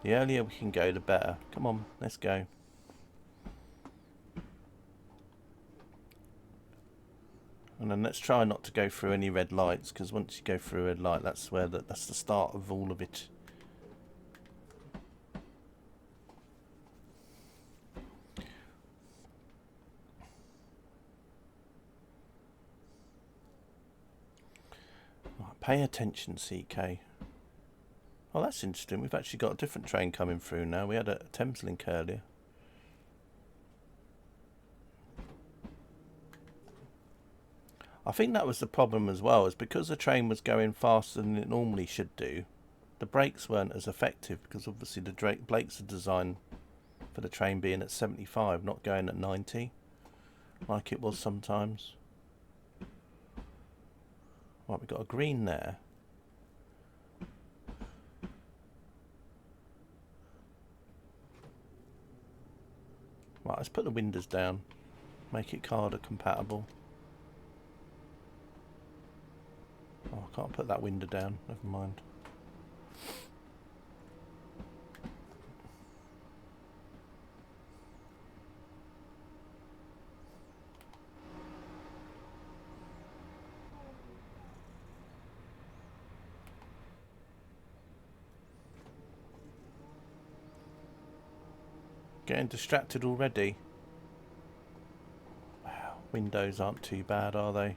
The earlier we can go, the better. Come on, let's go. And then let's try not to go through any red lights, because once you go through a red light, that's where that's the start of all of it. Right, pay attention, CK. Oh, that's interesting. We've actually got a different train coming through now. We had a Thameslink earlier. I think that was the problem as well, is because the train was going faster than it normally should do, the brakes weren't as effective, because obviously the brakes are designed for the train being at 75, not going at 90, like it was sometimes. Right, we've got a green there. Right, let's put the windows down, make it Carder compatible. Oh, I can't put that window down, never mind. Getting distracted already. Wow, windows aren't too bad, are they?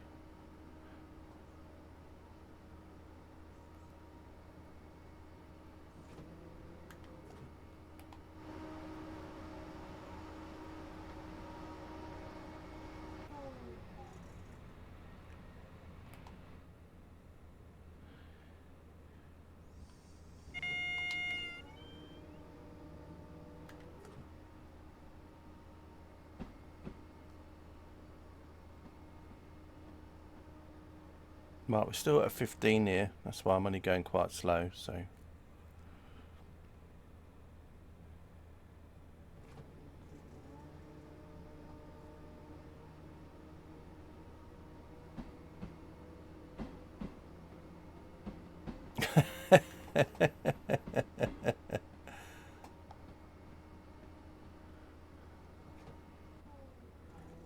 Right, we're still at a 15 here. That's why I'm only going quite slow, so...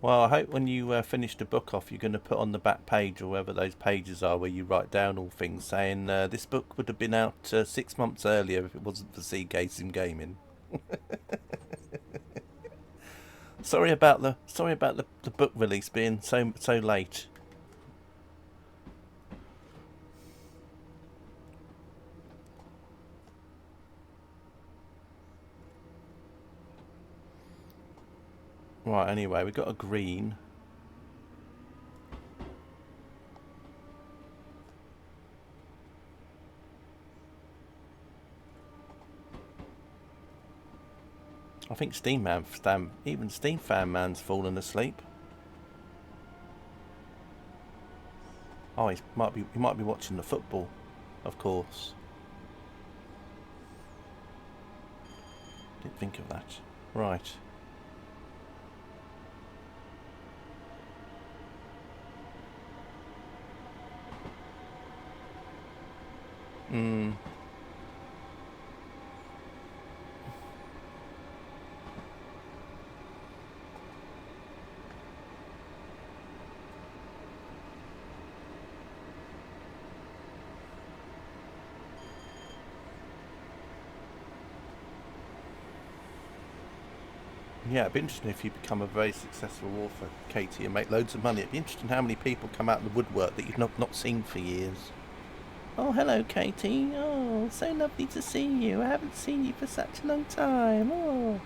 Well, I hope when you finish the book off, you're going to put on the back page, or wherever those pages are, where you write down all things, saying this book would have been out 6 months earlier if it wasn't for Seagazing Gaming. Sorry about the book release being so late. Right, anyway, we got a green. I think even Steam Fan Man's fallen asleep. Oh, he might be watching the football, of course. Didn't think of that. Right. Yeah, it'd be interesting if you become a very successful author, Katie, and make loads of money. It'd be interesting how many people come out of the woodwork that you've not seen for years. Oh, hello, Katie. Oh, so lovely to see you. I haven't seen you for such a long time. Oh.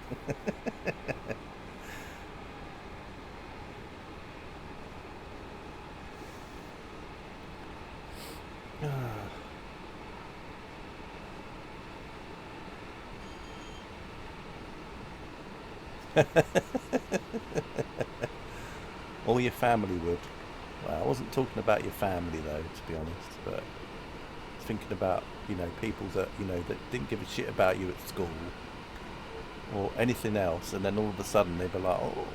Or your family would. Well, I wasn't talking about your family though, to be honest, but thinking about, people that, that didn't give a shit about you at school or anything else, and then all of a sudden they'd be like, oh,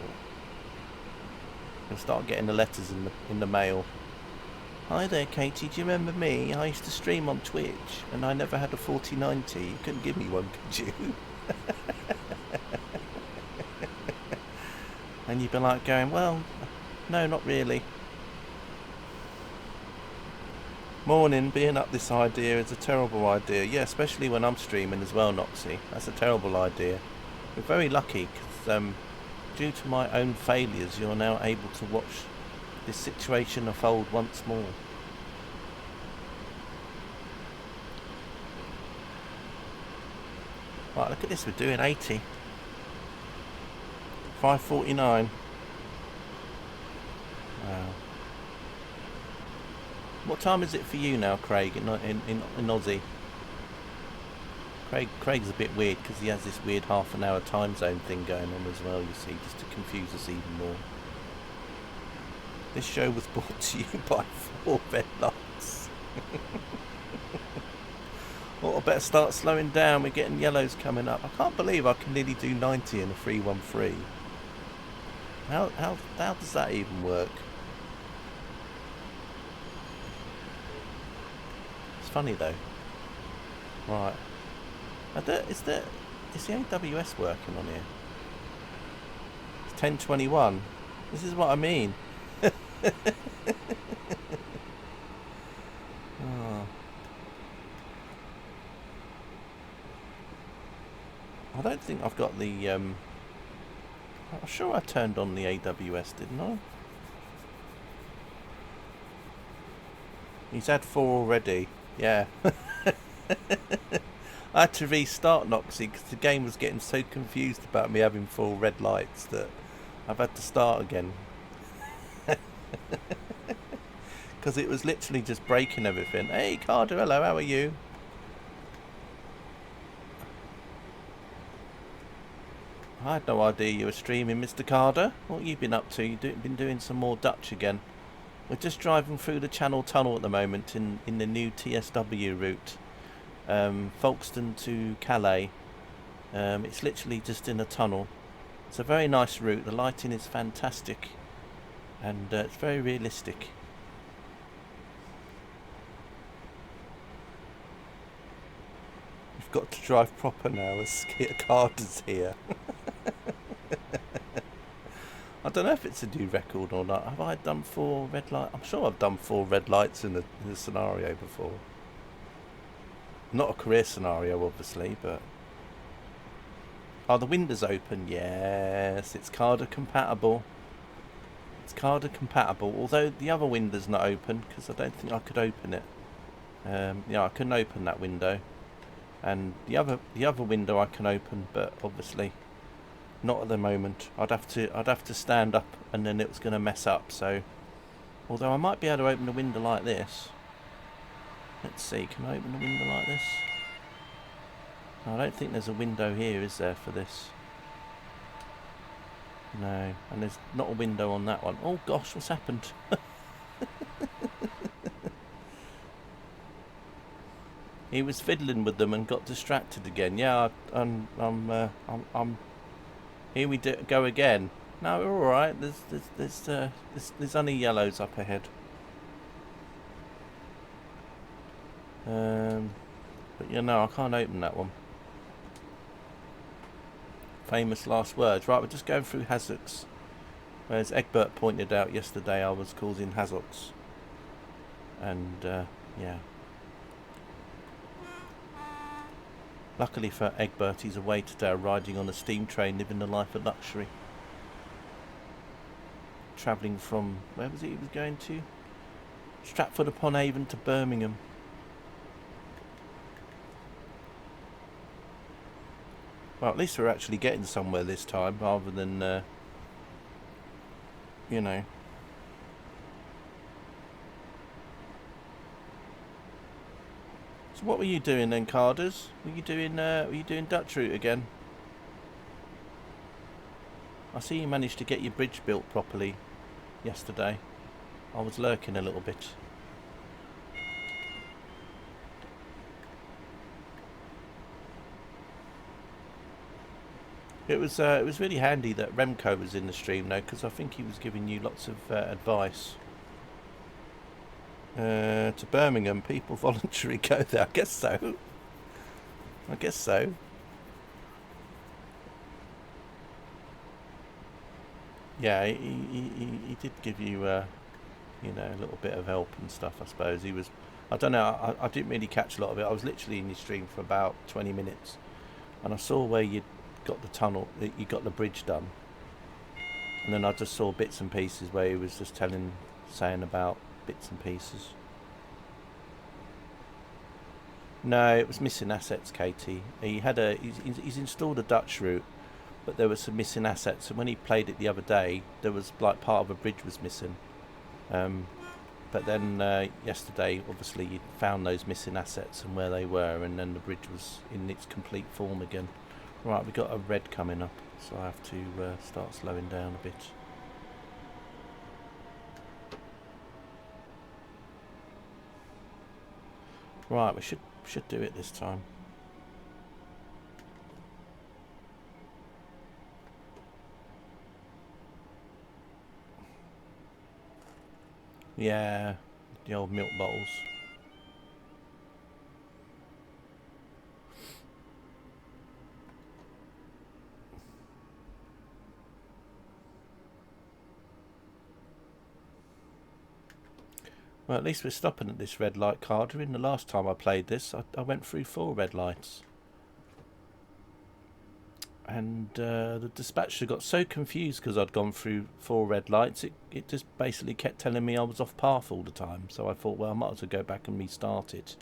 and start getting the letters in the mail. Hi there, Katie, do you remember me? I used to stream on Twitch and I never had a 4090. You couldn't give me one, could you? And you'd be like going, well, no, not really. Morning, being up this idea is a terrible idea. Yeah, especially when I'm streaming as well, Noxie. That's a terrible idea. We're very lucky because due to my own failures, you're now able to watch this situation unfold once more. Right, look at this, we're doing 80. 5:49. Wow. What time is it for you now, Craig, in Aussie? Craig's a bit weird because he has this weird half an hour time zone thing going on as well, you see, just to confuse us even more. This show was brought to you by 4 Red Lights. Well, I better start slowing down, we're getting yellows coming up. I can't believe I can nearly do 90 in a 313. How does that even work? It's funny though. Right. Is the AWS working on here? It's 10:21. This is what I mean. Oh. I don't think I've got the I'm sure I turned on the AWS, didn't I? He's had 4 already. Yeah. I had to restart Noxie because the game was getting so confused about me having 4 red lights that I've had to start again. Because it was literally just breaking everything. Hey Carter, hello, how are you? I had no idea you were streaming, Mr. Carter. What have you been up to? You've been doing some more Dutch again. We're just driving through the Channel Tunnel at the moment in the new TSW route. Folkestone to Calais. It's literally just in a tunnel. It's a very nice route. The lighting is fantastic. And it's very realistic. You've got to drive proper now as Carter's here. I don't know if it's a new record or not. Have I done 4 red lights? I'm sure I've done 4 red lights in a scenario before. Not a career scenario, obviously, but... Oh, the window's open. Yes, it's CARDA compatible. It's CARDA compatible, although the other window's not open, because I don't think I could open it. Yeah, I couldn't open that window. And the other window I can open, but obviously not at the moment. I'd have to stand up, and then it was going to mess up. So, although I might be able to open a window like this. Let's see, can I open a window like this? No, I don't think there's a window here, is there, for this? No, and there's not a window on that one. Oh gosh, what's happened? He was fiddling with them and got distracted again. Yeah, I'm. Here we go again. No, we're all right. There's only yellows up ahead. But you know, I can't open that one. Famous last words. Right, we're just going through hazzocks. Whereas Egbert pointed out yesterday, I was causing hazzocks. And yeah. Luckily for Egbert, he's away today, riding on a steam train, living the life of luxury. Travelling from, where was it he was going to? Stratford-upon-Avon to Birmingham. Well, at least we're actually getting somewhere this time, rather than, you know. So what were you doing then, Carders? Were you doing Dutch route again? I see you managed to get your bridge built properly yesterday. I was lurking a little bit. It was really handy that Remco was in the stream though, because I think he was giving you lots of advice. To Birmingham, people voluntarily go there. I guess so. I guess so. Yeah, he did give you, you know, a little bit of help and stuff. I suppose he was. I don't know. I didn't really catch a lot of it. I was literally in your stream for about 20 minutes, and I saw where you'd got the tunnel, you got the bridge done, and then I just saw bits and pieces where he was just saying about bits and pieces. No, it was missing assets, Katie. He's installed a Dutch route, but there were some missing assets, and when he played it the other day, there was like part of a bridge was missing. But then yesterday, obviously, you found those missing assets and where they were, and then the bridge was in its complete form again. Right, we've got a red coming up, so I have to start slowing down a bit. Right, we should do it this time. Yeah, the old milk bottles. Well, at least we're stopping at this red light, Carter. In the last time I played this, I went through 4 red lights. And the dispatcher got so confused because I'd gone through 4 red lights, it just basically kept telling me I was off path all the time. So I thought, well, I might as well go back and restart it,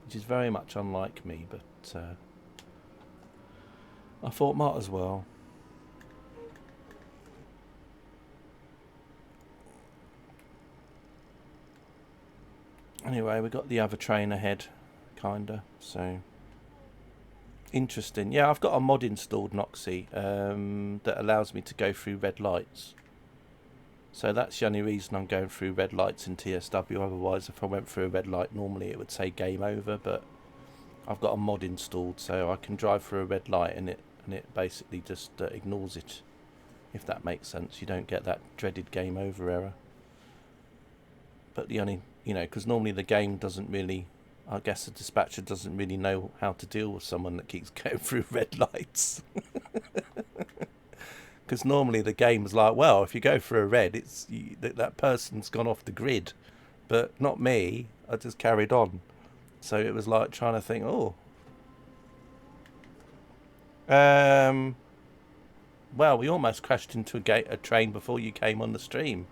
which is very much unlike me, but I thought might as well. Anyway, we got the other train ahead, kinda, so... Interesting. Yeah, I've got a mod installed, Noxy, that allows me to go through red lights. So that's the only reason I'm going through red lights in TSW. Otherwise, if I went through a red light, normally it would say game over, but I've got a mod installed, so I can drive through a red light and it basically just ignores it, if that makes sense. You don't get that dreaded game over error. But the only... You know, because normally the game doesn't really... I guess the dispatcher doesn't really know how to deal with someone that keeps going through red lights. Because normally the game's like, well, if you go for a red, that person's gone off the grid. But not me. I just carried on. So it was like trying to think, oh. Well, we almost crashed into a train before you came on the stream.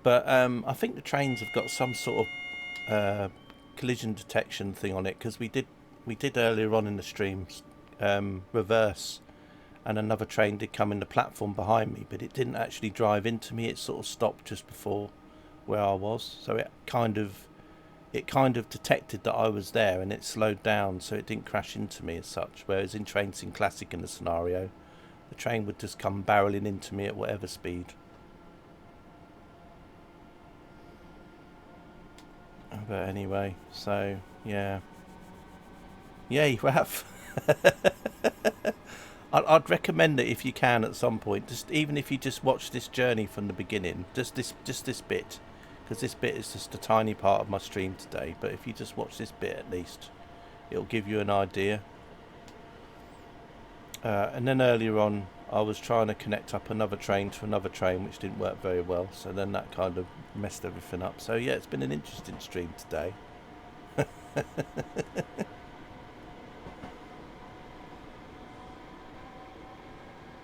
But I think the trains have got some sort of collision detection thing on it, because we did earlier on in the stream reverse, and another train did come in the platform behind me, but it didn't actually drive into me. It sort of stopped just before where I was, so it kind of detected that I was there, and it slowed down, so it didn't crash into me as such. Whereas in Train Sim Classic, in the scenario, the train would just come barreling into me at whatever speed. But anyway, so yeah, you have. I'd recommend it if you can at some point. Just even if you just watch this journey from the beginning, just this bit, because this bit is just a tiny part of my stream today. But if you just watch this bit at least, it'll give you an idea. And then earlier on, I was trying to connect up another train to another train, which didn't work very well. So then that kind of messed everything up. So yeah, it's been an interesting stream today.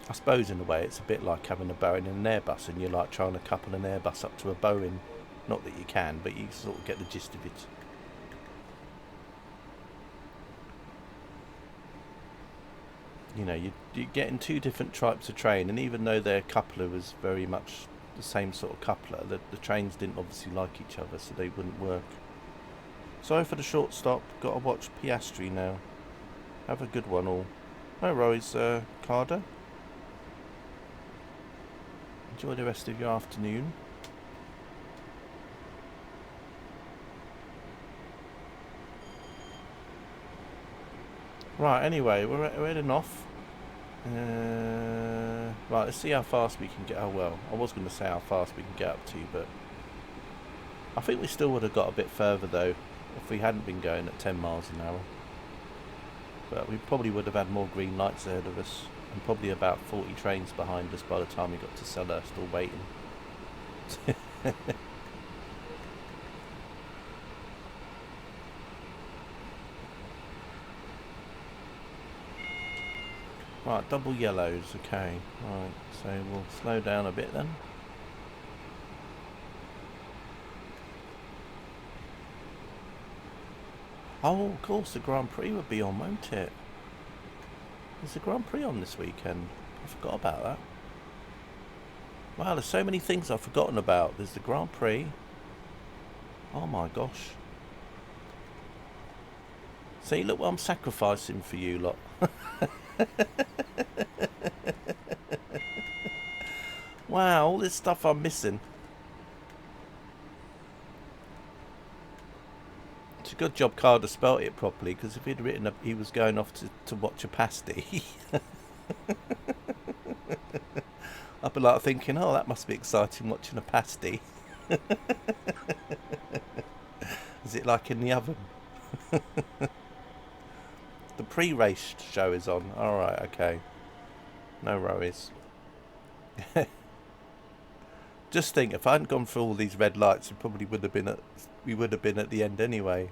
I suppose in a way it's a bit like having a Boeing and an Airbus, and you're like trying to couple an Airbus up to a Boeing. Not that you can, but you sort of get the gist of it. You know, you're getting two different types of train, and even though their coupler was very much the same sort of coupler, the trains didn't obviously like each other, so they wouldn't work. Sorry for the short stop. Got to watch Piastri now. Have a good one all. No worries, Carter. Enjoy the rest of your afternoon. Right, anyway, we're heading off. Right, let's see how fast we can get. Oh, well, I was going to say how fast we can get up to, but I think we still would have got a bit further, though, if we hadn't been going at 10 miles an hour. But we probably would have had more green lights ahead of us, and probably about 40 trains behind us by the time we got to Selhurst, all waiting. Right, double yellows, okay. Right, so we'll slow down a bit then. Oh, of course, the Grand Prix would be on, won't it? There's a Grand Prix on this weekend. I forgot about that. Wow, there's so many things I've forgotten about. There's the Grand Prix. Oh my gosh. See, look what I'm sacrificing for you lot. Wow, all this stuff I'm missing. It's a good job Carter spelt it properly, because if he'd written he was going off to watch a pasty, I'd be like thinking, oh, that must be exciting, watching a pasty. Is it like in the oven? The pre-race show is on. Alright, okay. No worries. Just think, if I hadn't gone through all these red lights, we would have been at the end anyway.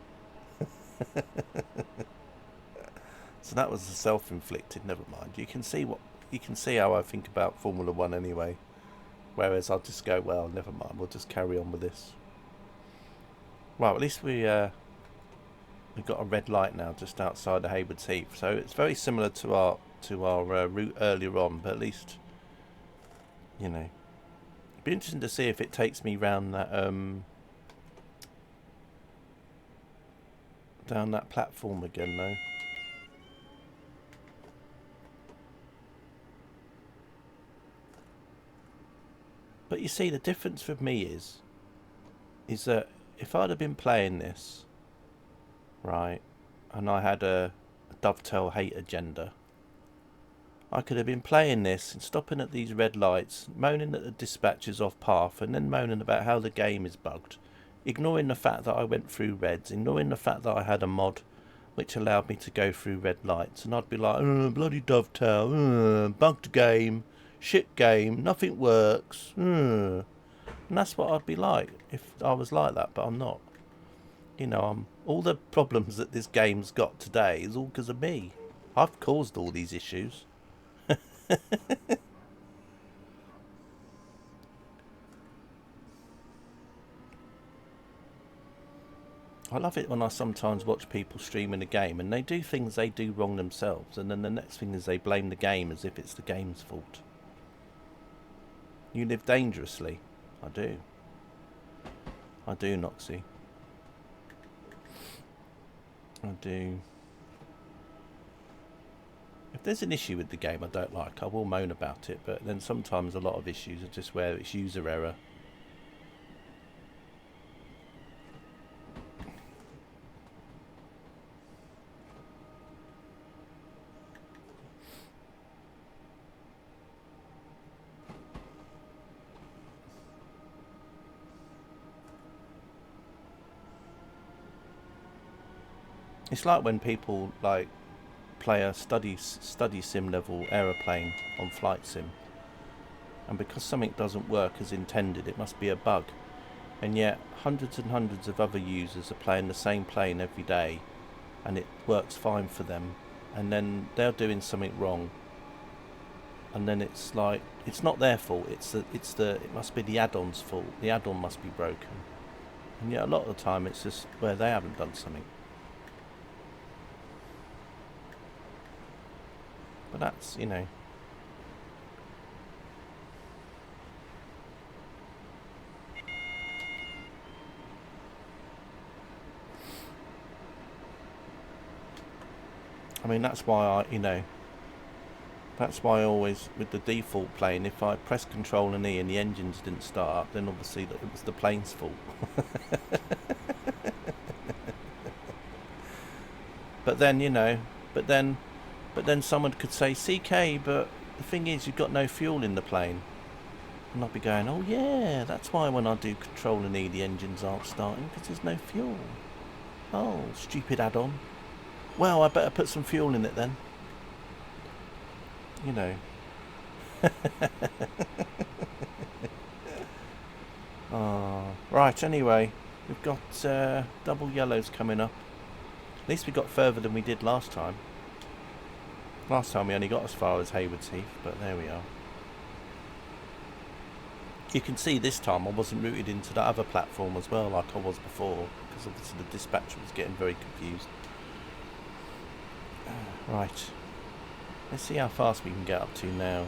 So that was a self-inflicted. Never mind. You can see how I think about Formula One anyway. Whereas I'll just go, well, never mind. We'll just carry on with this. Right, at least we've got a red light now just outside the Haywards Heath. So it's very similar to our route earlier on, but at least, you know. It'd be interesting to see if it takes me round that down that platform again, though. But you see, the difference with me is that if I'd have been playing this, right, and I had a dovetail hate agenda, I could have been playing this and stopping at these red lights, moaning that the dispatch is off path, and then moaning about how the game is bugged, ignoring the fact that I went through reds, ignoring the fact that I had a mod which allowed me to go through red lights, and I'd be like, bloody dovetail, bugged game, shit game, nothing works, and that's what I'd be like if I was like that, but I'm not. You know, all the problems that this game's got today is all because of me. I've caused all these issues. I love it when I sometimes watch people streaming a game and they do things they do wrong themselves, and then the next thing is they blame the game as if it's the game's fault. You live dangerously. I do. I do, Noxie. I do. If there's an issue with the game I don't like, I will moan about it, but then sometimes a lot of issues are just where it's user error. It's like when people like play a study sim level aeroplane on flight sim, and because something doesn't work as intended, it must be a bug, and yet hundreds and hundreds of other users are playing the same plane every day and it works fine for them, and then they're doing something wrong, and then it's like it's not their fault, it must be the add-on's fault, the add-on must be broken, and yet a lot of the time it's just where they haven't done something. But that's, you know. I mean, that's why that's why I always, with the default plane, if I press Control and E and the engines didn't start up, then obviously it was the plane's fault. But then, you know, but then someone could say, CK, but the thing is, you've got no fuel in the plane. And I'd be going, oh yeah, that's why when I do Control and E the engines aren't starting, because there's no fuel. Oh, stupid add-on. Well, I better put some fuel in it then. You know. Right, anyway, we've got double yellows coming up. At least we got further than we did last time. Last time we only got as far as Haywards Heath, but there we are. You can see this time I wasn't routed into that other platform as well like I was before, because obviously the dispatcher was getting very confused. Right, let's see how fast we can get up to now.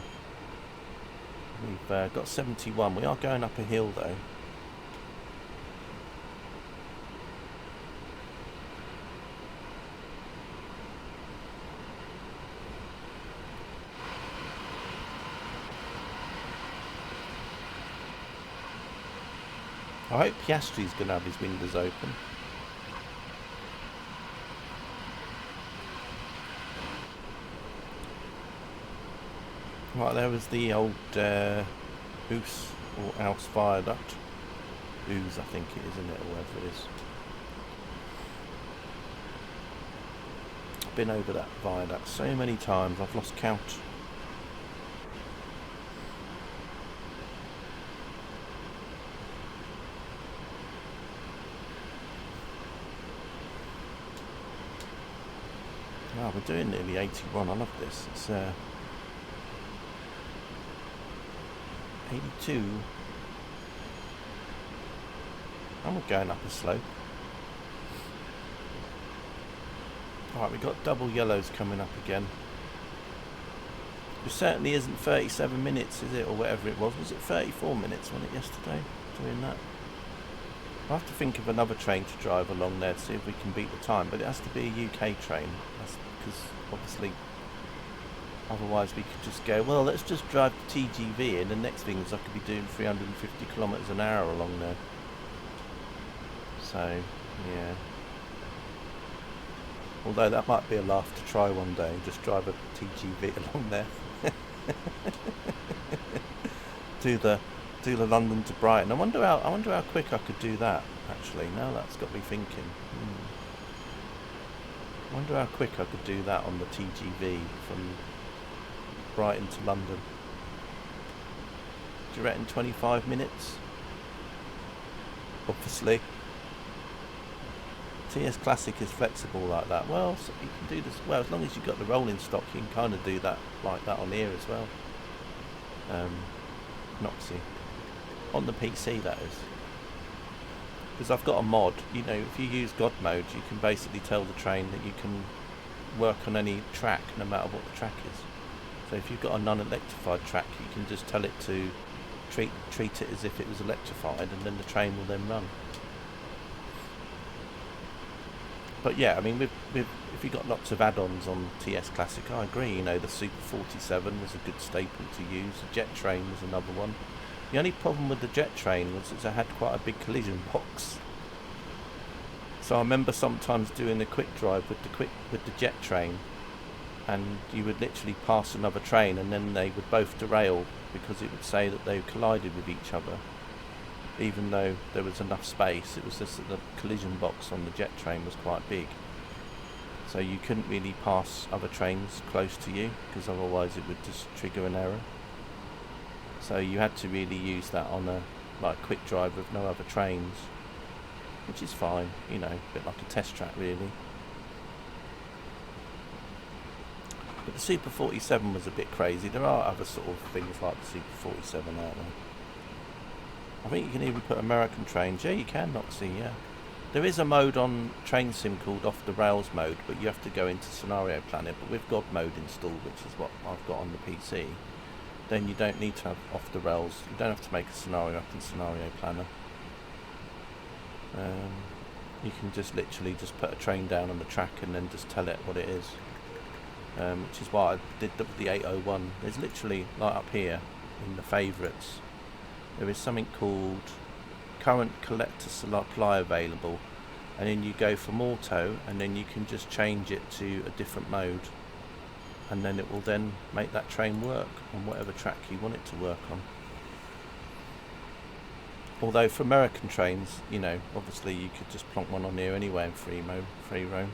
We've got 71, we are going up a hill though. I hope Piastri's going to have his windows open. Right, there was the old Oos or Ouse Viaduct. Oos, I think it is, isn't it, or whatever it is. I've been over that viaduct so many times, I've lost count. Oh, we're doing nearly 81. I love this. It's 82. And we're going up a slope. Alright, we've got double yellows coming up again. It certainly isn't 37 minutes, is it? Or whatever it was. Was it 34 minutes, wasn't it, yesterday? Doing that. I'll have to think of another train to drive along there to see if we can beat the time. But it has to be a UK train. That's because obviously otherwise we could just go, well, let's just drive the TGV, and the next thing is I could be doing 350 kilometres an hour along there. So, yeah. Although that might be a laugh to try one day, just drive a TGV along there. do the London to Brighton. I wonder how quick I could do that, actually. Now that's got me thinking. I wonder how quick I could do that on the TGV from Brighton to London. Do you reckon 25 minutes? Obviously. TS Classic is flexible like that. Well, so you can do this. Well, as long as you've got the rolling stock, you can kind of do that like that on here as well. Noxy. On the PC, that is. Because I've got a mod. You know, if you use God mode, you can basically tell the train that you can work on any track, no matter what the track is. So if you've got a non-electrified track, you can just tell it to treat it as if it was electrified, and then the train will then run. But yeah, I mean, if you've got lots of add-ons on TS Classic, I agree. You know, the Super 47 was a good staple to use. The Jet Train was another one. The only problem with the Jet Train was that it had quite a big collision box. So I remember sometimes doing a quick drive with the Jet Train, and you would literally pass another train, and then they would both derail because it would say that they collided with each other, even though there was enough space. It was just that the collision box on the Jet Train was quite big, so you couldn't really pass other trains close to you, because otherwise it would just trigger an error. So you had to really use that on a quick drive with no other trains, which is fine, you know, a bit like a test track really. But the Super 47 was a bit crazy. There are other sort of things like the Super 47 out there. I think you can even put American trains. Yeah, you can, Noxy, yeah. There is a mode on Train Sim called Off the Rails mode, but you have to go into Scenario Planner. But with God mode installed, which is what I've got on the PC, then you don't need to have Off the Rails. You don't have to make a scenario up in Scenario Planner. You can just literally just put a train down on the track and then just tell it what it is. Which is why I did the 801. There's literally, like up here in the favourites, there is something called current collector supply available, and then you go from auto, and then you can just change it to a different mode, and then it will then make that train work on whatever track you want it to work on. Although for American trains, you know, obviously you could just plonk one on here anyway in free roam.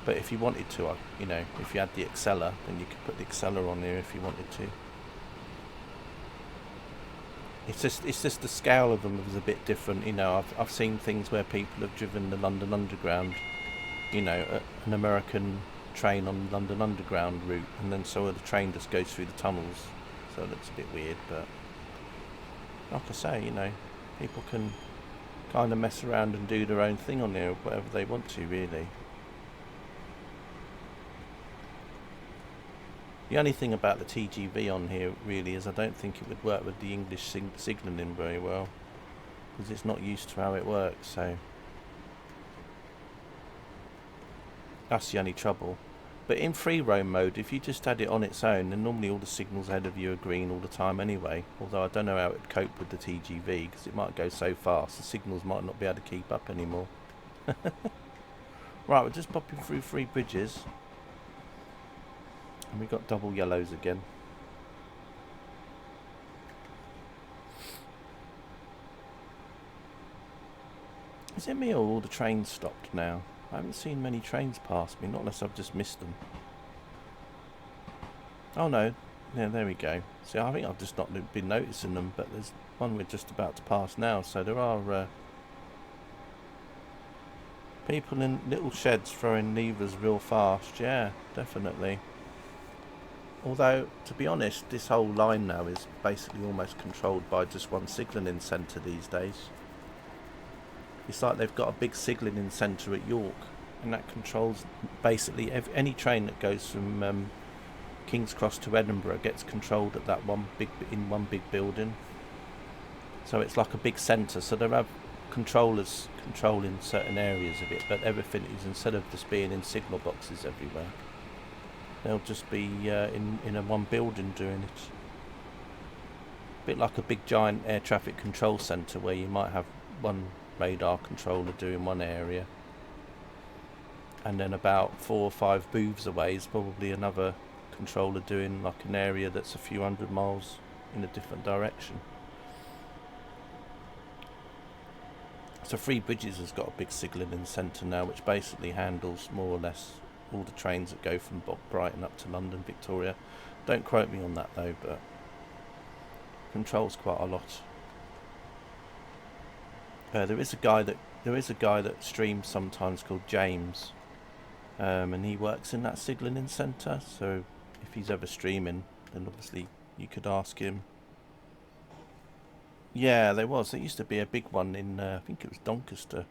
But if you wanted to, you know, if you had the Acceler, then you could put the Acceler on there if you wanted to. It's just the scale of them is a bit different. You know, I've seen things where people have driven the London Underground, you know, an American train on the London Underground route, and then so the train just goes through the tunnels. So it looks a bit weird, but like I say, you know, people can kind of mess around and do their own thing on there, whatever they want to, really. The only thing about the TGV on here really is I don't think it would work with the English signalling very well, because it's not used to how it works, so that's the only trouble. But in free roam mode, if you just had it on its own, then normally all the signals ahead of you are green all the time anyway, although I don't know how it would cope with the TGV, because it might go so fast the signals might not be able to keep up anymore. Right, we're just popping through 3 bridges. And we got double yellows again. Is it me or all the trains stopped now? I haven't seen many trains pass me, not unless I've just missed them. Oh no, yeah, there we go. See, I think I've just not been noticing them, but there's one we're just about to pass now, so there are people in little sheds throwing levers real fast, yeah, definitely. Although, to be honest, this whole line now is basically almost controlled by just one signalling centre these days. It's like they've got a big signalling centre at York, and that controls basically any train that goes from King's Cross to Edinburgh gets controlled at that one big building. So it's like a big centre, so there are controllers controlling certain areas of it, but everything is, instead of just being in signal boxes everywhere, they'll just be in a one building doing it. A bit like a big giant air traffic control centre where you might have one radar controller doing one area, and then about 4 or 5 booths away is probably another controller doing like an area that's a few hundred miles in a different direction. So Three Bridges has got a big signalling centre now, which basically handles more or less all the trains that go from Brighton up to London Victoria. Don't quote me on that though, but controls quite a lot. There is a guy that streams sometimes called James, and he works in that signalling centre. So if he's ever streaming, then obviously you could ask him. Yeah, there used to be a big one in I think it was Doncaster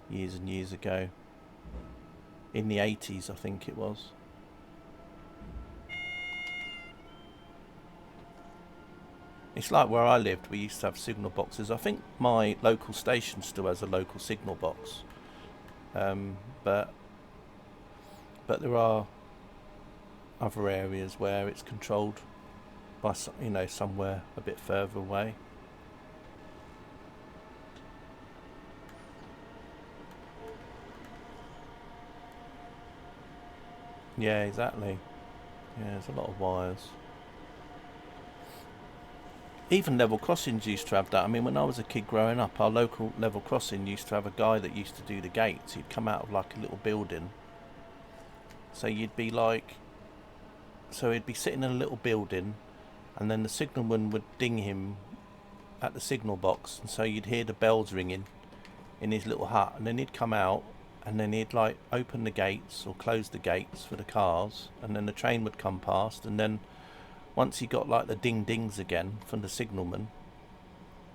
years and years ago. In the 80s, I think it was. It's like where I lived, we used to have signal boxes. I think my local station still has a local signal box. But there are other areas where it's controlled by, somewhere a bit further away. Yeah, exactly. Yeah, there's a lot of wires. Even level crossings used to have that. I mean, when I was a kid growing up, our local level crossing used to have a guy that used to do the gates. He'd come out of like a little building. So he'd be sitting in a little building, and then the signalman would ding him at the signal box, and so you'd hear the bells ringing in his little hut, and then he'd come out, and then he'd like open the gates or close the gates for the cars, and then the train would come past, and then once he got like the ding dings again from the signalman,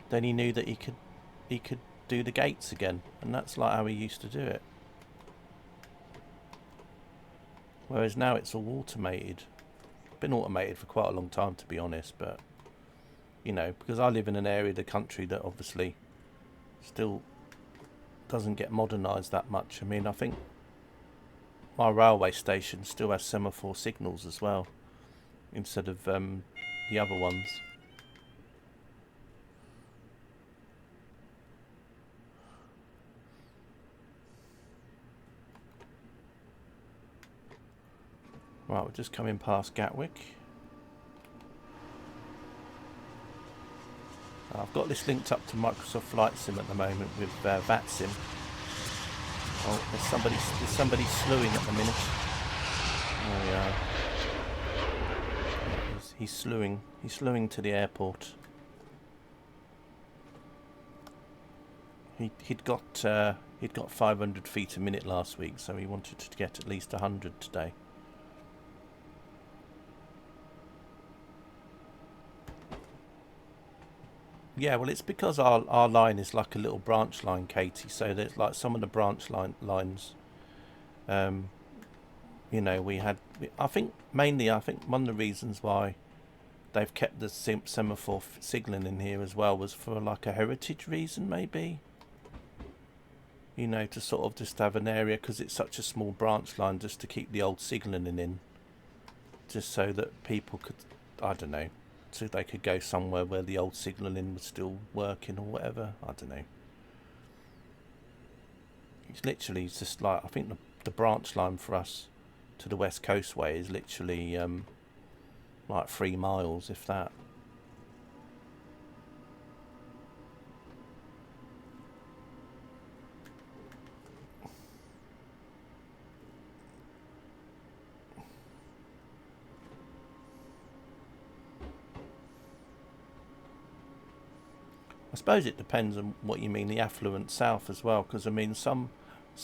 then he knew that he could do the gates again, and that's like how he used to do it. Whereas now it's all automated. Been automated for quite a long time, to be honest, but because I live in an area of the country that obviously still doesn't get modernised that much. I mean, I think my railway station still has semaphore signals as well, instead of the other ones. Right, we're just coming past Gatwick. I've got this linked up to Microsoft Flight Sim at the moment with VATSIM. Oh, there's somebody slewing at the minute. Oh yeah. He's slewing. He's slewing to the airport. He'd got 500 feet a minute last week, so he wanted to get at least 100 today. Yeah, well, it's because our line is like a little branch line, Katie. So there's like some of the branch lines. We had. I think one of the reasons why they've kept the semaphore signalling in here as well was for like a heritage reason, maybe. To sort of just have an area, because it's such a small branch line, just to keep the old signalling in, just so that people could, I don't know, so they could go somewhere where the old signalling was still working or whatever. I don't know. It's literally just like, I think the branch line for us to the West Coastway is literally like 3 miles, if that. I suppose it depends on what you mean, the affluent south as well, because I mean some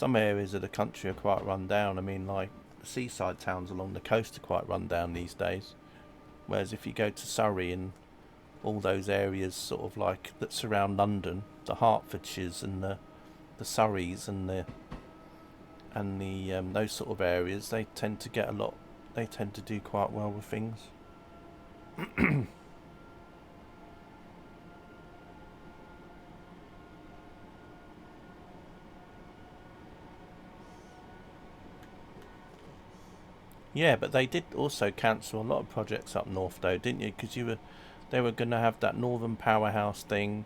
areas of the country are quite run down. I mean, like the seaside towns along the coast are quite run down these days, whereas if you go to Surrey and all those areas sort of like that surround London, the Hertfordshires and the Surreys and the those sort of areas, they tend to do quite well with things. Yeah, but they did also cancel a lot of projects up north, though, didn't you? Because they were going to have that Northern Powerhouse thing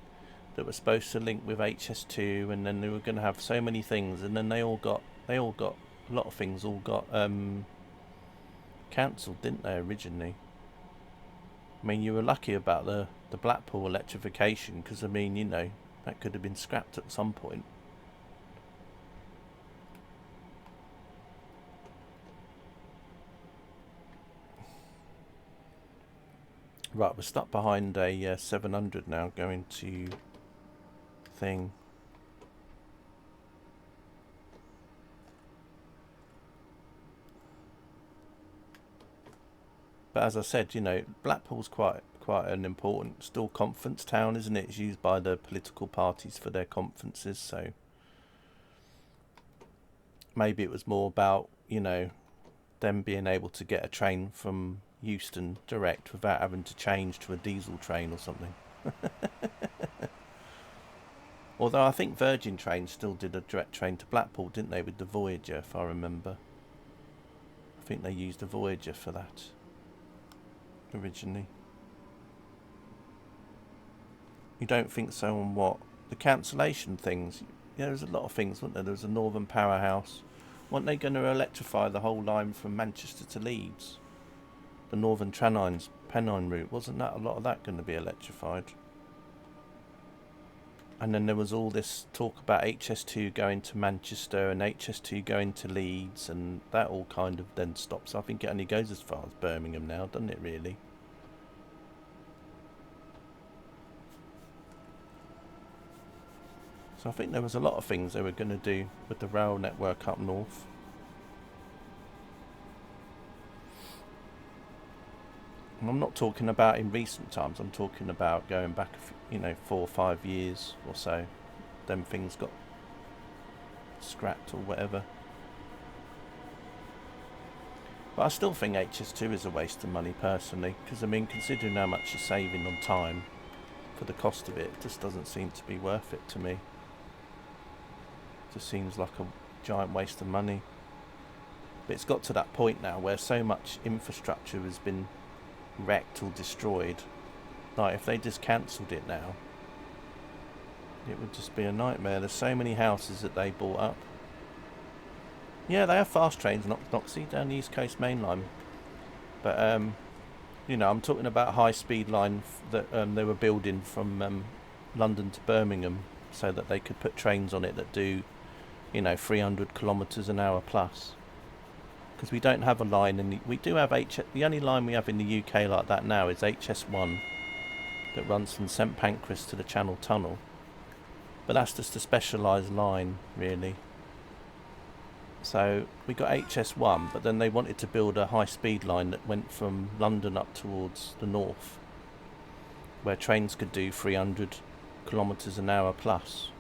that was supposed to link with HS2, and then they were going to have so many things, and then a lot of things all got cancelled, didn't they, originally? I mean, you were lucky about the Blackpool electrification, because I mean, That could have been scrapped at some point. Right, we're stuck behind a 700 now, going to thing. But as I said, you know, Blackpool's quite an important still conference town, isn't it? It's used by the political parties for their conferences, so maybe it was more about, you know, them being able to get a train from Euston direct without having to change to a diesel train or something. Although I think Virgin Trains still did a direct train to Blackpool, didn't they, with the Voyager, if I remember. I think they used the Voyager for that originally. You don't think so on what? The cancellation things? Yeah, there's a lot of things, wasn't there? There was a Northern Powerhouse. Weren't they going to electrify the whole line from Manchester to Leeds? The Northern Pennine route, wasn't that a lot of that going to be electrified? And then there was all this talk about HS2 going to Manchester and HS2 going to Leeds, and that all kind of then stops. I think it only goes as far as Birmingham now, doesn't it, really? So I think there was a lot of things they were going to do with the rail network up north. And I'm not talking about in recent times, I'm talking about going back, you know, 4 or 5 years or so. Them things got scrapped or whatever. But I still think HS2 is a waste of money personally, because I mean, considering how much you're saving on time for the cost of it, it just doesn't seem to be worth it to me. It just seems like a giant waste of money. But it's got to that point now where so much infrastructure has been wrecked or destroyed. Like, if they just cancelled it now, it would just be a nightmare. There's so many houses that they bought up. Yeah, they have fast trains, Noxie, down the East Coast Main Line. But, you know, I'm talking about high-speed line that they were building from London to Birmingham so that they could put trains on it that do, you know, 300 kilometres an hour plus. Because we don't have a line in we do have the only line we have in the UK like that now is HS1 that runs from St Pancras to the Channel Tunnel, but that's just a specialised line really. So we got HS1, but then they wanted to build a high speed line that went from London up towards the north, where trains could do 300 kilometres an hour plus.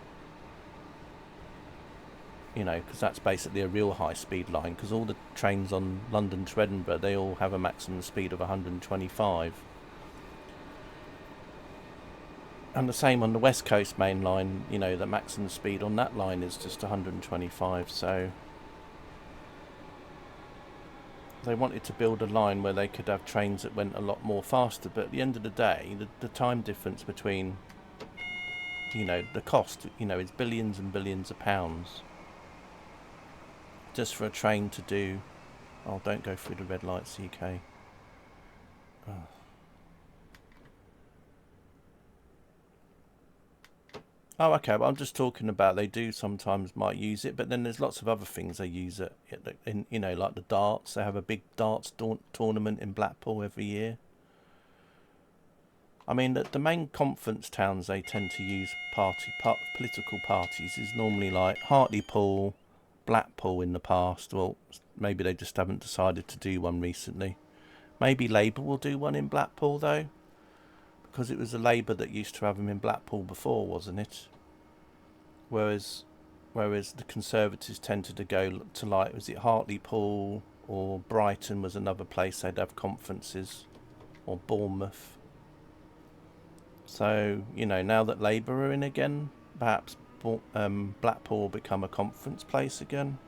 You know, because that's basically a real high-speed line, because all the trains on London to Edinburgh, they all have a maximum speed of 125. And the same on the West Coast Main Line, you know, the maximum speed on that line is just 125, so they wanted to build a line where they could have trains that went a lot more faster, but at the end of the day, the time difference between, you know, the cost, you know, is billions and billions of pounds. Just for a train to do... Oh, don't go through the red lights, UK. Oh. Oh, okay, but I'm just talking about they do sometimes might use it, but then there's lots of other things they use it in, you know, like the darts. They have a big darts tournament in Blackpool every year. I mean, the main conference towns they tend to use political parties is normally like Hartlepool, Blackpool in the past. Well, maybe they just haven't decided to do one recently. Maybe Labour will do one in Blackpool though, because it was the Labour that used to have them in Blackpool before, wasn't it? Whereas the Conservatives tended to go to, like, was it Hartlepool or Brighton was another place they'd have conferences, or Bournemouth. So, you know, now that Labour are in again, perhaps Blackpool will become a conference place again.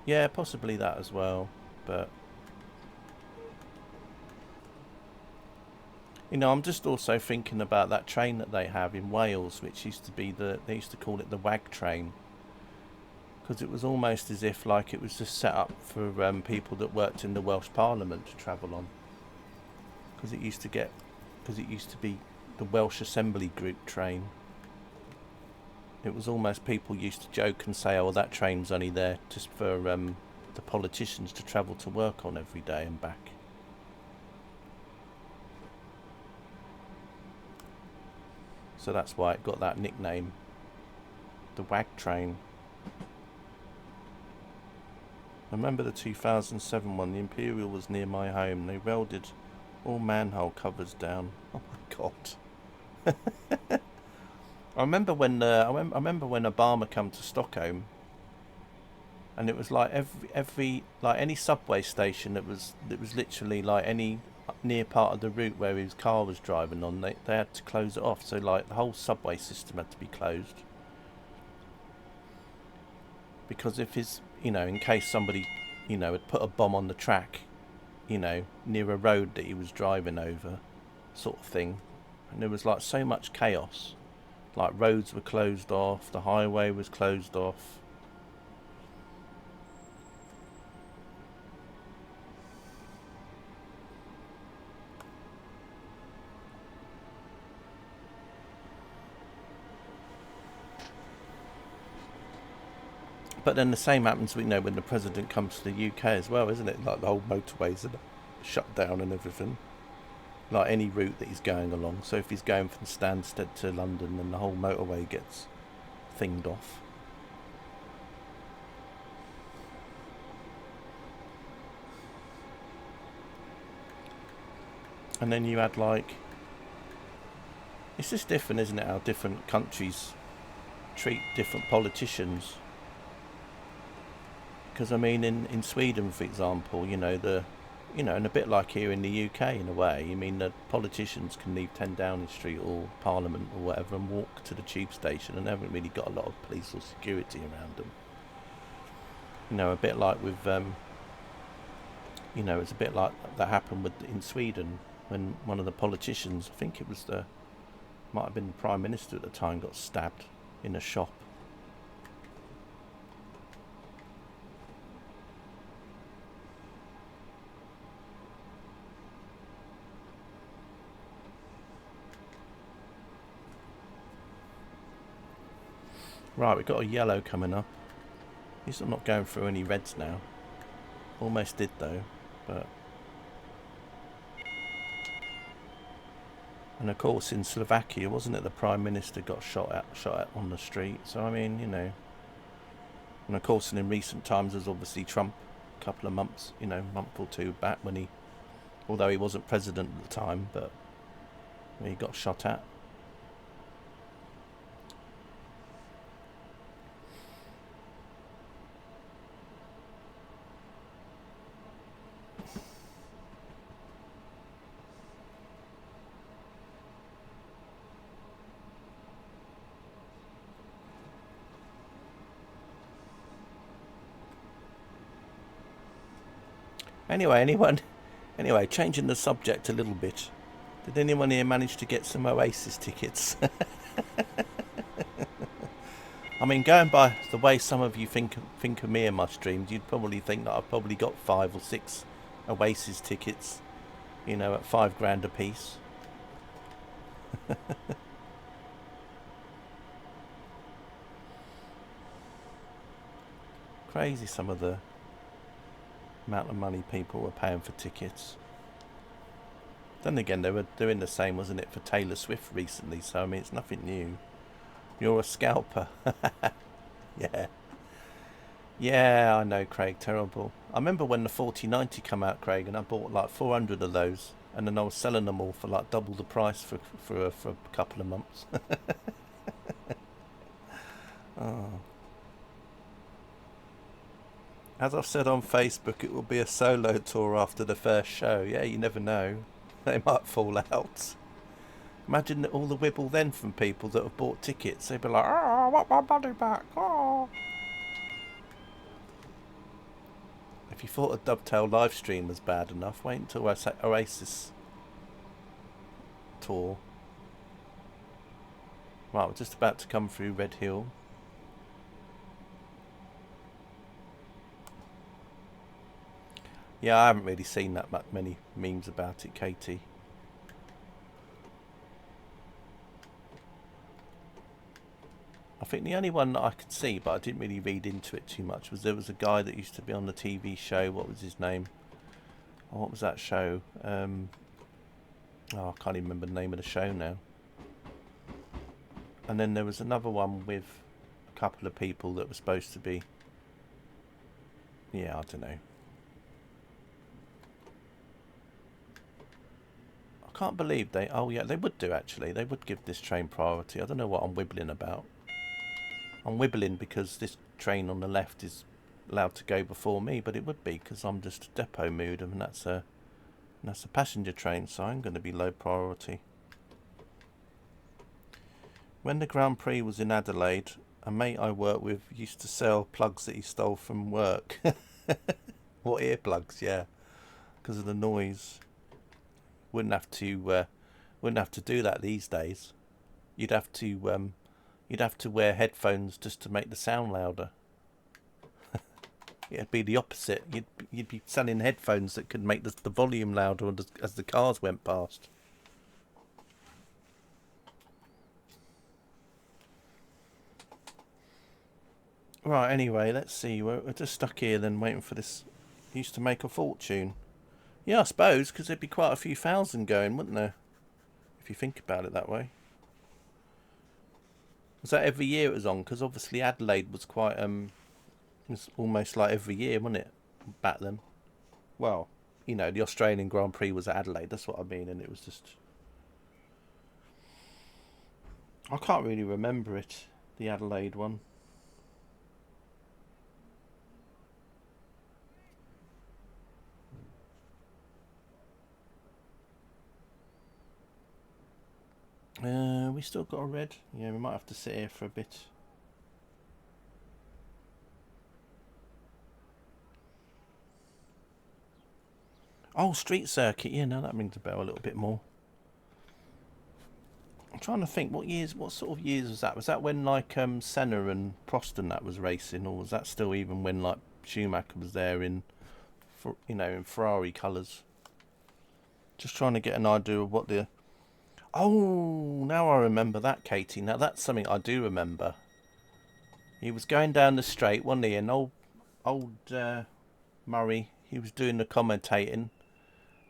Yeah, possibly that as well. But, you know, I'm just also thinking about that train that they have in Wales, which used to be they used to call it the WAG train, because it was almost as if like it was just set up for people that worked in the Welsh Parliament to travel on, because it used to be the Welsh Assembly Group train. It was almost, people used to joke and say, oh, that train's only there just for the politicians to travel to work on every day and back. So that's why it got that nickname, the WAG train. I remember the 2007 one, the Imperial was near my home. They welded all manhole covers down. Oh my god. I remember when Obama came to Stockholm, and it was like every like any subway station that was literally like any near part of the route where his car was driving on, they had to close it off. So like the whole subway system had to be closed, because if his, you know, in case somebody, you know, had put a bomb on the track, you know, near a road that he was driving over, sort of thing. And there was like so much chaos. Like roads were closed off, the highway was closed off. But then the same happens, we know, when the president comes to the UK as well, isn't it? Like the whole motorways are shut down and everything. Like any route that he's going along. So if he's going from Stansted to London, then the whole motorway gets thinged off. And then you had like, it's just different, isn't it, how different countries treat different politicians. Because I mean, in Sweden, for example, you know, and a bit like here in the UK in a way. I mean, the politicians can leave 10 Downing Street or Parliament or whatever and walk to the tube station, and they haven't really got a lot of police or security around them. You know, a bit like with, you know, it's a bit like that happened in Sweden when one of the politicians, I think it was might have been the Prime Minister at the time, got stabbed in a shop. Right, we've got a yellow coming up. He's not going through any reds now. Almost did though, but... And of course in Slovakia, wasn't it, the Prime Minister got shot at on the street? So I mean, you know... And of course in recent times there's obviously Trump, a couple of months, you know, month or two back, when he... Although he wasn't president at the time, but... he got shot at. Anyway, changing the subject a little bit. Did anyone here manage to get some Oasis tickets? I mean, going by the way some of you think of me and my streams, you'd probably think that I've probably got 5 or 6 Oasis tickets, you know, at £5 a piece. Crazy, some of the amount of money people were paying for tickets. Then again, they were doing the same, wasn't it, for Taylor Swift recently, so I mean, it's nothing new. You're a scalper. Yeah, I know, Craig, terrible. I remember when the 4090 come out, Craig, and I bought like 400 of those, and then I was selling them all for like double the price for a couple of months. Oh. As I've said on Facebook, it will be a solo tour after the first show. Yeah, you never know. They might fall out. Imagine all the wibble then from people that have bought tickets. They'd be like, oh, I want my money back. Oh. If you thought a Dovetail live stream was bad enough, wait until Oasis tour. Right, we're just about to come through Red Hill. Yeah, I haven't really seen that many memes about it, Katie. think the only one that I could see, but I didn't really read into it too much, was there was a guy that used to be on the TV show. What was his name? Oh, what was that show? Oh, I can't even remember the name of the show now. And then there was another one with a couple of people that were supposed to be... Yeah, I don't know. I can't believe they... Oh, yeah, they would do, actually. They would give this train priority. I don't know what I'm wibbling about. I'm wibbling because this train on the left is allowed to go before me, but it would be because I'm just depot mood, and that's a passenger train, so I'm going to be low priority. When the Grand Prix was in Adelaide, a mate I worked with used to sell plugs that he stole from work. What, earplugs? Yeah, because of the noise. Wouldn't have to do that these days. You'd have to wear headphones just to make the sound louder. It'd be the opposite. You'd be selling headphones that could make the volume louder as the cars went past. Right, anyway, let's see. We're just stuck here then waiting for this. Used to make a fortune. Yeah, I suppose, because there'd be quite a few thousand going, wouldn't there? If you think about it that way. Was that every year it was on? Because obviously Adelaide was quite... It was almost like every year, wasn't it? Back then. Well, you know, the Australian Grand Prix was at Adelaide. That's what I mean. And it was just... I can't really remember it. The Adelaide one. We still got a red. Yeah, we might have to sit here for a bit. Oh, street circuit. Yeah, now that rings a bell a little bit more. I'm trying to think what sort of years was that? Was that when like Senna and Prost and that was racing, or was that still even when like Schumacher was there in Ferrari colours? Just trying to get an idea of what the... Oh, now I remember that, Katie. Now that's something I do remember. He was going down the straight, wasn't he? And old Murray, he was doing the commentating.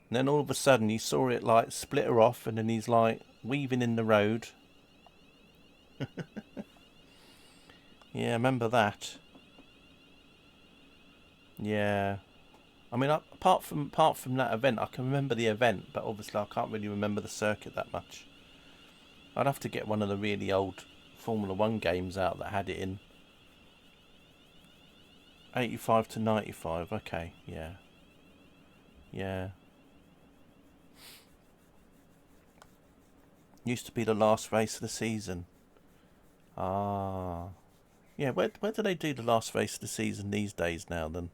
And then all of a sudden you saw it like split her off, and then he's like weaving in the road. Yeah, I remember that. Yeah. I mean, apart from that event, I can remember the event, but obviously I can't really remember the circuit that much. I'd have to get one of the really old Formula 1 games out that had it in. 85 to 95, okay, yeah. Yeah. Used to be the last race of the season. Ah. Yeah, where do they do the last race of the season these days now then?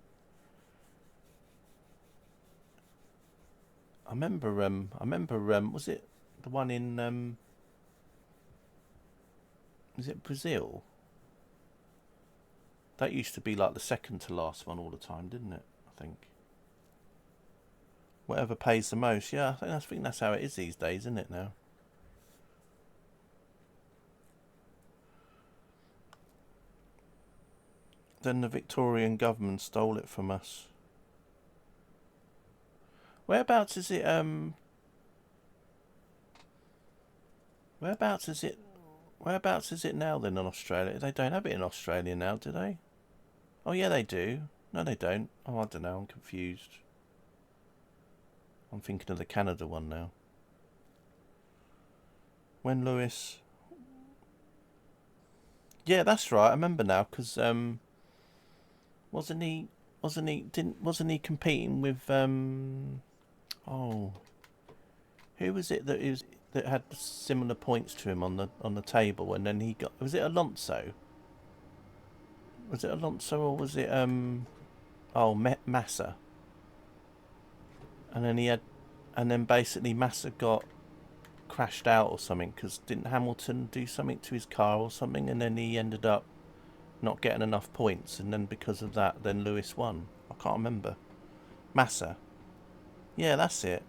I remember, was it the one in, is it Brazil? That used to be like the second to last one all the time, didn't it? I think. Whatever pays the most. Yeah, I think that's how it is these days, isn't it now? Then the Victorian government stole it from us. Whereabouts is it, Whereabouts is it now then in Australia? They don't have it in Australia now, do they? Oh yeah, they do. No, they don't. Oh, I don't know, I'm confused. I'm thinking of the Canada one now. When Lewis... Yeah, that's right, I remember now, because, wasn't he competing with, oh, who was it that had similar points to him on the table, and then he got... Was it Alonso? Was it Alonso, or was it Massa? And then basically Massa got crashed out or something, because didn't Hamilton do something to his car or something, and then he ended up not getting enough points, and then because of that, then Lewis won. I can't remember. Massa. Yeah, that's it.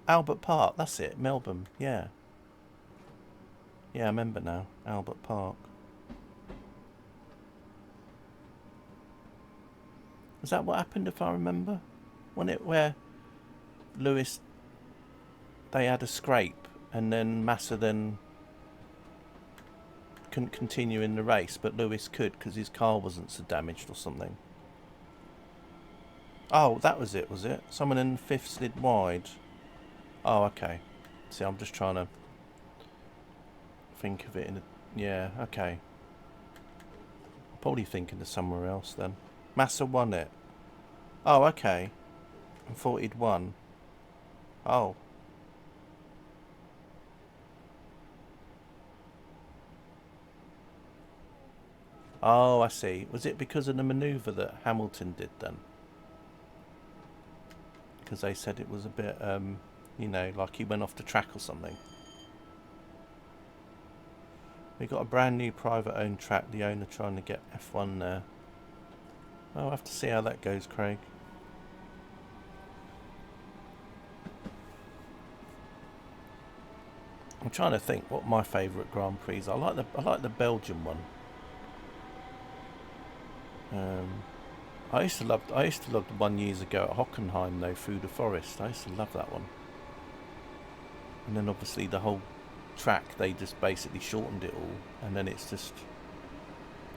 Albert Park, that's it. Melbourne, yeah. Yeah, I remember now. Albert Park. Is that what happened, if I remember? Where Lewis, they had a scrape, and then Massa then couldn't continue in the race, but Lewis could because his car wasn't so damaged or something. Oh, that was it, was it? Someone in the fifth slid wide. Oh, okay. See, I'm just trying to think of it in a... Yeah, okay. I'm probably thinking of somewhere else then. Massa won it. Oh, okay. I thought he'd won. Oh. Oh, I see. Was it because of the manoeuvre that Hamilton did then? Because they said it was a bit, you know, like he went off the track or something. We got a brand new private owned track, the owner trying to get F1 there. I'll have to see how that goes, Craig. I'm trying to think what my favourite Grand Prix is. I like the Belgian one. I used to love the one years ago at Hockenheim though, through the forest. I used to love that one. And then obviously the whole track, they just basically shortened it all, and then it's just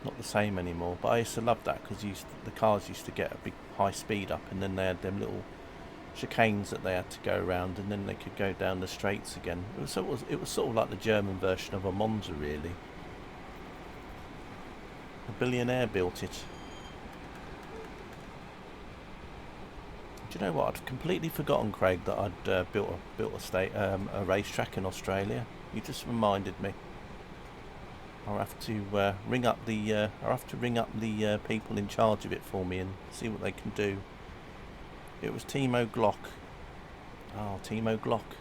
not the same anymore. But I used to love that because the cars used to get a big high speed up, and then they had them little chicanes that they had to go around, and then they could go down the straights again. It was sort of like the German version of a Monza, really. A billionaire built it. Do you know what? I'd completely forgotten, Craig, that I'd built a racetrack in Australia. You just reminded me. I'll have to ring up the people in charge of it for me and see what they can do. It was Timo Glock. Oh, Timo Glock.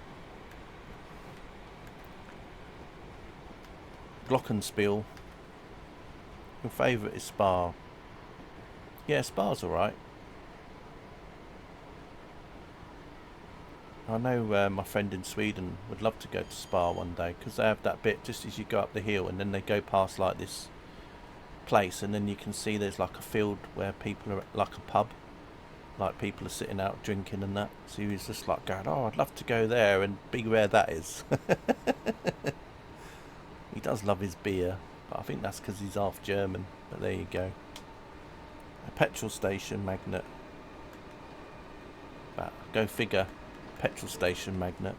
Glockenspiel. Your favourite is Spa. Yeah, Spa's alright. I know my friend in Sweden would love to go to Spa one day, because they have that bit just as you go up the hill, and then they go past like this place, and then you can see there's like a field where people are, like a pub, like people are sitting out drinking and that. So he was just like going, oh, I'd love to go there, and big where that is. He does love his beer, but I think that's because he's half German. But there you go. A petrol station magnet. But go figure. Petrol station magnet.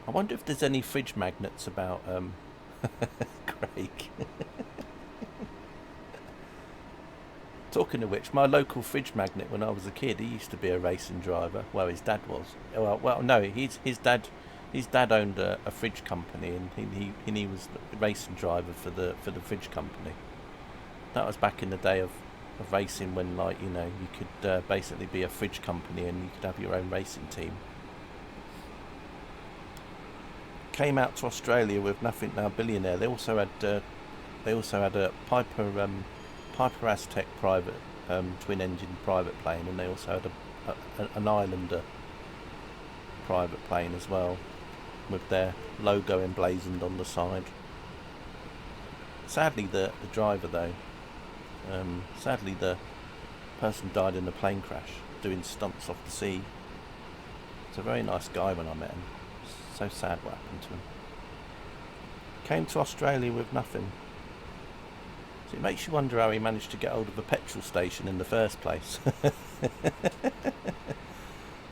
I wonder if there's any fridge magnets about Craig. Talking of which, my local fridge magnet when I was a kid, he used to be a racing driver. Well, his dad was. Well, no, his dad owned a fridge company, and he was the racing driver for the fridge company. That was back in the day of racing, when, like, you know, you could basically be a fridge company and you could have your own racing team. Came out to Australia with nothing, now billionaire. They also had a Piper Aztec private twin engine private plane, and they also had an Islander private plane as well, with their logo emblazoned on the side. Sadly, the driver though. Sadly, the person died in a plane crash doing stunts off the sea. He's a very nice guy when I met him. So sad what happened to him. Came to Australia with nothing. So it makes you wonder how he managed to get hold of a petrol station in the first place. That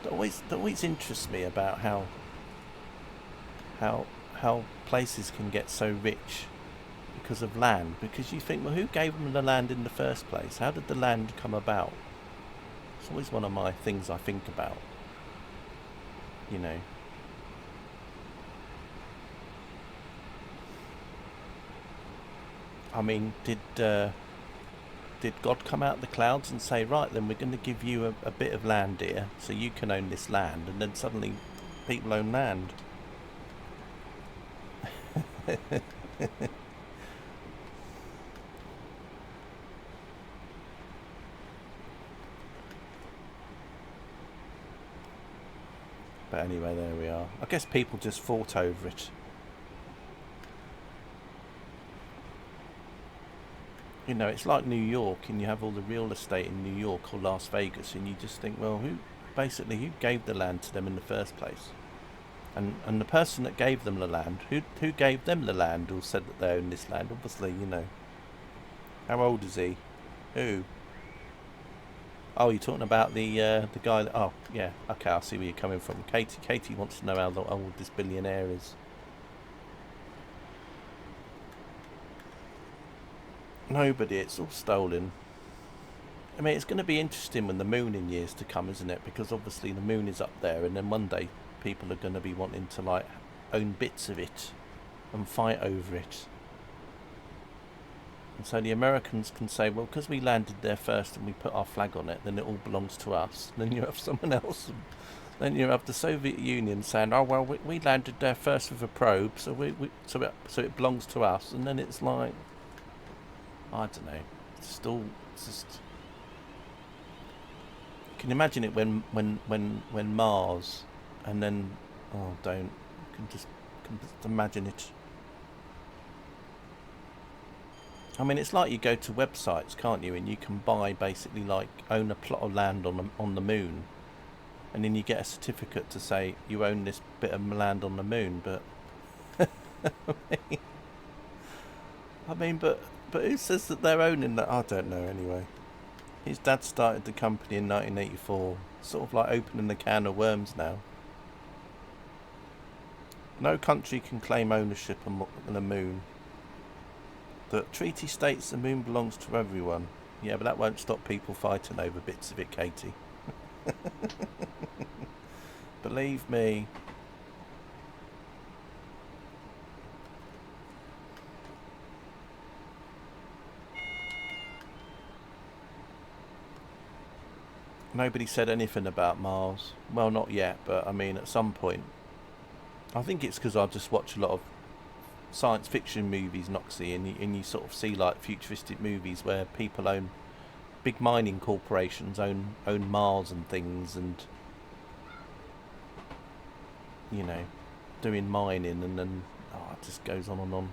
always interests me about how places can get so rich because of land, because you think, well, who gave them the land in the first place? How did the land come about? It's always one of my things I think about, you know. I mean, did God come out of the clouds and say, right, then we're going to give you a bit of land here so you can own this land, and then suddenly people own land? But anyway, there we are. I guess people just fought over it. You know, it's like New York, and you have all the real estate in New York or Las Vegas, and you just think, well, who gave the land to them in the first place? And the person that gave them the land, who gave them the land, or said that they own this land? Obviously, you know. How old is he? Who? Oh, you're talking about the guy that... Oh, yeah. Okay, I see where you're coming from. Katie wants to know how old this billionaire is. Nobody. It's all stolen. I mean, it's going to be interesting when the moon in years to come, isn't it? Because obviously the moon is up there, and then one day people are going to be wanting to like own bits of it and fight over it. And so the Americans can say, well, because we landed there first and we put our flag on it, then it all belongs to us. And then you have someone else. Then you have the Soviet Union saying, oh, well, we landed there first with a probe, so so it belongs to us. And then it's like, I don't know. It's just. Can you imagine it when Mars, and then, oh, don't. Can just imagine it. I mean, it's like you go to websites, can't you? And you can buy, basically, like, own a plot of land on the moon, and then you get a certificate to say you own this bit of land on the moon. But but who says that they're owning that? I don't know. Anyway, his dad started the company in 1984, sort of like opening the can of worms now. No country can claim ownership on the moon. The treaty states the moon belongs to everyone. Yeah, but that won't stop people fighting over bits of it, Katie. Believe me. Nobody said anything about Mars. Well, not yet, but I mean, at some point. I think it's because I just watch a lot of science fiction movies, Noxie, and you sort of see like futuristic movies where people own big mining corporations own Mars and things, and you know, doing mining, and then it just goes on and on.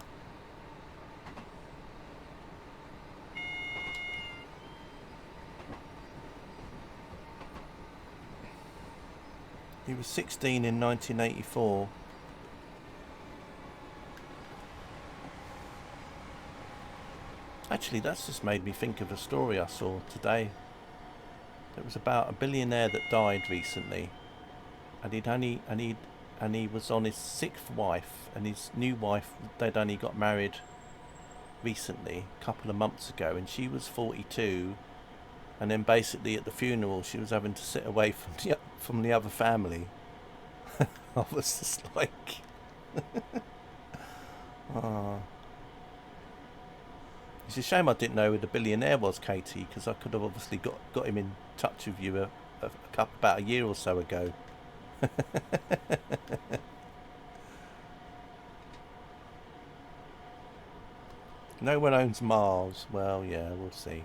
He was 16 in 1984. Actually, that's just made me think of a story I saw today. It was about a billionaire that died recently, and he was on his sixth wife, and his new wife, they'd only got married recently, a couple of months ago, and she was 42, and then basically at the funeral she was having to sit away from the other family. I was just like, oh. It's a shame I didn't know who the billionaire was, Katie, because I could have obviously got him in touch with you about a year or so ago. No one owns Mars. Well, yeah, we'll see.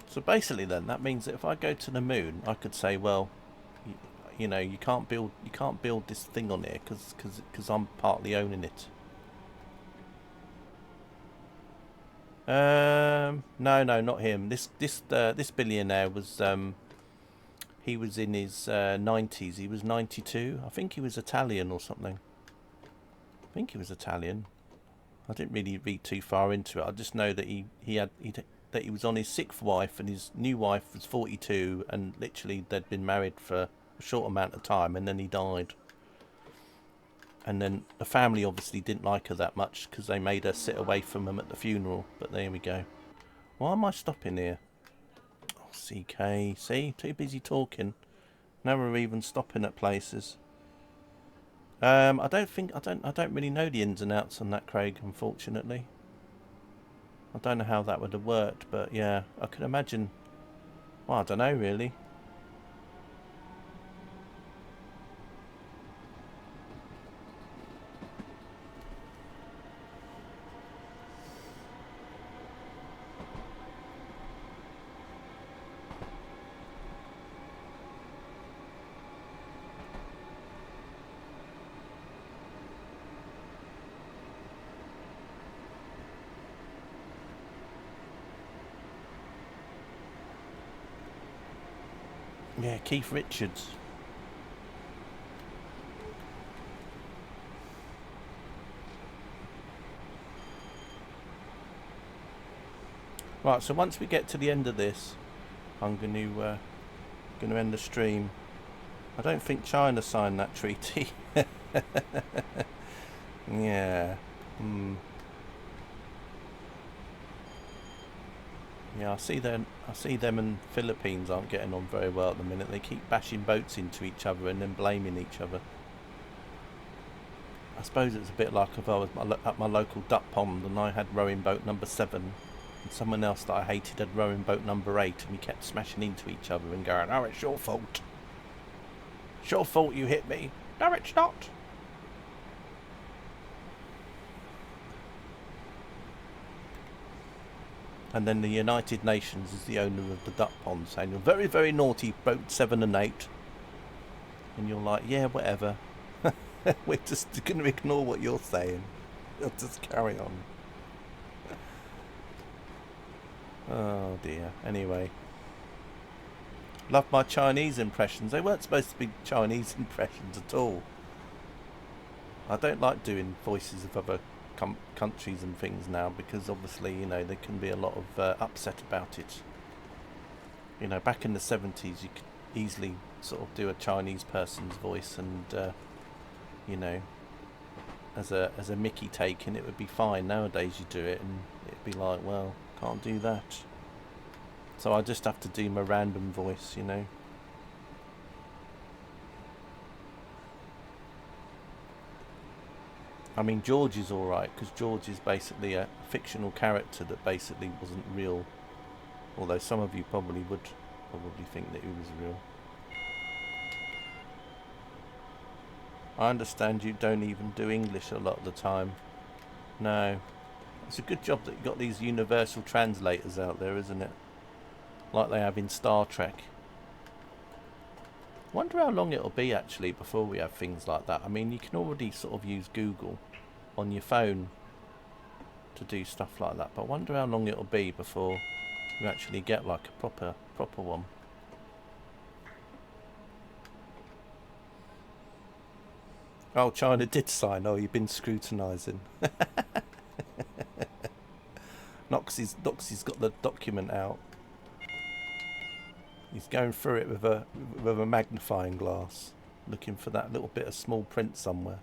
So basically then, that means that if I go to the moon, I could say, well, you know, you can't build this thing on here because I'm partly owning it. No, not him. This billionaire was he was in his 90s. He was 92. I think he was Italian or something. I think he was Italian. I didn't really read too far into it. I just know that he was on his sixth wife, and his new wife was 42, and literally they'd been married for a short amount of time, and then he died. And then the family obviously didn't like her that much because they made her sit away from him at the funeral. But there we go. Why am I stopping here? Oh, CK. See? Too busy talking. Now we're even stopping at places. I don't really know the ins and outs on that, Craig, unfortunately. I don't know how that would have worked, but yeah, I can imagine. Well, I don't know really. Yeah, Keith Richards. Right, so once we get to the end of this, I'm going to end the stream. I don't think China signed that treaty. Yeah. Yeah, I see them and Philippines aren't getting on very well at the minute. They keep bashing boats into each other and then blaming each other. I suppose it's a bit like if I was at my local duck pond and I had rowing boat number 7 and someone else that I hated had rowing boat number 8 and we kept smashing into each other and going, oh, it's your fault. It's your fault you hit me. No, it's not. And then the United Nations is the owner of the duck pond saying, you're very, very naughty, boat 7 and 8. And you're like, yeah, whatever. We're just going to ignore what you're saying. We'll just carry on. Oh dear. Anyway. Love my Chinese impressions. They weren't supposed to be Chinese impressions at all. I don't like doing voices of other countries and things now because obviously, you know, there can be a lot of upset about it. You know, back in the 70s you could easily sort of do a Chinese person's voice and you know, as a Mickey take, and it would be fine. Nowadays you do it and it'd be like, well, can't do that. So I just have to do my random voice, you know. I mean, George is alright, because George is basically a fictional character that basically wasn't real. Although some of you probably would think that he was real. I understand you don't even do English a lot of the time. No. It's a good job that you got these universal translators out there, isn't it? Like they have in Star Trek. Wonder how long it'll be actually before we have things like that. I mean, you can already sort of use Google on your phone to do stuff like that, but I wonder how long it'll be before you actually get like a proper one. Oh, China did sign. Oh, you've been scrutinising. Noxie's got the document out. He's going through it with a magnifying glass, looking for that little bit of small print somewhere.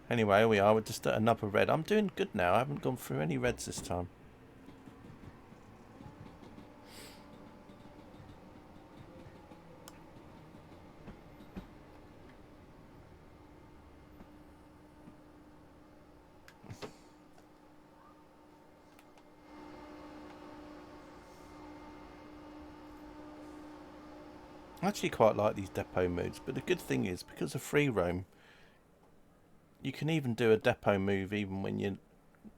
Anyway, here we are. We're just at another red. I'm doing good now. I haven't gone through any reds this time. I actually quite like these depot moves, but the good thing is, because of free roam, you can even do a depot move even when you're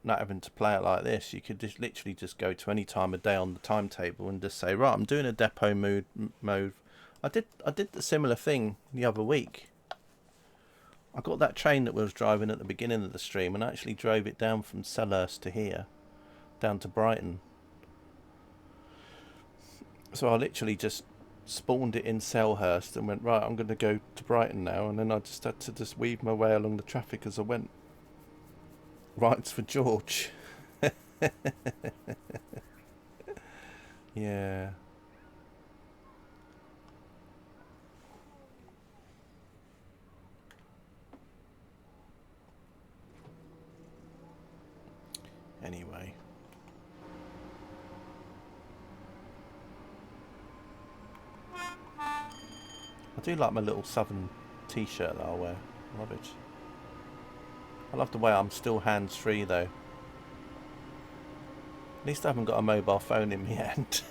not having to play it like this. You could just literally just go to any time of day on the timetable and just say, right, I'm doing a depot move. I did the similar thing the other week. I got that train that we was driving at the beginning of the stream and I actually drove it down from Selhurst to here, down to Brighton. So I literally just spawned it in Selhurst and went, right, I'm going to go to Brighton now, and then I just had to just weave my way along the traffic as I went. Rights for George. Yeah. Anyway. I do like my little southern t-shirt that I wear. I love it. I love the way I'm still hands-free though. At least I haven't got a mobile phone in my hand.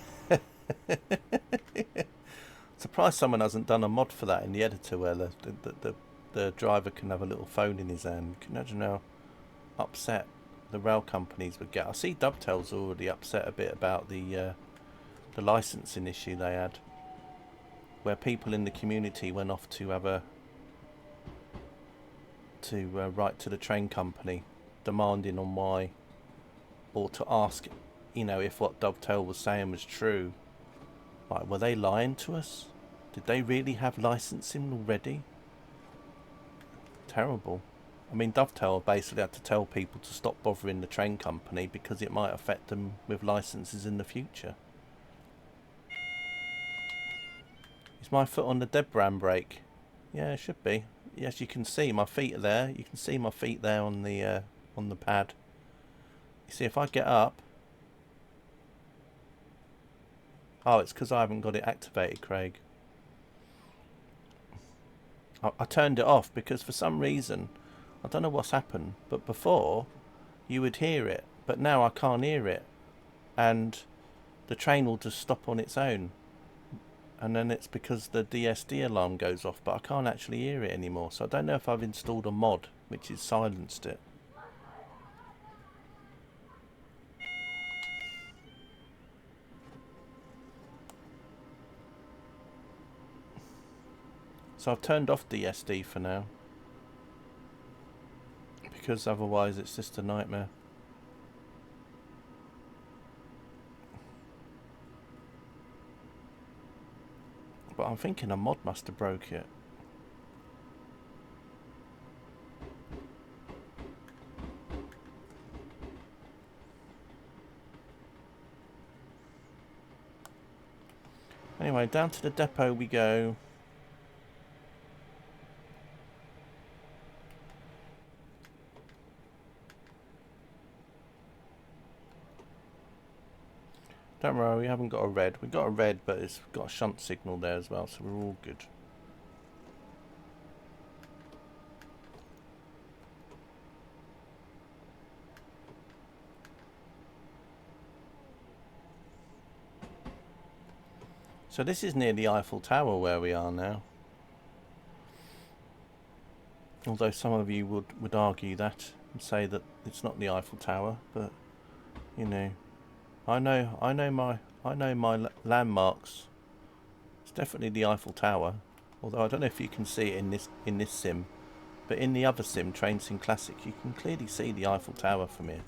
Surprised someone hasn't done a mod for that in the editor where the driver can have a little phone in his hand. Can you imagine how upset the rail companies would get? I see Dovetail's already upset a bit about the licensing issue they had, where people in the community went off to have write to the train company demanding on why or to ask, you know, if what Dovetail was saying was true. Like, were they lying to us? Did they really have licensing already? Terrible. I mean, Dovetail basically had to tell people to stop bothering the train company because it might affect them with licenses in the future. Is my foot on the Debran brake? Yeah, it should be. Yes, you can see my feet are there. You can see my feet there on the pad. You see, if I get up... Oh, it's because I haven't got it activated, Craig. I turned it off because for some reason, I don't know what's happened, but before you would hear it, but now I can't hear it, and the train will just stop on its own, and then it's because the DSD alarm goes off, but I can't actually hear it anymore. So I don't know if I've installed a mod which has silenced it. So I've turned off DSD for now, because otherwise it's just a nightmare. But I'm thinking a mod must have broke it. Anyway, down to the depot we go. Don't worry, we haven't got a red. We've got a red, but it's got a shunt signal there as well, so we're all good. So this is near the Eiffel Tower where we are now. Although some of you would argue that and say that it's not the Eiffel Tower, but you know, I know my landmarks. It's definitely the Eiffel Tower. Although I don't know if you can see it in this sim, but in the other sim, Train Sim Classic, you can clearly see the Eiffel Tower from here.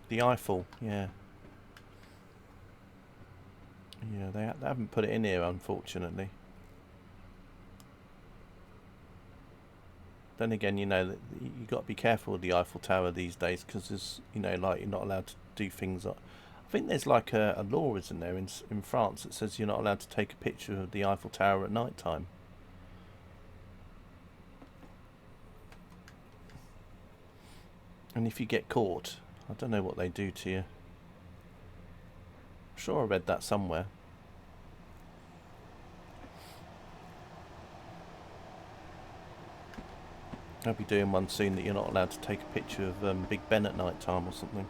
The Eiffel, yeah. Yeah, they haven't put it in here, unfortunately. Then again, you know, that you got to be careful with the Eiffel Tower these days, because there's, you know, like you're not allowed to do things like... I think there's like a law, isn't there, in France that says you're not allowed to take a picture of the Eiffel Tower at night time. And if you get caught, I don't know what they do to you. I'm sure I read that somewhere. I'll be doing one soon that you're not allowed to take a picture of Big Ben at night time or something.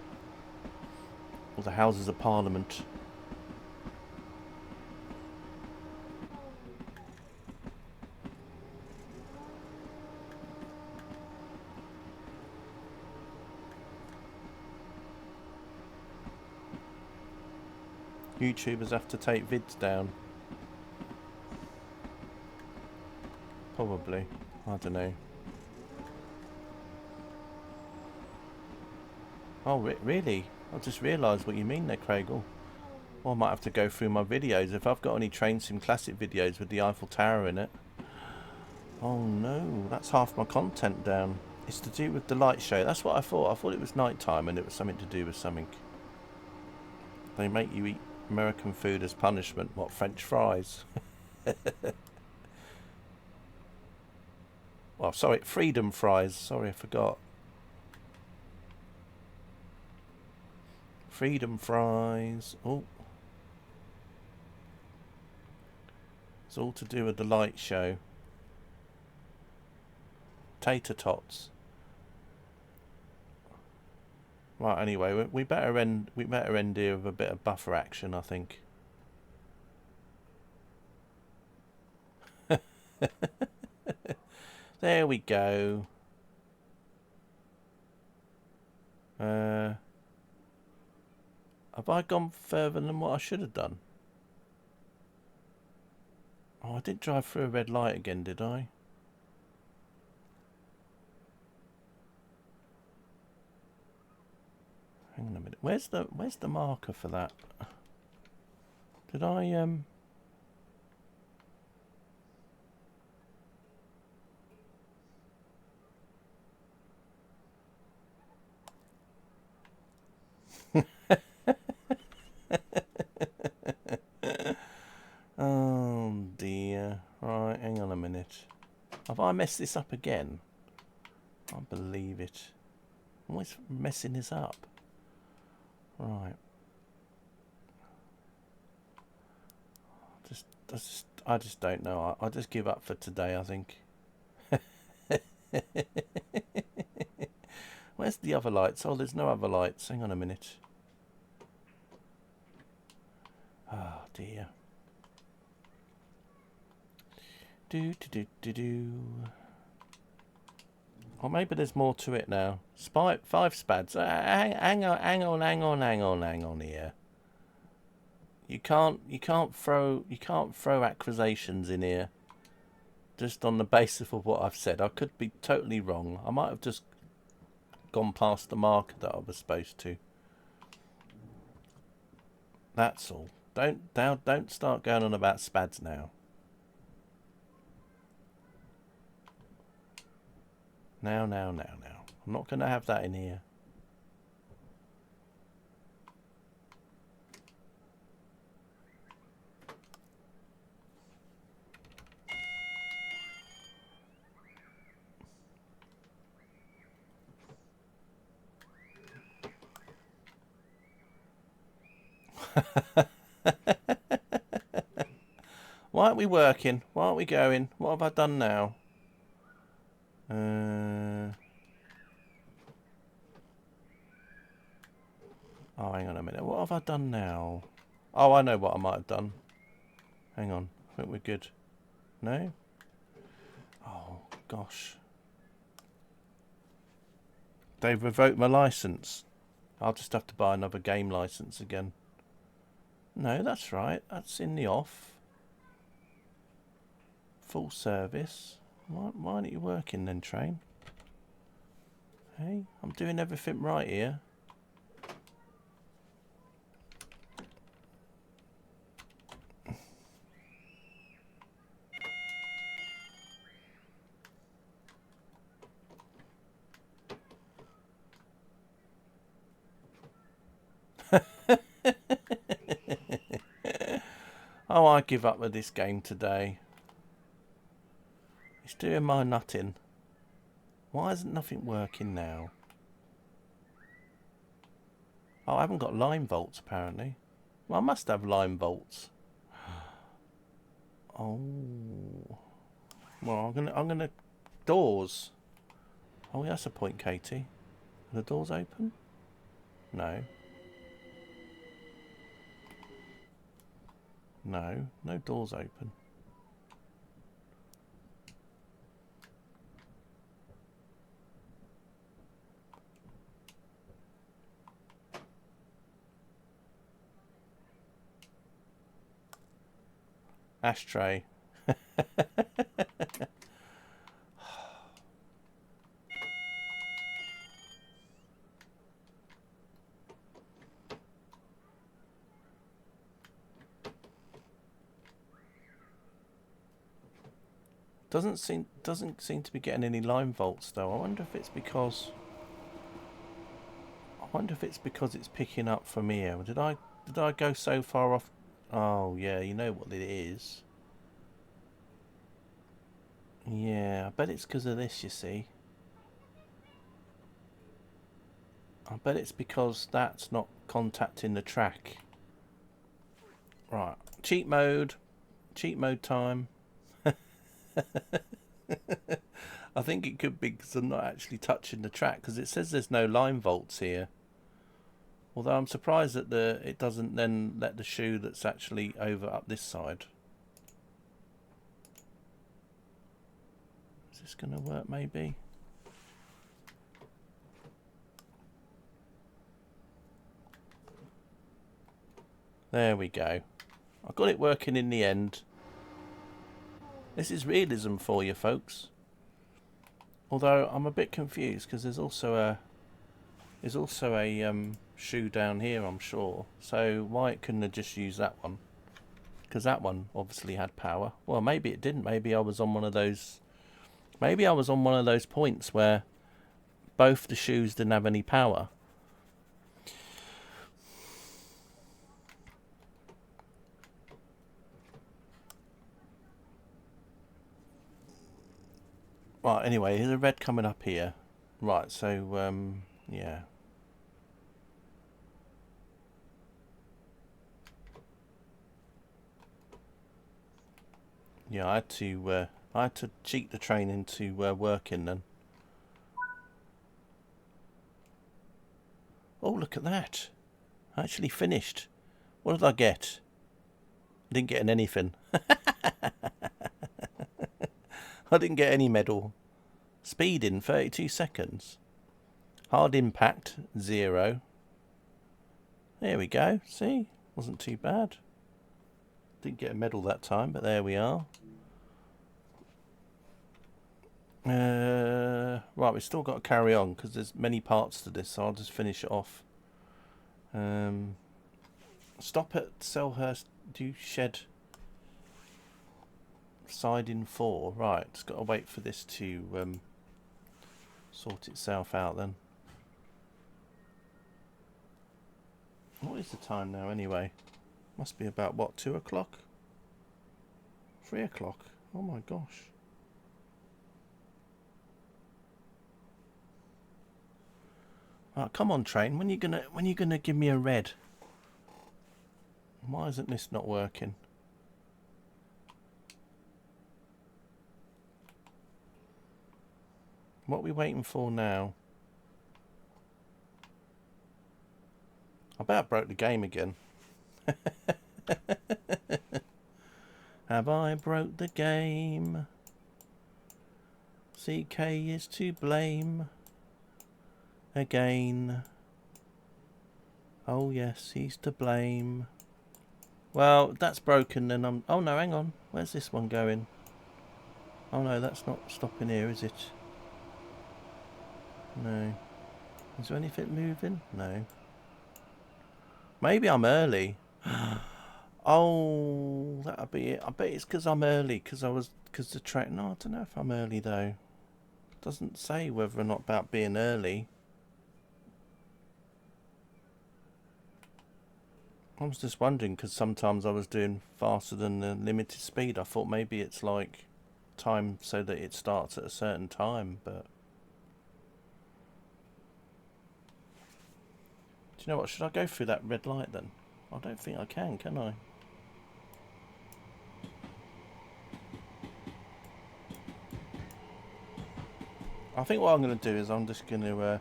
Or the Houses of Parliament. YouTubers have to take vids down. Probably. I don't know. Oh, really? I just realised what you mean there, Craig. Oh, well, I might have to go through my videos. If I've got any Train Sim Classic videos with the Eiffel Tower in it. Oh no, that's half my content down. It's to do with the light show. That's what I thought. I thought it was night time and it was something to do with something. They make you eat American food as punishment. What, French fries? Well, sorry, freedom fries. Sorry, I forgot. Freedom fries. Oh. It's all to do with the light show. Tater tots. Right, anyway, we better end here with a bit of buffer action, I think. There we go. Have I gone further than what I should have done? Oh, I did drive through a red light again, did I? Hang on a minute. Where's the marker for that? Did I Oh dear. Right, hang on a minute. Have I messed this up again? I can't believe it. I'm always messing this up. Right. I just don't know. I'll just give up for today, I think. Where's the other lights? Oh, there's no other lights. Hang on a minute. Oh dear. Do. Or maybe there's more to it now. 5 spads. Hang on here. You can't throw accusations in here just on the basis of what I've said. I could be totally wrong. I might have just gone past the marker that I was supposed to. That's all. Don't start going on about spads now. Now. I'm not going to have that in here. Why aren't we working? Why aren't we going? What have I done now? Oh, hang on a minute. What have I done now? Oh, I know what I might have done. Hang on. I think we're good. No? Oh, gosh. They've revoked my license. I'll just have to buy another game license again. No, that's right. That's in the off. Full service. Why aren't you working then, train? Hey, I'm doing everything right here. Oh, I give up with this game today. It's doing my nutting. Why isn't nothing working now? Oh, I haven't got line volts apparently. Well, I must have line volts. Oh. Well, I'm gonna doors. Oh, that's a point, Katie. Are the doors open? No. No doors open. Ashtray. Doesn't seem to be getting any line volts though. I wonder if it's because it's picking up from here. Did I go so far off? Oh yeah, you know what it is. Yeah, I bet it's because of this, you see. I bet it's because that's not contacting the track. Right, cheat mode time. I think it could be because I'm not actually touching the track, because it says there's no line volts here. Although I'm surprised that it doesn't then let the shoe that's actually over up this side. Is this going to work maybe? There we go. I got it working in the end. This is realism for you, folks. Although I'm a bit confused because there's also a shoe down here, I'm sure. So why it couldn't have just used that one? Because that one obviously had power. Well, maybe it didn't. Maybe I was on one of those. Maybe I was on one of those points where both the shoes didn't have any power. Right, anyway, there's a red coming up here. Right, so, yeah. Yeah, I had to cheat the train into working then. Oh, look at that. I actually finished. What did I get? I didn't get an anything. I didn't get any medal. Speed in 32 seconds. Hard impact, 0. There we go. See? Wasn't too bad. Didn't get a medal that time, but there we are. Right, we've still got to carry on because there's many parts to this, so I'll just finish it off. Stop at Selhurst Dew Shed siding 4. Right, just got to wait for this to sort itself out then. What is the time now anyway? Must be about, what, 2 o'clock? 3 o'clock? Oh my gosh. Right, come on train, when you gonna give me a red? Why isn't this not working? What are we waiting for now? I bet I broke the game again. Have I broke the game? CK is to blame. Again. Oh yes, he's to blame. Well, that's broken then I'm... Oh no, hang on. Where's this one going? Oh no, that's not stopping here, is it? No. Is there anything moving? No. Maybe I'm early. Oh, that'll be it. I bet it's because I'm early, because the train... No, I don't know if I'm early though. It doesn't say whether or not about being early. I was just wondering because sometimes I was doing faster than the limited speed. I thought maybe it's like time so that it starts at a certain time, but... Do you know what? Should I go through that red light then? I don't think I can I? I think what I'm going to do is I'm just going to...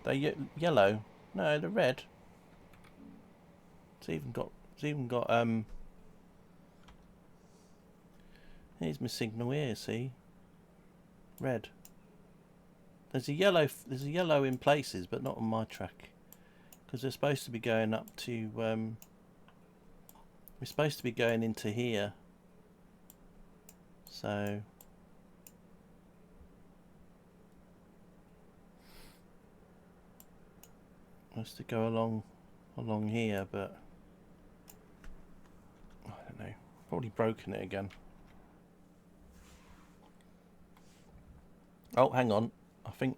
they're yellow. No, they're red. It's even got here's my signal here, see? Red. There's a yellow in places, but not on my track. Because they're supposed to be going up to we're supposed to be going into here. So has to go along here, but I don't know. Probably broken it again. Oh, hang on. I think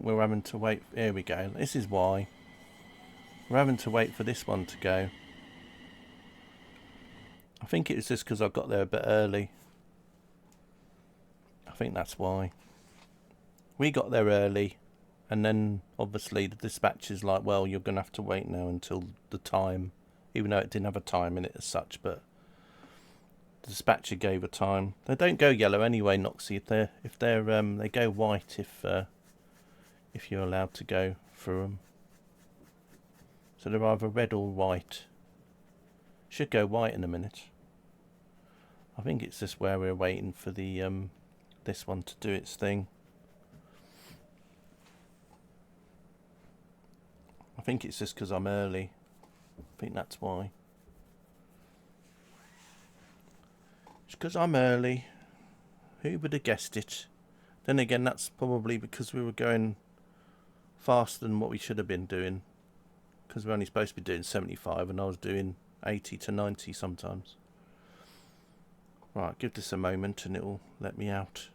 we're having to wait. Here we go. This is why. We're having to wait for this one to go. I think it's just because I got there a bit early. I think that's why. We got there early, and then obviously the dispatch is like, well, you're going to have to wait now until the time, even though it didn't have a time in it as such, but the dispatcher gave a time. They don't go yellow anyway, Noxie. If they're they go white if you're allowed to go through them. So they're either red or white. Should go white in a minute. I think it's just where we're waiting for the this one to do its thing. I think it's just because I'm early. I think that's why. It's because I'm early. Who would have guessed it? Then again, that's probably because we were going faster than what we should have been doing, because we're only supposed to be doing 75 and I was doing 80 to 90 sometimes. Right, give this a moment and it will let me out.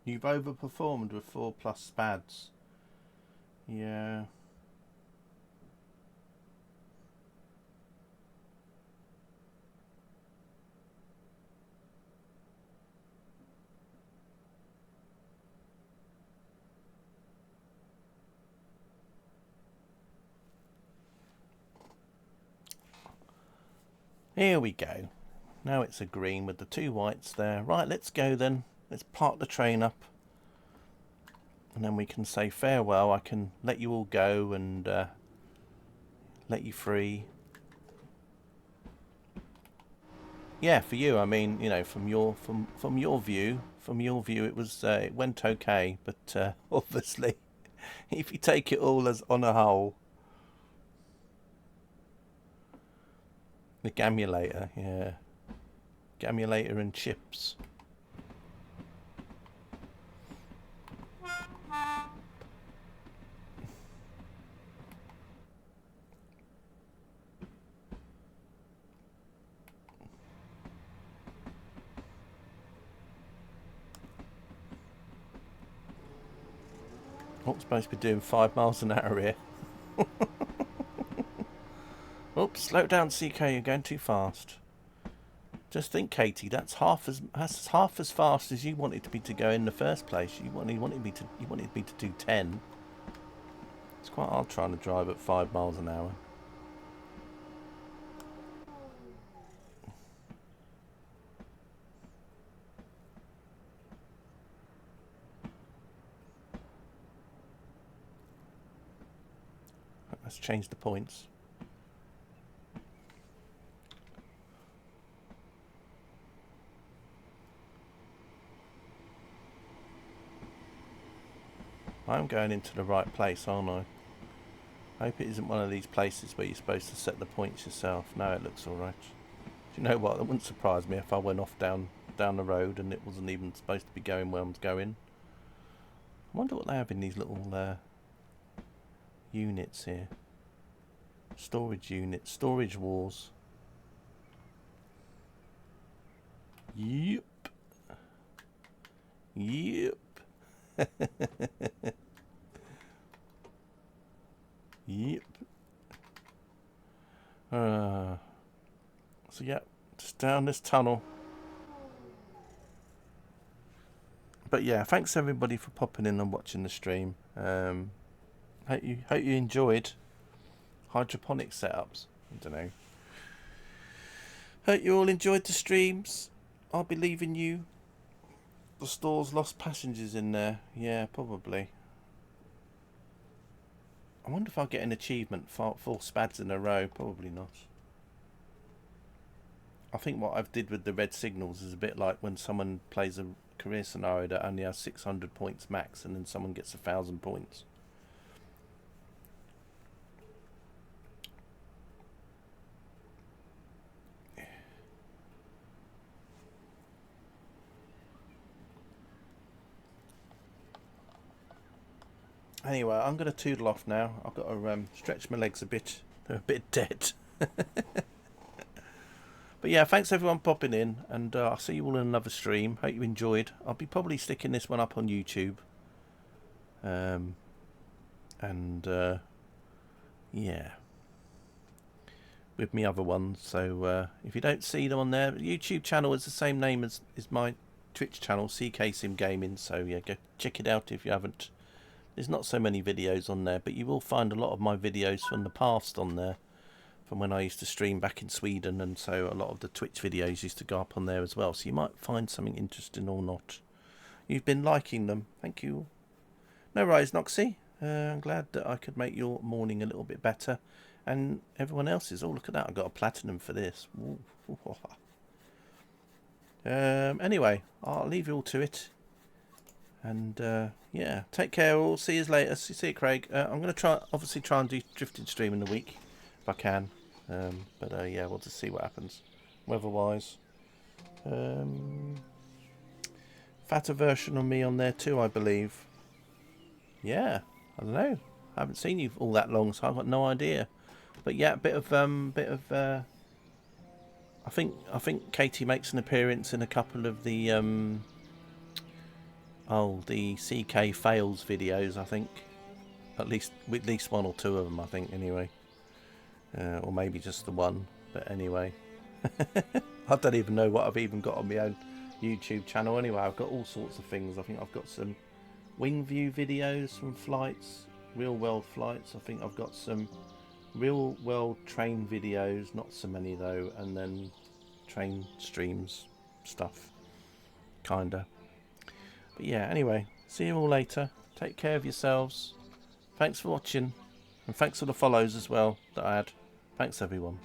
You've overperformed with 4+ spads. Yeah. Here we go. Now it's a green with the 2 whites there. Right, let's go then. Let's park the train up. And then we can say farewell. I can let you all go and let you free. Yeah, for you, I mean, you know, from your view, it was it went okay, but obviously, if you take it all as on a whole, the gamulator, yeah, gamulator and chips. I'm supposed to be doing 5 miles an hour here. Oops, slow down, CK. You're going too fast. Just think, Katie. That's half as fast as you wanted me to go in the first place. You wanted me to do 10. It's quite hard trying to drive at 5 miles an hour. Let's change the points. I'm going into the right place, aren't I? I hope it isn't one of these places where you're supposed to set the points yourself. No, it looks alright. Do you know what? It wouldn't surprise me if I went off down the road and it wasn't even supposed to be going where I'm going. I wonder what they have in these little units here. Storage units. Storage wars. Yep. Yep. Yep. So yeah, just down this tunnel. But yeah, thanks everybody for popping in and watching the stream. Hope you enjoyed hydroponic setups. I don't know. Hope you all enjoyed the streams. I'll be leaving you. The store's lost passengers in there. Yeah, probably. I wonder if I'll get an achievement for 4 spads in a row. Probably not. I think what I've did with the red signals is a bit like when someone plays a career scenario that only has 600 points max and then someone gets 1,000 points. Anyway, I'm going to toodle off now. I've got to stretch my legs a bit. They're a bit dead. But yeah, thanks everyone popping in, and I'll see you all in another stream. Hope you enjoyed. I'll be probably sticking this one up on YouTube. Yeah, with me other ones. So if you don't see them on there, the YouTube channel is the same name as my Twitch channel, CK Sim Gaming. So yeah, go check it out if you haven't. There's not so many videos on there, but you will find a lot of my videos from the past on there. from when I used to stream back in Sweden, and so a lot of the Twitch videos used to go up on there as well. So you might find something interesting or not. You've been liking them. Thank you. No worries, Noxie. I'm glad that I could make your morning a little bit better. And everyone else's. Oh, look at that. I got a platinum for this. Anyway, I'll leave you all to it. And yeah, take care all. See you later. See you, Craig. I'm going to obviously try and do drifting stream in the week if I can. But yeah, we'll just see what happens weather-wise. Fatter version of me on there too, I believe. Yeah, I don't know. I haven't seen you all that long, so I've got no idea. But yeah, a bit of I think Katie makes an appearance in a couple of the the CK fails videos. I think at least one or two of them. I think anyway, or maybe just the one. But anyway, I don't even know what I've even got on my own YouTube channel. Anyway, I've got all sorts of things. I think I've got some wing view videos from flights, real world flights. I think I've got some real world train videos, not so many though, and then train streams stuff, kinda. But yeah, anyway, see you all later. Take care of yourselves. Thanks for watching, and thanks for the follows as well that I had. Thanks everyone.